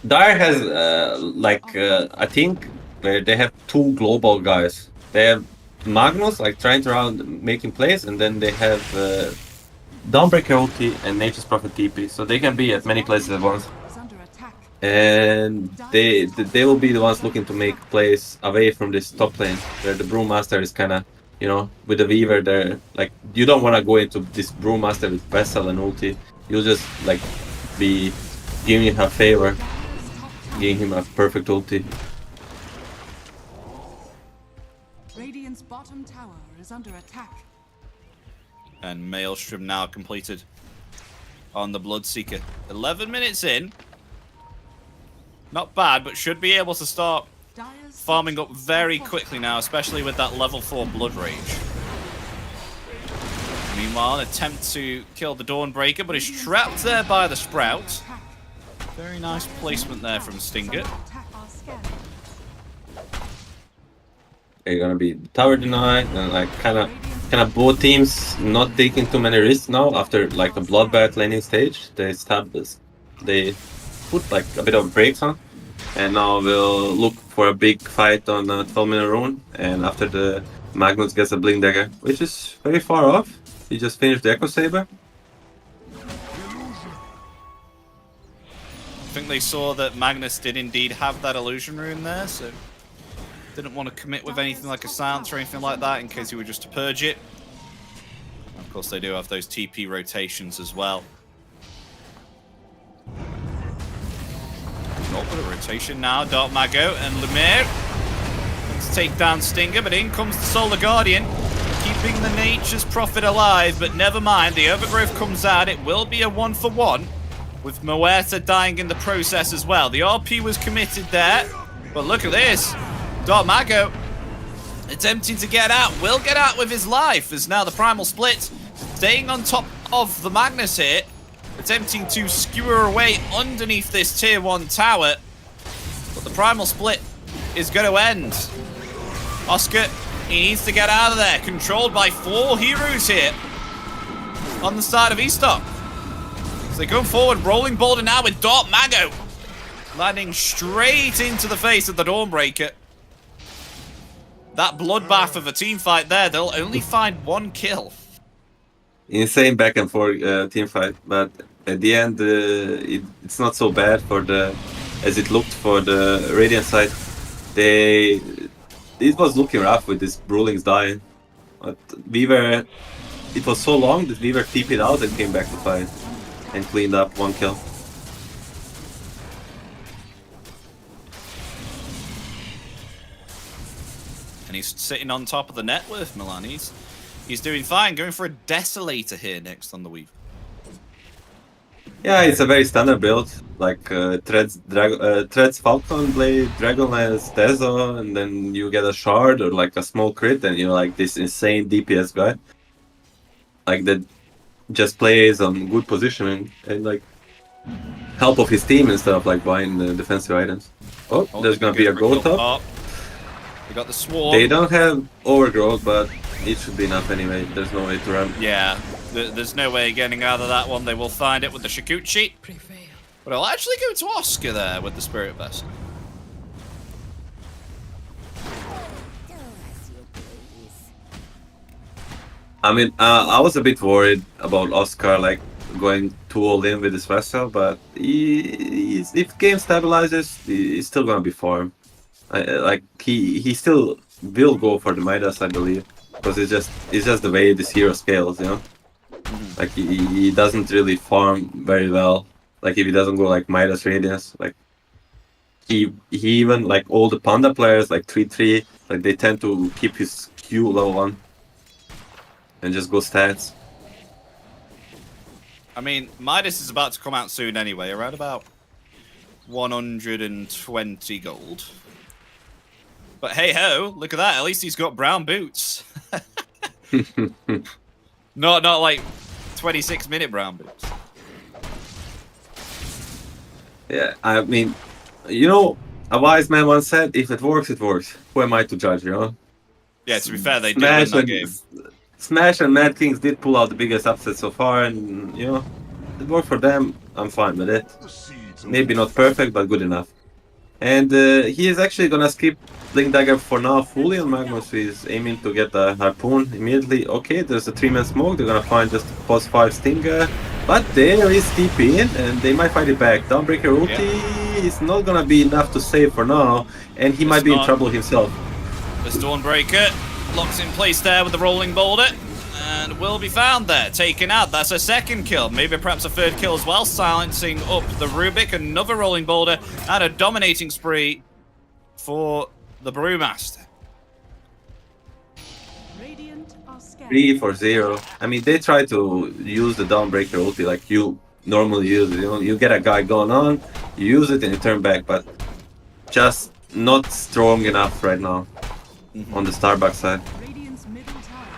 Dire has I think they have 2 global guys. They have Magnus like trying to around making plays, and then they have Dawnbreaker ulti and Nature's Prophet TP, so they can be at many places at once. And they will be the ones looking to make plays away from this top lane, where the Brewmaster is kind of, you know, with the Weaver there. Like, you don't want to go into this Brewmaster with Vessel and ulti. You'll just like be giving him a favor, giving him a perfect ulti. Radiant's bottom tower is under attack. And Maelstrom now completed on the Bloodseeker. 11 minutes in. Not bad, but should be able to start farming up very quickly now, especially with that level 4 Blood Rage. Meanwhile, an attempt to kill the Dawnbreaker, but is trapped there by the Sprout. Very nice placement there from Stinger. They're gonna be tower denied, and like kind of both teams not taking too many risks now after like a bloodbath laning stage. They put like a bit of brakes on, and now we'll look for a big fight on 12-minute rune. And after the Magnus gets a Blink Dagger, which is very far off. He just finished the Echo Saber. I think they saw that Magnus did indeed have that illusion rune there, so didn't want to commit with anything like a silence or anything like that in case he were just to purge it. And of course, they do have those TP rotations as well. Got a rotation now. Dark Mago and Lumiere to take down Stinger, but in comes the Solar Guardian, keeping the Nature's Prophet alive. But never mind, the Overgrowth comes out. It will be a 1-for-1, with Moeta dying in the process as well. The RP was committed there, but look at this. Dark Mago attempting to get out. Will get out with his life, as now the Primal Split staying on top of the Magnus here, attempting to skewer away underneath this tier 1 tower. But the Primal Split is going to end. Oscar, he needs to get out of there. Controlled by 4 heroes here on the side of Estock. So they go forward, rolling boulder now with Dark Mago, landing straight into the face of the Dawnbreaker. That bloodbath of a team fight there, they'll only find 1 kill. Insane back and forth team fight, but at the end it's not so bad for as it looked for the Radiant side. It was looking rough with this Brewlings dying, but it was so long that Weaver TP'd out and came back to fight and cleaned up 1 kill. And he's sitting on top of the net worth, Milan. He's doing fine, going for a Desolator here next on the Weaver. Yeah, it's a very standard build, like Threads Falcon Blade, Dragonlance, Tezo, and then you get a shard or like a small crit, and you're like this insane DPS guy. Like that just plays on good positioning and like help of his team instead of like buying the defensive items. Oh, there's gonna be a go top. We got the swarm. They don't have overgrowth, but it should be enough anyway. There's no way to run. Yeah, there's no way getting out of that one. They will find it with the Shikuchi. But I'll actually go to Oscar there with the Spirit Vessel. I mean, I was a bit worried about Oscar like going too all in with his vessel, but if game stabilizes, he's still gonna be farm. Like he still will go for the Midas, I believe, because it's just the way this hero scales, you know. Like he doesn't really farm very well. Like if he doesn't go like Midas Radiance, like he even like all the Panda players like 3-3, like they tend to keep his Q level 1 and just go stats. I mean, Midas is about to come out soon anyway, around about 120 gold. But hey ho, look at that, at least he's got brown boots. Not like 26-minute brown boots. Yeah, I mean, you know, a wise man once said, if it works, it works. Who am I to judge, you know? Yeah, to be fair, they did win that game. Smash and Mad Kings did pull out the biggest upset so far, and, you know, it worked for them. I'm fine with it. Maybe not perfect, but good enough. And he is actually gonna skip Blink Dagger for now fully on Magnus. He's aiming to get a Harpoon immediately. Okay, there's a 3-man smoke. They're gonna find just a +5 Stinger. But there is TP in, and they might fight it back. Dawnbreaker ulti is not gonna be enough to save for now, and he might be in trouble himself. This Dawnbreaker locks in place there with the Rolling Boulder, and will be found there, taken out. That's a second kill, maybe perhaps a third kill as well, silencing up the Rubik, another Rolling Boulder, and a dominating spree for the Brewmaster. 3-0. I mean, they try to use the Dawnbreaker ulti like you normally use it. You know, you get a guy going on, you use it, and you turn back, but just not strong enough right now on the Starbucks side.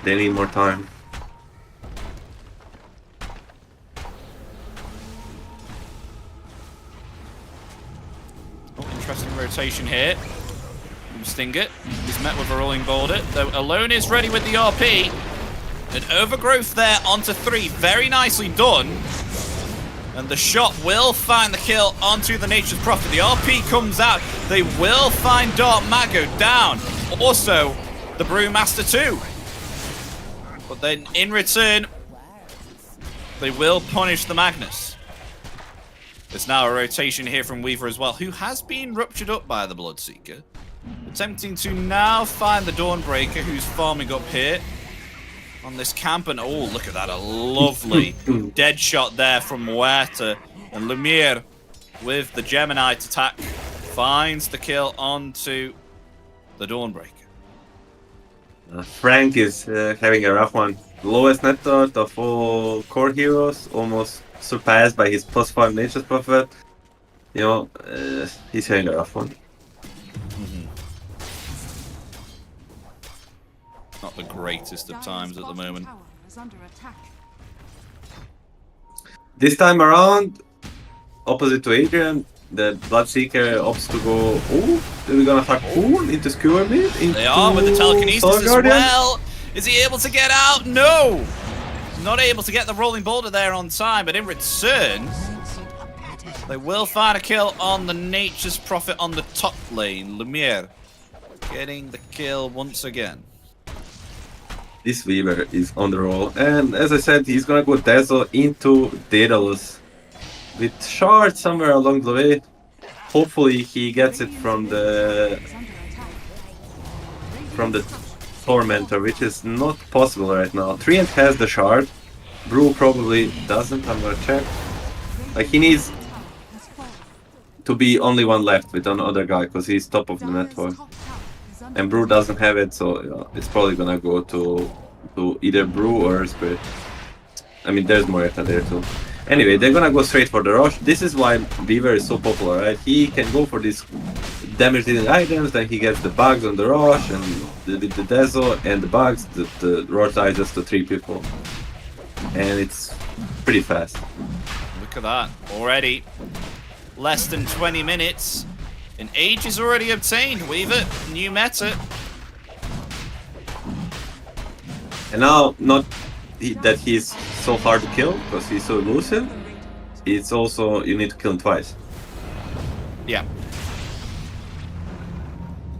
They need more time. Oh, interesting rotation here. Stinger is met with a Rolling Boulder, though Alone is ready with the RP. An overgrowth there onto 3, very nicely done. And the shot will find the kill onto the Nature's Prophet. The RP comes out, they will find Dark Mago down. Also, the Brewmaster too. But then in return, they will punish the Magnus. There's now a rotation here from Weaver as well, who has been ruptured up by the Bloodseeker. Attempting to now find the Dawnbreaker, who's farming up here on this camp. And oh, look at that, a lovely dead shot there from Huerta. And Lumiere with the Geminite attack finds the kill onto the Dawnbreaker. Frank is having a rough one. Lowest net dot of all core heroes, almost surpassed by his +5 Nature's Prophet. You know, he's having a rough one. Not the greatest of times at the moment. This time around, opposite to Adrian, the Bloodseeker opts to go. Oh, they're gonna Harpoon into Skewer Mid. They are with the telekinesis as well. Is he able to get out? No! Not able to get the Rolling Boulder there on time, but in return, they will find a kill on the Nature's Prophet on the top lane. Lumiere getting the kill once again. This Weaver is on the roll, and as I said, he's gonna go Tezo into Daedalus with Shard somewhere along the way. Hopefully he gets it from the Tormentor, which is not possible right now. Treant has the Shard, Brew probably doesn't. I'm gonna check. Like, he needs to be only one left with another guy because he's top of the network. And Brew doesn't have it, so you know, it's probably gonna go to either Brew or Spirit. I mean, there's Moreta there too. Anyway, they're gonna go straight for the rush. This is why Beaver is so popular, right? He can go for these damage-dealing items, then he gets the bugs on the rush, and with the Dezo and the bugs, the rush dies just to 3 people. And it's pretty fast. Look at that. Already less than 20 minutes. An age is already obtained. Weaver, new meta. And now, not that he's so hard to kill, because he's so elusive, it's also, you need to kill him twice. Yeah.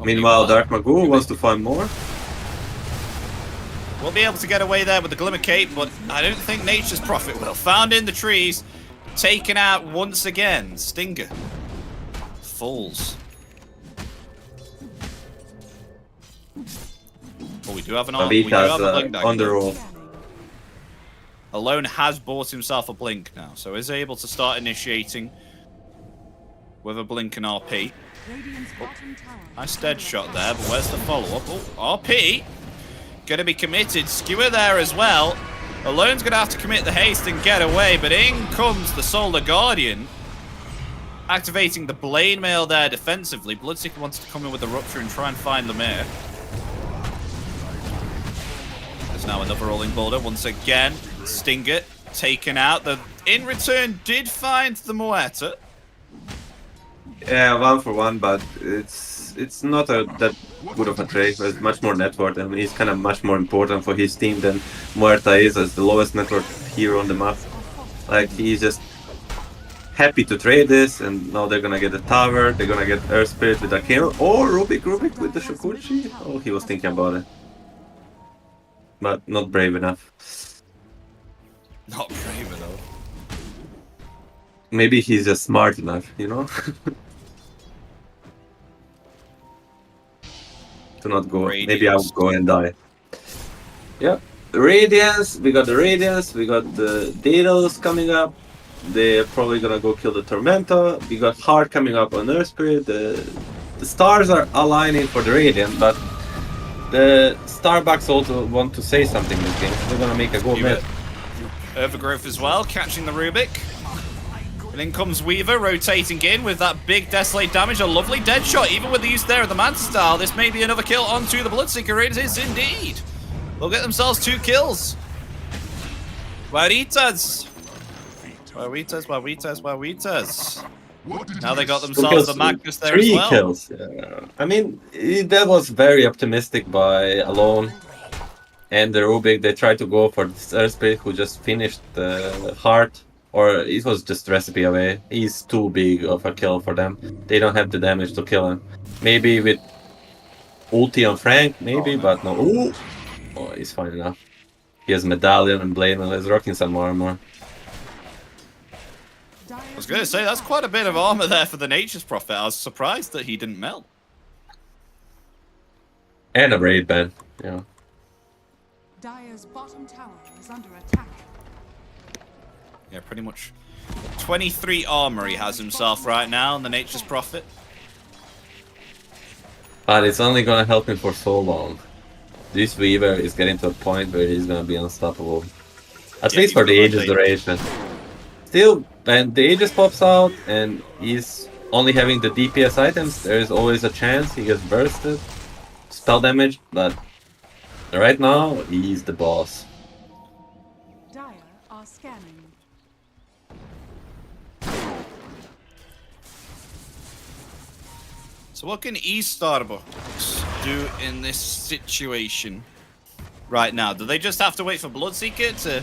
Meanwhile, Dark Magoo wants to find more. We'll be able to get away there with the Glimmer Cape, but I don't think Nature's Prophet will. Found in the trees, taken out once again. Stinger falls. Oh, we do have an arm. We do have a blink dagger. On the roll. Alone has bought himself a blink now, so is able to start initiating with a blink and RP. Oh, nice dead shot there, but where's the follow-up? Oh, RP gonna be committed. Skewer there as well. Alone's gonna have to commit the haste and get away, but in comes the Solar Guardian, activating the Blade Mail there defensively. Bloodseeker wants to come in with the Rupture and try and find Lemire. There's now another rolling boulder once again. Stinger taken out. The in return did find the Moeta. Yeah, 1 for 1, but it's not that good of a trade. It's much more net worth, and he's kind of much more important for his team than Muerta is as the lowest net worth hero on the map. Like, he's just happy to trade this, and now they're gonna get a tower, they're gonna get Earth Spirit with a kill, or Rubik with the Shukuchi. Oh, he was thinking about it. But not brave enough. Not brave enough. Maybe he's just smart enough, you know? To not go. Radiance. Maybe I would go and die. Yeah. Radiance, we got the Radiance, we got the Daedalus coming up. They're probably gonna go kill the Tormenta. We got Heart coming up on Earth Spirit. The stars are aligning for the Radiant, but the Starbucks also want to say something this game. They're gonna make a go mid. Overgrowth as well, catching the Rubik. And in comes Weaver, rotating in with that big Desolate damage. A lovely dead shot, even with the use there of the Manta Style. This may be another kill onto the Bloodseeker. It is indeed. They'll get themselves 2 kills. Waritas. Now they got themselves the Magnus there as well. 3 kills. Yeah. I mean, that was very optimistic by Alone. And the Rubik, they tried to go for this Earth Spirit who just finished the Heart. Or it was just recipe away. He's too big of a kill for them. They don't have the damage to kill him. Maybe with ulti on Frank, maybe, but no. Ooh! Oh, he's fine enough. He has Medallion and Blade and he's rocking some armor. I was going to say, that's quite a bit of armor there for the Nature's Prophet. I was surprised that he didn't melt. And a Raid Band, yeah. Dire's bottom tower is under attack. Yeah, pretty much 23 armor he has himself right now on the Nature's Prophet. But it's only gonna help him for so long. This Weaver is getting to a point where he's gonna be unstoppable. At least for the Aegis duration. Still, when the Aegis pops out and he's only having the DPS items, there is always a chance he gets bursted. Spell damage, but right now, he's the boss. Dire are scanning. So what can Starbucks do in this situation right now? Do they just have to wait for Bloodseeker to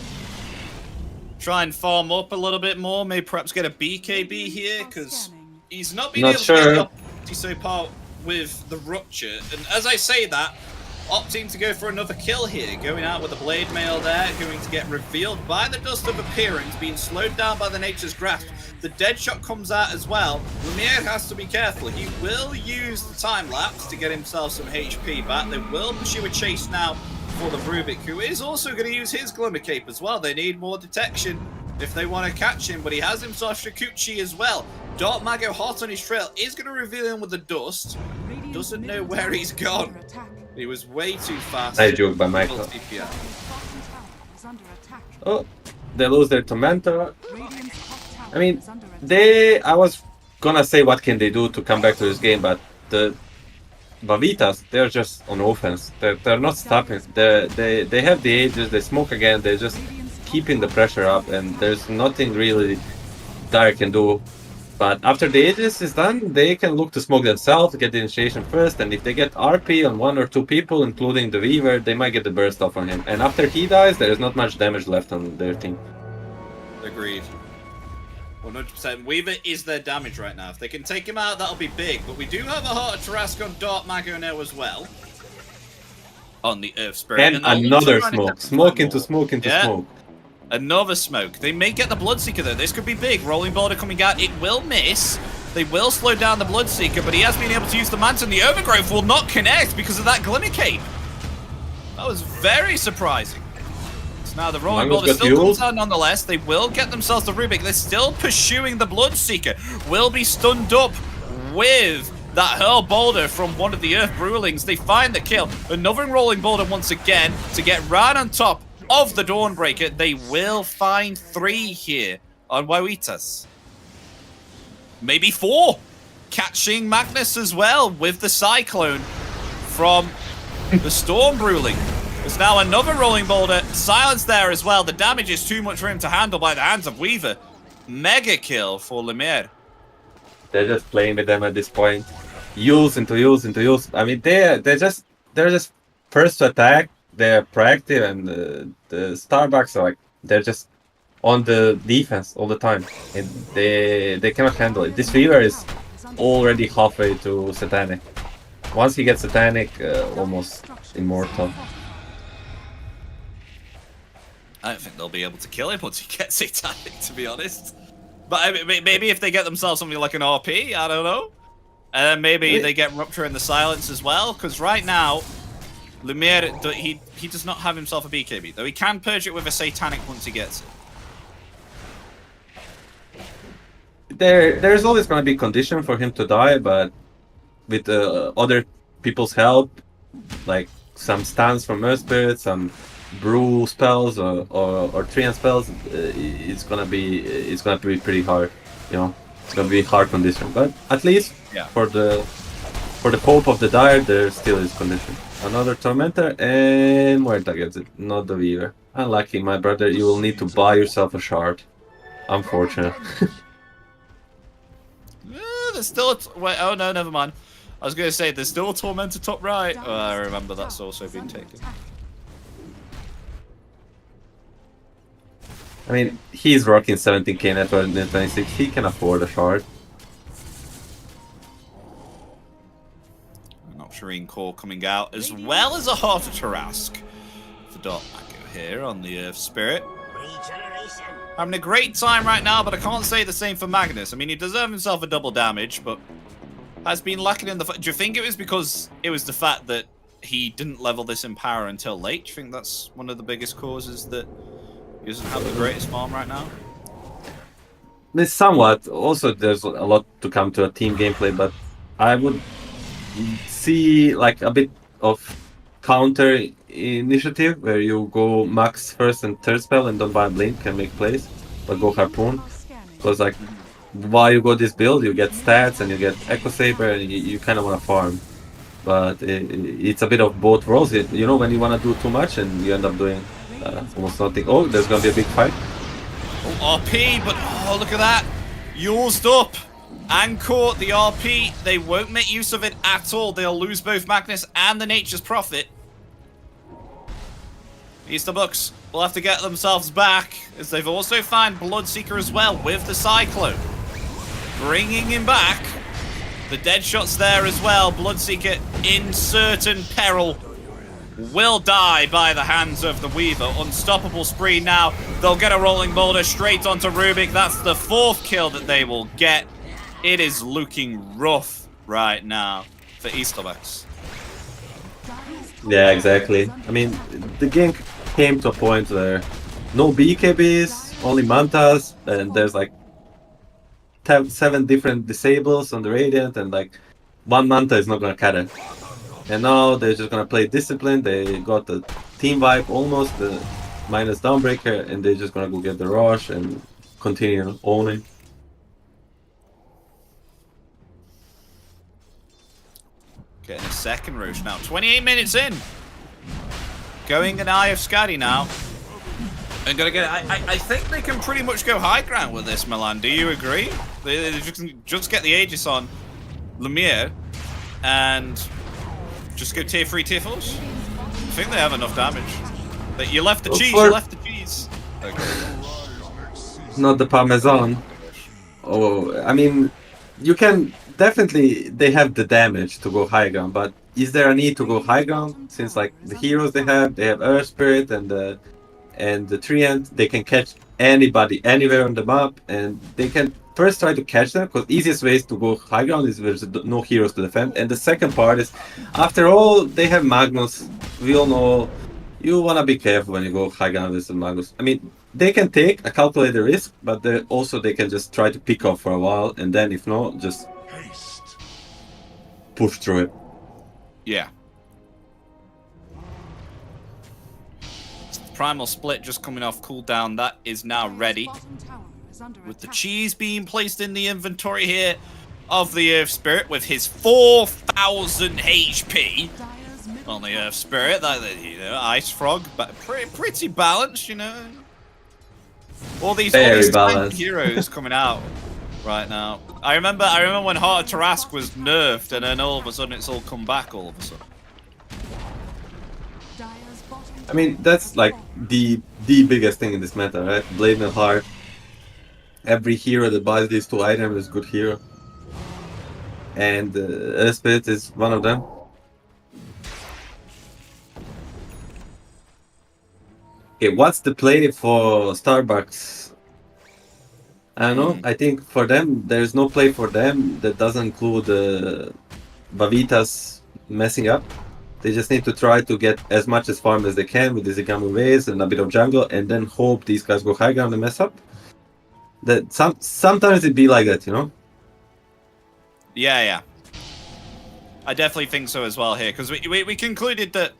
try and farm up a little bit more? Maybe perhaps get a BKB here? Because he's not been able to get the opportunity so far with the Rupture. And as I say that, opting to go for another kill here, going out with the Blade Mail there, going to get revealed by the Dust of Appearance, being slowed down by the Nature's Grasp. The dead shot comes out as well. Lemire has to be careful. He will use the time lapse to get himself some HP back. They will pursue a chase now for the Rubik, who is also going to use his Glimmer Cape as well. They need more detection if they want to catch him, but he has himself Shukuchi as well. Dark Mago hot on his trail is going to reveal him with the Dust. Doesn't know where he's gone. He was way too fast. I joke by Michael. Oh, they lose their Tormenta. I mean, I was gonna say what can they do to come back to this game, but the Bavitas, they're just on offense. They're not stopping. They have the ages. They smoke again. They're just keeping the pressure up, and there's nothing really Dire can do. But after the ages is done, they can look to smoke themselves, get the initiation first, and if they get RP on 1 or 2 people, including the Weaver, they might get the burst off on him. And after he dies, there is not much damage left on their team. Agreed. 100%. Weaver is their damage right now. If they can take him out, that'll be big. But we do have a Heart of Tarrasque on Dark Mago now as well. On the Earth Spirit. And another smoke. Smoke into smoke into smoke. Another smoke. They may get the Bloodseeker though. This could be big. Rolling Boulder coming out. It will miss. They will slow down the Bloodseeker, but he has been able to use the Manta, and the Overgrowth will not connect because of that Glimmer Cape. That was very surprising. So now the Rolling Boulder still comes out nonetheless. They will get themselves the Rubik. They're still pursuing the Bloodseeker. Will be stunned up with that Hurl Boulder from one of the Earth Brewlings. They find the kill. Another Rolling Boulder once again to get right on top of the Dawnbreaker. They will find 3 here on Wawitas. Maybe 4. Catching Magnus as well with the Cyclone from the Storm Brewling. There's now another Rolling Boulder. Silence there as well. The damage is too much for him to handle by the hands of Weaver. Mega kill for Lemire. They're just playing with them at this point. Use into use into use. I mean, they're just first to attack. They're proactive, and the Starbucks are like they're just on the defense all the time, and they cannot handle it. This Weaver is already halfway to Satanic. Once he gets Satanic, almost immortal. I don't think they'll be able to kill him once he gets Satanic, to be honest. But I mean, maybe if they get themselves something like an RP, I don't know. And then maybe they get Rupture in the Silence as well, because right now, Lemire, he does not have himself a BKB, though he can purge it with a Satanic once he gets it. There's always going to be condition for him to die, but with other people's help, like some stuns from Earth Spirit, some brew spells or Treant spells, it's gonna be pretty hard. You know, it's gonna be hard condition, but at least for the Pope of the Dire, there still is condition. Another Tormentor, and Muerta gets it, not the Weaver. Unlucky, my brother. You will need to buy yourself a shard. Unfortunate. There's still wait. Oh no, never mind. I was gonna say there's still a Tormentor top right. Oh, I remember that's also been taken. I mean, he's rocking 17k net worth in 26. He can afford a shard. Nocturine Core coming out, as well as a Heart of Tarrasque for Dark Mago here on the Earth Spirit. Having a great time right now, but I can't say the same for Magnus. I mean, he deserved himself a double damage, but has been lacking in the... Do you think it was because it was the fact that he didn't level this in power until late? Do you think that's one of the biggest causes that he doesn't have the greatest farm right now? It's somewhat. Also, there's a lot to come to a team gameplay, but I would see like a bit of counter initiative where you go max first and third spell and don't buy blink and make plays, but go harpoon. Because like while you go this build, you get stats and you get Echo Saber, and you kind of want to farm. But it's a bit of both worlds. You know, when you want to do too much and you end up doing almost nothing. Oh, there's gonna be a big fight. Oh, RP, but oh, look at that. Used up. Anchor, the RP, they won't make use of it at all. They'll lose both Magnus and the Nature's Prophet. Easter Bucks will have to get themselves back, as they've also found Bloodseeker as well with the Cyclone. Bringing him back. The dead shot's there as well. Bloodseeker in certain peril. Will die by the hands of the Weaver. Unstoppable spree now. They'll get a Rolling Boulder straight onto Rubik. That's the 4th kill that they will get. It is looking rough right now for Easterbucks. Yeah, exactly. I mean, the game came to a point where no BKBs, only Mantas, and there's like 7 different disables on the Radiant, and like one Manta is not gonna cut it. And now they're just gonna play Discipline. They got the team vibe almost, the minus Dawnbreaker, and they're just gonna go get the rush and continue owning. Getting a second Roche now. 28 minutes in. Going an Eye of Skadi now. And gonna get. I think they can pretty much go high ground with this, Milan. Do you agree? They just get the Aegis on Lumiere and just go tier 3, tier 4s. I think they have enough damage. But you left the cheese. You left the cheese. Okay. Not the Parmesan. Oh, I mean, you can definitely. They have the damage to go high ground, but is there a need to go high ground? Since like the heroes they have Earth Spirit and the Treant, they can catch anybody anywhere on the map, and they can first try to catch them, because easiest ways to go high ground is there's no heroes to defend. And the second part is, after all, they have Magnus. We all know you want to be careful when you go high ground with the Magnus. I mean, they can take a calculated risk, but they can just try to pick off for a while, and then if not, just push through it. Yeah. Primal Split just coming off cooldown. That is now ready. With the cheese being placed in the inventory here of the Earth Spirit with his 4,000 HP on the Earth Spirit. That, you know, Ice Frog, but pretty balanced, you know. All these tank heroes coming out right now. I remember when Heart of Tarask was nerfed, and then all of a sudden it's all come back all of a sudden. I mean, that's like the biggest thing in this meta, right? Blade and Heart. Every hero that buys these two items is good hero. And Esprit is one of them. Okay, what's the play for Starbucks? I don't know. I think for them, there's no play for them that doesn't include Bavitas messing up. They just need to try to get as much as farm as they can with the Zigami waves and a bit of jungle, and then hope these guys go high ground and mess up. That sometimes it be like that, you know? Yeah. I definitely think so as well here, because we concluded that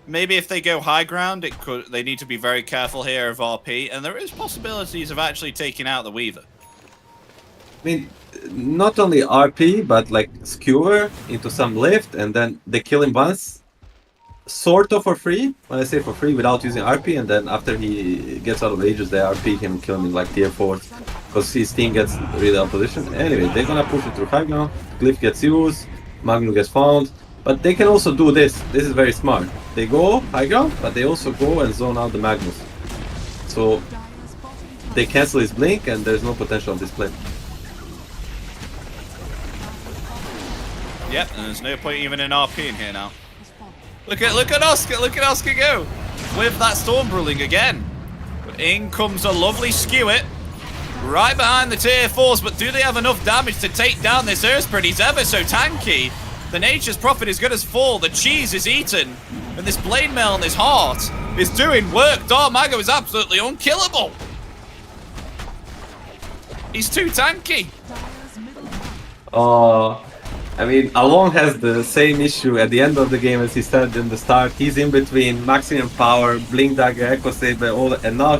maybe if they go high ground, they need to be very careful here of RP, and there is possibilities of actually taking out the Weaver. I mean, not only RP, but like skewer into some lift, and then they kill him once, sort of for free. When I say for free, without using RP, and then after he gets out of Aegis, they RP him and kill him in like tier 4, because his team gets really out of position. Anyway, they're gonna push it through high ground. Glyph gets used, Magnum gets found, but they can also do this. This is very smart. They go high ground, but they also go and zone out the Magnus. So they cancel his blink, and there's no potential of this play. Yep, and there's no point even in RP in here now. Look at Oscar, look at Oscar go with that Storm Brawling again. But in comes a lovely Skewit right behind the tier 4s, but do they have enough damage to take down this Earth Spirit? He's ever so tanky. The Nature's Prophet is good as full. The cheese is eaten, and this Blade Mail and this Heart is doing work. Darmago is absolutely unkillable. He's too tanky. Oh, I mean, Alon has the same issue at the end of the game as he started in the start. He's in between maximum power, Blink Dagger, Echo Saber, and now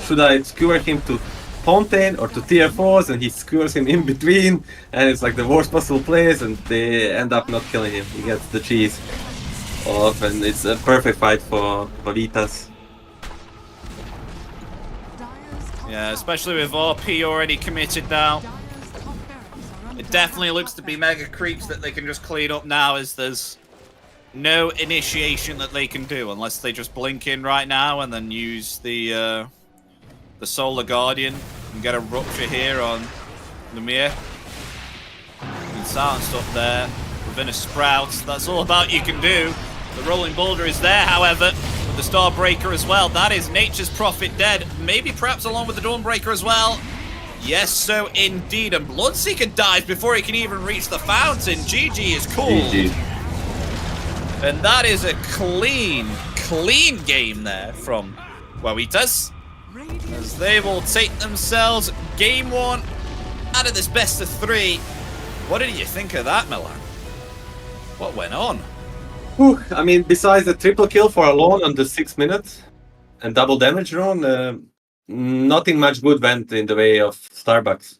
should I skewer him to Fontaine or to tier 4s, and he skewers him in between, and it's like the worst possible place, and they end up not killing him. He gets the cheese off, and it's a perfect fight for Vitas. Yeah, especially with RP already committed now. It definitely looks to be mega creeps that they can just clean up now, as there's no initiation that they can do unless they just blink in right now and then use the Solar Guardian and get a rupture here on Lumiere. And silent stuff there within a Sprout. That's all about you can do. The Rolling Boulder is there, however, with the Starbreaker as well. That is Nature's Prophet dead. Maybe perhaps along with the Dawnbreaker as well. Yes, so indeed. And Bloodseeker dies before he can even reach the fountain. GG is cool. GG. And that is a clean game there from Wawitas, as they will take themselves game 1 out of this best of 3. What did you think of that, Milan? What went on? Whew, I mean, besides the triple kill for Alon under 6 minutes and double damage run, nothing much good went in the way of Starbucks.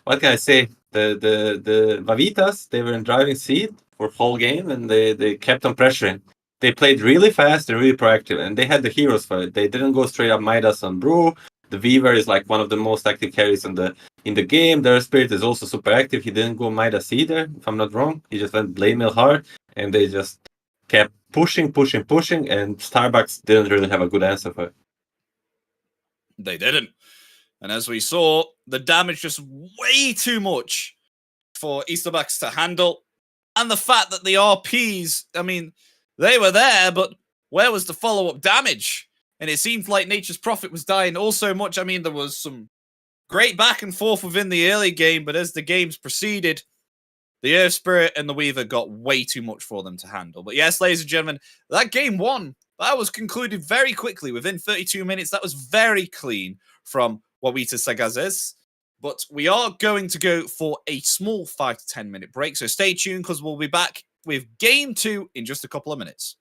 What can I say? The Vavitas, they were in driving seat for whole game, and they kept on pressuring. They played really fast and really proactive, and they had the heroes for it. They didn't go straight up Midas on Brew. The Weaver is like one of the most active carries in the game. Their Spirit is also super active. He didn't go Midas either, if I'm not wrong. He just went Blade Mail hard, and they just kept pushing, and Starbucks didn't really have a good answer for it. They didn't. And as we saw, the damage just way too much for Easterbucks to handle. And the fact that the RPs, I mean, they were there, but where was the follow-up damage? And it seemed like Nature's Prophet was dying also much. I mean, there was some great back and forth within the early game, but as the games proceeded, the Earth Spirit and the Weaver got way too much for them to handle. But yes, ladies and gentlemen, that game one, that was concluded very quickly. Within 32 minutes, that was very clean from Waras Sases. But we are going to go for a small 5 to 10 minute break. So stay tuned because we'll be back with game two in just a couple of minutes.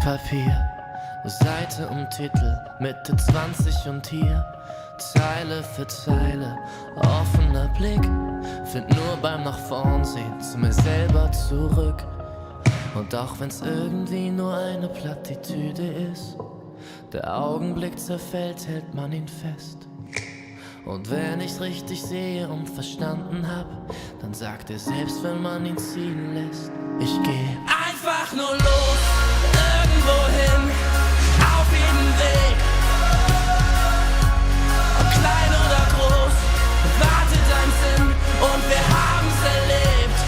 Papier, Seite um Titel, Mitte 20 und hier Zeile für Zeile, offener Blick, find nur beim nach vorn sehen zu mir selber zurück. Und auch wenn's irgendwie nur eine Plattitüde ist, der Augenblick zerfällt, hält man ihn fest. Und wenn ich's richtig sehe und verstanden hab, dann sagt er selbst, wenn man ihn ziehen lässt, ich geh einfach nur los, irgendwohin, auf jeden Weg. Ob klein oder groß, wartet ein Sinn und wir haben's erlebt.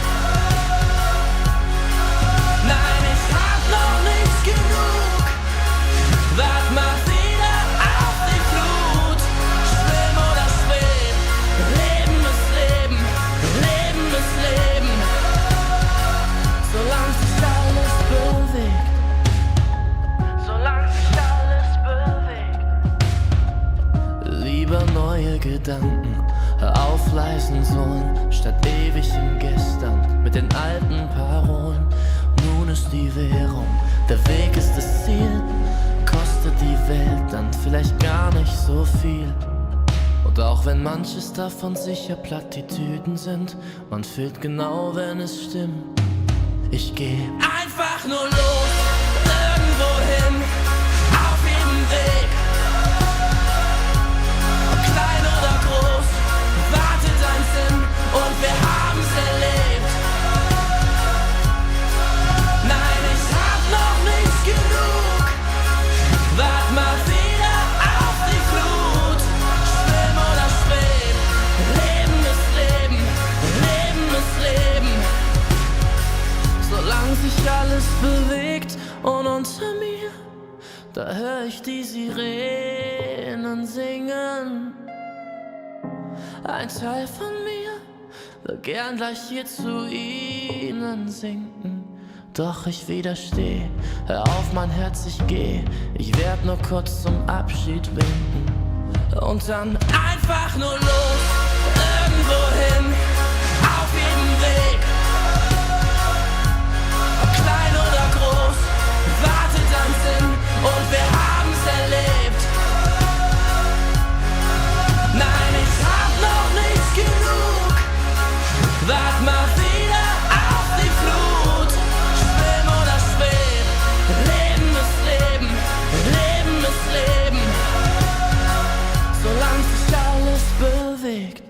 neue Gedanken. Hör auf, leisen Sohlen, statt ewig im Gestern. Mit den alten Parolen, nun ist die Währung. Der Weg ist das Ziel, kostet die Welt dann vielleicht gar nicht so viel. Und auch wenn manches davon sicher Plattitüden sind, man fühlt genau, wenn es stimmt. Ich geh einfach nur los, irgendwo hin, auf jedem Weg. Ob klein oder groß, wartet ein Sinn und wir haben's erlebt. Nein, ich hab noch nicht genug, wart mal wieder auf die Flut. Schwimm oder schweb, Leben ist Leben, Leben ist Leben. Solange sich alles bewegt und unter mir, da hör ich die Sirenen singen. Ein Teil von mir will gern gleich hier zu ihnen sinken. Doch ich widersteh, hör auf mein Herz, ich geh. Ich werd nur kurz zum Abschied winken. Und dann einfach nur los, irgendwo hin, auf jedem Weg. Klein oder groß, wartet ein Sinn und wir haben's erlebt. Nein, ich hab noch nicht genug, wart mal wieder auf die Flut. Schwimm oder schweb, Leben ist Leben, Leben ist Leben. Solange sich alles bewegt.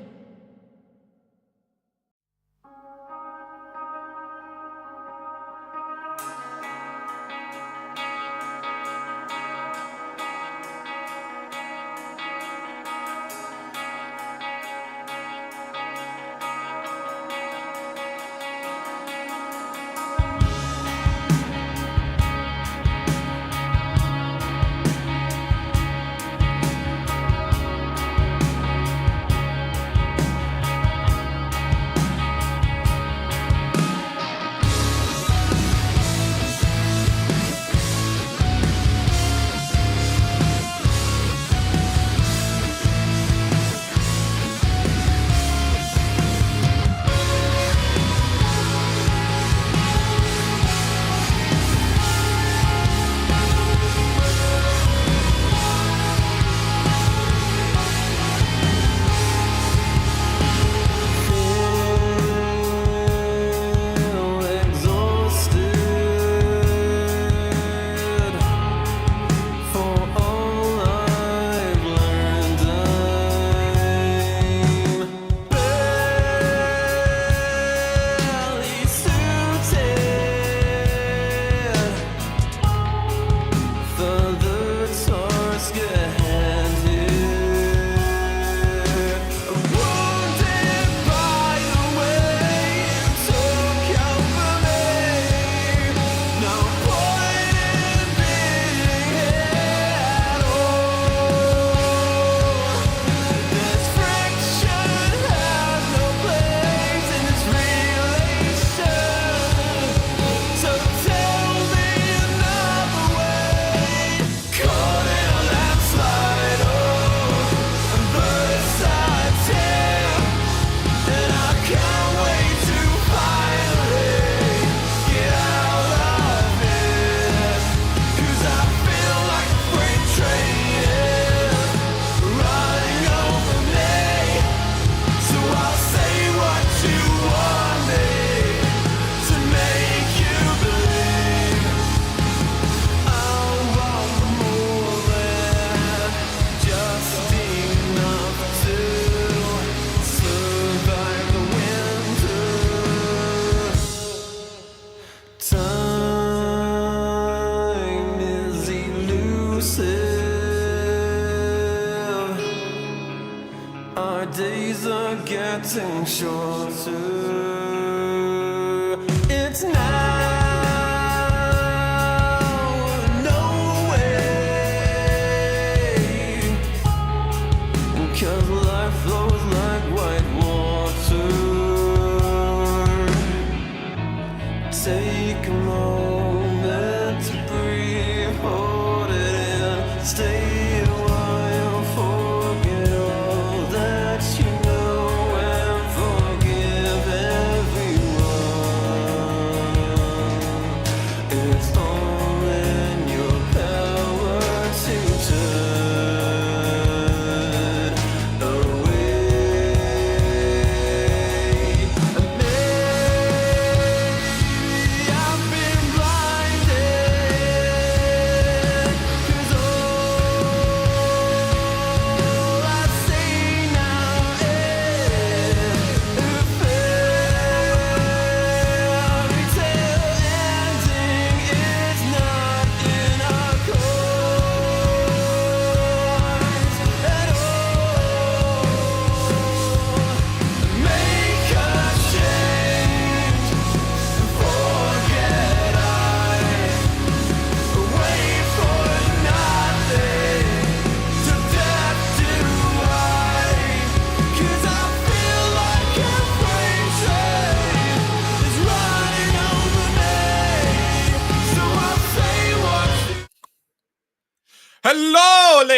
days are getting shorter. It's now or no way, 'cause life flows like white water. Take a moment to breathe, hold it in, stay a while, forget all that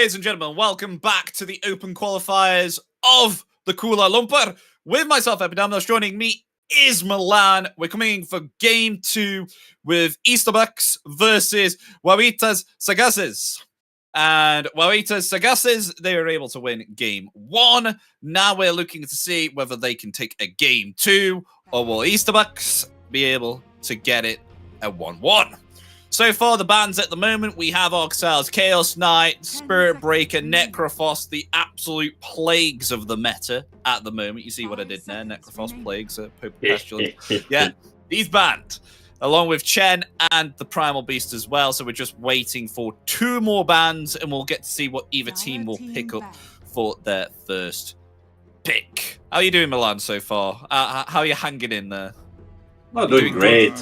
ladies and gentlemen, welcome back to the open qualifiers of the Kuala Lumpur. With myself, Epidemios, joining me is Milan. We're coming in for game 2 with Esports versus Waras Sases. And Waras Sases, they were able to win game 1. Now we're looking to see whether they can take a game 2, or will Esports be able to get it at 1-1. So far, the bans at the moment, we have ourselves Chaos Knight, Spirit Breaker, Necrophos, the absolute plagues of the meta at the moment. You see what I did there? Necrophos, Plagues, Pope Pestilence. Yeah, he's banned, along with Chen and the Primal Beast as well. So we're just waiting for 2 more bans, and we'll get to see what either team will pick up for their first pick. How are you doing, Milan, so far? How are you hanging in there? Well, doing great.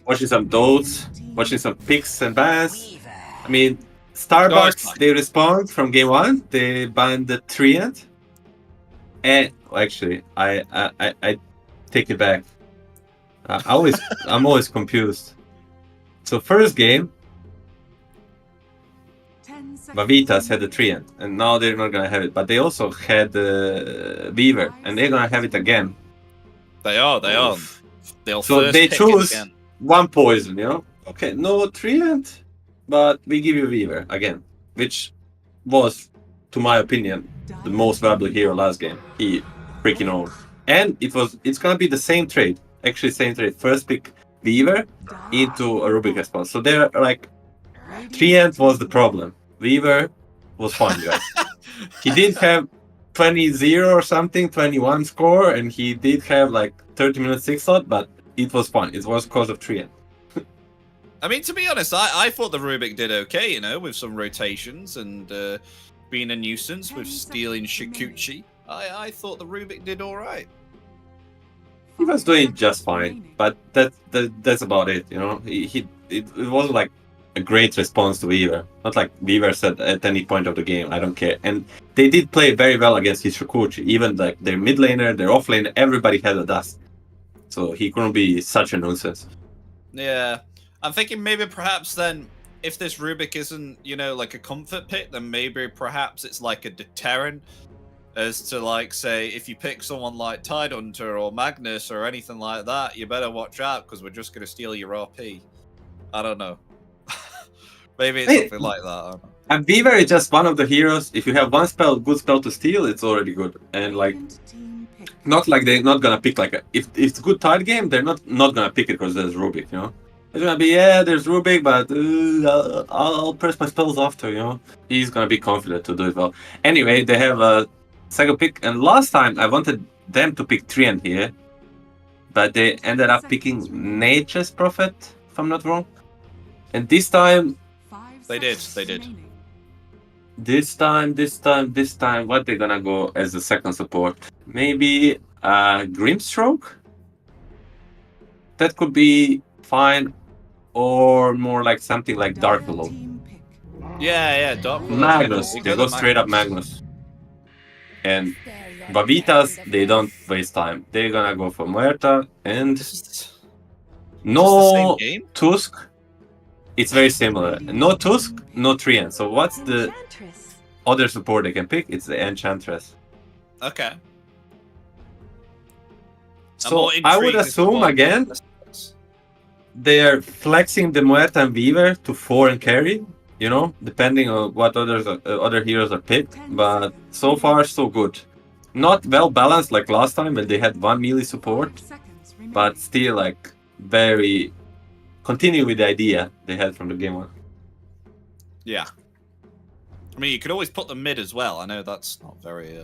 Watching some Dots, watching some picks and bans. I mean, Starbucks, they respond from game 1. They banned the Treant. And actually, I take it back. I'm always confused. So first game, Vavitas had the Treant, and now they're not gonna have it. But they also had the Weaver, and they're gonna have it again. They are. So they choose one poison, you know? Okay, no Treant, but we give you Weaver again, which was, to my opinion, the most valuable hero last game. He freaking owned. And it's gonna be the same trade. Actually, same trade. First pick Weaver into a Rubik response. So they're like, Treant was the problem. Weaver was fine, guys. He did have 20-0 or something, 21 score, and he did have like 30-minute 6 slot, but it was fun. It was because of Treant. I mean, to be honest, I thought the Rubik did okay, you know, with some rotations and being a nuisance with stealing Shikuchi. I thought the Rubik did all right. He was doing just fine, but that's about it, you know. It wasn't like a great response to Weaver. Not like Weaver said at any point of the game, I don't care. And they did play very well against his Shikuchi. Even like their mid laner, their off laner, everybody had a dust. So he couldn't be such a nuisance. Yeah. I'm thinking maybe perhaps then, if this Rubik isn't, you know, like a comfort pick, then maybe perhaps it's like a deterrent as to, like, say, if you pick someone like Tidehunter or Magnus or anything like that, you better watch out because we're just going to steal your RP. I don't know. Maybe it's something like that. I don't know. And Weaver is just one of the heroes. If you have one good spell to steal, it's already good. And like, not like they're not gonna pick like if it's a good tide game, they're not gonna pick it because there's Rubik, you know. It's gonna be there's Rubik, but I'll press my spells after, you know. He's gonna be confident to do it well. Anyway, they have a second pick, and last time I wanted them to pick Treant here, but they ended up picking Nature's Prophet, if I'm not wrong. And this time they did. This time, what they're gonna go as the second support? Maybe Grimstroke? That could be fine, or more like something like Dark Willow. Yeah, Dark Willow. Magnus, they go straight up Magnus. And Babitas, they don't waste time. They're gonna go for Muerta and no Tusk. It's very similar. No Tusk, no Treant. So what's the other support they can pick? It's the Enchantress. Okay. So I would assume again they're flexing the Muerta and Weaver to 4 and carry, you know, depending on what other heroes are picked. But so far so good. Not well balanced like last time when they had 1 melee support, but still like very continue with the idea they had from the game 1. Yeah. I mean, you could always put them mid as well. I know that's not very...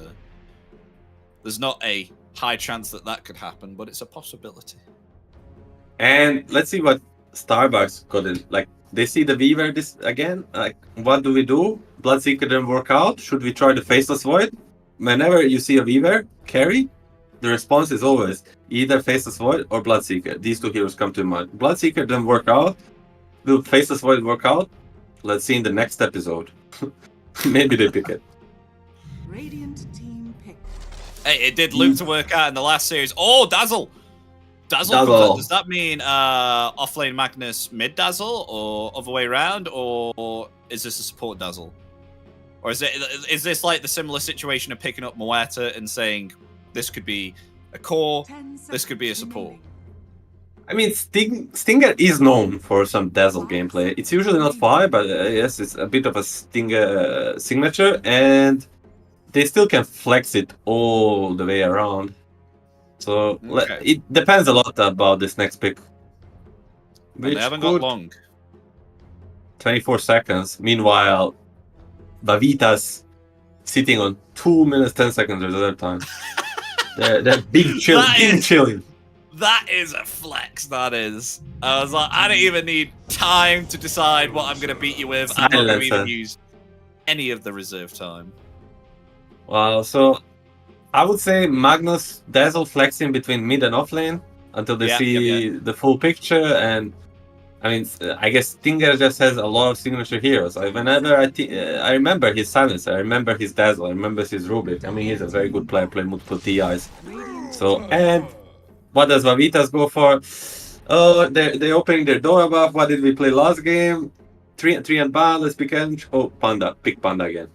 There's not a high chance that could happen, but it's a possibility. And let's see what Starbucks got in. Like, they see the Weaver this again. Like, what do we do? Bloodseeker didn't work out. Should we try the Faceless Void? Whenever you see a Weaver carry, the response is always either Faceless Void or Bloodseeker. These 2 heroes come to mind. Bloodseeker didn't work out. Will Faceless Void work out? Let's see in the next episode. Maybe they pick it. Radiant team pick. Hey, it did look to work out in the last series. Oh, Dazzle! Dazzle. Does that mean offlane Magnus mid Dazzle or other way around, or is this a support Dazzle? Or is this like the similar situation of picking up Moeta and saying this could be a core, this could be a support? I mean, Stinger is known for some Dazzle gameplay. It's usually not fire, but yes, it's a bit of a Stinger signature, and they still can flex it all the way around. So it depends a lot about this next pick. They haven't got long. 24 seconds. Meanwhile, Vavita's sitting on 2 minutes 10 seconds reserve time. they're big chilling. That is a flex, that is. I was like, I don't even need time to decide what I'm going to beat you with. I'm not going to even use any of the reserve time. Wow, so I would say Magnus Dazzle flexing between mid and off lane until they see the full picture. And I mean, I guess Stinger just has a lot of signature heroes. Whenever I remember his Silence, I remember his Dazzle, I remember his Rubik. I mean, he's a very good player, playing multiple TIs. So, and what does Vavitas go for? Oh, they're opening their door above. What did we play last game? 3 and ban, let's pick and... Oh, Panda. Pick Panda again.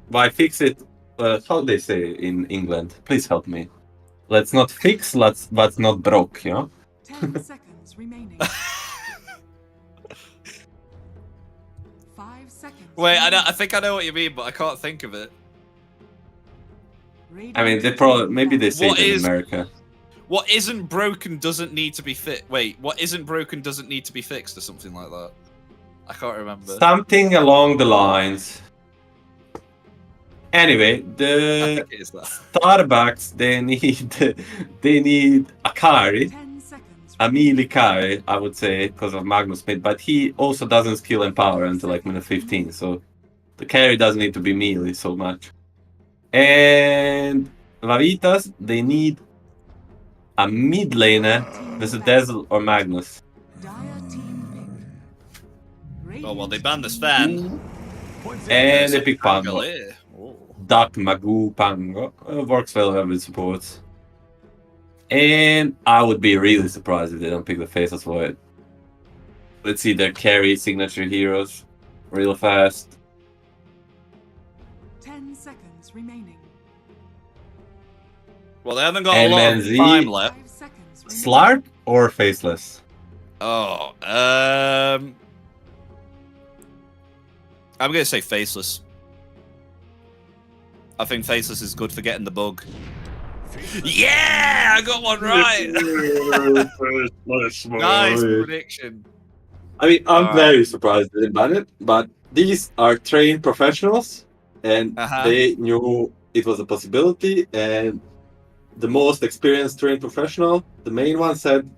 Why fix it? How they say in England? Please help me. Let's not fix, let's not broke, you know? 10 seconds remaining. 5 seconds. Wait, I think I know what you mean, but I can't think of it. I mean, maybe they say it in America. What isn't broken doesn't need to be fixed. Wait, what isn't broken doesn't need to be fixed, or something like that. I can't remember. Something along the lines. Anyway, the Starbucks they need a carry, a melee carry, I would say, because of Magnus Smith, but he also doesn't skill Empower until like minute 15, so the carry doesn't need to be melee so much. And Vavitas, they need a mid laner with a Dazzle or Magnus. Oh well, they banned the Sven. And they pick Pango. Duck Magoo Pango. Works well with supports. And I would be really surprised if they don't pick the Faceless Void. Let's see their carry signature heroes real fast. 10 seconds remaining. Well, they haven't got a lot of time left. Slark or Faceless? Oh, I'm going to say Faceless. I think Faceless is good for getting the bug. Yeah! I got one right! Nice prediction. I mean, I'm very surprised they didn't ban it, but these are trained professionals, and they knew it was a possibility, and the most experienced trained professional, the main one, said,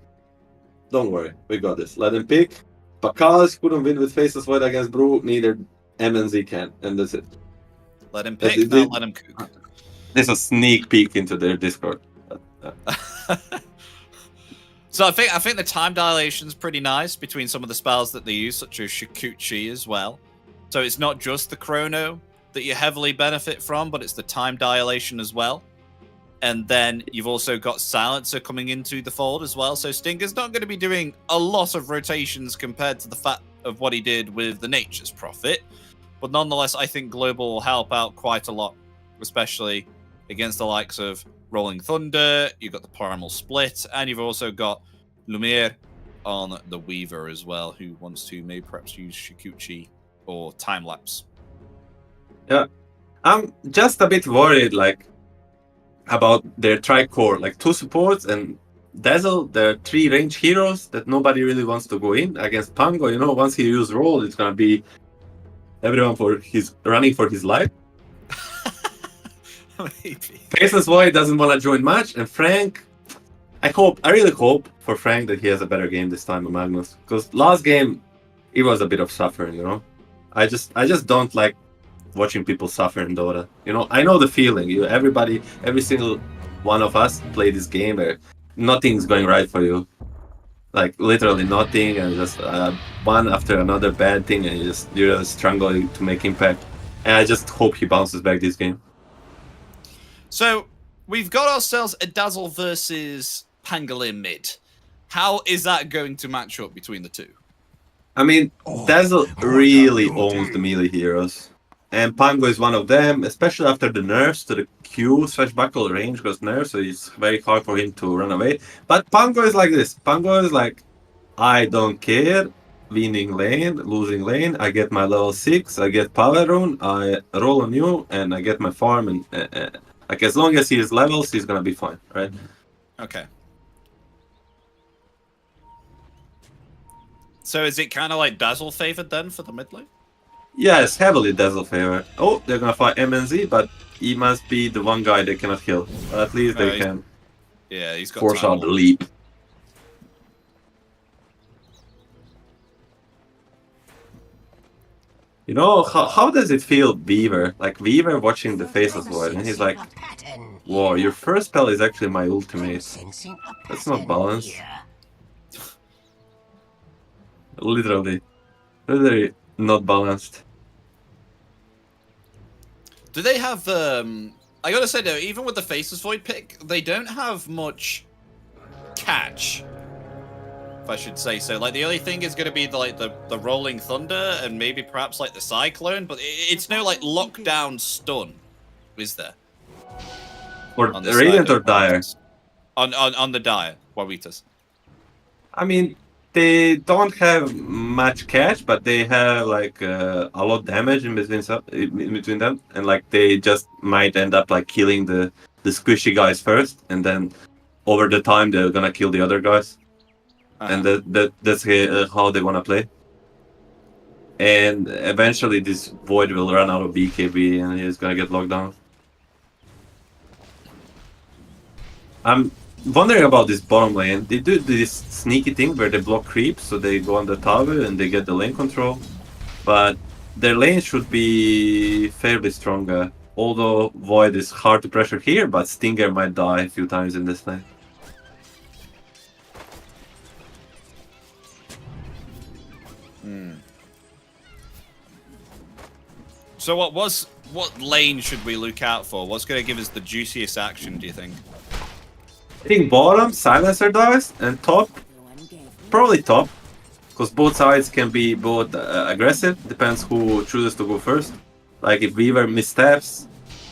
don't worry, we got this. Let him pick. Bakaz couldn't win with Faceless Void against Brew, neither MNZ can, and that's it. Let him pick, not let him cook. There's a sneak peek into their Discord. So I think the time dilation is pretty nice between some of the spells that they use, such as Shikuchi as well. So it's not just the chrono that you heavily benefit from, but it's the time dilation as well. And then you've also got Silencer coming into the fold as well. So Stinger's not going to be doing a lot of rotations compared to the fact of what he did with the Nature's Prophet. But nonetheless, I think Global will help out quite a lot, especially against the likes of Rolling Thunder. You've got the Primal Split, and you've also got Lumiere on the Weaver as well, who wants to maybe perhaps use Shikuchi or Time Lapse. Yeah, I'm just a bit worried, about their tri-core, 2 supports and Dazzle. They're 3 range heroes that nobody really wants to go in against Pango. You know, once he uses roll, it's gonna be everyone running for his life. Maybe. Faceless Void doesn't want to join match, and Frank, I really hope for Frank that he has a better game this time with Magnus, because last game it was a bit of suffering. You know, I just don't like watching people suffer in Dota. You know, I know the feeling. Every single one of us play this game where nothing's going right for you, literally nothing, and just one after another bad thing, and you're just struggling to make impact. And I just hope he bounces back this game. So we've got ourselves a Dazzle versus Pangolin mid. How is that going to match up between the two? I mean, Dazzle really owns the melee heroes. and Pango is one of them, especially after the nerfs to the Q/buckle range got nerfed, so it's very hard for him to run away. But Pango is like this. Pango is like, I don't care, winning lane, losing lane, I get my level 6, I get power rune, I roll on you, and I get my farm, and like as long as he has levels, he's gonna be fine, right? Okay. So is it kind of like Dazzle favored then for the mid lane? Yes, heavily Dazzle favor. Oh, they're gonna fight MNZ, but he must be the one guy they cannot kill. But at least they can he's got force time out the left. leap. You know, how does it feel, Beaver? Like, Beaver watching the Faceless Void, and he's like, whoa, your first spell is actually my ultimate. That's not balanced. Literally not balanced. Do they have, I gotta say though, even with the Faceless Void pick, they don't have much catch, if I should say so. Like, the only thing is gonna be the Rolling Thunder and maybe perhaps like the Cyclone, but it's no like lockdown stun, is there? Or On the Radiant side or of Dire? On the Dire, Waras. I mean, they don't have much catch, but they have like a lot damage in between them, and like they just might end up like killing the squishy guys first, and then over the time they're gonna kill the other guys, and that's how they wanna play. And eventually this Void will run out of BKB, and he's gonna get locked down. I'm wondering about this bottom lane. They do this sneaky thing where they block creeps, so they go on the tower and they get the lane control. But their lane should be fairly stronger. Although Void is hard to pressure here, but Stinger might die a few times in this lane. So what lane should we look out for? What's going to give us the juiciest action, do you think? I think bottom, Silencer dies, and top, probably top. Because both sides can be both aggressive, depends who chooses to go first. Like if Weaver missteps,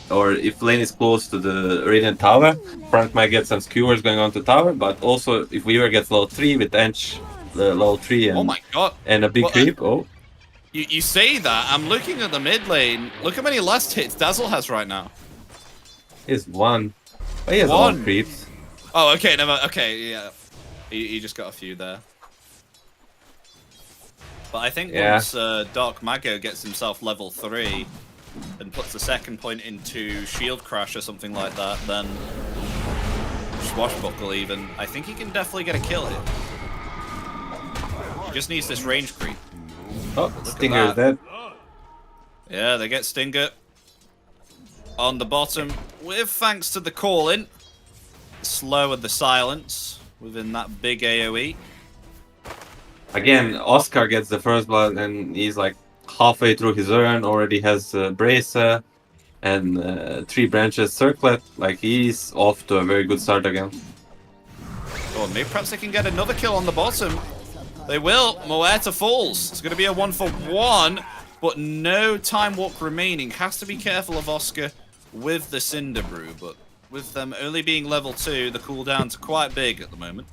or if lane is close to the Radiant Tower, Frank might get some skewers going on to tower, but also if Weaver gets level 3 with Ench, level 3 and, oh my God. And a big creep, You say that, I'm looking at the mid lane. Look how many last hits Dazzle has right now. He's one. Oh, he has a lot of creeps. Oh, okay, never. Okay, yeah. He just got a few there. But I think once Dark Mago gets himself level 3 and puts the second point into Shield Crash or something like that, then Swashbuckle even, I think he can definitely get a kill here. He just needs this range creep. Oh, Stinger is dead. Yeah, they get Stinger on the bottom with thanks to the call-in. Slower the silence within that big AoE. Again, Oscar gets the first blood and he's like halfway through his urn, already has Bracer and 3 branches circlet. Like he's off to a very good start again. Oh, maybe perhaps they can get another kill on the bottom. They will. Moeta falls. It's going to be a 1-for-1, but no time walk remaining. Has to be careful of Oscar with the Cinder Brew, but with them only being level 2, the cooldowns are quite big at the moment.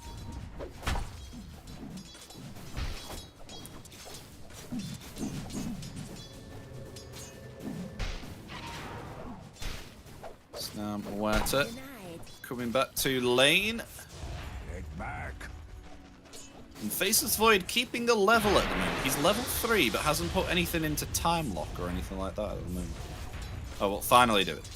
So now Moeta coming back to lane. And Faceless Void keeping a level at the moment. He's level 3, but hasn't put anything into Time Lock or anything like that at the moment. Oh, we'll finally do it.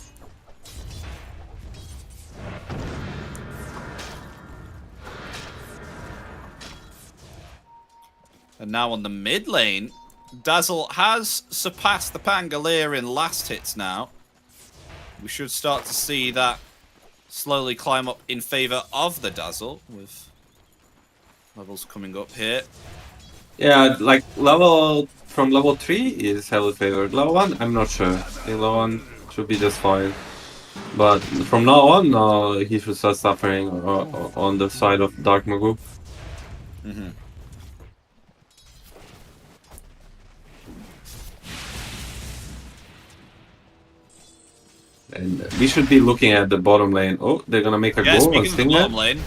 And now on the mid lane, Dazzle has surpassed the Pangolier in last hits now. We should start to see that slowly climb up in favor of the Dazzle with levels coming up here. Yeah, like from level 3 is heavily favored. Level 1, I'm not sure. I think level 1 should be just fine. But from now on, he should start suffering on the side of Dark Magoo. Mm-hmm. And we should be looking at the bottom lane. Oh, they're gonna make a Yeah, goal on speaking of the Stinger. bottom lane,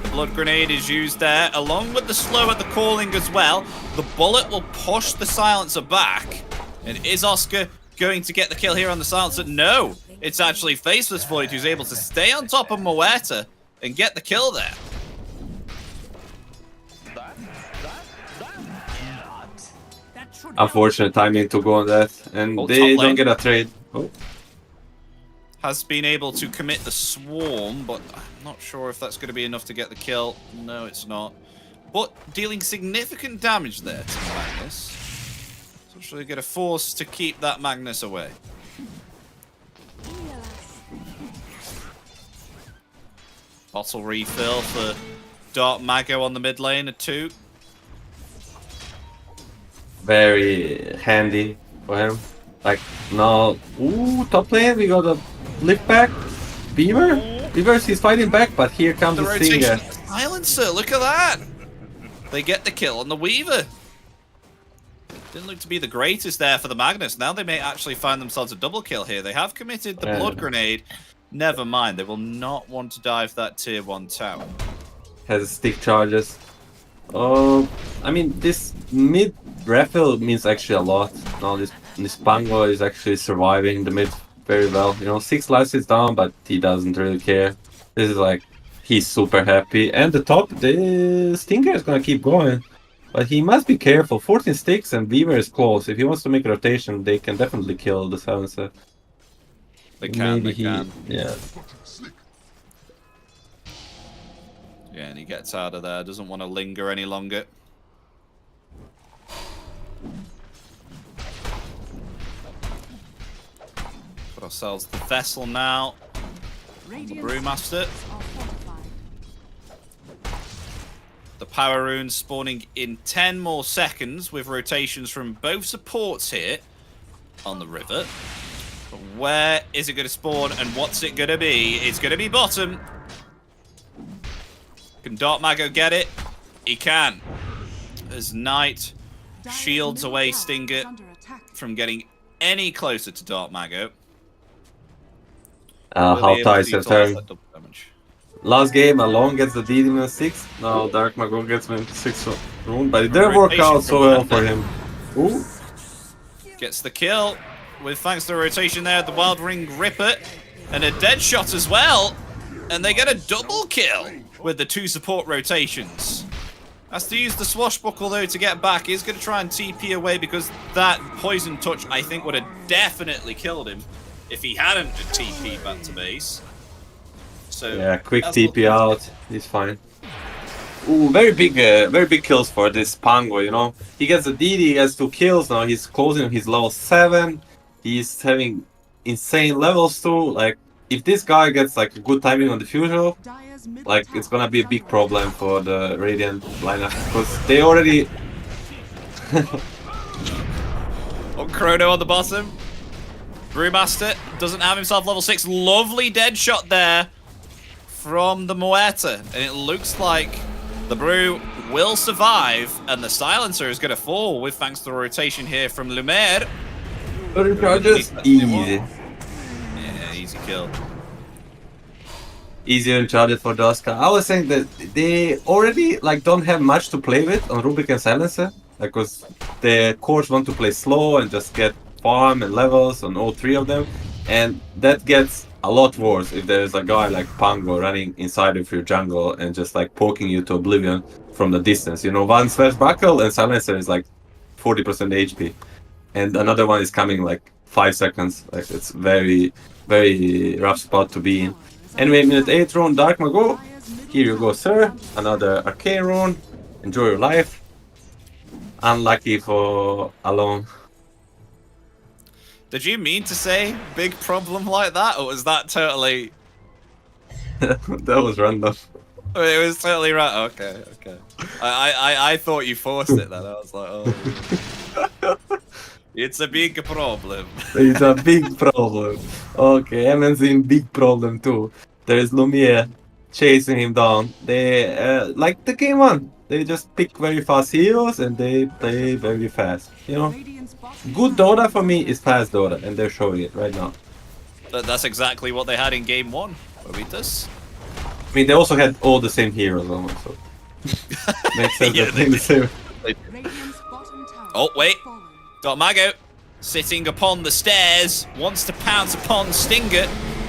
the blood grenade is used there, along with the slow at the calling as well. The bullet will push the silencer back. And is Oscar going to get the kill here on the silencer? No, it's actually Faceless Void who's able to stay on top of Moeta and get the kill there. Unfortunate timing to go on that, and Oh, they top lane. don't get a trade. Oh, Has been able to commit the swarm, but I'm not sure if that's going to be enough to get the kill. No, it's not. But dealing significant damage there to Magnus. So actually going to force to keep that Magnus away. Bottle refill for Dark Mago on the mid lane at 2. very handy for him. Like now, ooh, top lane we got a lift back. Beaver, he's fighting back, but here comes The the rotation. Stinger. Silencer, look at that! They get the kill on the Weaver. Didn't look to be the greatest there for the Magnus. Now they may actually find themselves a double kill here. They have committed the blood grenade. Never mind, they will not want to dive that tier 1 tower. Has stick charges. Oh, I mean this mid refill means actually a lot. Now this Pango is actually surviving the mid very well. You know, 6 lives is down, but he doesn't really care. This is like he's super happy. And the top, the Stinger is gonna keep going. But he must be careful. 14 sticks and Beaver is close. If he wants to make a rotation, they can definitely kill the silencer. They can, Maybe they can. Yeah. Yeah, and he gets out of there. Doesn't want to linger any longer. Put ourselves the vessel now. The Brewmaster. The power runes spawning in 10 more seconds with rotations from both supports here on the river. But where is it going to spawn and what's it going to be? It's going to be bottom. Can Dark Mago get it? He can. As Knight shields away Stinger from getting any closer to Dark Mago. How ties have turned. Last game, Alone gets the DD 6. Now Dark Mago gets him 6 rune, but it didn't work out so well for him. Ooh. Gets the kill with thanks to the rotation there, the Wild Ring Ripper, and a dead shot as well. And they get a double kill with the 2 support rotations. Has to use the Swashbuckle though to get back. He's going to try and TP away because that poison touch I think would have definitely killed him if he hadn't TP'd back to base. So yeah, quick TP out. He's fine. Ooh, very big kills for this Pango, you know. He gets the DD, he has 2 kills now. He's closing his level 7. He's having insane levels too. Like, if this guy gets like a good timing on the fusion, like it's gonna be a big problem for the Radiant lineup because they already. Oh, Chrono on the bottom. Brewmaster doesn't have himself level 6. Lovely dead shot there from the Moeta. And it looks like the Brew will survive and the Silencer is going to fall with thanks to the rotation here from Lumiere. Easy. Yeah, easy kill. Easier uncharted for Duska. I was saying that they already like don't have much to play with on Rubik and Silencer, because the cores want to play slow and just get farm and levels on all 3 of them, and that gets a lot worse if there's a guy like Pango running inside of your jungle and just like poking you to oblivion from the distance. You know, one slash buckle and Silencer is like 40% HP, and another one is coming like 5 seconds. Like it's very rough spot to be in. Anyway, minute 8 rune, Dark Mago. Here you go, sir. Another Arcane rune. Enjoy your life. Unlucky for Alone. Did you mean to say big problem like that, or was that totally... That was random. It was totally right. Okay. I thought you forced it then. I was like, oh. It's a big problem. It's a big problem. Okay, MN's in big problem too. There's Lumiere chasing him down. They, like the game 1, they just pick very fast heroes and they play very fast. You know, good Dota for me is fast Dota, and they're showing it right now. That's exactly what they had in game 1. Waras. I mean, they also had all the same heroes almost, so makes sense. Yeah, that they're the same. Radiant's bottom tower Oh, wait. has fallen. Dotmago sitting upon the stairs, wants to pounce upon Stinger,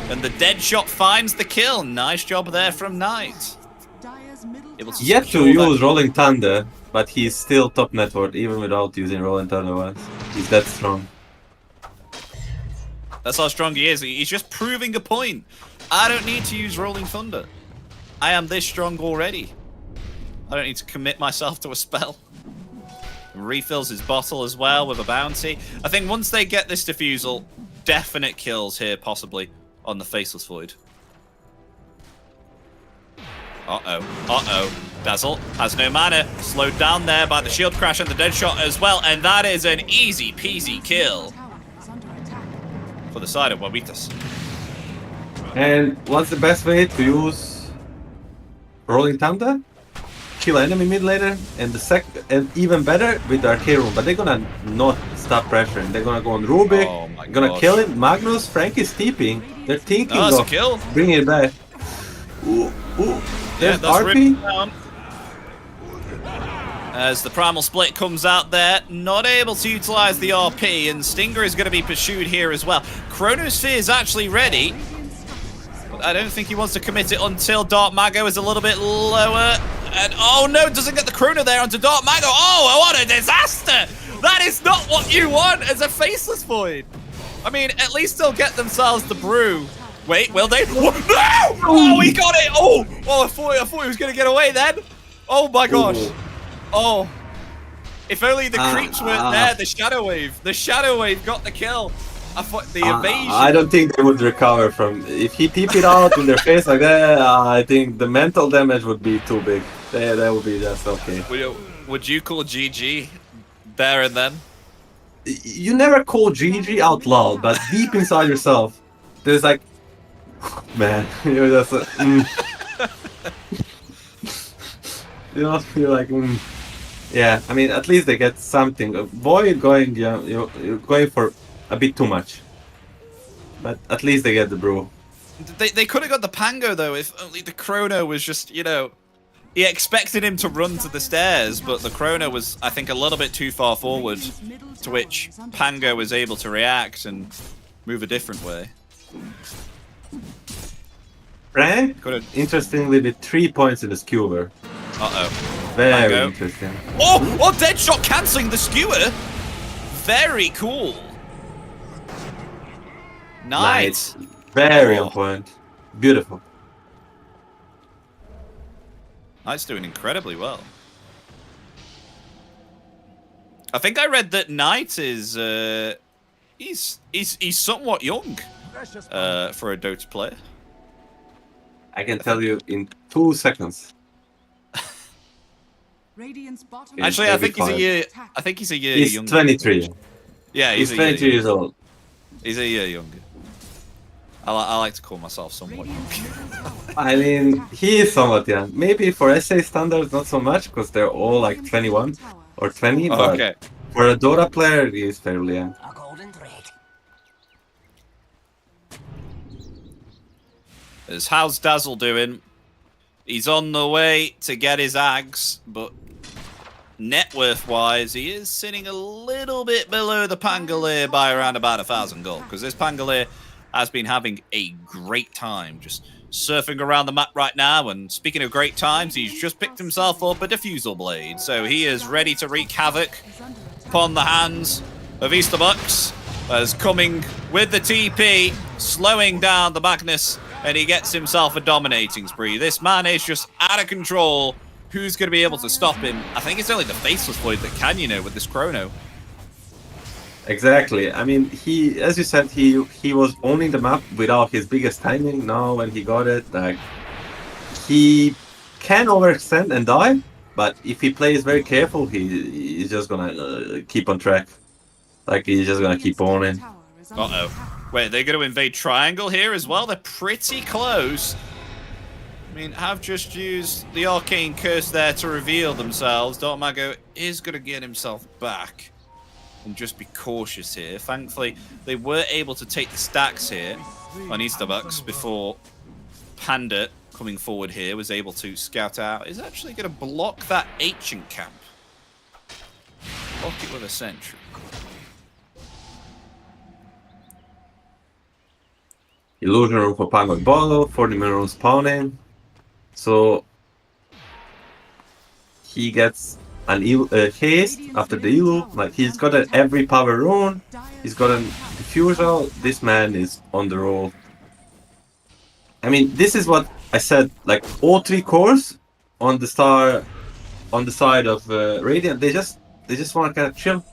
and the dead shot finds the kill. Nice job there from Knight. Dire's middle Able to tower Yet to secure that. use Rolling Thunder, but he's still top net worth even without using Rolling Thunder once. He's that strong. That's how strong he is. He's just proving a point. I don't need to use Rolling Thunder. I am this strong already. I don't need to commit myself to a spell. Refills his bottle as well with a bounty. I think once they get this defusal, definite kills here possibly on the Faceless Void. Uh-oh. Dazzle has no mana. Slowed down there by the shield crash and the dead shot as well. And that is an easy peasy kill tower is under attack. for the side of Waras. And what's the best way to use Rolling Thunder? Kill enemy mid laner, and even better with the Arcade Room. But they're gonna not stop pressuring. They're gonna go on Rubik, Oh my gonna gosh. kill him. Magnus, Frank is TPing. They're thinking Oh, that's a of kill. bringing it back. Ooh, there's that's RP. ripped down. As the Primal Split comes out there, not able to utilize the RP, and Stinger is going to be pursued here as well. Chronosphere is actually ready, but I don't think he wants to commit it until Dark Mago is a little bit lower. And oh no, doesn't get the Chrono there onto Dark Mago. Oh, what a disaster! That is not what you want as a Faceless Void. I mean, at least they'll get themselves the brew. Wait, will they? No! Oh, he got it! Oh, I thought he was going to get away then. Oh my gosh. Oh, if only the creeps weren't there. The Shadow Wave got the kill. I thought the evasion. I don't think they would recover from if he TP'd out in their face like that. I think the mental damage would be too big. That would be just okay. Would you call GG there and then? You never call GG out loud, but deep inside yourself, there's like, man, you're just, you're like, yeah. I mean, at least they get something. Boy, you're going for a bit too much, but at least they get the brew. They could have got the Pango though if only the Chrono was just, he expected him to run to the stairs, but the Chrono was, I think, a little bit too far forward, to which Pango was able to react and move a different way. Frank, interestingly, with 3 points in the skewer. Uh-oh. Very Pango. interesting. Oh, dead shot cancelling the skewer. Very cool. Nice. Very on point. Beautiful. Knight's doing incredibly well. I think I read that Knight is he's somewhat young for a Dota player. I can tell you in 2 seconds. Radiant's bottom Actually, I think he's a year. I think he's a year He's younger. 23. Yeah, He's a 23 year years old. He's a year younger. I like to call myself somewhat young. I mean, he is somewhat young. Maybe for SA standards, not so much, because they're all like 21 or 20. Oh, but okay. for a Dota player, he is fairly young. How's Dazzle doing? He's on the way to get his Ags, but net worth wise, he is sitting a little bit below the Pangolier by around about 1,000 gold, because this Pangolier has been having a great time just surfing around the map right now. And speaking of great times, he's just picked himself up a Diffusal Blade, so he is ready to wreak havoc upon the hands of Easterbucks, as coming with the TP, slowing down the Magnus, and he gets himself a dominating spree. This man is just out of control. Who's going to be able to stop him? I think it's only the Faceless Void that can, with this Chrono. Exactly. I mean, he, as you said, he was owning the map without his biggest timing. Now, when he got it, like, he can overextend and die, but if he plays very careful, he's just gonna keep on track. Like, he's just gonna keep owning. Uh-oh. Wait, they're going to invade Triangle here as well? They're pretty close. I mean, have just used the Arcane Curse there to reveal themselves. Dark Mago is going to get himself back and just be cautious here. Thankfully, they were able to take the stacks here. on Easterbucks before Panda coming forward here was able to scout out is actually going to block that ancient camp. Block it with a sentry. Illusion room for Pango Bolo, 40 minutes spawning. So he gets an haste after the Elu. Like he's got every power rune. He's got a diffusal. This man is on the roll. I mean, this is what I said. Like all 3 cores on the star, on the side of Radiant, they just want to kind of chill.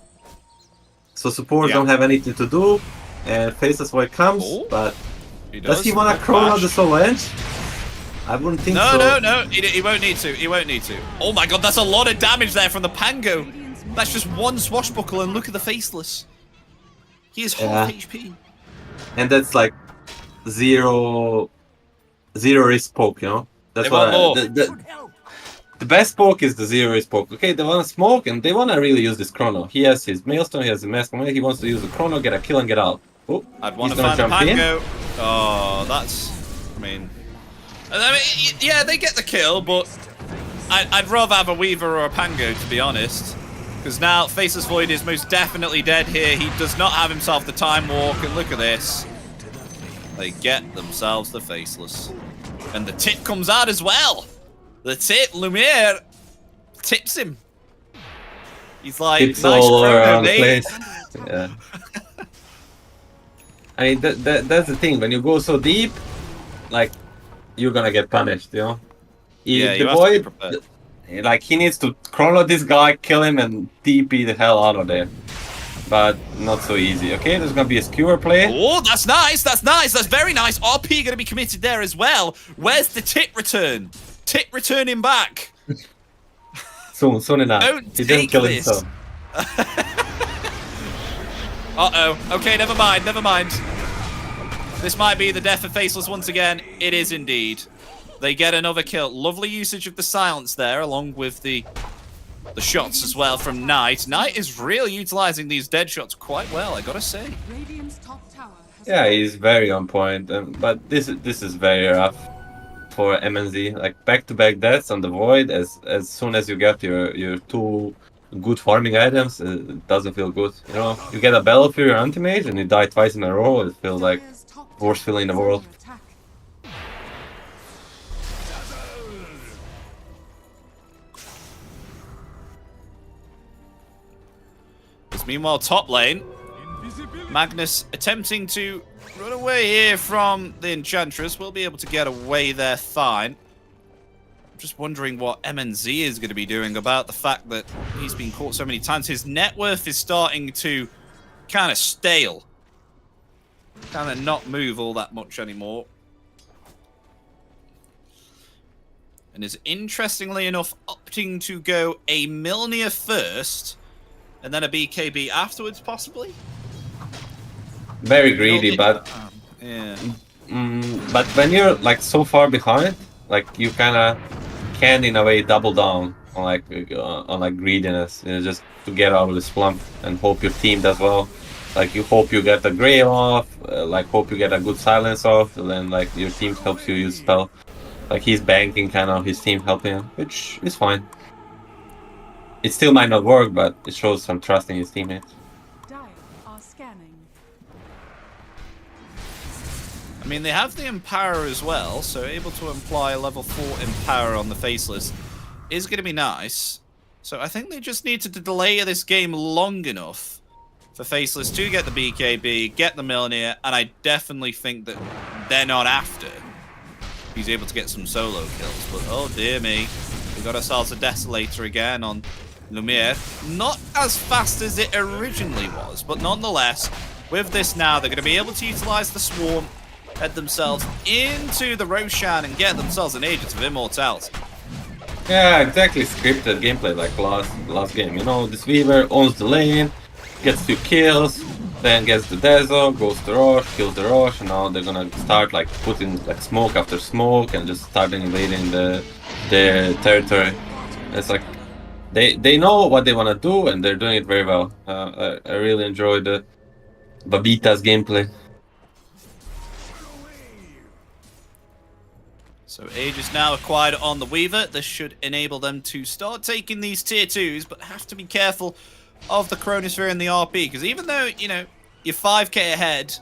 So supports don't have anything to do, and Faceless Void comes, but does he want to chrono the solo edge? I wouldn't think so. No, he won't need to. He won't need to. Oh my god, that's a lot of damage there from the Pango. That's just one swashbuckle, and look at the Faceless. He is half HP. And that's like zero risk poke, you know? That's They want more. The best poke is the zero risk poke. Okay, they want to smoke, and they want to really use this chrono. He has his Maelstone, he has the Mask Command, he wants to use the chrono, get a kill, and get out. Oh, I'd want to find the Pango. Oh, that's... I mean, yeah, they get the kill, but I'd rather have a Weaver or a Pango, to be honest. Because now Faceless Void is most definitely dead here. He does not have himself the Time Walk, and look at this. They get themselves the Faceless. And the tip comes out as well. The tip, Lumiere, tips him. He's like, tips nice all chrono, around the mate. place. Yeah. I mean, that's the thing. When you go so deep, like, you're gonna get punished, you know? Yeah, the you have to be prepared. Like, he needs to chrono this guy, kill him, and TP the hell out of there. But not so easy. Okay, there's gonna be a skewer play. Oh, that's nice. That's nice. That's very nice. RP gonna be committed there as well. Where's the tip return? Tip returning back. Soon enough. He didn't kill this. himself. Uh-oh. Okay, never mind. Never mind. This might be the death of Faceless once again. It is indeed. They get another kill. Lovely usage of the silence there, along with the shots as well from Knight. Knight is really utilizing these dead shots quite well, I gotta say. Yeah, he's very on point. But this is very rough for MNZ. Like back-to-back deaths on the Void. As soon as you get your 2 good farming items, it doesn't feel good. You know, you get a Battle Fury or Anti-Mage and you die twice in a row. It feels like worst feeling in the world. Meanwhile, top lane, Magnus attempting to run away here from the Enchantress. Will be able to get away there fine. I'm just wondering what MNZ is going to be doing about the fact that he's been caught so many times. His net worth is starting to kind of stale. Kind of not move all that much anymore. And is interestingly enough opting to go a Milner first. And then a BKB afterwards, possibly? Very greedy, but... yeah. But when you're, like, so far behind, like, you kind of can, in a way, double down on greediness. You know, just to get out of the slump and hope your team does well. Like, you hope you get a Grey off, like, hope you get a good silence off, and then, like, your team helps you use spell. Like, he's banking kind of his team helping him, which is fine. It still might not work, but it shows some trust in his teammates. I mean, they have the Empower as well, so able to imply level 4 Empower on the Faceless is going to be nice. So I think they just need to delay this game long enough for Faceless to get the BKB, get the Milner, and I definitely think that they're not after. He's able to get some solo kills, but oh dear me. We got ourselves a Desolator again on Lumiere. Not as fast as it originally was, but nonetheless, with this now, they're going to be able to utilize the Swarm, head themselves into the Roshan, and get themselves an Agent of Immortality. Yeah, exactly scripted gameplay like last game. You know, this Weaver owns the lane, gets 2 kills, then gets the Dezo, goes to Rosh, kills the Rosh, and now they're gonna start like putting like smoke after smoke and just start invading their territory. It's like they know what they want to do and they're doing it very well. I really enjoyed the Babita's gameplay. So Aegis now acquired on the Weaver. This should enable them to start taking these tier 2s, but have to be careful of the Chronosphere and the RP, because even though, you know, you're 5k ahead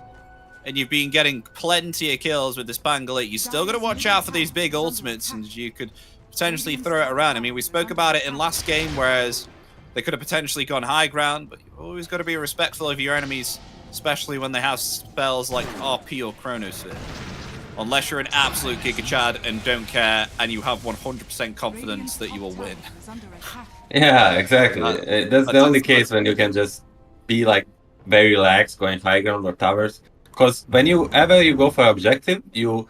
and you've been getting plenty of kills with this Pangolin, you still got to watch out for these big ultimates, and you could potentially throw it around. I mean, we spoke about it in last game, whereas they could have potentially gone high ground, but you've always got to be respectful of your enemies, especially when they have spells like RP or Chronosphere. Unless you're an absolute Giga Chad and don't care, and you have 100% confidence that you will win. Yeah, exactly. That's the only case when you can just be like very relaxed going high ground or towers. Because whenever you go for objective, you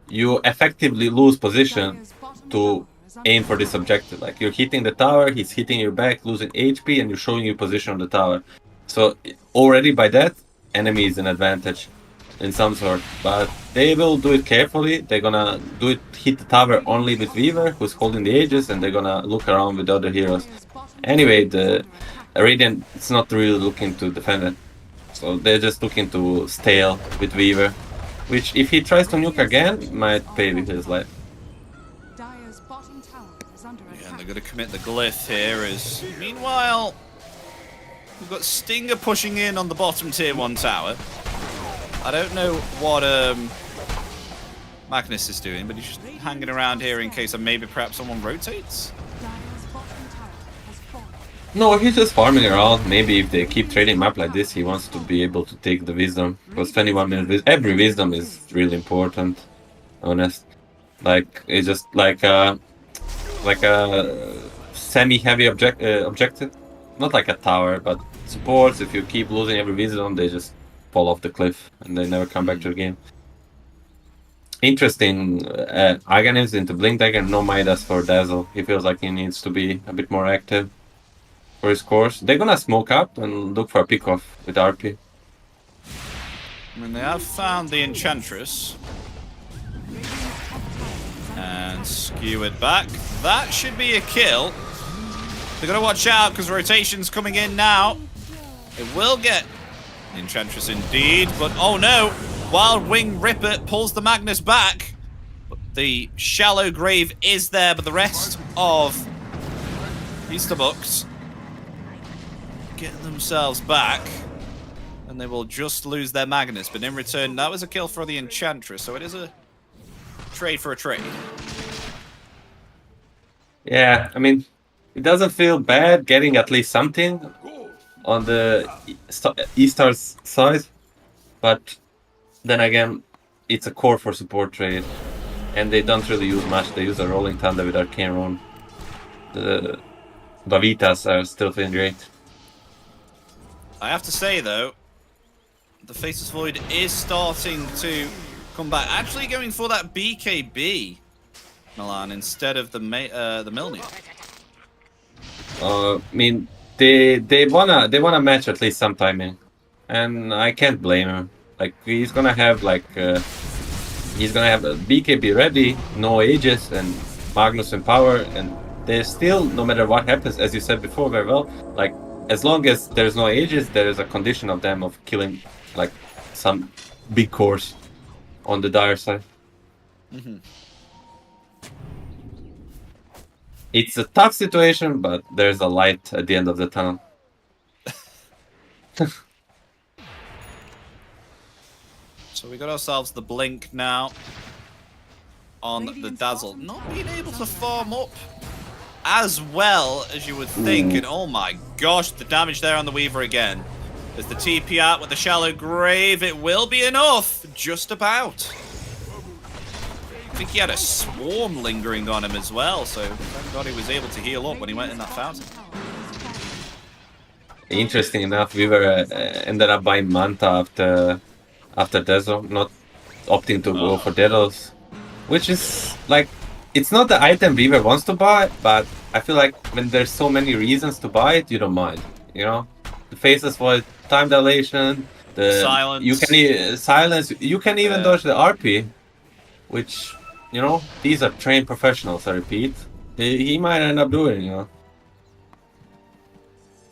effectively lose position to aim for this objective. Like you're hitting the tower, he's hitting your back, losing HP, and you're showing you position on the tower. So already by that, enemy is an advantage in some sort. But they will do it carefully. They're gonna hit the tower only with Weaver, who's holding the Aegis, and they're gonna look around with other heroes. Anyway, the Radiant is not really looking to defend it. So they're just looking to stale with Weaver, which if he tries to nuke again, might pay with his life. Yeah, and they're going to commit the glyph here as, meanwhile, we've got Stinger pushing in on the bottom tier 1 tower. I don't know what Magnus is doing, but he's just hanging around here in case maybe perhaps someone rotates. No, he's just farming around. Maybe if they keep trading map like this, he wants to be able to take the wisdom. Because 21 minutes, every wisdom is really important. Honest, like it's just like a semi-heavy objective, not like a tower, but supports. If you keep losing every wisdom, they just fall off the cliff and they never come back to the game. Interesting. Aghanim into Blink Dagger, no Midas for Dazzle. He feels like he needs to be a bit more active for his course. They're gonna smoke up and look for a pick-off with RP. I mean, they have found the Enchantress. And skew it back. That should be a kill. They're gonna watch out because rotation's coming in now. It will get Enchantress indeed, but oh no! Wild Wing Ripper pulls the Magnus back. But the shallow grave is there, but the rest of Easter Bucks get themselves back, and they will just lose their Magnus. But in return, that was a kill for the Enchantress, so it is a trade for a trade. Yeah, I mean, it doesn't feel bad getting at least something on the E-Stars side, but then again, it's a core for support trade, and they don't really use much. They use a Rolling Thunder with Arcane Rune. The Bavitas are still feeling great. I have to say, though, the Faceless Void is starting to come back. Actually going for that BKB, Milan, instead of the Milner. I mean, they wanna match at least some timing, and I can't blame him. Like he's gonna have a BKB ready, no Aegis, and Magnus in power, and they're still, no matter what happens, as you said before very well, like as long as there's no Aegis, there is a condition of them of killing like some big cores on the dire side. Mm-hmm. It's a tough situation, but there's a light at the end of the tunnel. So we got ourselves the Blink now on the Dazzle. Not being able to farm up as well as you would think. And oh my gosh, the damage there on the Weaver again. There's the TP out with the shallow grave. It will be enough, just about. I think he had a swarm lingering on him as well, so thank God he was able to heal up when he went in that fountain. Interesting enough, Weaver ended up buying Manta after Dazzle, not opting to go for Daedalus, which is like, it's not the item Weaver wants to buy, but I feel like when there's so many reasons to buy it, you don't mind, you know? The Faceless Void, time dilation, the silence. Silence, you can even dodge the RP, which, you know, these are trained professionals, I repeat. He might end up doing, you know?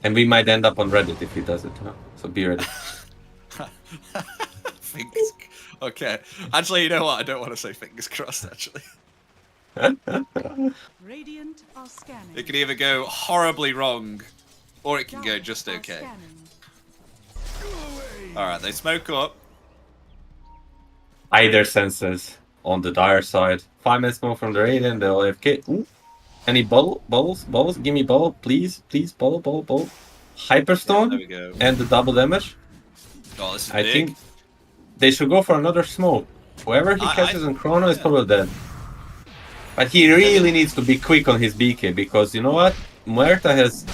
And we might end up on Reddit if he does it, you know? So be ready. Okay. Actually, you know what? I don't want to say fingers crossed, actually. Radiant are scanning. It can either go horribly wrong, or it can go just okay. Alright, they smoke up. Either senses on the dire side. 5-man smoke from the Radiant, they'll AFK. Ooh. Any bubbles? Give me bubble, please. Bubble. Hyperstone, There we go. and the double damage. Oh, this is I big. think they should go for another smoke. Whoever he catches in Chrono is probably dead. But he really needs to be quick on his BK, because you know what? Muerta has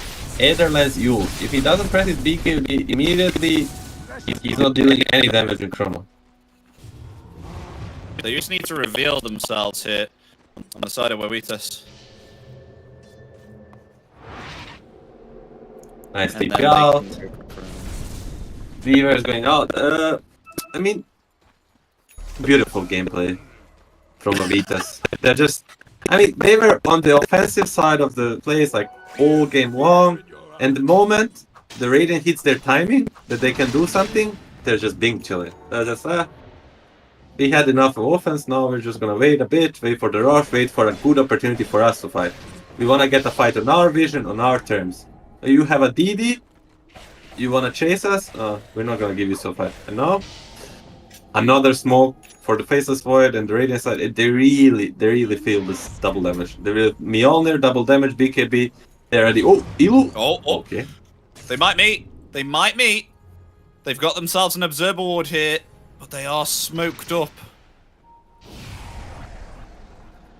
Aetherless ult. If he doesn't press his BK immediately, he's not dealing any damage in Chrono. They just need to reveal themselves here on the side of Waras. Nice And TP then out. they can- Weaver is going out. I mean, beautiful gameplay from Waras. They're just, I mean, they were on the offensive side of the place like all game long, and the moment the Radiant hits their timing that they can do something, they're just being chilling. They're just, we had enough of offense, now we're just gonna wait a bit, wait for the rush, wait for a good opportunity for us to fight. We wanna get a fight on our vision, on our terms. You have a DD, you wanna chase us? We're not gonna give you so fight. And now, another smoke for the Faceless Void and the Radiant side. They really feel this double damage. They will Mjolnir, double damage, BKB. They're ready. Oh, Ilu! Oh. Okay. They might meet. They've got themselves an observer ward here, but they are smoked up.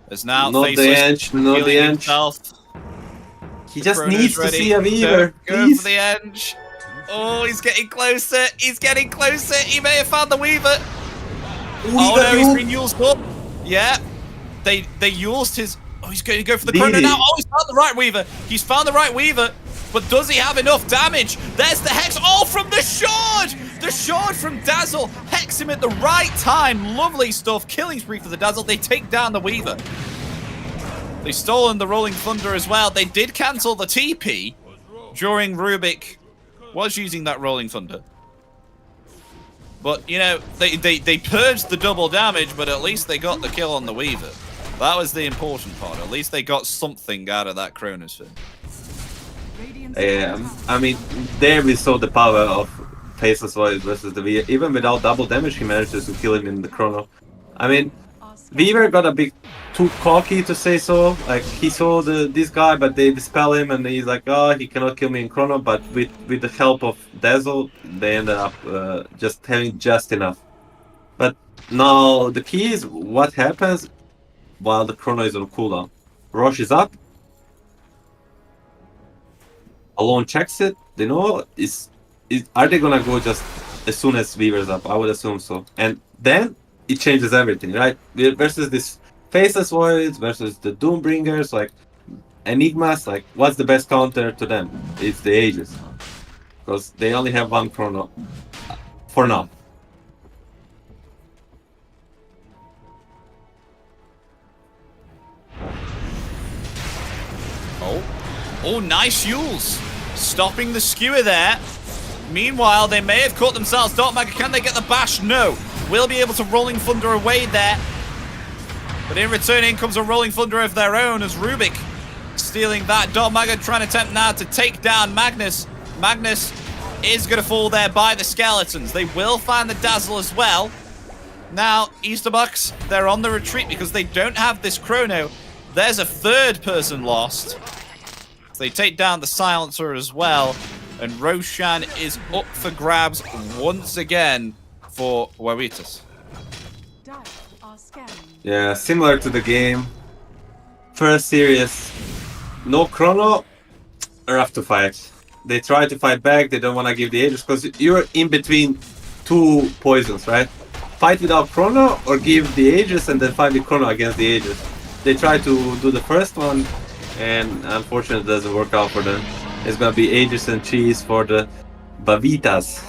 There's now Not the Faceless edge, not the healing edge. himself. He just Chrono's needs to ready. see a Weaver, Go please. for the edge. Oh, he's getting closer. He's getting closer. He may have found the Weaver. Oh no, he's been used up. Yeah. They used his... Oh, he's going to go for the Chrono now. Oh, he's found the right Weaver. He's found the right Weaver. But does he have enough damage? There's the Hex. Oh, from the Shard! The Shard from Dazzle. Hex him at the right time. Lovely stuff. Killing spree for the Dazzle. They take down the Weaver. They've stolen the Rolling Thunder as well. They did cancel the TP during Rubik was using that Rolling Thunder. But, you know, they purged the double damage, but at least they got the kill on the Weaver. That was the important part. At least they got something out of that Chronosphere. I mean, there we saw the power of Faceless Void versus the Weaver. Even without double damage, he manages to kill him in the Chrono. I mean, Weaver got a bit too cocky to say so. Like, he saw this guy, but they dispel him, and he's like, oh, he cannot kill me in Chrono. But with the help of Dazzle, they ended up just having just enough. But now the key is what happens while the Chrono is on cooldown. Rosh is up. Alone checks it. They know are they gonna go just as soon as Weaver's up? I would assume so. And then it changes everything, right? Versus this Faceless Voids versus the Doombringers, like Enigmas, like what's the best counter to them? It's the Aegis. Because they only have one Chrono. For now. Oh, nice Yules. Stopping the skewer there. Meanwhile, they may have caught themselves. Dartmagger, can they get the bash? No. Will be able to Rolling Thunder away there. But in return, in comes a Rolling Thunder of their own as Rubik stealing that. Dartmagger trying to attempt now to take down Magnus. Magnus is going to fall there by the skeletons. They will find the Dazzle as well. Now, Easterbucks, they're on the retreat because they don't have this Chrono. There's a third person lost. They take down the Silencer as well. And Roshan is up for grabs once again for Waras. Yeah, similar to the game. First series, no Chrono, rough to fight. They try to fight back, they don't want to give the Aegis because you're in between two poisons, right? Fight without Chrono or give the Aegis and then fight with Chrono against the Aegis. They try to do the first one and unfortunately it doesn't work out for them. It's gonna be Aegis and cheese for the Bavitas.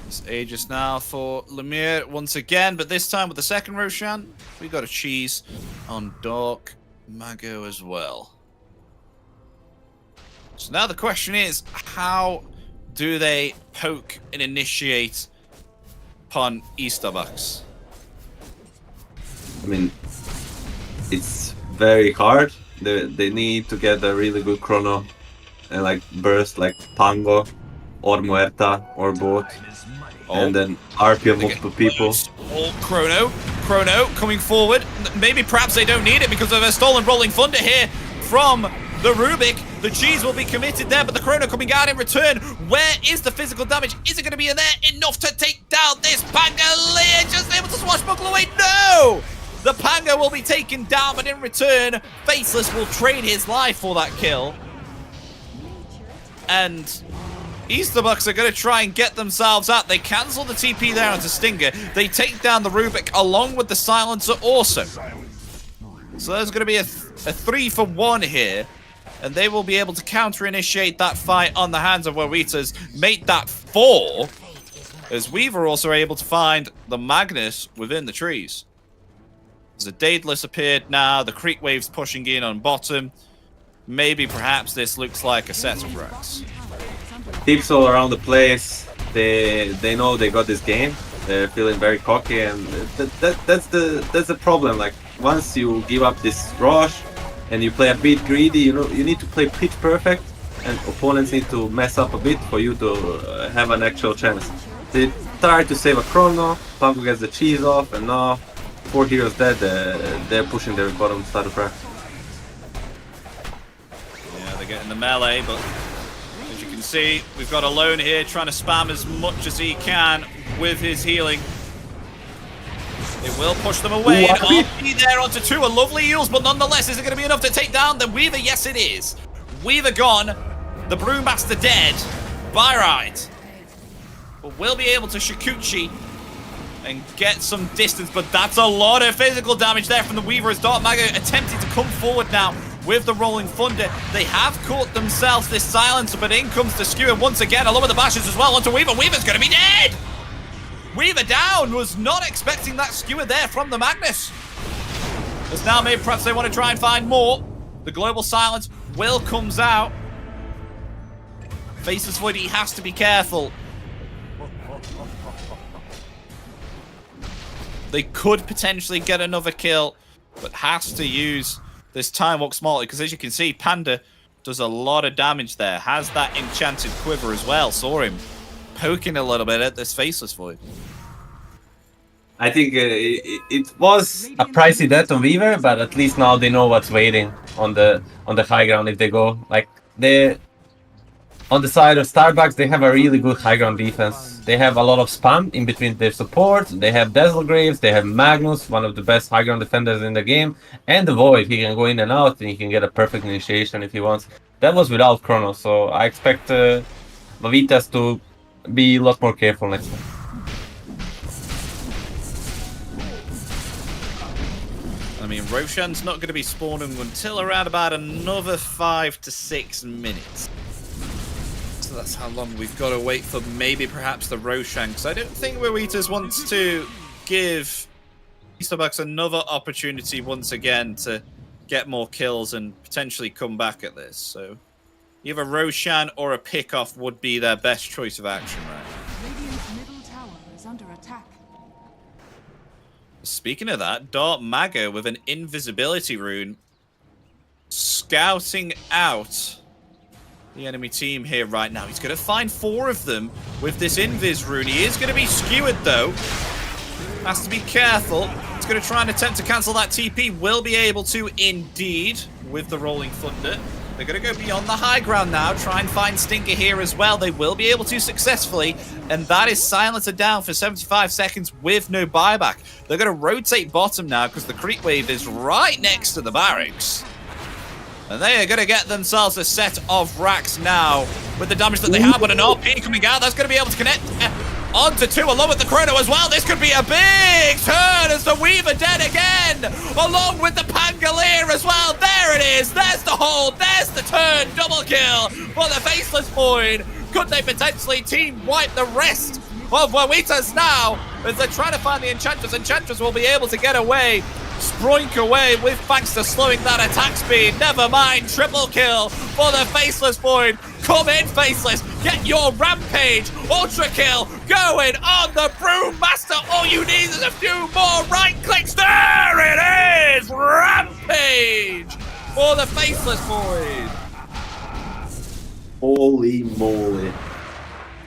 It's Aegis now for Lemire once again, but this time with the second Roshan, we got a cheese on Dark Mago as well. So now the question is, how do they poke and initiate upon Easterbucks? I mean, it's very hard. They need to get a really good chrono and like burst like Pango or Muerta or both. And then RP multiple people. Oh, Chrono coming forward. Maybe perhaps they don't need it because of a stolen Rolling Thunder here from the Rubik. The cheese will be committed there, but the Chrono coming out in return. Where is the physical damage? Is it going to be in there enough to take down this Pangolier? Just able to swashbuckle away? No! The Panga will be taken down, but in return, Faceless will trade his life for that kill. And Easterbucks are going to try and get themselves out. They cancel the TP there onto Stinger. They take down the Rubik along with the Silencer also. So there's going to be a 3-for-1 here. And they will be able to counter-initiate that fight on the hands of Wawitas. Make that 4. As Weaver also able to find the Magnus within the trees. There's a Daedalus appeared now. The Creek Wave's pushing in on bottom. Maybe perhaps this looks like a set of racks. Tips all around the place. They know they got this game. They're feeling very cocky, and that's the problem. Like once you give up this rush and you play a bit greedy, you know you need to play pitch perfect, and opponents need to mess up a bit for you to have an actual chance. They try to save a chrono. Pango gets the cheese off, and now 4 heroes dead. They're pushing their bottom side of rack. Yeah, they're getting the melee, but as you can see, we've got Alone here trying to spam as much as he can with his healing. It will push them away. Ooh, RP there onto 2, a lovely heals, but nonetheless, is it going to be enough to take down the Weaver? Yes, it is. Weaver gone, the Brewmaster dead. By right. But we'll be able to Shikuchi and get some distance, but that's a lot of physical damage there from the Weaver as Dark Mago attempting to come forward now with the Rolling Thunder. They have caught themselves this Silencer, but in comes the Skewer once again, along with the Bashes as well onto Weaver. Weaver's going to be dead! Weaver down, was not expecting that Skewer there from the Magnus. As now maybe perhaps they want to try and find more. The Global Silence will comes out. Faceless Void, he has to be careful. They could potentially get another kill, but has to use this Time Walk smartly, because as you can see, Panda does a lot of damage there. Has that enchanted quiver as well. Saw him poking a little bit at this Faceless Void. I think it was a pricey death on Weaver, but at least now they know what's waiting on the high ground if they go. Like they on the side of Starbucks, they have a really good high ground defense. They have a lot of spam in between their support. They have Dazzle Graves, they have Magnus, one of the best high ground defenders in the game, and the Void. He can go in and out, and he can get a perfect initiation if he wants. That was without Chrono, so I expect Wawitas to be a lot more careful next time. I mean, Roshan's not going to be spawning until around about another 5 to 6 minutes. So that's how long we've got to wait for maybe perhaps the Roshan, because I don't think Wawitas wants to give Easterbucks another opportunity once again to get more kills and potentially come back at this. So either Roshan or a pick-off would be their best choice of action right now. Radiant's middle tower is under attack. Speaking of that, Dark Mago with an invisibility rune scouting out the enemy team here right now. He's going to find 4 of them with this invis rune. He is going to be skewered though. Has to be careful. He's going to try and attempt to cancel that TP. Will be able to indeed with the Rolling Thunder. They're going to go beyond the high ground now, try and find Stinker here as well. They will be able to successfully, and that is Silencer down for 75 seconds with no buyback. They're going to rotate bottom now because the Creek Wave is right next to the barracks. And they are going to get themselves a set of racks now with the damage that they have, but an RP coming out. That's going to be able to connect onto 2 along with the Chrono as well. This could be a big turn as the Weaver dead again, along with the Pangolier as well. There it is. There's the hold. There's the turn. Double kill for the Faceless Void. Could they potentially team wipe the rest of Wawitas now as they're trying to find the Enchantress? Enchantress will be able to get away, sproink away with thanks to slowing that attack speed. Never mind, triple kill for the Faceless Void. Come in, Faceless. Get your Rampage. Ultra kill going on the Brewmaster. All you need is a few more right clicks. There it is. Rampage for the Faceless boys. Holy moly.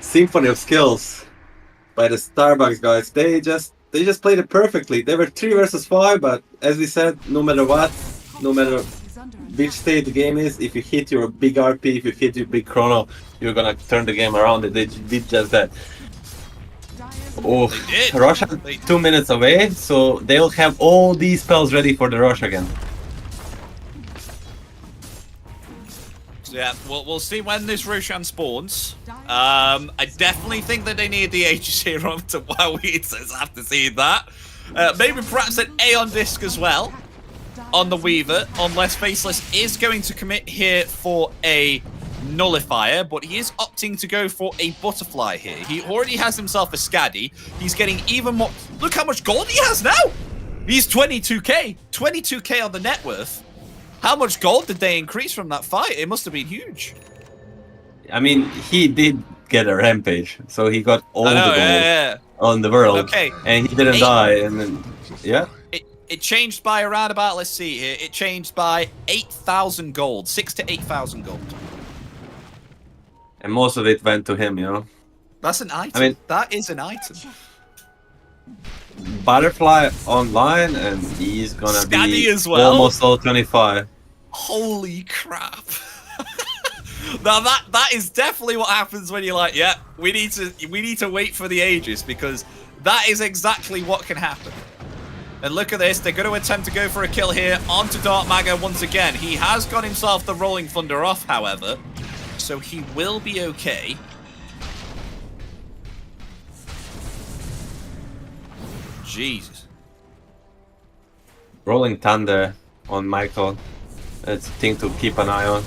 Symphony of skills by the Starbucks guys. They just played it perfectly. They were 3 versus 5, but as we said, no matter what, no matter which state the game is, if you hit your big RP, if you hit your big chrono, you're gonna turn the game around. They did just that. Oh, Russia 2 minutes away, so they'll have all these spells ready for the rush again. So yeah, we'll see when this Roshan spawns. I definitely think that they need the Aegis here on to Waras. After seeing that, maybe perhaps an Aeon Disc as well on the Weaver, unless Faceless is going to commit here for a Nullifier, but he is opting to go for a Butterfly here. He already has himself a Scaddy. He's getting even more. Look how much gold he has now. He's 22k. 22k on the net worth. How much gold did they increase from that fight? It must have been huge. I mean, he did get a Rampage, so he got all the gold on the world. Okay. And he didn't die, and then, yeah. It changed by around about, let's see here, it changed by 8,000 gold. 6,000 to 8,000 gold. And most of it went to him, you know. That's an item. I mean, that is an item. Butterfly online, and he's gonna Scaddy be as well. almost all 25. Holy crap. Now that is definitely what happens when you're like, yeah, we need to wait for the Aegis, because that is exactly what can happen. And look at this, they're going to attempt to go for a kill here onto Dark Mago once again. He has got himself the Rolling Thunder off, however, so he will be okay. Jesus. Rolling Thunder on Michael. It's a thing to keep an eye on.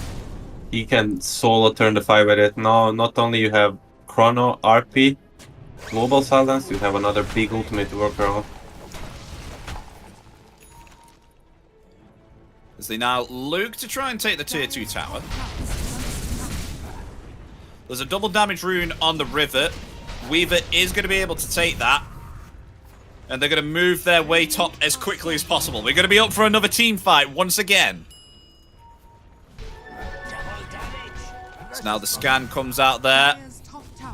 He can solo turn the fire with it. Now, not only you have Chrono, RP, Global Silence, you have another big ultimate to work around. As they now look to try and take the tier 2 tower. There's a double damage rune on the river. Weaver is going to be able to take that. And they're going to move their way top as quickly as possible. We're going to be up for another team fight once again. So now the scan comes out there.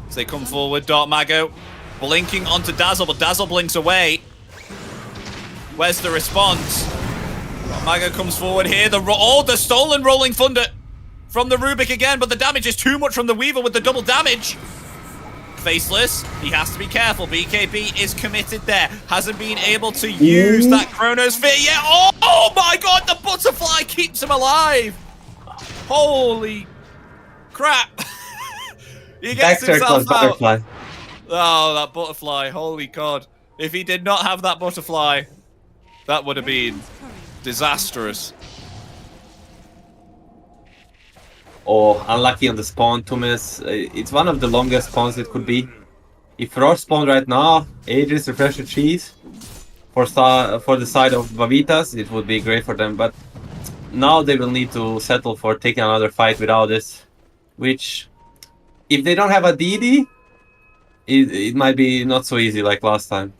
As they come forward, Dark Mago blinking onto Dazzle, but Dazzle blinks away. Where's the response? Dark Mago comes forward here. The stolen Rolling Thunder from the Rubik again, but the damage is too much from the Weaver with the double damage. Faceless, he has to be careful. BKB is committed there. Hasn't been able to use that Chronosphere yet. Oh my god, the Butterfly keeps him alive. Holy crap. He gets himself out. Butterfly. Oh, that Butterfly. Holy god. If he did not have that Butterfly, that would have been disastrous. Oh, unlucky on the spawn, 2 minutes. It's one of the longest spawns it could be. If Roche spawned right now, Aegis, Refresher Cheese, for the side of Vavitas, it would be great for them. But now they will need to settle for taking another fight without this. Which, if they don't have a DD, it might be not so easy like last time.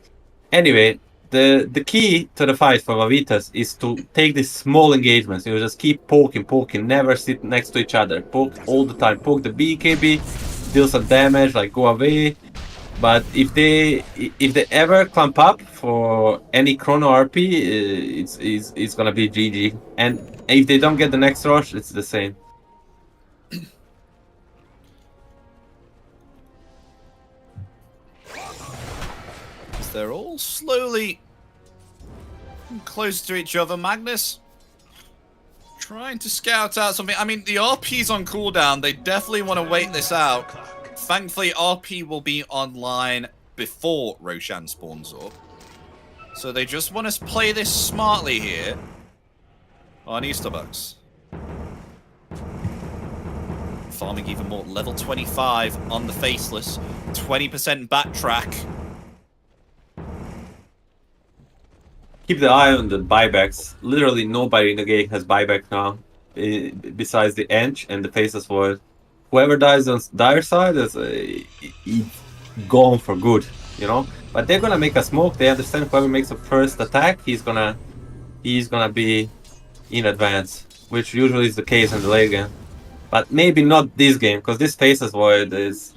Anyway, the key to the fight for Vavitas is to take these small engagements. You just keep poking, never sit next to each other. Poke all the time. Poke the BKB, deal some damage, like go away. But if they ever clamp up for any Chrono RP, it's gonna be GG. And if they don't get the next rush, it's the same. They're all slowly close to each other. Magnus trying to scout out something. I mean, the RP's on cooldown. They definitely want to wait this out. Thankfully, RP will be online before Roshan spawns up. So they just want to play this smartly here on Easterbucks. Farming even more. Level 25 on the Faceless. 20% backtrack. Keep the eye on the buybacks. Literally nobody in the game has buyback now, besides the Ench and the Faceless Void. whoever dies on their side is gone for good, you know. But they're gonna make a smoke. They understand whoever makes a first attack, he's gonna be in advance, which usually is the case in the late game. But maybe not this game, because this Faceless Void is...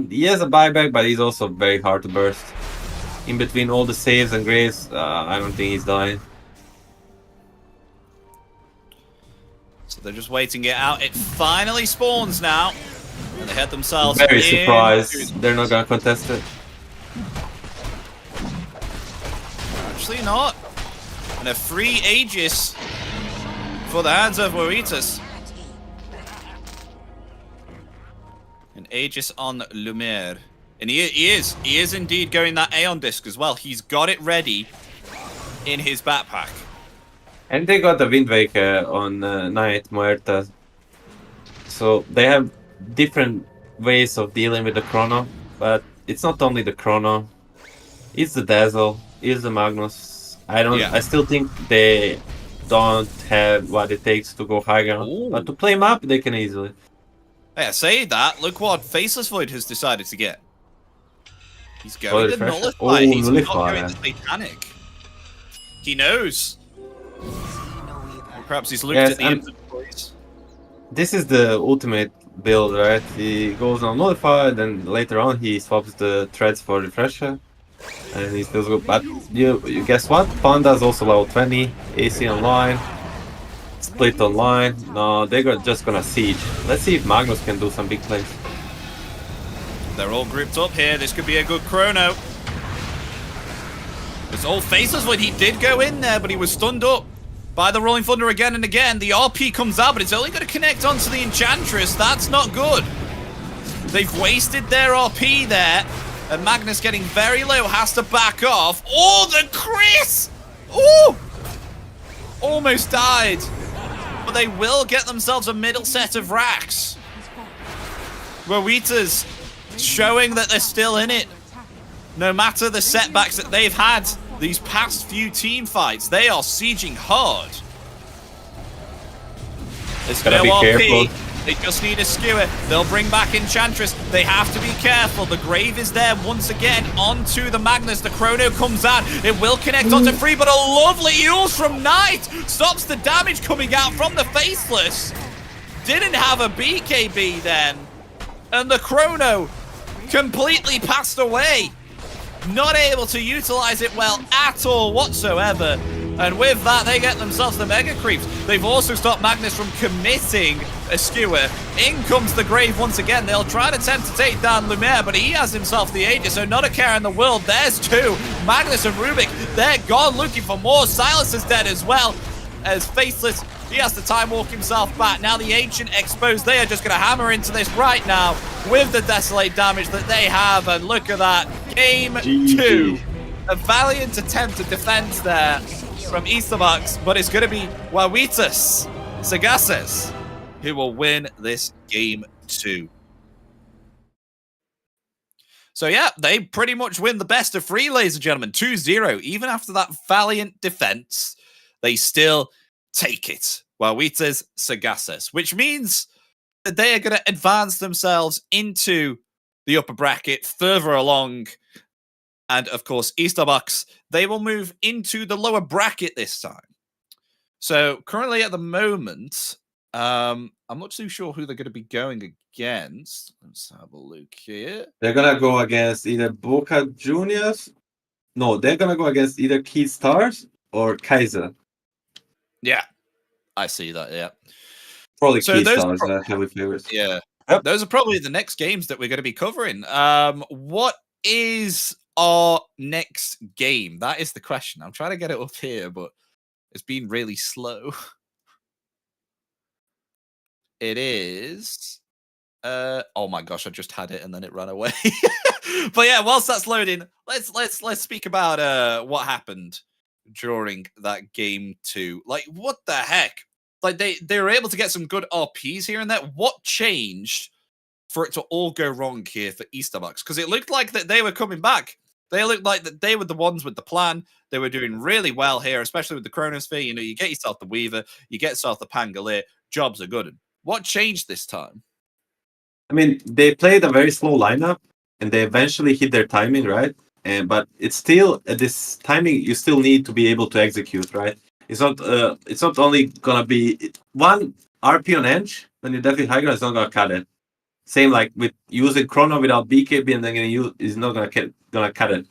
He has a buyback, but he's also very hard to burst. In between all the saves and graves, I don't think he's dying. So they're just waiting it out. It finally spawns now. And they head themselves Very in. surprised they're not gonna contest it. Actually not. And a free Aegis for the hands of Waritas. An Aegis on Lumiere. And he is indeed going that Aeon Disc as well. He's got it ready in his backpack. And they got the Wind Waker on Night Muerta. So they have different ways of dealing with the Chrono. But it's not only the Chrono. It's the Dazzle. It's the Magnus. I still think they don't have what it takes to go high ground. Ooh. But to play map, they can easily. Yeah, say that. Look what Faceless Void has decided to get. He's going to Nullify. Oh, He's Nullify. not going to Satanic. He knows. Or perhaps he's looked at the inventories. This is the ultimate build, right? He goes on Nullify, then later on he swaps the threads for Refresher. And he feels good. But you guess what? Panda's also level 20, AC online, Split online. No, they're just gonna siege. Let's see if Magnus can do some big plays. They're all grouped up here. This could be a good chrono. It's all Faceless Void. He did go in there, but he was stunned up by the Rolling Thunder again and again. The RP comes out, but it's only going to connect onto the Enchantress. That's not good. They've wasted their RP there. And Magnus getting very low, has to back off. Oh, the Chris! Oh! Almost died. But they will get themselves a middle set of racks. Rowita's showing that they're still in it. No matter the setbacks that they've had these past few team fights, they are sieging hard. There's no RP. They just need a skewer. They'll bring back Enchantress. They have to be careful. The Grave is there once again onto the Magnus. The Chrono comes out. It will connect onto Free, but a lovely use from Knight stops the damage coming out from the Faceless. Didn't have a BKB then. And the Chrono completely passed away. Not able to utilize it well at all whatsoever. And with that, they get themselves the Mega Creeps. They've also stopped Magnus from committing a skewer. In comes the Grave once again. They'll try to attempt to take down Lumiere, but he has himself the Aegis, so not a care in the world. There's two. Magnus and Rubik, they're gone looking for more. Silas is dead as well. As Faceless, he has to time walk himself back. Now the Ancient exposed. They are just going to hammer into this right now with the Desolate damage that they have. And look at that. Game 2. A valiant attempt at defense there from Easterbucks, but it's going to be Waras Sases who will win this game 2. So yeah, they pretty much win the best of 3, ladies and gentlemen. 2-0. Even after that valiant defense, they still take it. Waras Sases, which means that they are going to advance themselves into the upper bracket further along. And of course, Easterbucks, they will move into the lower bracket this time. So currently at the moment, I'm not too sure who they're going to be going against. Let's have a look here. They're gonna go against either Boca Juniors. No, they're gonna go against either Key Stars or Kaiser. Yeah, I see that, yeah. Probably So Key those Stars are heavy favorites. Yeah. Yep. Those are probably the next games that we're going to be covering. What is our next game? That is the question. I'm trying to get it up here, but it's been really slow. It is... oh my gosh, I just had it and then it ran away. But yeah, whilst that's loading, let's speak about what happened during that game 2. Like, what the heck? Like, they were able to get some good RPs here and there. What changed for it to all go wrong here for Easterbucks? Because it looked like that they were coming back. They looked like that they were the ones with the plan. They were doing really well here, especially with the Chronosphere. You know, you get yourself the Weaver, you get yourself the Pangolier. Jobs are good. What changed this time? I mean, they played a very slow lineup, and they eventually hit their timing, right? And but it's still at this timing you still need to be able to execute, right? It's not only gonna be one RP on edge when you definitely high ground is not gonna cut it. Same like with using Chrono without BKB and then gonna use is not gonna cut it.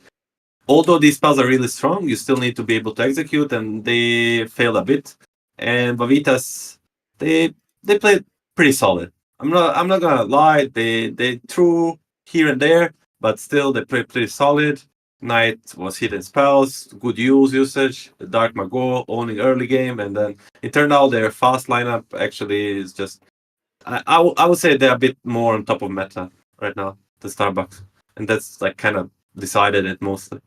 Although these spells are really strong, you still need to be able to execute, and they failed a bit. And Bavitas, they played pretty solid. I'm not gonna lie, they threw here and there, but still they played pretty solid. Knight was hitting spells, good usage, Dark Mago owning early game, and then it turned out their fast lineup actually is just I would say they're a bit more on top of meta right now, the Starbucks. And that's like kind of decided it mostly.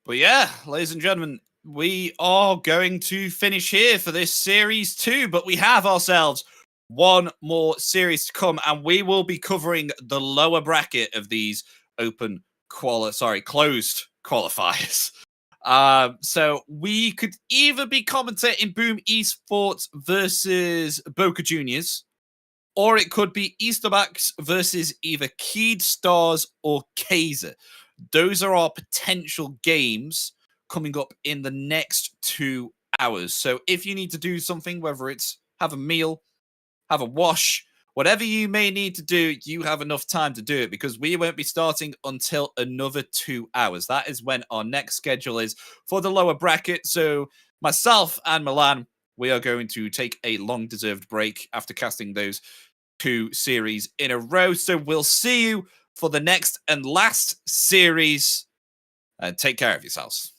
But yeah, ladies and gentlemen, we are going to finish here for this series 2, but we have ourselves one more series to come, and we will be covering the lower bracket of these closed qualifiers. So we could either be commentating Boom Esports versus Boca Juniors, or it could be Easterbacks versus either Keyed Stars or Kaiser. Those are our potential games coming up in the next 2 hours. So if you need to do something, whether it's have a meal, have a wash, whatever you may need to do, you have enough time to do it, because we won't be starting until another 2 hours. That is when our next schedule is for the lower bracket. So myself and Milan, we are going to take a long-deserved break after casting those 2 series in a row. So we'll see you for the next and last series. And take care of yourselves.